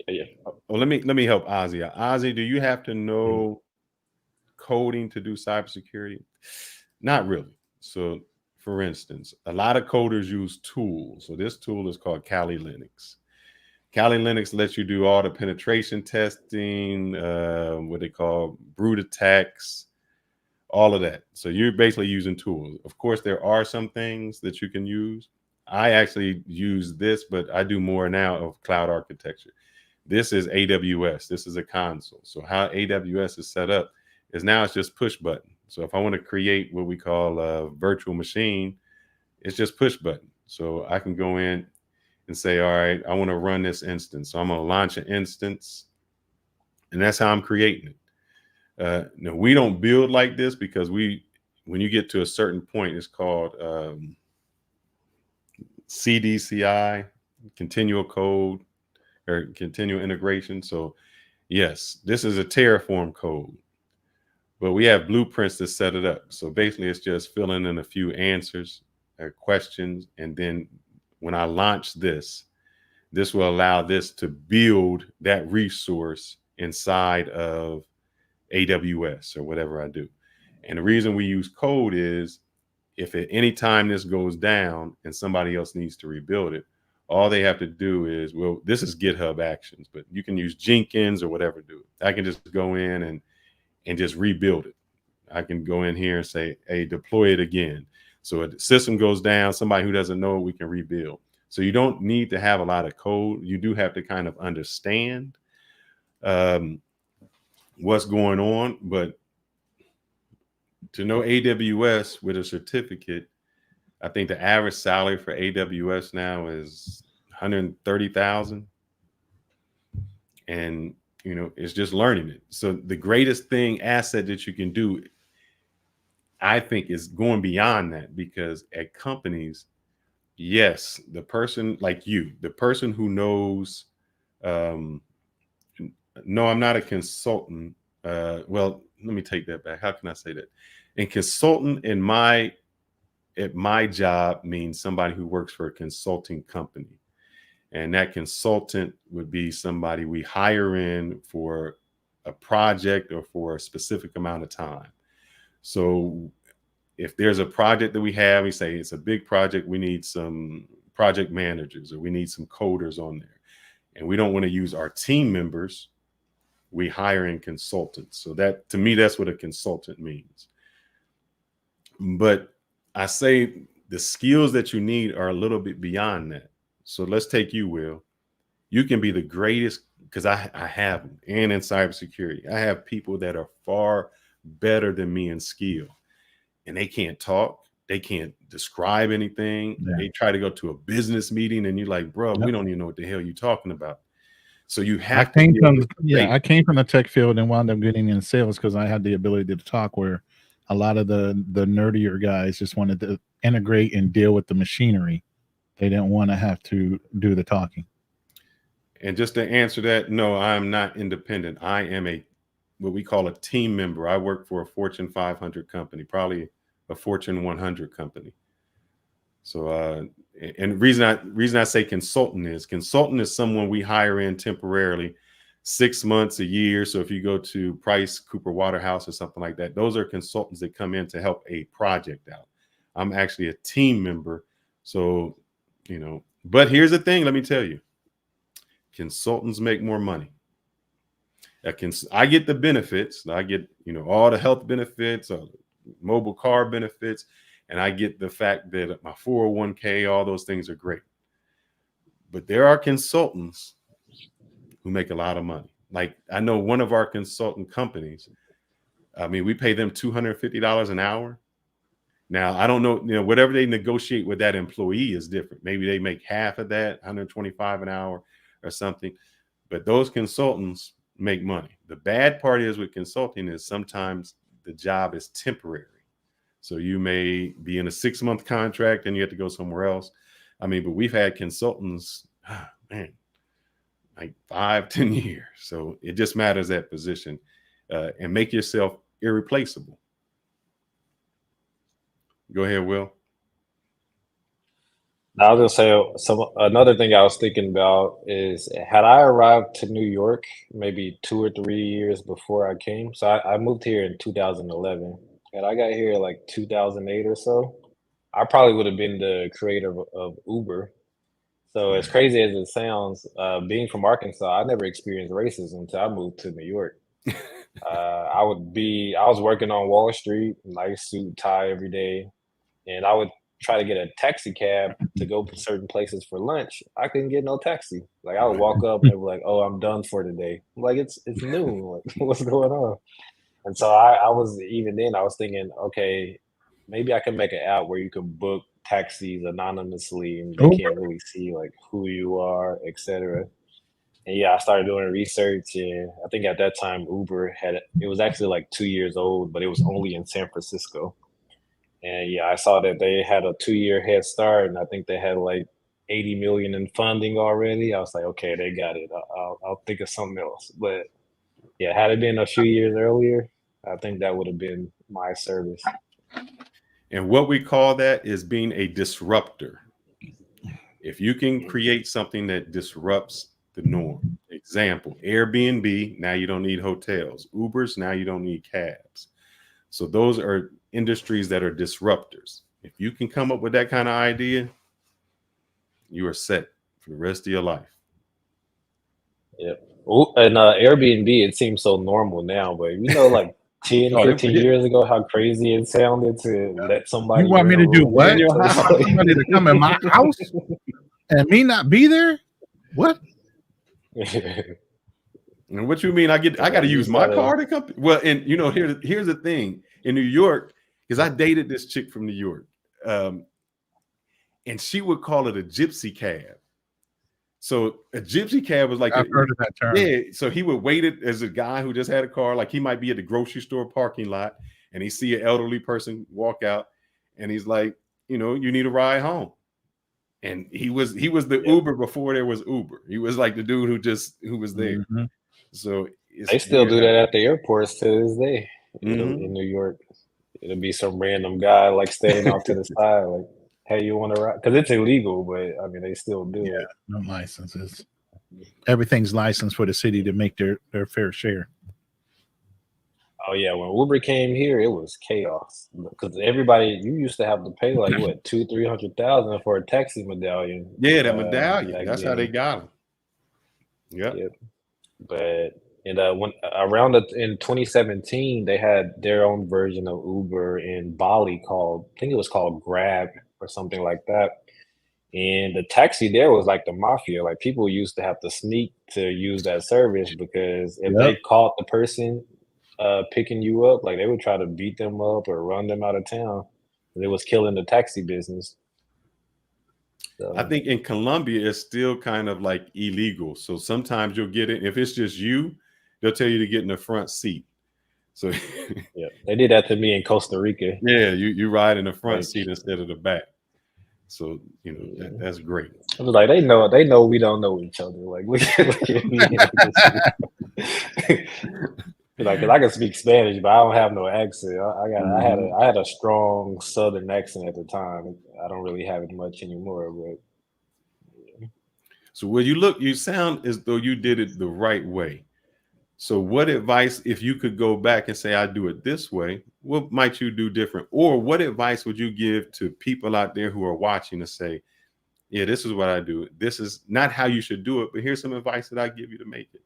Yeah. Oh, let me help Ozzy out. Ozzy, do you have to know coding to do cybersecurity? Not really. So, for instance, a lot of coders use tools. So this tool is called Kali Linux. Kali Linux lets you do all the penetration testing, what they call brute attacks, all of that. So you're basically using tools. Of course, there are some things that you can use. I actually use this, but I do more now of cloud architecture. This is AWS. This is a console. So how AWS is set up is now it's just push button. So if I want to create what we call a virtual machine, it's just push button. So I can go in and say, all right, I want to run this instance. So I'm going to launch an instance, and that's how I'm creating it. No, we don't build like this because when you get to a certain point, it's called CDCI, continual code or continual integration. So yes, this is a Terraform code, but we have blueprints to set it up. So basically it's just filling in a few answers or questions. And then when I launch this will allow this to build that resource inside of AWS or whatever I do. And the reason we use code is if at any time this goes down and somebody else needs to rebuild it, all they have to do is, well, this is GitHub Actions, but you can use Jenkins or whatever to do it. I can just go in and just rebuild it. I can go in here and say, hey, deploy it again. So if the system goes down, somebody who doesn't know, we can rebuild. So you don't need to have a lot of code. You do have to kind of understand, what's going on, but to know AWS with a certificate, I think the average salary for AWS now is 130,000, and it's just learning it. So the greatest asset that you can do, I think, is going beyond that, because at companies, yes, the person like you, the person who knows, no, I'm not a consultant. Well, let me take that back. How can I say that? And consultant at my job means somebody who works for a consulting company. And that consultant would be somebody we hire in for a project or for a specific amount of time. So if there's a project that we have, we say it's a big project, we need some project managers or we need some coders on there. And we don't want to use our team members. We hire in consultants. So that, to me, that's what a consultant means. But I say the skills that you need are a little bit beyond that. So let's take you, Will. You can be the greatest, because I have them, and in cybersecurity. I have people that are far better than me in skill, and they can't talk. They can't describe anything. Yeah. They try to go to a business meeting, and you're like, bro, we don't even know what the hell you're talking about. So you have I to came from the tech field and wound up getting in sales because I had the ability to talk, where a lot of the nerdier guys just wanted to integrate and deal with the machinery. They didn't want to have to do the talking. And just to answer that, no, I'm not independent. I am what we call a team member. I work for a Fortune 500 company, probably a Fortune 100 company. So, and reason I say consultant is someone we hire in temporarily, 6 months, a year. So if you go to Price Cooper Waterhouse or something like that, those are consultants that come in to help a project out. I'm actually a team member. So, but here's the thing, let me tell you, consultants make more money. I get the benefits. I get, all the health benefits, mobile car benefits, and I get the fact that my 401k, all those things are great. But there are consultants who make a lot of money. Like, I know one of our consultant companies, we pay them $250 an hour. Now, I don't know, whatever they negotiate with that employee is different. Maybe they make half of that, $125 an hour or something. But those consultants make money. The bad part is with consulting is sometimes the job is temporary. So you may be in a 6-month contract and you have to go somewhere else. But we've had consultants, like 5-10 years. So it just matters that position, and make yourself irreplaceable. Go ahead, Will. I was gonna say another thing I was thinking about is, had I arrived to New York maybe 2 or 3 years before I came. So I moved here in 2011, and I got here like 2008 or so. I probably would have been the creator of Uber. So as crazy as it sounds, being from Arkansas, I never experienced racism until I moved to New York. I was working on Wall Street, nice suit, tie every day, and I would try to get a taxi cab to go to certain places for lunch. I couldn't get no taxi. Like, I would walk up and they were like, "Oh, I'm done for today." I'm like, it's noon. Like, what's going on? And so I was, even then, I was thinking, okay, maybe I can make an app where you can book taxis anonymously and they can't really see like who you are, etc. And yeah, I started doing research, and I think at that time Uber it was actually like 2 years old, but it was only in San Francisco. And yeah, I saw that they had a 2-year head start, and I think they had like 80 million in funding already. I was like, okay, they got it. I'll think of something else. But yeah, had it been a few years earlier, I think that would have been my service. And what we call that is being a disruptor. If you can create something that disrupts the norm. Example, Airbnb, now you don't need hotels. Ubers, now you don't need cabs. So those are industries that are disruptors. If you can come up with that kind of idea, you are set for the rest of your life. Yep. And Airbnb, it seems so normal now, but like 10, 15 years ago, how crazy it sounded to let somebody. You want me to do what? In your house? Somebody to come in my house and me not be there? What? And what you mean? I got to use my car to come? Well, and here's the thing in New York, because I dated this chick from New York, and she would call it a gypsy cab. So a gypsy cab was like I've heard of that term. Yeah. So he would wait it as a guy who just had a car, like he might be at the grocery store parking lot, and he see an elderly person walk out, and he's like, you need a ride home. And he was the Uber before there was Uber. He was like the dude who was there. Mm-hmm. So they still do that at the airports to this day. Mm-hmm. In New York, it'll be some random guy like standing off to the side, like, "Hey, you want to ride?" Because it's illegal, but I mean, they still do it. No licenses. Everything's licensed for the city to make their fair share. Oh yeah, when Uber came here, it was chaos because you used to have to pay like what $200,000-300,000 for a taxi medallion. Yeah, that medallion. That's how they got them. Yep. But when in 2017, they had their own version of Uber in Bali I think it was called Grab or something like that. And the taxi there was like the mafia. Like people used to have to sneak to use that service because if they caught the person picking you up, like they would try to beat them up or run them out of town. It was killing the taxi business. So, I think in Colombia it's still kind of like illegal. So sometimes you'll get it. If it's just you, they'll tell you to get in the front seat. So yeah, they did that to me in Costa Rica. Yeah, you ride in the front seat instead of the back. So that's great. I was like, they know we don't know each other. Like, look at me. Like, cause I can speak Spanish, but I don't have no accent. I had a strong Southern accent at the time. I don't really have it much anymore. But so when you sound as though you did it the right way. So what advice, if you could go back and say, I do it this way, what might you do different? Or what advice would you give to people out there who are watching to say, yeah, this is what I do. This is not how you should do it, but here's some advice that I give you to make it.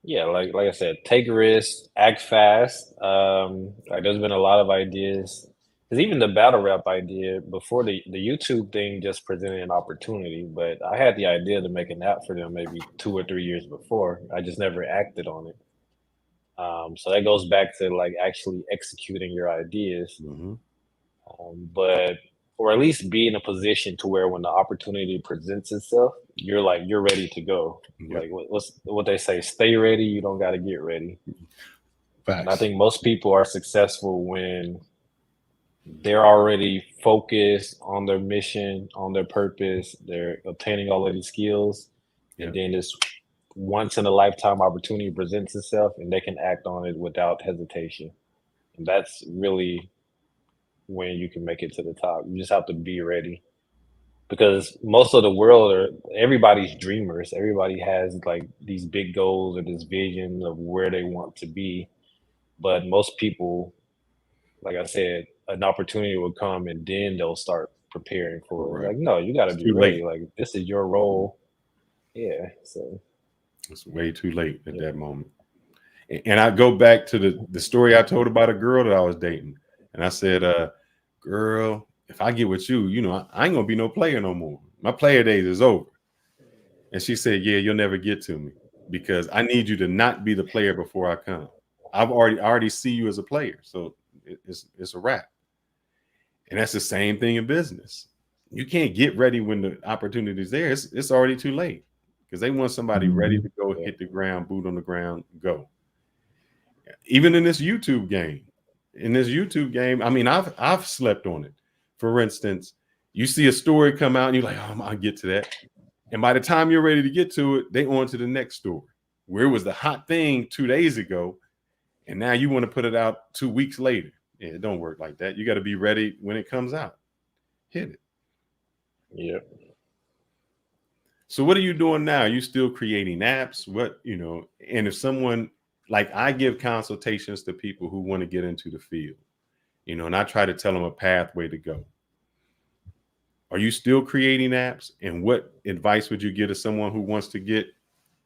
Yeah, like I said, take risks, act fast. Like there's been a lot of ideas. Because even the battle rap idea before the YouTube thing just presented an opportunity, but I had the idea to make an app for them maybe 2 or 3 years before. I just never acted on it. So that goes back to like actually executing your ideas. Mm-hmm. But or at least be in a position to where when the opportunity presents itself, you're ready to go. Yep. Like what they say, stay ready. You don't got to get ready. Facts. And I think most people are successful when they're already focused on their mission, on their purpose. They're obtaining all of these skills, and then this once in a lifetime opportunity presents itself, and they can act on it without hesitation. And that's really when you can make it to the top. You just have to be ready, because most of the world everybody's dreamers. Everybody has like these big goals or this vision of where they want to be, but most people, like I said, an opportunity will come and then they'll start preparing for it. Like, no, you got to be ready. Like, this is your role. Yeah. So it's way too late at that moment. And I go back to the story I told about a girl that I was dating. And I said, girl, if I get with you, I ain't going to be no player no more. My player days is over. And she said, yeah, you'll never get to me because I need you to not be the player before I come. I already see you as a player. So it's a wrap. And that's the same thing in business. You can't get ready when the opportunity is there. It's already too late because they want somebody ready to go hit the ground, boot on the ground, go. Even in this YouTube game. I mean, I've slept on it. For instance, you see a story come out and you're like, oh, I'll get to that. And by the time you're ready to get to it, they on to the next story where it was the hot thing 2 days ago. And now you want to put it out 2 weeks later. Yeah, it don't work like that. You got to be ready when it comes out. Hit it. Yeah. So what are you doing now? Are you still creating apps? And if someone, like I give consultations to people who want to get into the field, and I try to tell them a pathway to go. Are you still creating apps? And what advice would you give to someone who wants to get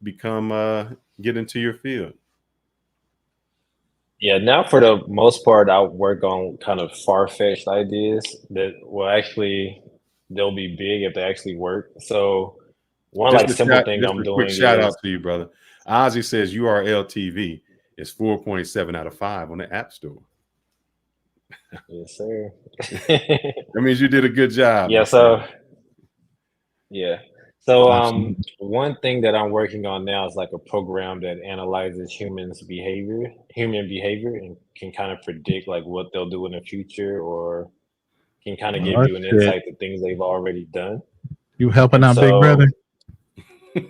into your field? Yeah, now for the most part, I work on kind of far-fetched ideas that will they'll be big if they actually work. So one like simple thing I'm a doing quick shout out is to you, brother. Ozzy says URL is 4.7 out of 5 on the App Store. yes, sir. That means you did a good job. Yeah, my so friend. yeah. So Absolutely. one thing that I'm working on now is like a program that analyzes human behavior, and can kind of predict like what they'll do in the future, or can kind of give Oh you an shit! insight to things they've already done. You helping And out, big brother? so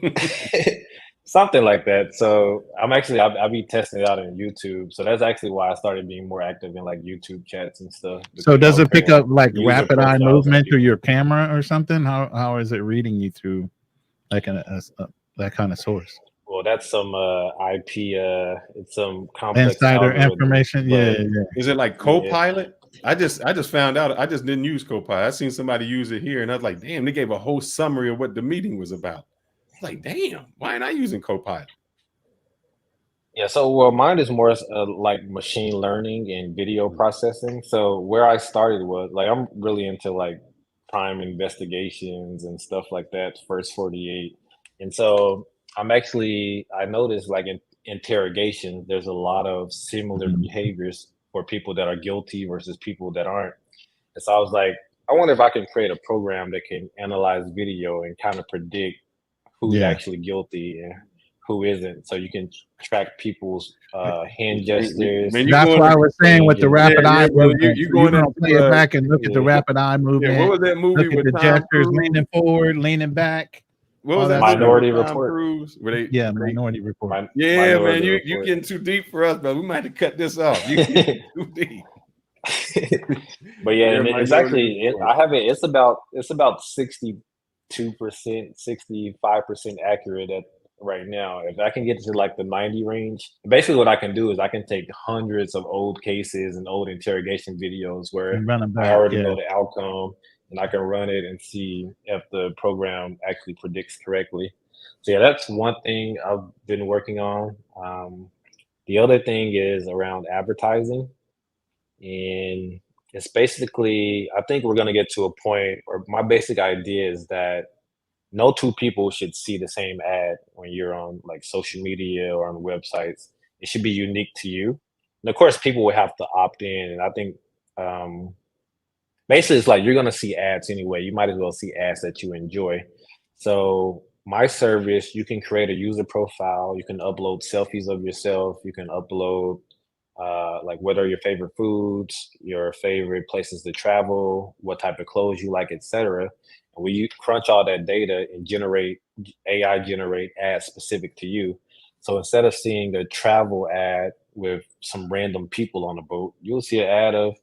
something like that. So I'll be testing it out on YouTube. So that's actually why I started being more active in like YouTube chats and stuff, So because does I'm it pick creating up like user rapid eye profiles on movement through people. your camera or something? How is it reading you through like that kind of source? Well, that's some IP. It's some complex Insider algorithm, information? Yeah, but yeah. Is it like yeah. Copilot? I just found out. I just didn't use Copilot. I seen somebody use it here, and I was like, damn, they gave a whole summary of what the meeting was about. I was like, damn, why ain't I using Copilot? Yeah, so well, mine is more like machine learning and video processing. So where I started was like I'm really into like crime investigations and stuff like that, First 48. And so I noticed like in interrogation, there's a lot of similar behaviors for people that are guilty versus people that aren't. And so I was like, I wonder if I can create a program that can analyze video and kind of predict who's Yeah. actually guilty and who isn't. So you can track people's hand Man, gestures, you That's going why to I was saying with the yeah, rapid eye brother. movement. You So you're going gonna play it into back and look at the yeah, rapid eye what movement. was that movie Look at with the Tom gestures, Cruise? leaning forward, leaning back. What was All that that movie stuff. with Minority Tom Report. Cruise? Yeah, Minority Report. Yeah, man, Minority you Report. getting too deep for us, but we might have to cut this off. You getting too deep. But yeah, Yeah, and it's Minority actually Report. I have it. It's about 62%, 65% accurate at right now. If I can get to like the 90 range, basically what I can do is I can take hundreds of old cases and old interrogation videos where And run them I back. already Yeah. know the outcome, and I can run it and see if the program actually predicts correctly. So yeah, that's one thing I've been working on. The other thing is around advertising. And it's basically, I think we're going to get to a point, or my basic idea is that no two people should see the same ad when you're on like social media or on websites. It should be unique to you. And of course, people will have to opt in. And I think um, basically it's like you're going to see ads anyway. You might as well see ads that you enjoy. So, my service, you can create a user profile. You can upload selfies of yourself. You can upload like what are your favorite foods, your favorite places to travel, what type of clothes you like, etc. And we crunch all that data and generate ads specific to you. So instead of seeing a travel ad with some random people on a boat, you'll see an ad of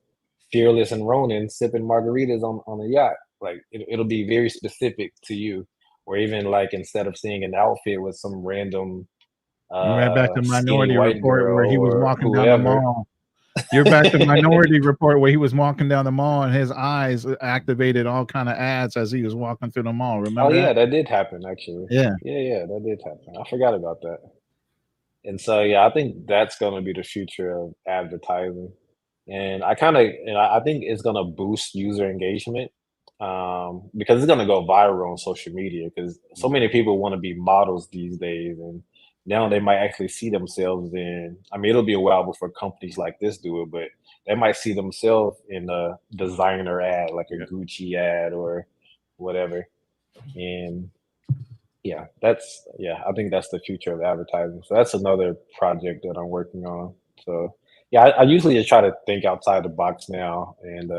Fearless and Ronan sipping margaritas on a yacht. Like it'll be very specific to you. Or even like instead of seeing an outfit with some random You're right back to skinny Minority white Report where girl he was or walking down the whoever. mall. You're back to Minority Report where he was walking down the mall and his eyes activated all kind of ads as he was walking through the mall. Oh Remember yeah, that? that did happen actually. Yeah. Yeah, that did happen. I forgot about that. And so yeah, I think that's gonna be the future of advertising. And I think it's gonna boost user engagement because it's gonna go viral on social media because so many people want to be models these days, and now they might actually see themselves in. I mean, it'll be a while before companies like this do it, but they might see themselves in a designer ad, like a Yeah. Gucci ad or whatever. And I think that's the future of advertising. So that's another project that I'm working on. So yeah, I usually just try to think outside the box now and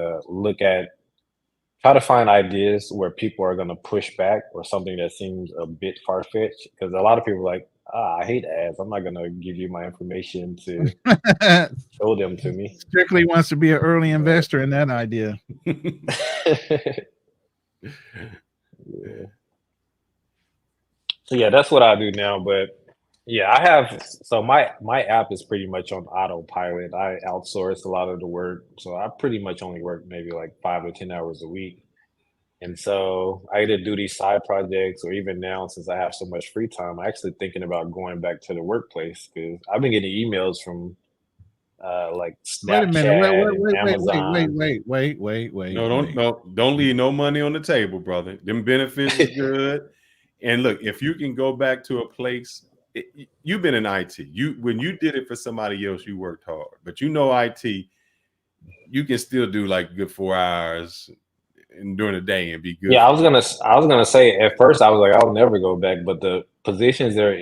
try to find ideas where people are going to push back or something that seems a bit far fetched. Because a lot of people are like, I hate ads. I'm not going to give you my information to show them to me. Strictly wants to be an early But investor in that idea. yeah. So yeah, that's what I do now. But yeah, my app is pretty much on autopilot. I outsource a lot of the work, so I pretty much only work maybe like 5 to 10 hours a week. And so I either do these side projects, or even now since I have so much free time, I'm actually thinking about going back to the workplace because I've been getting emails from like Wait a minute. Wait, Snapchat wait, and wait, wait, wait, wait, Amazon. wait, wait, No, wait. don't leave no money on the table, brother. Them benefits is good. And look, if you can go back to a place, you've been in IT. When you did it for somebody else, you worked hard. But you know, IT, you can still do like good 4 hours and during the day and be good. Yeah, I was gonna say at first I was like I'll never go back, but the positions they're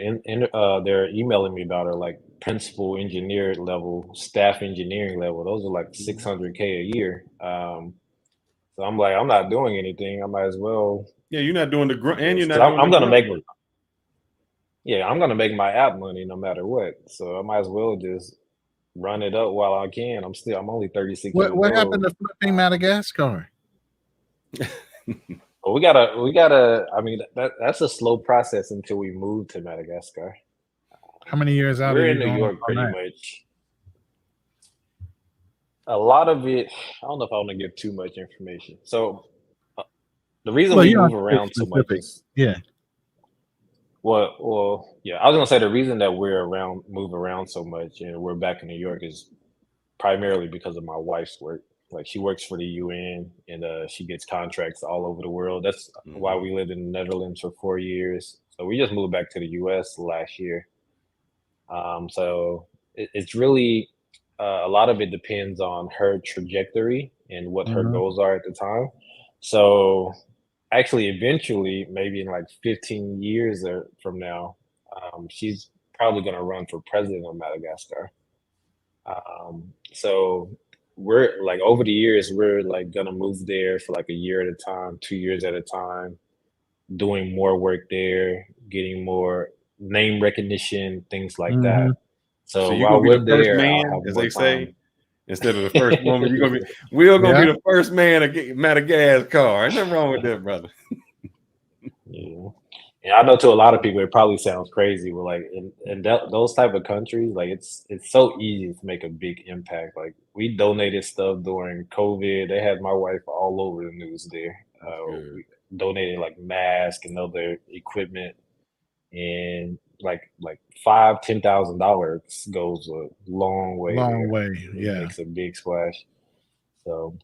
emailing me about are like principal engineer level, staff engineering level. Those are like 600K a year. So I'm like I'm not doing anything. I might as well. Yeah, you're not doing the grunt, and you're 'Cause not doing I'm the gonna grunt make work. I'm gonna make my app money no matter what. So I might as well just run it up while I can. I'm only 36 years What happened old. to flipping Madagascar? But we gotta. I mean, that's a slow process until we move to Madagascar. How many years out are We're you in New going York on pretty that? much. A lot of it, I don't know if I want to give too much information. So the reason Well, we you don't have move to get around so much specific. is Yeah. yeah. I was gonna say the reason that move around so much, and we're back in New York is primarily because of my wife's work. Like she works for the UN and she gets contracts all over the world. That's why we lived in the Netherlands for 4 years. So we just moved back to the US last year. So it's really a lot of it depends on her trajectory and what her Mhm. goals are at the time. So actually, eventually, maybe in like 15 years from now, she's probably going to run for president of Madagascar. So we're like over the years, we're like gonna move there for like a year at a time, 2 years at a time, doing more work there, getting more name recognition, things like that. Mhm. So So you're gonna while be the we're first there, I'll man, have as more they time. say, instead of the first woman. We're gonna be Yeah. the first man to get Madagascar. Ain't nothing wrong with that, brother. Yeah. And I know to a lot of people it probably sounds crazy, but like in those type of countries, like it's so easy to make a big impact. Like we donated stuff during COVID. They had my wife all over the news there. Good. We donated like masks and other equipment, and like $5,000-$10,000 goes a long way Long there. way. It Yeah. makes a big splash. So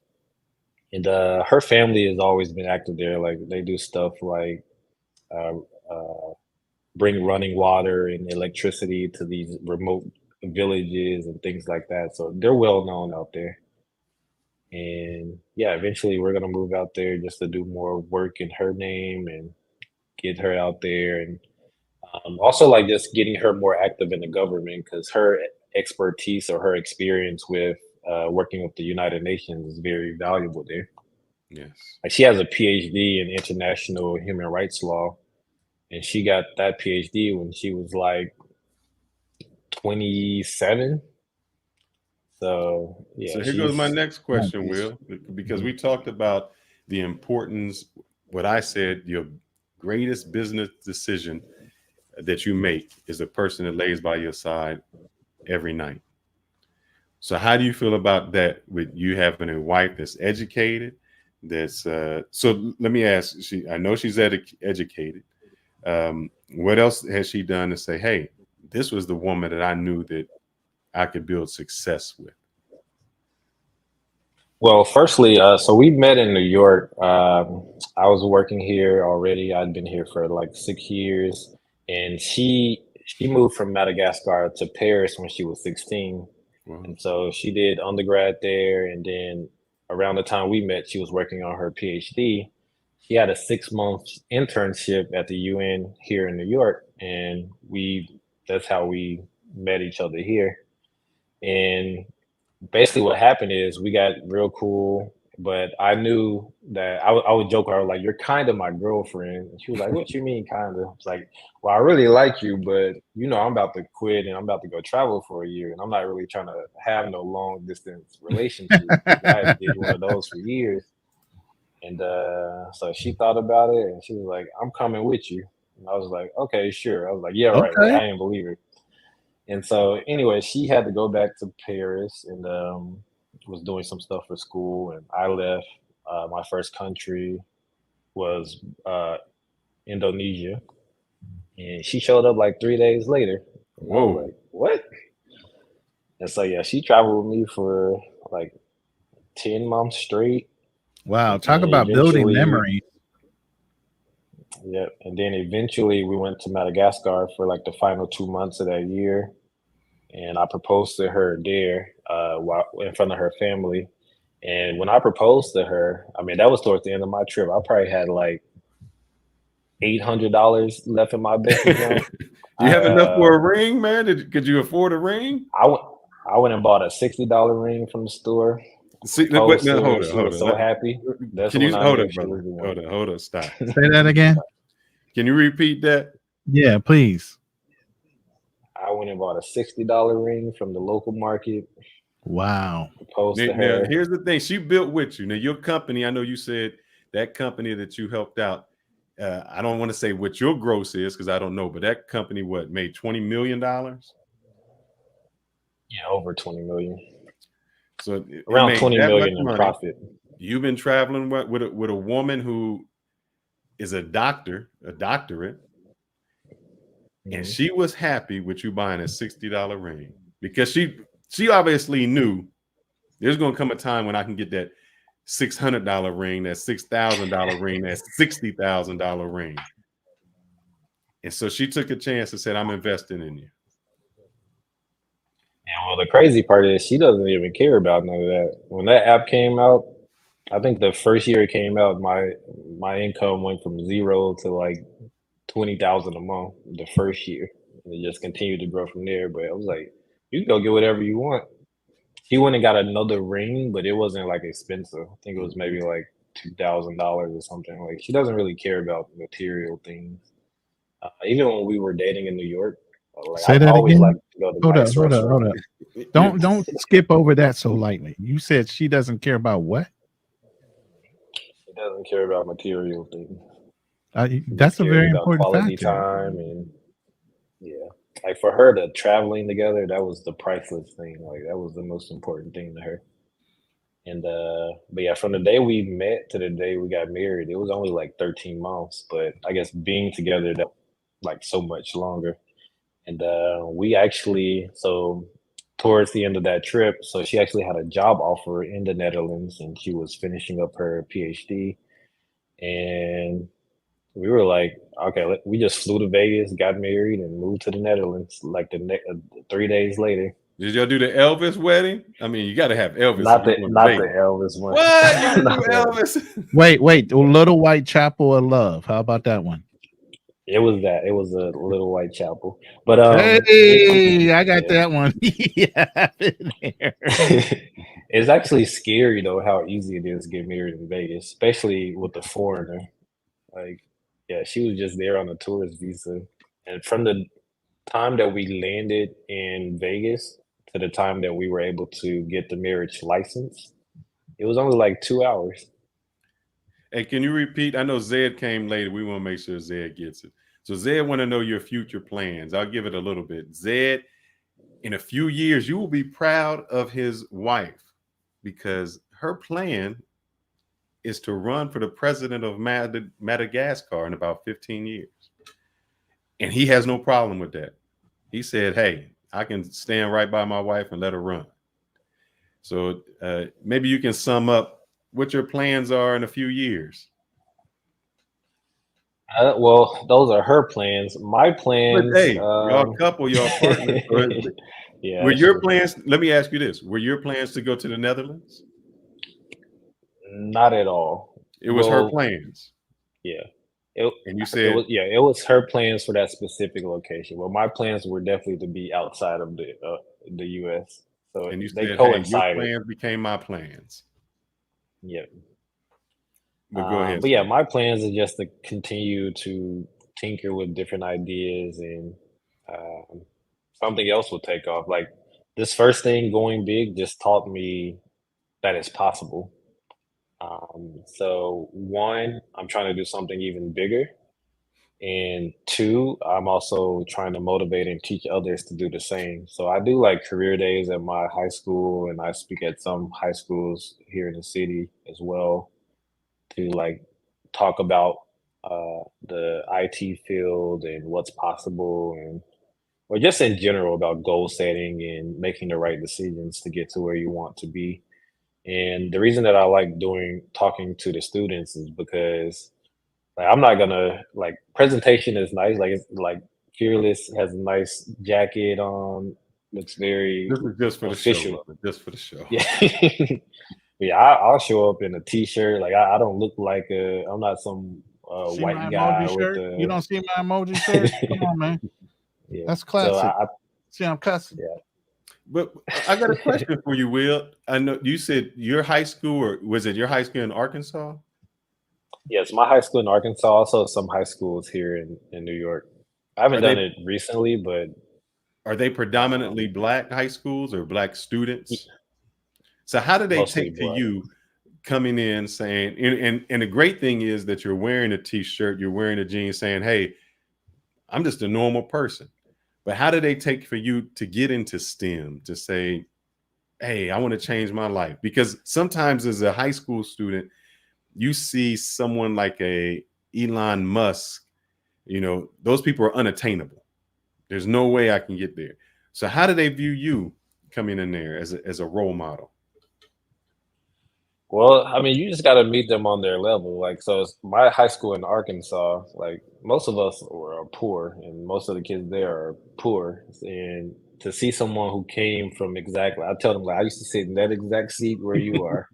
and her family has always been active there. Like they do stuff like uh, uh, bring running water and electricity to these remote villages and things like that. So they're well known out there. And yeah, eventually we're gonna move out there just to do more work in her name and get her out there, and also like just getting her more active in the government because her expertise or her experience with working with the United Nations is very valuable there. Yes. Like she has a PhD in international human rights law, and she got that PhD when she was like 27. So yeah, So here goes my she's next question, Will, because we talked about the importance, what I said, your greatest business decision that you make is the person that lays by your side every night. So how do you feel about that with you having a wife that's educated? That's so let me ask, I know she's educated. What else has she done to say, hey, this was the woman that I knew that I could build success with? well. Firstly, so we met in New York. I was working here already. I'd been here for like 6 years, and she moved from Madagascar to Paris when she was 16, Wow. and so she did undergrad there. And then around the time we met, she was working on her PhD. She had a 6 month internship at the UN here in New York, and that's how we met each other here. And basically what happened is we got real cool, but I knew that I would joke with her like, you're kind of my girlfriend. And she was like, what you mean kind of? It's like, well, I really like you, but I'm about to quit and I'm about to go travel for a year, and I'm not really trying to have no long distance relationship because I did one of those for years. And so she thought about it and she was like, I'm coming with you. And I was like, okay, sure. I was like, yeah, right. Like Okay. I didn't believe her. And so anyway, she had to go back to Paris and was doing some stuff for school. And I left. My first country was Indonesia. And she showed up like 3 days later. And I was Whoa. like, what? And so yeah, she traveled with me for like 10 months straight. Wow. And Talk about building eventually memories. Yep. And then eventually we went to Madagascar for like the final 2 months of that year. And I proposed to her there, while in front of her family. And when I proposed to her, I mean, that was towards the end of my trip. I probably had like $800 left in my bank account. You have enough for a ring, man? Could you afford a ring? I went, I went and bought a $60 ring from the store. See, wait, Proposed now to her. hold She on, was so happy. That's Can you when I hold knew on, she was brother? the one. Hold on, stop. Say that again. Can you repeat that? Yeah, please. I went and bought a $60 ring from the local market. Wow. Proposed to Now, her. here's the thing. She built with you. Now, your company, I know you said that company that you helped out. I don't want to say what your gross is because I don't know, but that company, what, made $20 million? Yeah, over 20 million. So it Around made 20 that much million in money. profit. You've been traveling with a woman who is a doctor, a doctorate, and she was happy with you buying a $60 ring because she obviously knew there's going to come a time when I can get that $600 ring, that $6,000 ring, that $60,000 ring. And so she took a chance and said, I'm investing in you. And well, the crazy part is she doesn't even care about none of that. When that app came out, I think the first year it came out, my income went from zero to like 20,000 a month the first year. And it just continued to grow from there. But I was like, you can go get whatever you want. She went and got another ring, but it wasn't like expensive. I think it was maybe like $2,000 or something. Like she doesn't really care about material things. Even when we were dating in New York, like Say I that always like again. to go to Hold up, nice hold up, hold restaurants. up. Don't skip over that so lightly. You said she doesn't care about what? She doesn't care about material things. She just That's a cares very about important quality factor. time and yeah. Like for her, the traveling together, that was the priceless thing. Like that was the most important thing to her. And but yeah, from the day we met to the day we got married, it was only like 13 months. But I guess being together that like so much longer. And we actually so towards the end of that trip, so she actually had a job offer in the Netherlands and she was finishing up her PhD. And we were like, okay, we just flew to Vegas, got married, and moved to the Netherlands like the next 3 days later. Did y'all do the Elvis wedding? I mean, you got to have Elvis. Not If the you're going to not the Vegas. Elvis one. What? You didn't Not do the Elvis. Elvis? Wait, Little White Chapel of Love. How about that one? It was that. It was a little white chapel. But Hey, I got that one. Yeah, been there. it's actually scary though how easy it is to get married in Vegas, especially with the foreigner. Like, yeah, she was just there on a tourist visa, and from the time that we landed in Vegas to the time that we were able to get the marriage license, it was only like 2 hours. Hey, can you repeat? I know Zed came later. We want to make sure Zed gets it. So Zed want to know your future plans. I'll give it a little bit. Zed, in a few years, you will be proud of his wife because her plan is to run for the president of Madagascar in about 15 years. And he has no problem with that. He said, hey, I can stand right by my wife and let her run. So maybe you can sum up what your plans are in a few years. Well, those are her plans. My But plans, hey, y'all couple, y'all partners. yeah, Were that's your true. plans? Let me ask you this: were your plans to go to the Netherlands? Not at all. It was her Well, plans, yeah. It and you it said, was yeah, it was her plans for that specific location. Well, my plans were definitely to be outside of the US. So and you they said, hey, your coincided. plans became my plans. Yeah. But go ahead, But yeah, sir. my plans are just to continue to tinker with different ideas and um, something else will take off. Like this first thing going big just taught me that it's possible. So one, I'm trying to do something even bigger. And two, I'm also trying to motivate and teach others to do the same. So I do like career days at my high school and I speak at some high schools here in the city as well to like talk about the IT field and what's possible and or just in general about goal setting and making the right decisions to get to where you want to be. And the reason that I like doing talking to the students is because Like I'm not gonna like presentation is nice. Like it's like Fearless has a nice jacket on. Looks very This is just for the show, official. brother. Just for the show. Yeah. Yeah, I'll show up in a t-shirt. Like I don't look like I'm not some See white my guy emoji with shirt? You the don't see my emoji shirt? Come on, man. yeah. That's So classic. See, I'm cussing. yeah. But I got a question for you, Will. I know you said your high school, or was it your high school in Arkansas? Yes, my high school in Arkansas, also some high schools here in New York. I haven't Are done they it recently, but are they predominantly um, black high schools or black students? So how do they mostly take to black. you coming in saying, and the great thing is that you're wearing a t-shirt, you're wearing a jeans saying, hey, I'm just a normal person. But how do they take for you to get into STEM to say, hey, I want to change my life? Because sometimes as a high school student, you see someone like a Elon Musk, those people are unattainable. There's no way I can get there. So how do they view you coming in there as a role model? Well, I mean, you just got to meet them on their level. Like, so it's my high school in Arkansas, like most of us are poor, and most of the kids there are poor. And to see someone who came from exactly, I tell them like I used to sit in that exact seat where you are.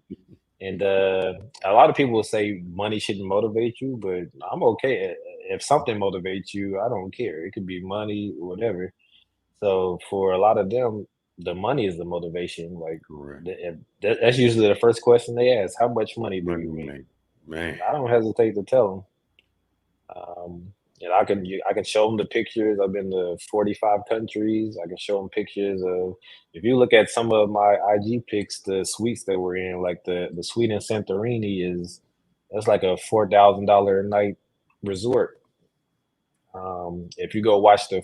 And a lot of people will say money shouldn't motivate you, but I'm okay. If something motivates you, I don't care. It could be money, whatever. So for a lot of them, the money is the motivation. Like Correct. that's usually the first question they ask: How much money do Money you you make? make. Man. And I don't hesitate to tell them. And I can show them the pictures. I've been to 45 countries. I can show them pictures of. If you look at some of my IG pics, the suites that we're in, like the suite in Santorini that's like a $4,000 a night resort. If you go watch the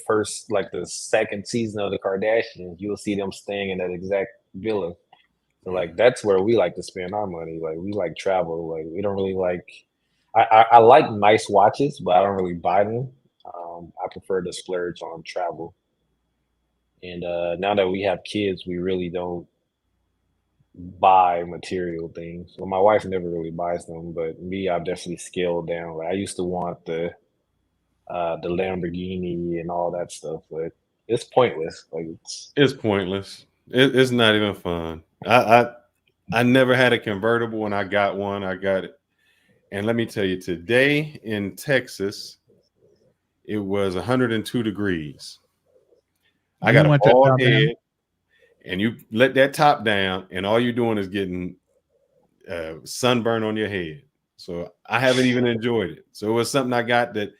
second season of the Kardashians, you'll see them staying in that exact villa. So like that's where we like to spend our money. Like we like travel. Like we don't really like. I like nice watches, but I don't really buy them. I prefer to splurge on travel. And now that we have kids, we really don't buy material things. Well, my wife never really buys them, but me, I've definitely scaled down. Like I used to want the Lamborghini and all that stuff, but it's pointless. Like It's pointless. It's not even fun. I never had a convertible. When I got one, I got it. And let me tell you, today in Texas, it was 102 degrees. I You got a want your bald top down? head, and you let that top down, and all you're doing is getting sunburn on your head. So I haven't even enjoyed it. So it was something I got that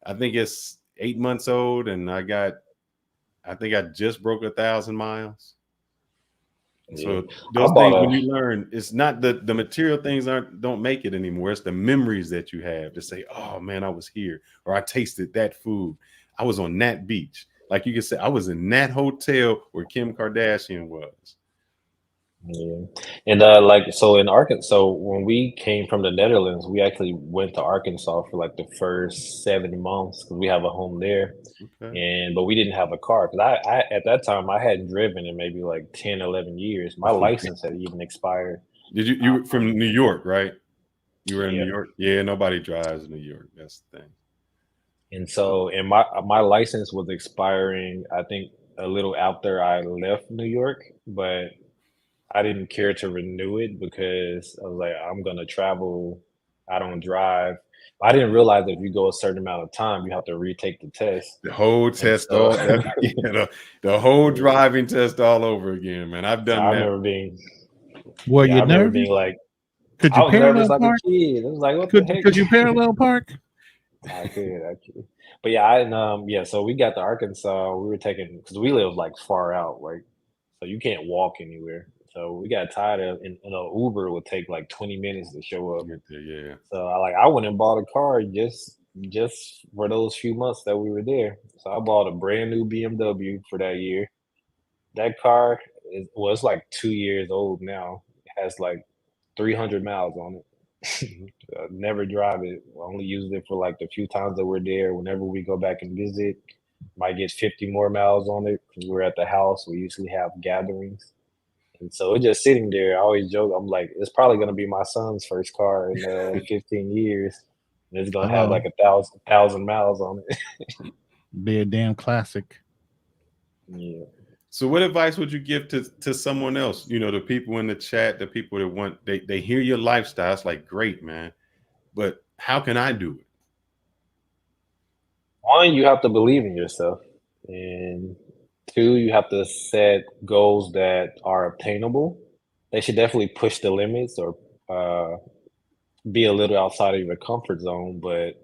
I think it's 8 months old, and I think I just broke 1,000 miles. yeah, So I those bought things, when a you learn, it's not the material things don't make it anymore. It's the memories that you have to say, oh man, I was here, or I tasted that food. I was on that beach. Like you can say, I was in that hotel where Kim Kardashian was. Yeah. And like so in Arkansas, so when we came from the Netherlands, we actually went to Arkansas for like the first 7 months because we have a home there. Okay. And but we didn't have a car because I at that time I hadn't driven in maybe like 10, 11 years. My Oh man. license had even expired. Did you were from New York, right? You were in Yeah. New York? Yeah, nobody drives in New York. That's the thing. And so and my license was expiring, I think a little after I left New York, but I didn't care to renew it because I was like, I'm gonna travel. I don't drive. I didn't realize that if you go a certain amount of time, you have to retake the test. The whole And test, so, all that, yeah, the whole yeah. driving test all over again, man. I've So I done that. remember being, Were yeah, I you remember nervous? being like, Could I you was nervous parallel like a park? kid. It was like, what the Could you heck? parallel park? I could. But yeah, yeah, so we got to Arkansas. We were taking because we live like far out, like so you can't walk anywhere. So we got tired of and a Uber would take like 20 minutes to show up. Get there, yeah. So I went and bought a car just for those few months that we were there. So I bought a brand new BMW for that year. That car it's like 2 years old now. It has like 300 miles on it. Never drive it. Only used it for like the few times that we're there. Whenever we go back and visit, might get 50 more miles on it because we're at the house. We usually have gatherings. And so it's just sitting there. I always joke. I'm like, it's probably going to be my son's first car in 15 years. And it's gonna have like a thousand miles on it. Be a damn classic. Yeah. So what advice would you give to someone else? You know, the people in the chat, the people that want they hear your lifestyle. It's like, great, man. But how can I do it? One, you have to believe in yourself. And two, you have to set goals that are obtainable. They should definitely push the limits or be a little outside of your comfort zone, but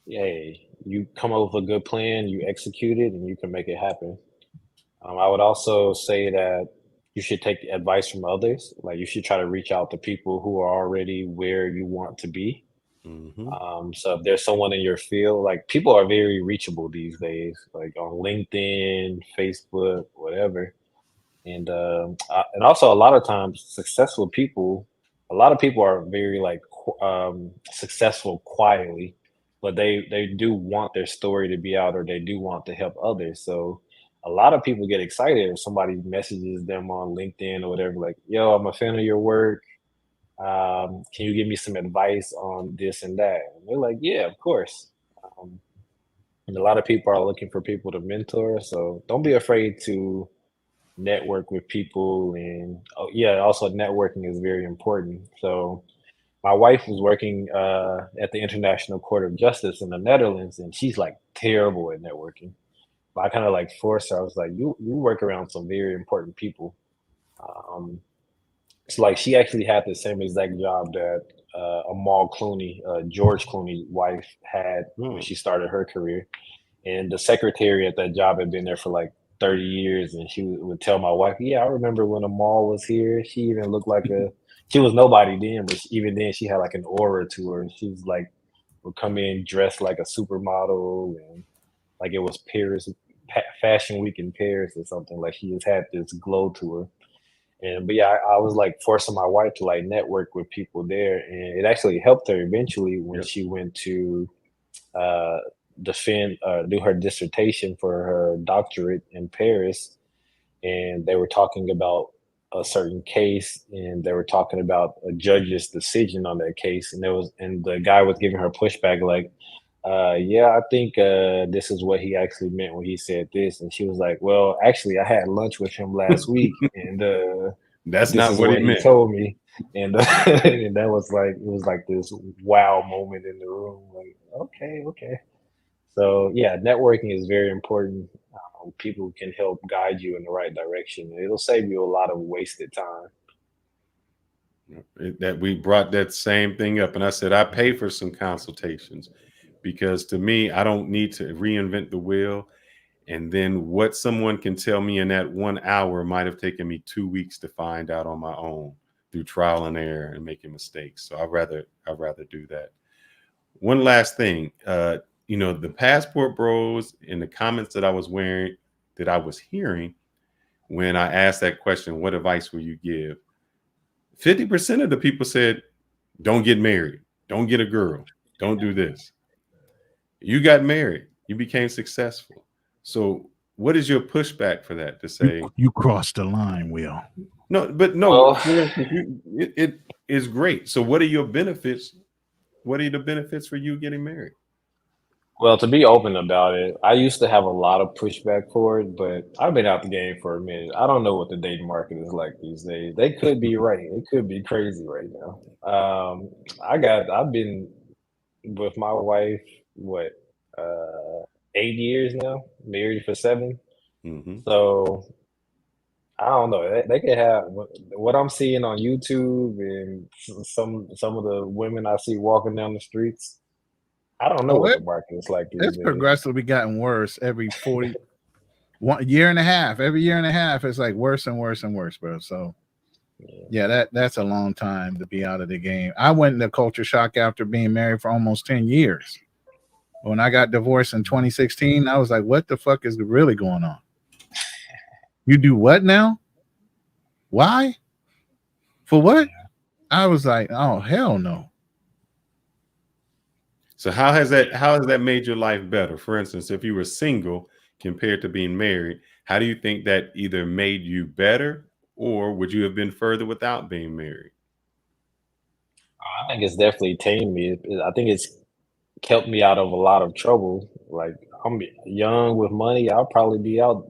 hey, you come up with a good plan, you execute it, and you can make it happen. I would also say that you should take advice from others. Like you should try to reach out to people who are already where you want to be. Mm-hmm. So if there's someone in your field, like people are very reachable these days, like on LinkedIn, Facebook, whatever. And also a lot of times successful people, a lot of people are very like successful quietly, but they do want their story to be out or they do want to help others. So a lot of people get excited if somebody messages them on LinkedIn or whatever, like, yo, I'm a fan of your work. Can you give me some advice on this and that? And they're like, yeah, of course. Um, and a lot of people are looking for people to mentor. So don't be afraid to network with people. And oh, yeah, also networking is very important. So my wife was working at the International Court of Justice in the Netherlands, and she's like terrible at networking. But I kind of like forced her. I was like, you work around some very important people. Um, it's like she actually had the same exact job that Amal Clooney, George Clooney's wife, had when she started her career. And the secretary at that job had been there for like 30 years. And she would tell my wife, yeah, I remember when Amal was here. She even looked like she was nobody then, but even then she had like an aura to her. She was like, would come in dressed like a supermodel and like it was Paris, Fashion Week in Paris or something. Like she just had this glow to her. And but yeah, I was like forcing my wife to like network with people there, and it actually helped her eventually when she went to uh, do her dissertation for her doctorate in Paris, and they were talking about a certain case, and they were talking about a judge's decision on that case, and the guy was giving her pushback like, yeah, I think this is what he actually meant when he said this. And she was like, well, actually, I had lunch with him last week, and That's this not is what he what he meant. told me. And, and that was like, it was like this wow moment in the room. Like, okay, okay. So, yeah, networking is very important. People can help guide you in the right direction. It'll save you a lot of wasted time. That we brought that same thing up, and I said I pay for some consultations because to me, I don't need to reinvent the wheel. And then what someone can tell me in that 1 hour might have taken me 2 weeks to find out on my own through trial and error and making mistakes. So I'd rather do that. One last thing, you know, the passport bros in the comments that I was hearing when I asked that question, what advice will you give? 50% of the people said, don't get married, don't get a girl, don't do this. You got married, you became successful. So what is your pushback for that to say? You crossed the line, Will. No, but no, Well, it is great. So what are your benefits? What are the benefits for you getting married? Well, to be open about it, I used to have a lot of pushback for it, but I've been out the game for a minute. I don't know what the dating market is like these days. They could be right. It could be crazy right now. I've been with my wife, what, 8 years now, married for 7. Mm-hmm. So I don't know. They could have what I'm seeing on YouTube and some of the women I see walking down the streets. I don't know Oh, what the market is like these it's days. progressively gotten worse every 1 year and a half. Every year and a half, it's like worse and worse and worse, bro. So yeah, that's a long time to be out of the game. I went into culture shock after being married for almost 10 years. When I got divorced in 2016, I was like, what the fuck is really going on? You do what now? Why? For what? I was like, oh, hell no. So how has that made your life better? For instance, if you were single compared to being married, how do you think that either made you better or would you have been further without being married? I think it's definitely tamed me. I think it's kept me out of a lot of trouble. Like I'm young with money, I'll probably be out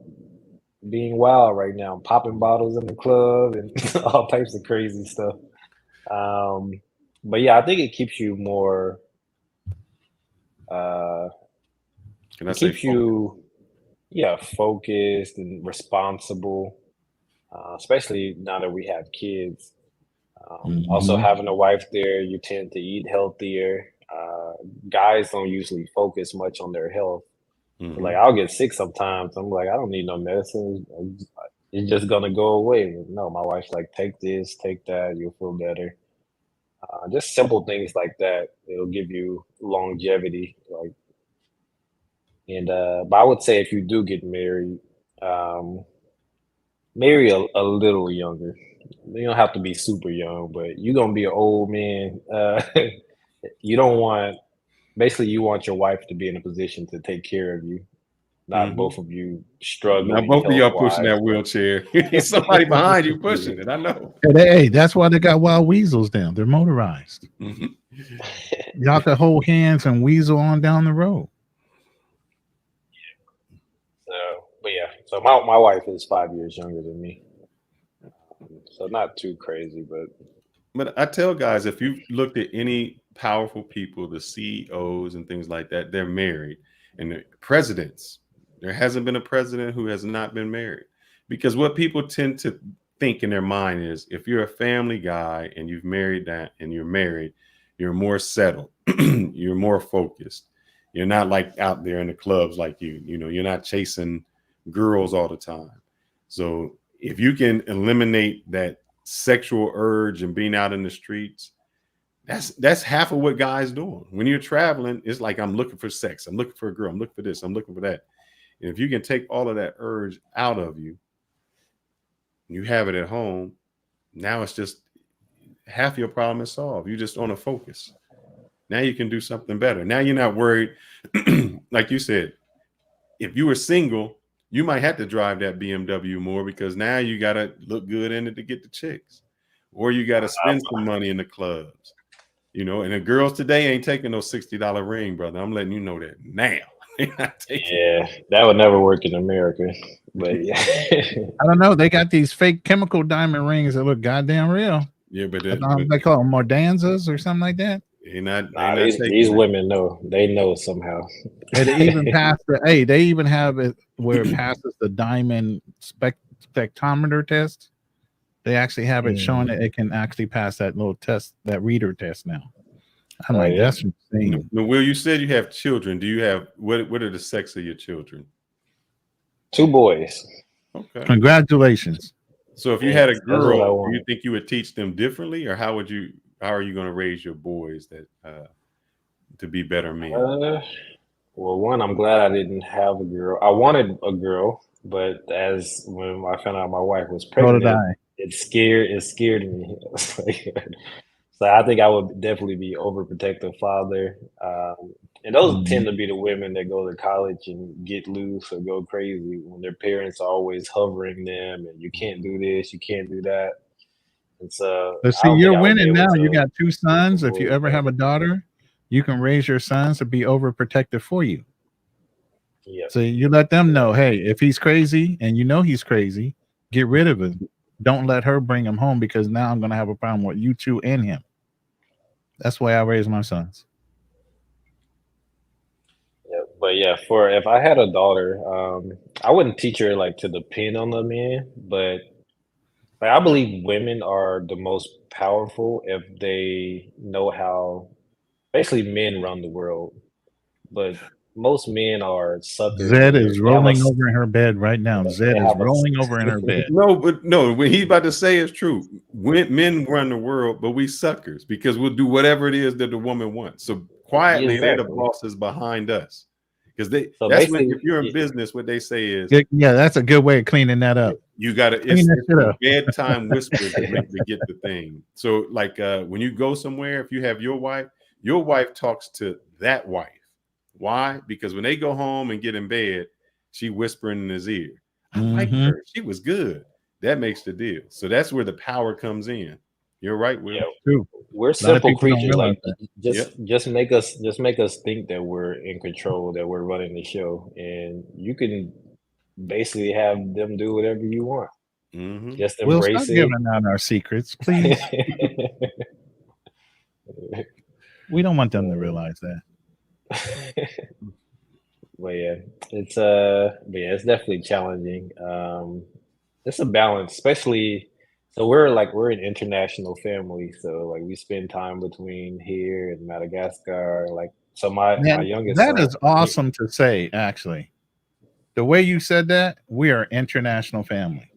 being wild right now, popping bottles in the club and all types of crazy stuff. Um, but yeah, I think it keeps you more. Uh, Can I it say keeps focus? you, yeah, focused and responsible. Especially now that we have kids. Also, Mhm. having a wife there, you tend to eat healthier. Guys don't usually focus much on their health. Like Mhm. I'll get sick sometimes. I'm like, I don't need no medicine. It's just gonna go away. No, my wife's like, take this, take that, you'll feel better. Just simple things like that. It'll give you longevity. Like, and but I would say if you do get married, um, marry a little younger. You don't have to be super young, but you're gonna be an old man. You don't want basically you want your wife to be in a position to take care of you, not Mhm. both of you Now struggling both of health y'all pushing wise. that wheelchair. Somebody behind you pushing it. I know. Hey, that's why they got wild weasels down. They're motorized. Mhm. Y'all could hold hands and weasel on down the road. So, but yeah, so my wife is 5 years younger than me, so not too crazy, but But I tell guys, if you've looked at any powerful people, the CEOs and things like that, they're married. And the presidents, there hasn't been a president who has not been married. Because what people tend to think in their mind is if you're a family guy and you've married that and you're married, you're more settled, you're more focused. You're not like out there in the clubs like you know, you're not chasing girls all the time. So if you can eliminate that sexual urge and being out in the streets, that's half of what guys doing. When you're traveling, it's like I'm looking for sex, I'm looking for a girl, I'm looking for this, I'm looking for that. And if you can take all of that urge out of you, you have it at home. Now it's just half your problem is solved. You just on a focus. Now you can do something better. Now you're not worried. Like you said, if you were single, you might have to drive that BMW more because now you got to look good in it to get the chicks, or you got to spend some money in the clubs, you know. And the girls today ain't taking no $60 ring, brother. I'm letting you know that now. They're not taking. yeah, that would never work in America. But yeah, I don't know. They got these fake chemical diamond rings that look goddamn real. Yeah, but They call them Mordanzas or something like that. they nah, not these taking it. women know. They know somehow. And they even pass they even have it where it passes the diamond spectrometer test. They actually have it showing that it can actually pass that little test, that reader test now. I'm Oh like, yeah, that's insane. No, Will, you said you have children. Do you have what are the sex of your children? 2 boys. Okay. Congratulations. So if you Yeah, had a that's what I girl, do you wanted. think you would teach them differently, or how are you going to raise your boys that to be better men? Well, one, I'm glad I didn't have a girl. I wanted a girl, but as when I found out my wife was So did pregnant, I. it scared me. So I think I would definitely be overprotective father. And those Mhm. tend to be the women that go to college and get loose or go crazy when their parents are always hovering them and you can't do this, you can't do that. And so But I see, don't think you're I would be winning able now. You to got two raise my sons. If you boys ever have better. a daughter, you can raise your sons to be overprotective for you. Yep. So you let them know, hey, if he's crazy and you know he's crazy, get rid of him. Don't let her bring him home because now I'm gonna have a problem with you two and him. That's why I raise my sons. Yeah, but yeah, for if I had a daughter, I wouldn't teach her like to depend on the man, but like I believe women are the most powerful if they know how basically men run the world, but most men are suckers Zed and is they have a rolling over in her bed right now. Zed they is have a rolling over in her bed. No, but no, what he's about to say is true. Men run the world, but we suckers because we'll do whatever it is that the woman wants. So yeah, quietly, they're the exactly. bosses behind us. Because So that's when basically, if you're in business, what they say is Yeah, that's a good way of cleaning that up. you gotta Clean that it's shit the up. bedtime whispers to get the thing. So like when you go somewhere, if you have your wife talks to that wife. Why? Because when they go home and get in bed, she whispering in his ear. I like Mhm. her. She was good. That makes the deal. So that's where the power comes in. You're right, Will. Yeah, True. we're A lot of simple people don't creatures. realize Like that. just make us think that we're in control, that we're running the show, and you can basically have them do whatever you want. Mm-hmm. Just We'll stop embrace it. giving out our secrets, please. We don't want them to realize that. But yeah, it's definitely challenging. It's a balance, especially so we're an international family, so like we spend time between here and Madagascar. Like so my Man, youngest that son, is awesome to say, actually. The way you said that, we are international family.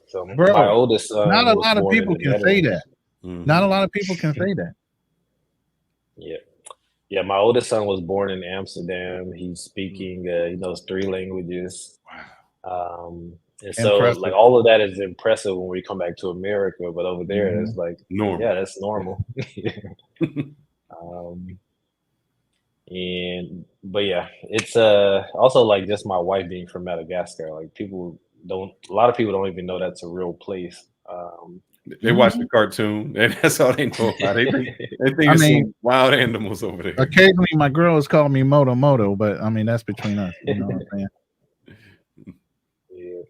so my Bro, oldest not son a was lot of born in people the can say Netherlands. that. Mm-hmm. Not a lot of people can say that. Yeah. Yeah, my oldest son was born in Amsterdam. He's speaking, he knows 3 languages. And so like Impressive. all of that is impressive when we come back to America, but over there Mhm. it's like, Normal. yeah, that's normal. Um, but yeah, it's also like just my wife being from Madagascar. Like a lot of people don't even know that's a real place. They watch the cartoon, and that's all they know about. They think I it's mean, some wild animals over there. occasionally my girls call me Moto, but I mean that's between us. You know what I'm saying? Yeah.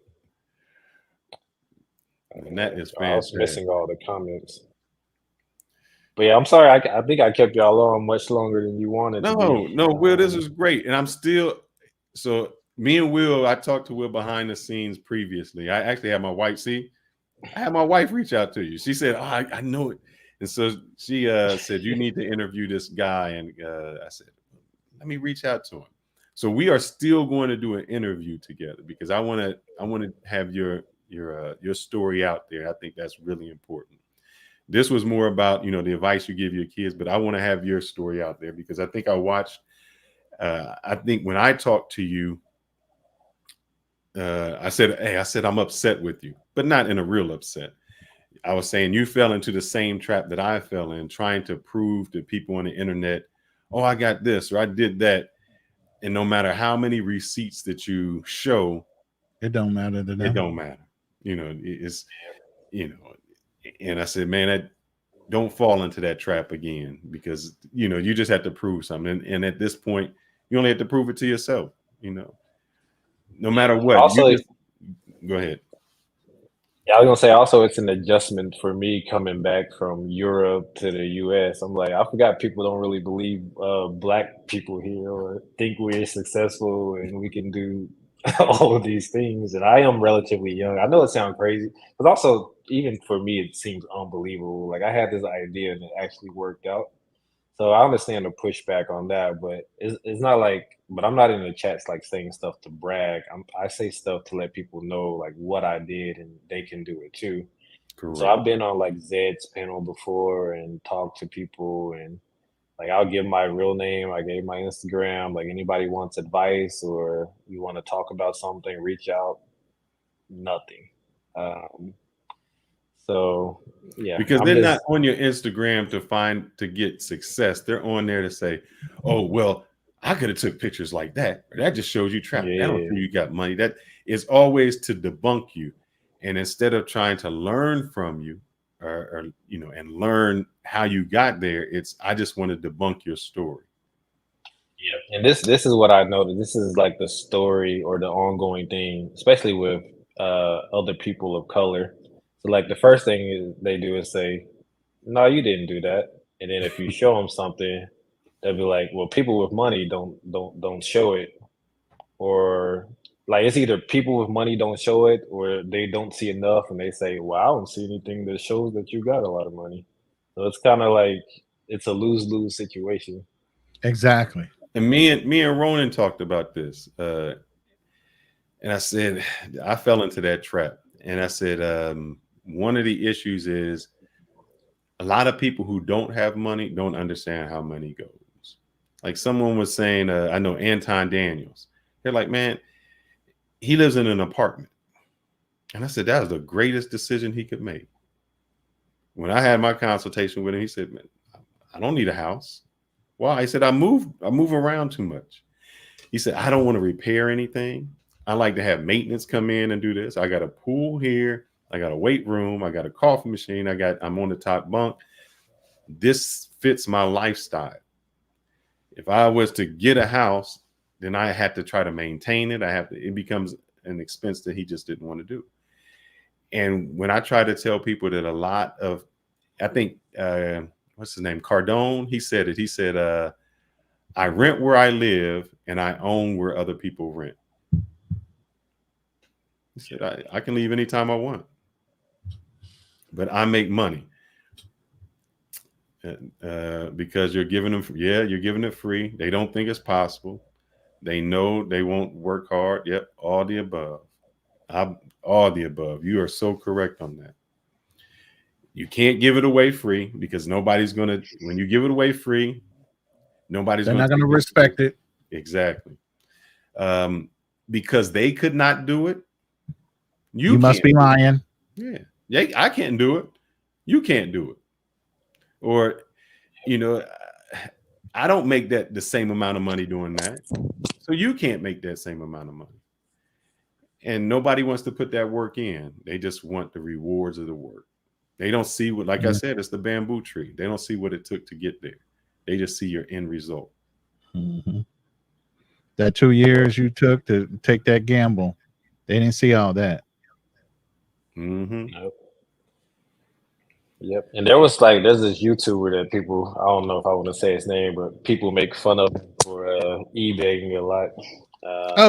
And that is I was fantastic. missing all the comments. But yeah, I'm sorry. I think I kept y'all on much longer than you wanted to be. No, Will, this is great. And I'm still so me and Will, I talked to Will behind the scenes previously. I actually had my wife I had my wife reach out to you. She said, oh, I know it. And so she said, you need to interview this guy. And I said, let me reach out to him. So we are still going to do an interview together because I want to have your story out there. I think that's really important. This was more about, the advice you give your kids, but I want to have your story out there because I think I think when I talked to you, I said, I'm upset with you, but not in a real upset. I was saying you fell into the same trap that I fell in, trying to prove to people on the internet, oh, I got this or I did that. And no matter how many receipts that you show, it don't matter to them. It don't matter. It's, and I said, man, don't fall into that trap again because, you just have to prove something. And at this point, you only have to prove it to yourself, no matter what. Also, Go ahead. Yeah, I was gonna say also it's an adjustment for me coming back from Europe to the US. I'm like, I forgot people don't really believe black people here or think we're successful and we can do all of these things. And I am relatively young. I know it sounds crazy, but also even for me it seems unbelievable. Like I had this idea and it actually worked out. So I understand the pushback on that, but it's not like. But I'm not in the chats like saying stuff to brag. I say stuff to let people know like what I did and they can do it too. Correct. So I've been on like Zed's panel before and talked to people and like I'll give my real name. I gave my Instagram. Like anybody wants advice or you want to talk about something, reach out. Nothing. So yeah, because they're not on your Instagram to get success. They're on there to say, oh, well, I could have took pictures like that. That just shows you trapped. Yeah. I don't think you got money. That is always to debunk you. And instead of trying to learn from you or and learn how you got there, I just want to debunk your story. Yeah. And this is what I noticed. This is like the story or the ongoing thing, especially with other people of color. So like the first thing they do is say, no, you didn't do that. And then if you show them something, they'll be like, well, people with money don't show it. Or like it's either people with money don't show it or they don't see enough and they say, well, I don't see anything that shows that you got a lot of money. So it's kind of like it's a lose-lose situation. Exactly. And me and Ronan talked about this. And I said, I fell into that trap. And I said, one of the issues is a lot of people who don't have money don't understand how money goes. Like someone was saying, I know Anton Daniels. They're like, man, he lives in an apartment. And I said, that was the greatest decision he could make. When I had my consultation with him, he said, man, I don't need a house. Why? He said, I move around too much. He said, I don't want to repair anything. I like to have maintenance come in and do this. I got a pool here. I got a weight room. I got a coffee machine. I'm on the top bunk. This fits my lifestyle. If I was to get a house, then I had to try to maintain it. It becomes an expense that he just didn't want to do. And when I try to tell people that a lot of, I think, what's his name? Cardone, he said it. He said, I rent where I live and I own where other people rent. He said, I can leave anytime I want, but I make money. Because you're giving them, you're giving it free. They don't think it's possible. They know they won't work hard. Yep, all the above. All the above. You are so correct on that. You can't give it away free because nobody's going to, when you give it away free, they're not going to respect it. Exactly. Because they could not do it. You must be lying. Yeah, I can't do it. You can't do it. Or, I don't make that the same amount of money doing that. So you can't make that same amount of money. And nobody wants to put that work in. They just want the rewards of the work. They don't see what, like I said, it's the bamboo tree. They don't see what it took to get there. They just see your end result. Mm-hmm. That 2 years you took to take that gamble, they didn't see all that. Mm-hmm. Yep. And there's this YouTuber that people, I don't know if I want to say his name, but people make fun of him for eBaying a lot.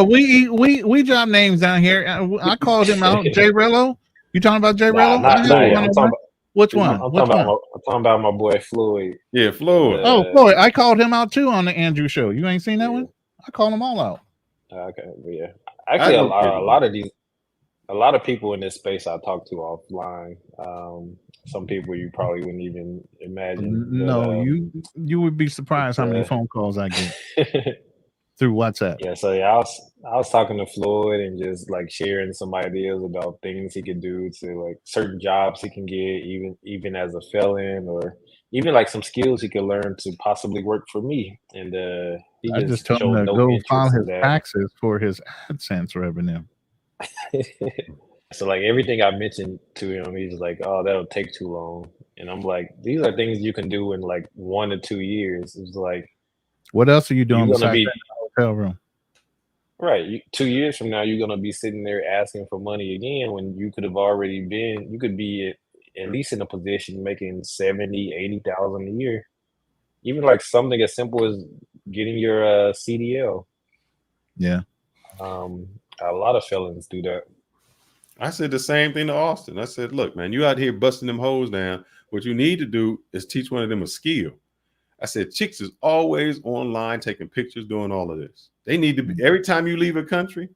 We drop names down here. I called him out. J Rello. You talking about J Rello? Which one? I'm talking about my boy Floyd. Yeah, Floyd. Floyd. I called him out too on the Andrew show. You ain't seen that one? I called them all out. Okay, but yeah. Actually, a lot of people in this space I talk to offline. Some people you probably wouldn't even imagine. No, you would be surprised how many phone calls I get through WhatsApp. Yeah, so I was talking to Floyd and just like sharing some ideas about things he could do to like certain jobs he can get, even as a felon, or even like some skills he could learn to possibly work for me. And he I just told him to go file his taxes for his AdSense revenue. So like everything I mentioned to him, he's like, "Oh, that'll take too long." And I'm like, "These are things you can do in like 1 to 2 years." It's like, what else are you doing besides that hotel room? Right. 2 years from now, you're gonna be sitting there asking for money again when you could have already been. You could be at least in a position making 70, 80,000 a year. Even like something as simple as getting your CDL. Yeah. A lot of felons do that. I said the same thing to Austin. I said, look, man, you out here busting them hoes down. What you need to do is teach one of them a skill. I said, chicks is always online taking pictures, doing all of this. They need to be, every time you leave a country,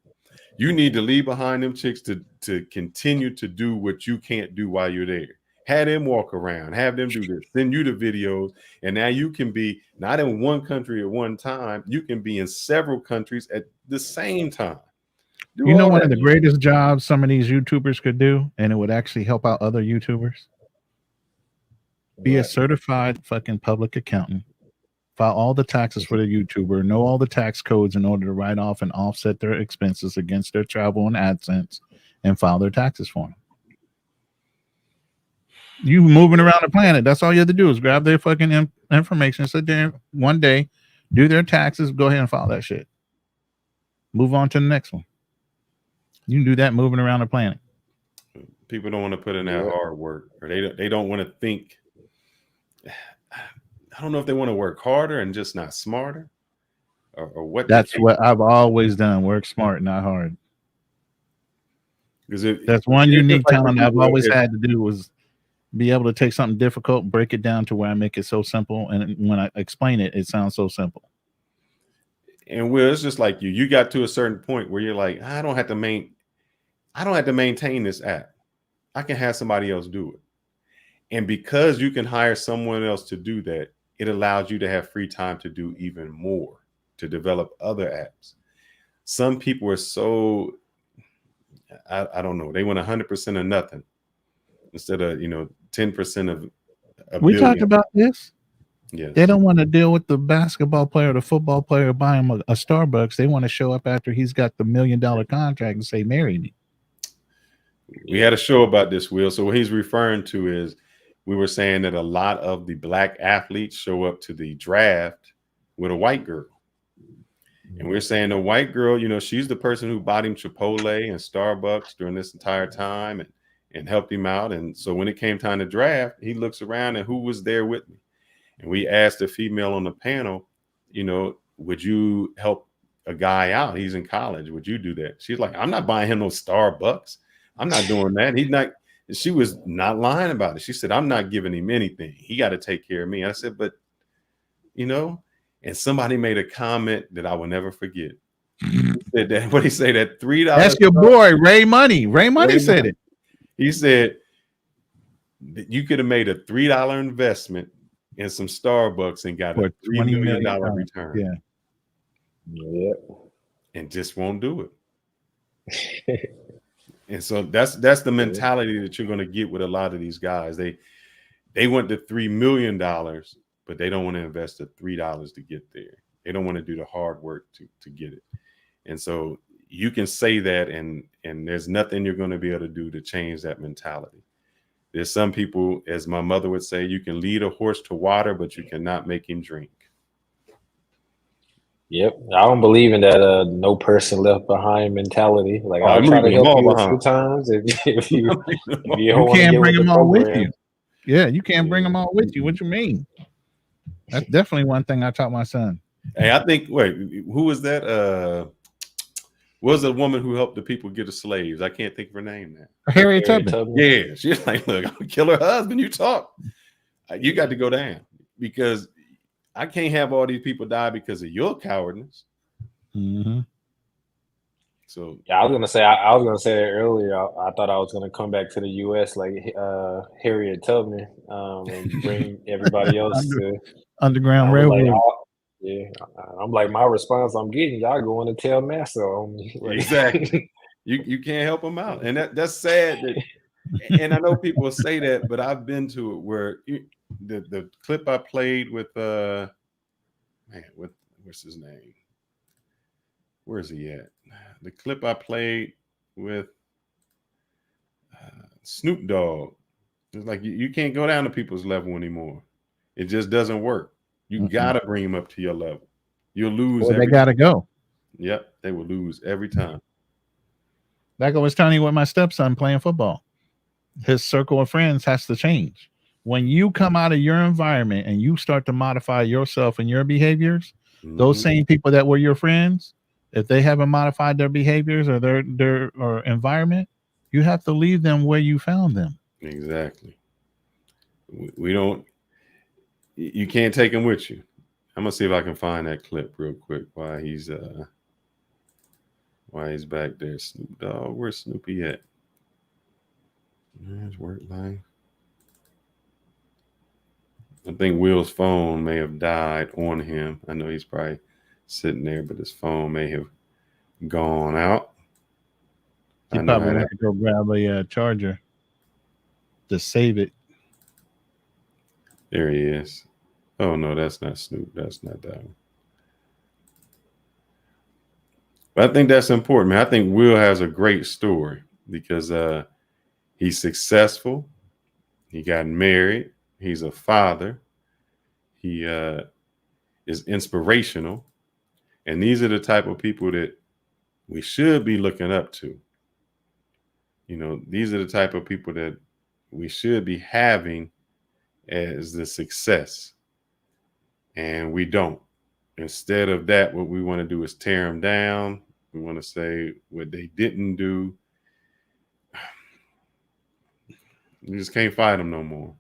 you need to leave behind them chicks to continue to do what you can't do while you're there. Have them walk around, have them do this, send you the videos. And now you can be not in one country at one time. You can be in several countries at the same time. You know, one of the greatest jobs some of these YouTubers could do, and it would actually help out other YouTubers? Be a certified fucking public accountant. File all the taxes for the YouTuber, know all the tax codes in order to write off and offset their expenses against their travel and AdSense, and file their taxes for them. You moving around the planet, that's all you have to do is grab their fucking information, sit there one day, do their taxes, go ahead and file that shit. Move on to the next one. You can do that moving around the planet. People don't want to put in that hard work, or they don't want to think. I don't know if they want to work harder and just not smarter, or what. That's what I've always done: work smart, not hard. Because that's one unique talent I've always had to do, was be able to take something difficult, break it down to where I make it so simple, and when I explain it, it sounds so simple. And Will, it's just like you got to a certain point where you're like, I don't have to maintain this app. I can have somebody else do it. And because you can hire someone else to do that, it allows you to have free time to do even more, to develop other apps. Some people are so, I don't know, they want 100% of nothing instead of, 10% of a we billion. talked about this. Yes. They don't want to deal with the basketball player or the football player buying a Starbucks. They want to show up after he's got the $1 million contract and say, marry me. We had a show about this, Will. So what he's referring to is we were saying that a lot of the black athletes show up to the draft with a white girl. And we're saying the white girl, you know, she's the person who bought him Chipotle and Starbucks during this entire time and helped him out. And so when it came time to draft, he looks around and who was there with me? And we asked a female on the panel, you know, would you help a guy out? He's in college. Would you do that? She's like, I'm not buying him no Starbucks. I'm not doing that. He's not. She was not lying about it. She said, I'm not giving him anything. He got to take care of me. I said, but, you know, and somebody made a comment that I will never forget. He said that, what he say, that $3. That's your boy, Ray Money. Ray Money said it. He said that you could have made a $3 investment in some Starbucks and got a $3 million return. Yeah. Yep. And just won't do it. And so that's the mentality that you're going to get with a lot of these guys. They want the $3 million, but they don't want to invest the $3 to get there. They don't want to do the hard work to get it. And so you can say that, and there's nothing you're going to be able to do to change that mentality. There's some people, as my mother would say, you can lead a horse to water, but you cannot make him drink. Yep, I don't believe in that no person left behind mentality. Like I'll I'm try to leaving them help all you a behind. few times if you You can't bring them all with you. Yeah, you can't bring them all with you. What you mean? That's definitely one thing I taught my son. Hey, I think, wait, who was that? Was a woman who helped the people get the slaves? I can't think of her name now. Harriet Tubman. Yeah, she's like, look, I'm gonna kill her husband. You talk. You got to go down because I can't have all these people die because of your cowardness. Mm-hmm. So yeah, I was gonna say that earlier. I thought I was gonna come back to the U.S. like Harriet Tubman and bring everybody else to Underground Railroad. I'm like, my response I'm getting, y'all going to tell massa on me. Like, exactly. You can't help them out, and that's sad. And I know people say that, but I've been to it where the clip I played with what's his name? Where is he at? The clip I played with Snoop Dogg. It's like you can't go down to people's level anymore. It just doesn't work. You gotta bring them up to your level. You'll lose. Well, they gotta go. Yep, they will lose every time. Like I was telling you with my stepson playing football, his circle of friends has to change. When you come out of your environment and you start to modify yourself and your behaviors, those same people that were your friends, if they haven't modified their behaviors or their environment, you have to leave them where you found them. Exactly. We don't. You can't take them with you. I'm gonna see if I can find that clip real quick. Why he's back there. Snoop Dogg. Where's Snoopy at? There's work line. I think Will's phone may have died on him. I know he's probably sitting there, but his phone may have gone out. He probably had to go grab a charger to save it. There he is. Oh no, that's not Snoop. That's not that one. But I think that's important, man. I think Will has a great story because he's successful. He got married. He's a father. He is inspirational. And these are the type of people that we should be looking up to. You know, these are the type of people that we should be having as the success. And we don't. Instead of that, what we want to do is tear them down. We want to say what they didn't do. You just can't fight them no more.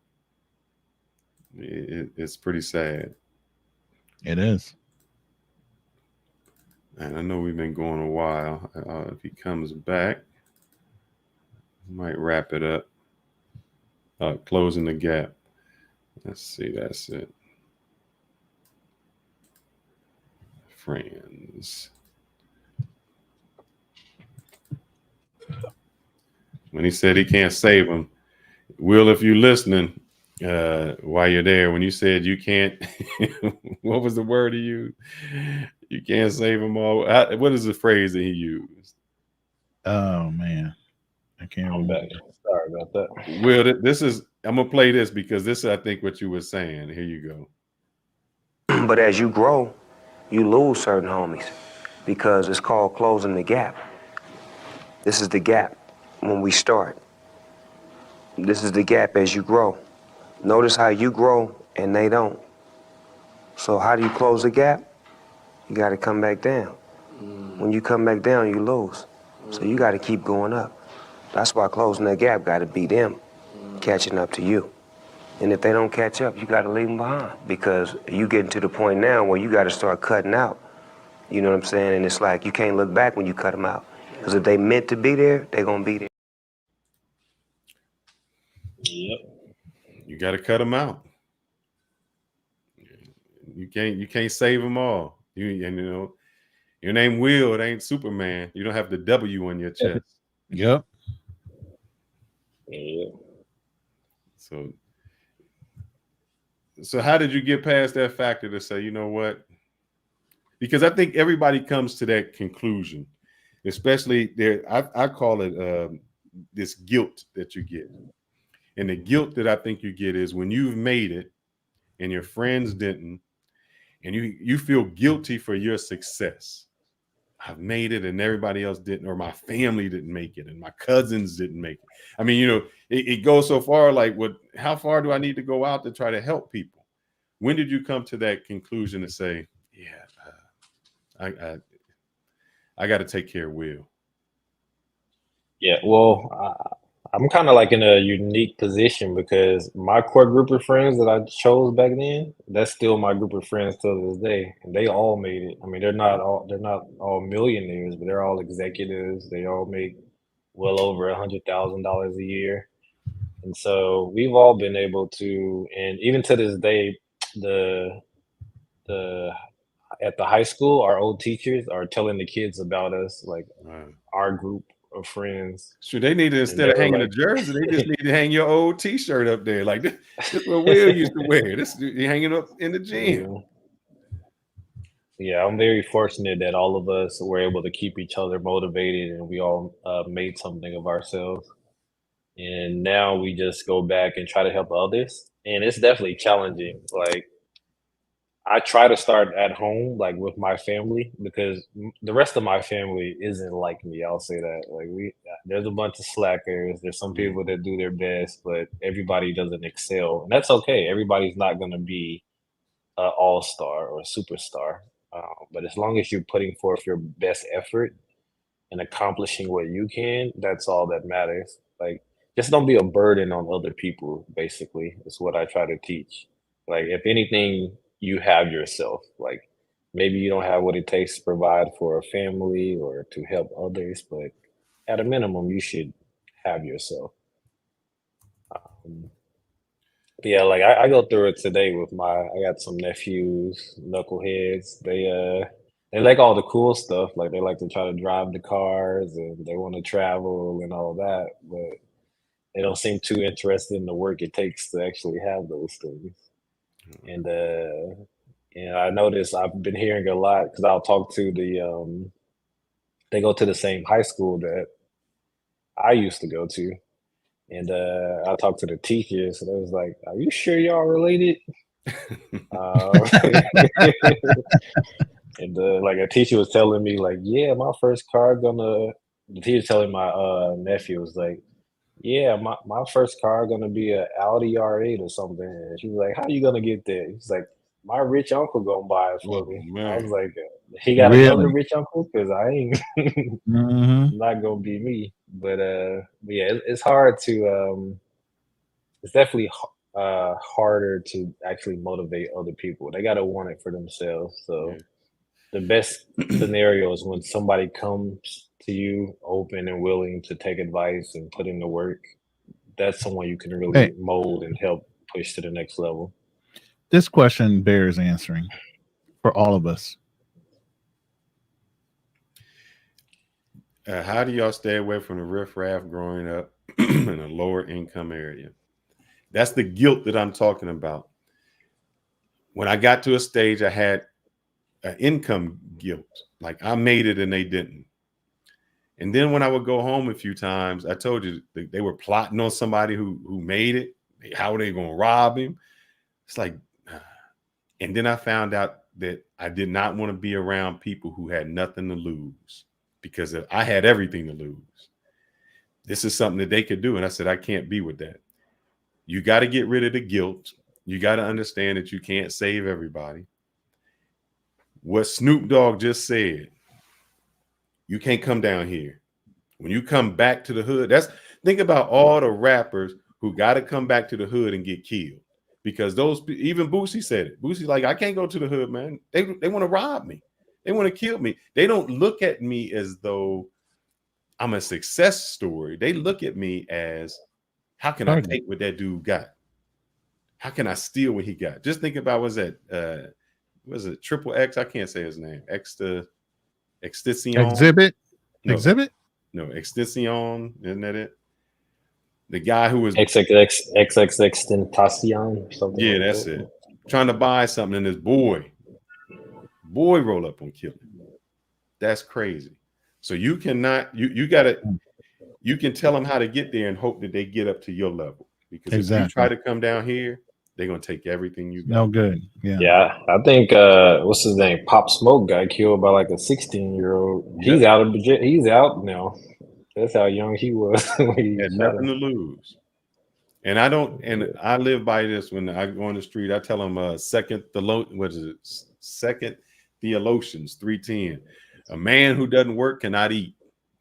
It's pretty sad. It is. And I know we've been going a while. If he comes back, I might wrap it up. Closing the gap. Let's see. That's it. Friends. When he said he can't save them, Will, if you're listening, while you're there, when you said you can't, what was the word he used? You can't save them all. What is the phrase that he used? Oh man, I can't I'm remember. back. Sorry about that. Will, I'm gonna play this because this is, I think, what you were saying. Here you go. But as you grow, you lose certain homies because it's called closing the gap. This is the gap when we start. This is the gap as you grow. Notice how you grow and they don't. So how do you close the gap? You got to come back down. When you come back down, you lose. So you got to keep going up. That's why closing that gap got to be them catching up to you. And if they don't catch up, you got to leave them behind because you getting to the point now where you got to start cutting out. You know what I'm saying? And it's like you can't look back when you cut them out. Because if they meant to be there, they're going to be there. Yep. You got to cut them out. You can't save them all. You know, your name Will, it ain't Superman. You don't have the W on your chest. Yep. Yeah. So how did you get past that factor to say, you know what? Because I think everybody comes to that conclusion, especially there. I call it this guilt that you get. And the guilt that I think you get is when you've made it and your friends didn't, and you feel guilty for your success. I've made it and everybody else didn't, or my family didn't make it and my cousins didn't make it. I mean, you know, it goes so far like, how far do I need to go out to try to help people? When did you come to that conclusion to say, yeah, I got to take care of Will? Yeah, well, I'm kind of like in a unique position because my core group of friends that I chose back then, that's still my group of friends till this day, and they all made it. I mean, they're not all millionaires, but they're all executives. They all make well over $100,000 a year, and so we've all been able to, and even to this day, the at the high school, our old teachers are telling the kids about us, like our group of friends. Sure, they need to, And instead of they're hanging a like, jersey, they just need to hang your old T-shirt up there. Like this is what Will used to wear. This you hanging up in the gym. Yeah, I'm very fortunate that all of us were able to keep each other motivated, and we all made something of ourselves. And now we just go back and try to help others, and it's definitely challenging. Like I try to start at home, like with my family, because the rest of my family isn't like me. I'll say that. Like there's a bunch of slackers. There's some people that do their best, but everybody doesn't excel, and that's okay. Everybody's not going to be an all-star or a superstar, but as long as you're putting forth your best effort and accomplishing what you can, that's all that matters. Like, just don't be a burden on other people, basically, is what I try to teach. Like, if anything, you have yourself. Like, maybe you don't have what it takes to provide for a family or to help others, but at a minimum, you should have yourself. Yeah, like I go through it today with I got some nephews, knuckleheads. They like all the cool stuff. Like they like to try to drive the cars and they want to travel and all that, but they don't seem too interested in the work it takes to actually have those things. And I noticed I've been hearing a lot because I'll talk to they go to the same high school that I used to go to. And I talked to the teachers, and they was like, "Are you sure y'all related?" And like a teacher was telling me, like, "Yeah, my first car gonna." The teacher telling my nephew was like, "Yeah, my first car gonna be a Audi R8 or something." And she was like, "How you gonna get that?" He's like, "My rich uncle gonna buy it for me." I was like, "He got another Really? rich uncle? Because I ain't Mm-hmm. not gonna be me." But yeah, it's hard to it's definitely harder to actually motivate other people. They got to want it for themselves. So the best scenario is when somebody comes to you open and willing to take advice and put in the work. That's someone you can really Hey, mold and help push to the next level. this question bears answering for all of us. How do y'all stay away from the riffraff growing up in a lower income area? That's the guilt that I'm talking about. When I got to a stage, I had an income guilt. Like I made it and they didn't. And then when I would go home a few times, I told you they were plotting on somebody who made it. How are they going to rob him? It's like, and then I found out that I did not want to be around people who had nothing to lose, because I had everything to lose. This is something that they could do. And I said, I can't be with that. You got to get rid of the guilt. You got to understand that you can't save everybody. What Snoop Dogg just said, you can't come down here. When you come back to the hood, think about all the rappers who got to come back to the hood and get killed. Because even Boosie said it. Boosie's like, I can't go to the hood, man. They want to rob me. They want to kill me. They don't look at me as though I'm a success story. They look at me as, how can I take what that dude got? How can I steal what he got? Just think about, was it Triple X? I can't say his name. Extension. Exhibit. No, Exhibit. No, Extension. Isn't that it? The guy who was XXXTentacion, something. Yeah, like that's that. it. Trying to buy something, and this boy roll up and kill him. That's crazy. So you cannot, you can tell them how to get there and hope that they get up to your level. Because if you try to come down here, they're gonna take everything you got. No good. Yeah. Yeah, I think what's his name? Pop Smoke got killed by like a 16-year-old. Yep. He's out of he's out now. That's how young he was. When he Had shot nothing him. to lose. And I live by this. When I go on the street, I tell them second theologians 3:10. A man who doesn't work cannot eat.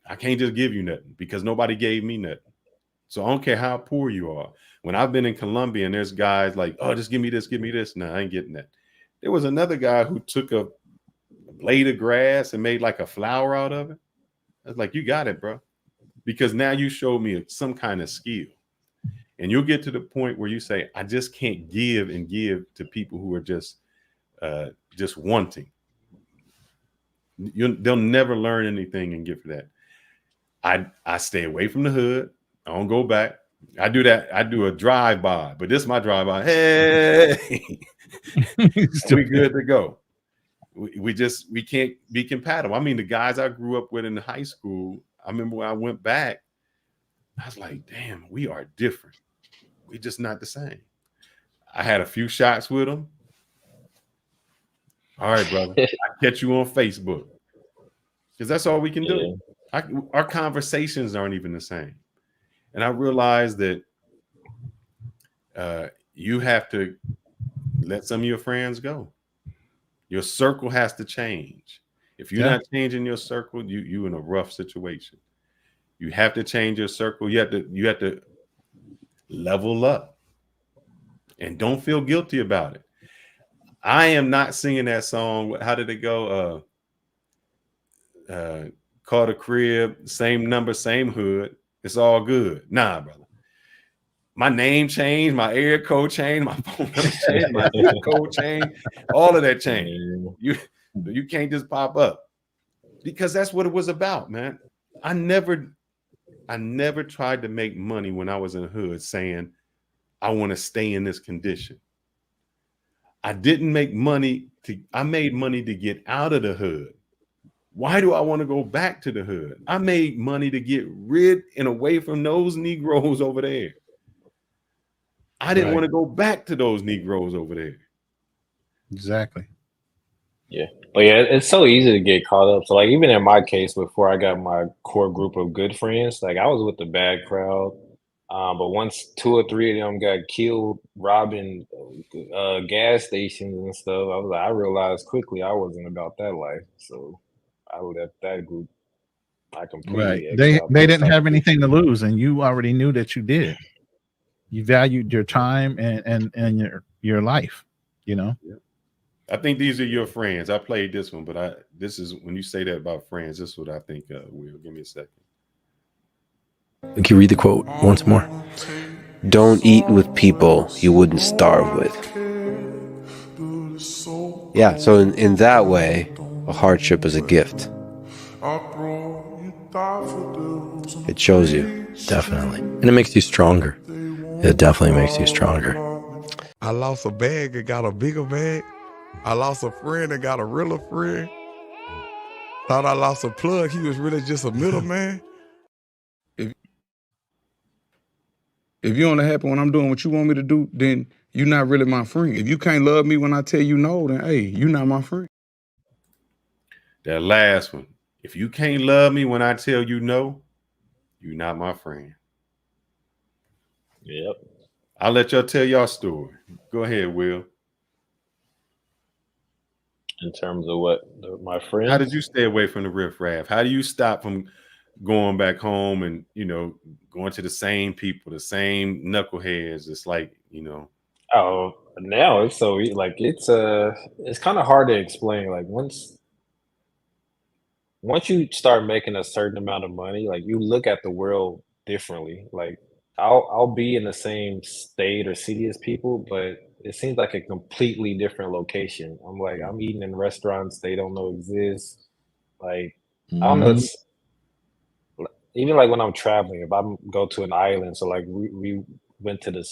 I can't just give you nothing because nobody gave me nothing. So I don't care how poor you are. When I've been in Colombia and there's guys like, oh, just give me this, give me this. No, I ain't getting that. There was another guy who took a blade of grass and made like a flower out of it. I was like, you got it, bro. Because now you showed me some kind of skill. And you'll get to the point where you say, I just can't give to people who are just wanting. They'll never learn anything and give for that. I stay away from the hood. I don't go back. I do that. I do a drive-by, but this is my drive-by. Hey, we good to go. We can't be compatible. I mean, the guys I grew up with in high school, I remember when I went back, I was like, damn, we are different. We're just not the same. I had a few shots with them. All right, brother. I'll catch you on Facebook. Because that's all we can do. Our conversations aren't even the same. And I realized that you have to let some of your friends go. Your circle has to change. If you're not changing your circle, you in a rough situation. You have to change your circle. You have to level up. And don't feel guilty about it. I am not singing that song. How did it go? Call the crib, same number, same hood. It's all good. Nah, brother. My name changed, my area code changed, my phone number changed, my zip code changed, all of that changed. You can't just pop up, because that's what it was about, man. I never tried to make money when I was in the hood saying I want to stay in this condition. I didn't make money I made money to get out of the hood. Why do I want to go back to the hood? I made money to get rid and away from those Negroes over there. I didn't want to go back to those Negroes over there. Exactly. Yeah. But yeah, it's so easy to get caught up. So like even in my case, before I got my core group of good friends, like I was with the bad crowd. But once 2 or 3 of them got killed robbing gas stations and stuff, I realized quickly I wasn't about that life. So I left that group. I completely They didn't have anything to lose, and you already knew that you did. You valued your time and your life, you know. Yeah. I think these are your friends. I played this one, but this is when you say that about friends, this is what I think. Will, give me a second. Can you read the quote once more? Don't eat with people you wouldn't starve with. Yeah, so in that way, a hardship is a gift. It shows you, definitely. And it makes you stronger. It definitely makes you stronger. I lost a bag and got a bigger bag. I lost a friend and got a realer friend. Thought I lost a plug. He was really just a middleman. If you only happy when I'm doing what you want me to do, then you're not really my friend. If you can't love me when I tell you no, then hey, you're not my friend. That last one. If you can't love me when I tell you no, you're not my friend. Yep. I'll let y'all tell y'all story. Go ahead, Will. In terms of what my friends. How did you stay away from the riffraff? How do you stop from going back home and going to the same people, the same knuckleheads? It's like Oh, now it's so like it's kind of hard to explain. Like once you start making a certain amount of money, like you look at the world differently. Like I'll be in the same state or city as people, but it seems like a completely different location. I'm like, I'm eating in restaurants they don't know exist. Like I don't know. Mhm. It's even like when I'm traveling, if I go to an island, so like we went to the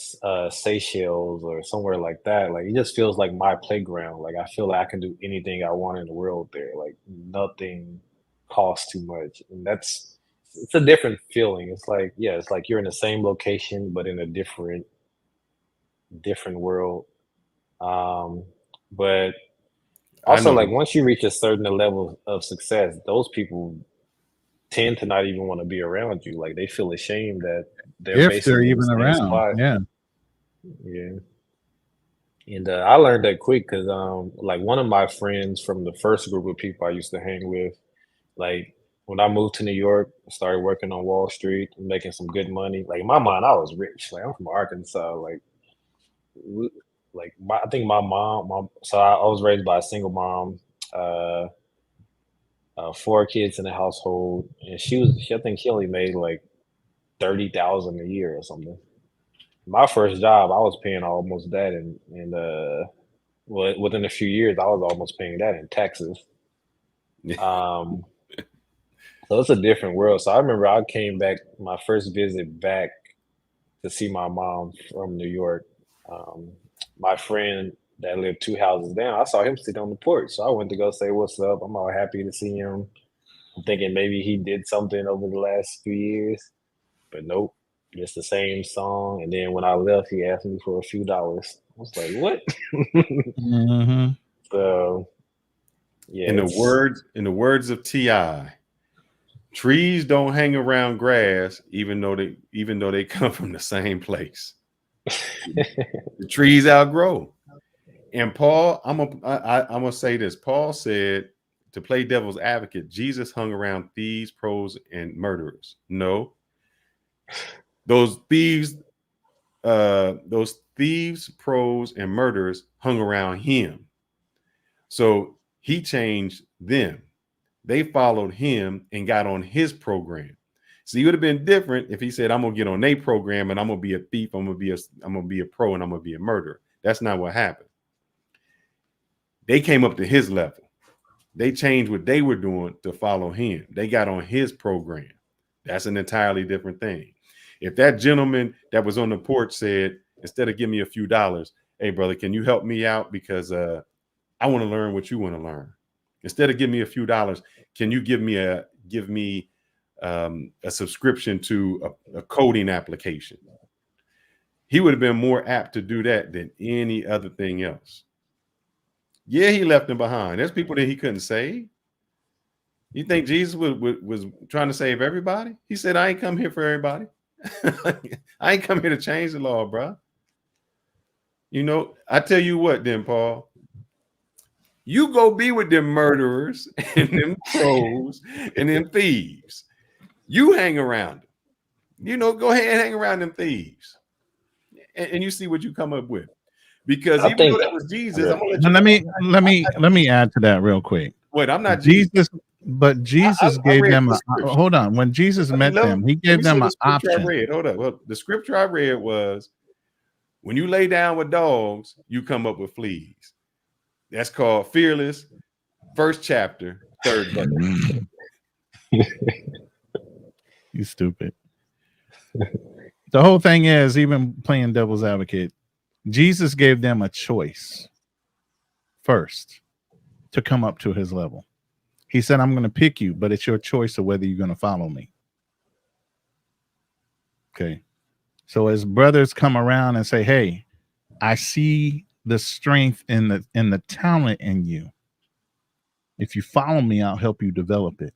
Seychelles or somewhere like that, like it just feels like my playground. Like I feel like I can do anything I want in the world there. Like nothing costs too much, and it's a different feeling. It's like it's like you're in the same location but in a different world. But I also know like once you reach a certain level of success, those people tend to not even want to be around you. Like they feel ashamed that they're If they're basically in the even same around, spot. yeah. Yeah. And I learned that quick because like one of my friends from the first group of people I used to hang with, like when I moved to New York, I started working on Wall Street and making some good money. Like in my mind, I was rich. Like I'm from Arkansas. Like I think my mom, so I was raised by a single mom. 4 kids in the household, and I think she only made like 30,000 a year or something. My first job, I was paying almost that, and well, within a few years, I was almost paying that in taxes. So it's a different world. So I remember I came back my first visit back to see my mom from New York. My friend that lived 2 houses down, I saw him sitting on the porch, so I went to go say what's up. I'm all happy to see him. I'm thinking maybe he did something over the last few years, but nope, just the same song. And then when I left, he asked me for a few dollars. I was like, what? Mhm. So yeah, in the words of T.I., trees don't hang around grass, even though they come from the same place. The trees outgrow. And Paul, I'm gonna say this. Paul said, to play devil's advocate, Jesus hung around thieves, pros, and murderers. No, those thieves, pros, and murderers hung around him. So he changed them. They followed him and got on his program. So it would have been different if he said, I'm gonna get on their program and I'm gonna be a thief, I'm gonna be a pro, and I'm gonna be a murderer. That's not what happened. They came up to his level. They changed what they were doing to follow him. They got on his program. That's an entirely different thing. If that gentleman that was on the porch said, instead of give me a few dollars, hey brother, can you help me out? Because I want to learn what you want to learn. Instead of give me a few dollars, can you give me a subscription to a coding application? He would have been more apt to do that than any other thing else. Yeah, he left them behind. There's people that he couldn't save. You think Jesus was trying to save everybody? He said, I ain't come here for everybody. I ain't come here to change the law, bro. I tell you what then, Paul. You go be with them murderers and them pros and them thieves. You hang around them. Go ahead and hang around them thieves. And you see what you come up with. Because I even think though that was Jesus, I'm gonna let Now, you let me add to that real quick. Wait, I'm not Jesus. But Jesus I gave read them the a scripture. hold on. When Jesus met them, he Let gave me say them the an scripture I option. read. Hold up. Well, the scripture I read was, when you lay down with dogs, you come up with fleas. That's called Fearless, 1st chapter, 3rd verse. You stupid. The whole thing is, even playing devil's advocate, Jesus gave them a choice first to come up to his level. He said, I'm going to pick you, but it's your choice of whether you're going to follow me. Okay. So as brothers come around and say, hey, I see the strength and the talent in you. If you follow me, I'll help you develop it.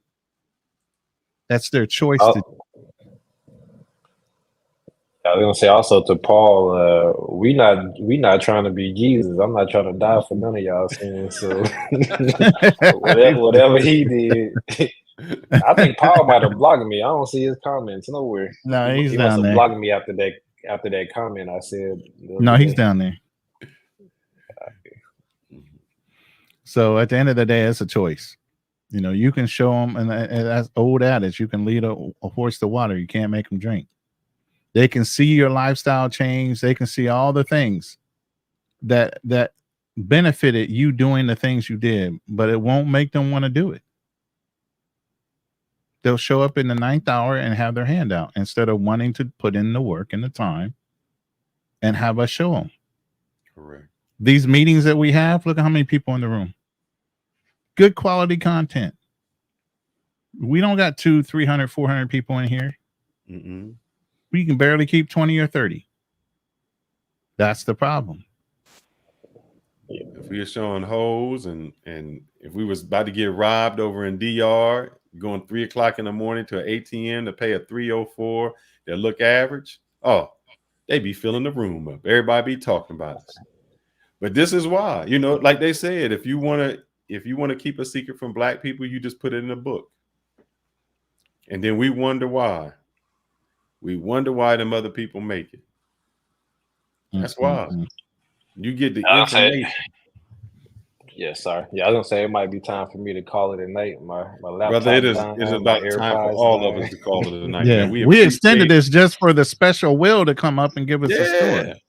That's their choice to. I was gonna say also to Paul, we not trying to be Jesus. I'm not trying to die for none of y'all sins. So whatever he did, I think Paul might have blocked me. I don't see his comments nowhere. No, he's He must down have there. blocked me after that comment I said. No, he's down there. So at the end of the day, it's a choice. You know, you can show them, and that's old adage, you can lead a horse to water. You can't make them drink. They can see your lifestyle change. They can see all the things that benefited you doing the things you did, but it won't make them want to do it. They'll show up in the 9th hour and have their hand out instead of wanting to put in the work and the time and have us show them. Correct. These meetings that we have, look at how many people in the room. Good quality content. We don't got 200, 300, 400 people in here. Mm-mm. We can barely keep 20 or 30. That's the problem. If we were showing hoes and if we was about to get robbed over in DR, going 3 o'clock in the morning to an ATM to pay a 304 that look average, they be filling the room up. Everybody be talking about us. But this is why, you know, like they said, if you want to keep a secret from black people, you just put it in a book. And then we wonder why. We wonder why them other people make it. That's why. You get the information. Yeah, sorry. Yeah, I was gonna say it might be time for me to call it a night. My laptop Brother, it is dying, my about time for AirPods all of dying. us to call it a night, Yeah, man. we extended this just for the special Will to come up and give us a story.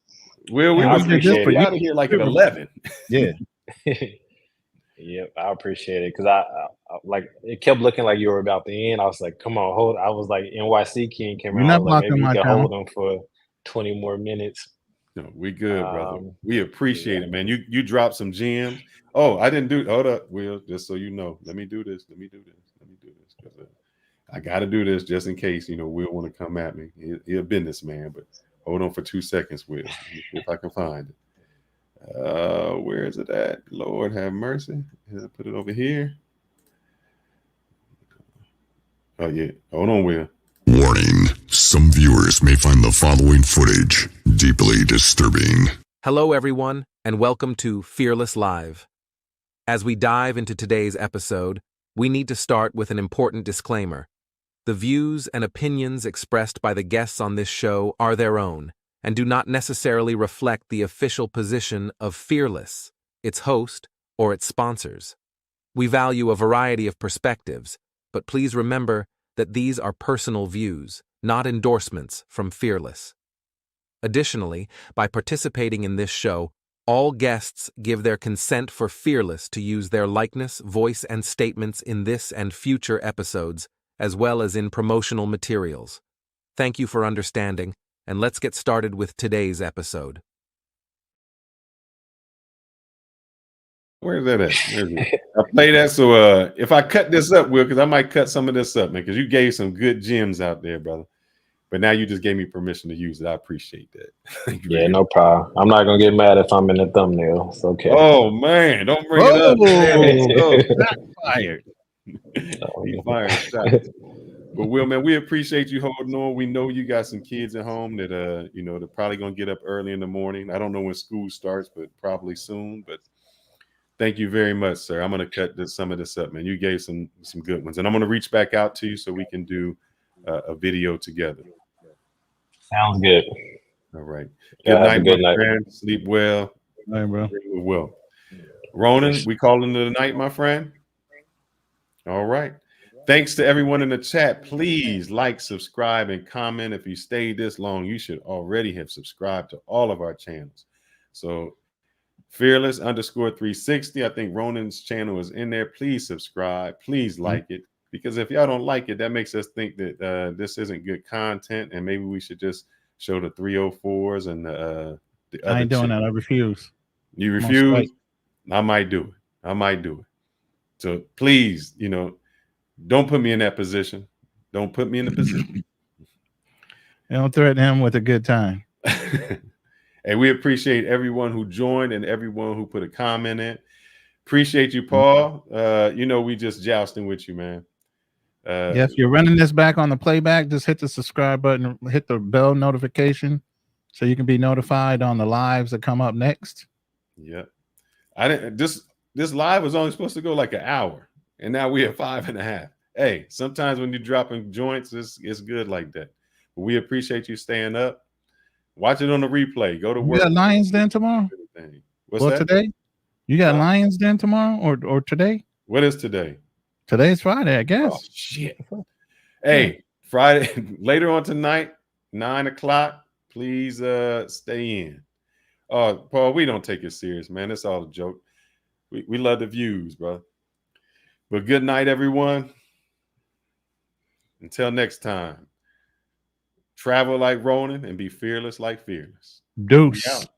Will, we I was appreciate be it. out of here like at 11. Yeah. Yep, I appreciate it because I like it kept looking like you were about to end. I was like, come on, hold. I was like, NYC King came You're out. I not was like, blocking maybe you my can channel. hold him for 20 more minutes. No, we good, brother. We appreciate it, man. You dropped some gems. Oh, I didn't do. Hold up, Will. Just so you know, let me do this. Let me do this. Let me do this. Because I got to do this just in case Will want to come at me. He's a businessman, but hold on for 2 seconds, Will. Let me see if I can find it. Where is it at? Lord have mercy. Put it over here. Oh yeah. Hold on, Will. Warning, some viewers may find the following footage deeply disturbing. Hello, everyone, and welcome to Fearless Live. As we dive into today's episode, we need to start with an important disclaimer. The views and opinions expressed by the guests on this show are their own and do not necessarily reflect the official position of Fearless, its host, or its sponsors. We value a variety of perspectives, but please remember that these are personal views, not endorsements from Fearless. Additionally, by participating in this show, all guests give their consent for Fearless to use their likeness, voice, and statements in this and future episodes, as well as in promotional materials. Thank you for understanding, and let's get started with today's episode. Where's that at? Where's it? I play that so if I cut this up, Will, because I might cut some of this up, man, because you gave some good gems out there, brother. But now you just gave me permission to use it. I appreciate that. Yeah, no problem. I'm not gonna get mad if I'm in the thumbnail. It's okay. Oh man, don't bring it up, man. Oh, not fired. He fired shots. But Will, man, we appreciate you holding on. We know you got some kids at home that they're probably gonna get up early in the morning. I don't know when school starts, but probably soon. But thank you very much, sir. I'm gonna cut some of this up, man. You gave some good ones, and I'm gonna reach back out to you so we can do a video together. Sounds good. All right. Yeah, Good have a night, good my night. friend. Sleep well. All right, bro. Well, Ronan, we calling it a night, my friend. All right. Thanks to everyone in the chat. Please like, subscribe, and comment. If you stayed this long, you should already have subscribed to all of our channels. So Fearless _360. I think Ronan's channel is in there. Please subscribe. Please like it. Because if y'all don't like it, that makes us think that this isn't good content, and maybe we should just show the 304s and the other. I ain't doing that. I refuse. You refuse? I might do it. So please, don't put me in that position. Don't put me in the position. Don't threaten him with a good time. And we appreciate everyone who joined and everyone who put a comment in. Appreciate you, Paul. We just jousting with you, man. Yeah, if you're running this back on the playback, just hit the subscribe button, hit the bell notification so you can be notified on the lives that come up next. Yep. I didn't this live was only supposed to go like an hour, and now we have 5.5. Hey, sometimes when you're dropping joints, it's good like that. But we appreciate you staying up. Watch it on the replay. Go to work. You got Lions Den tomorrow? What's that? Today? You got Lions Den tomorrow or today? What is today? Today's Friday, I guess. Oh, shit. Hey, Friday, later on tonight, 9 o'clock, please stay in. Paul, we don't take it serious, man. It's all a joke. We love the views, bro. But good night, everyone. Until next time, travel like Ronan and be fearless like fearless. Deuce.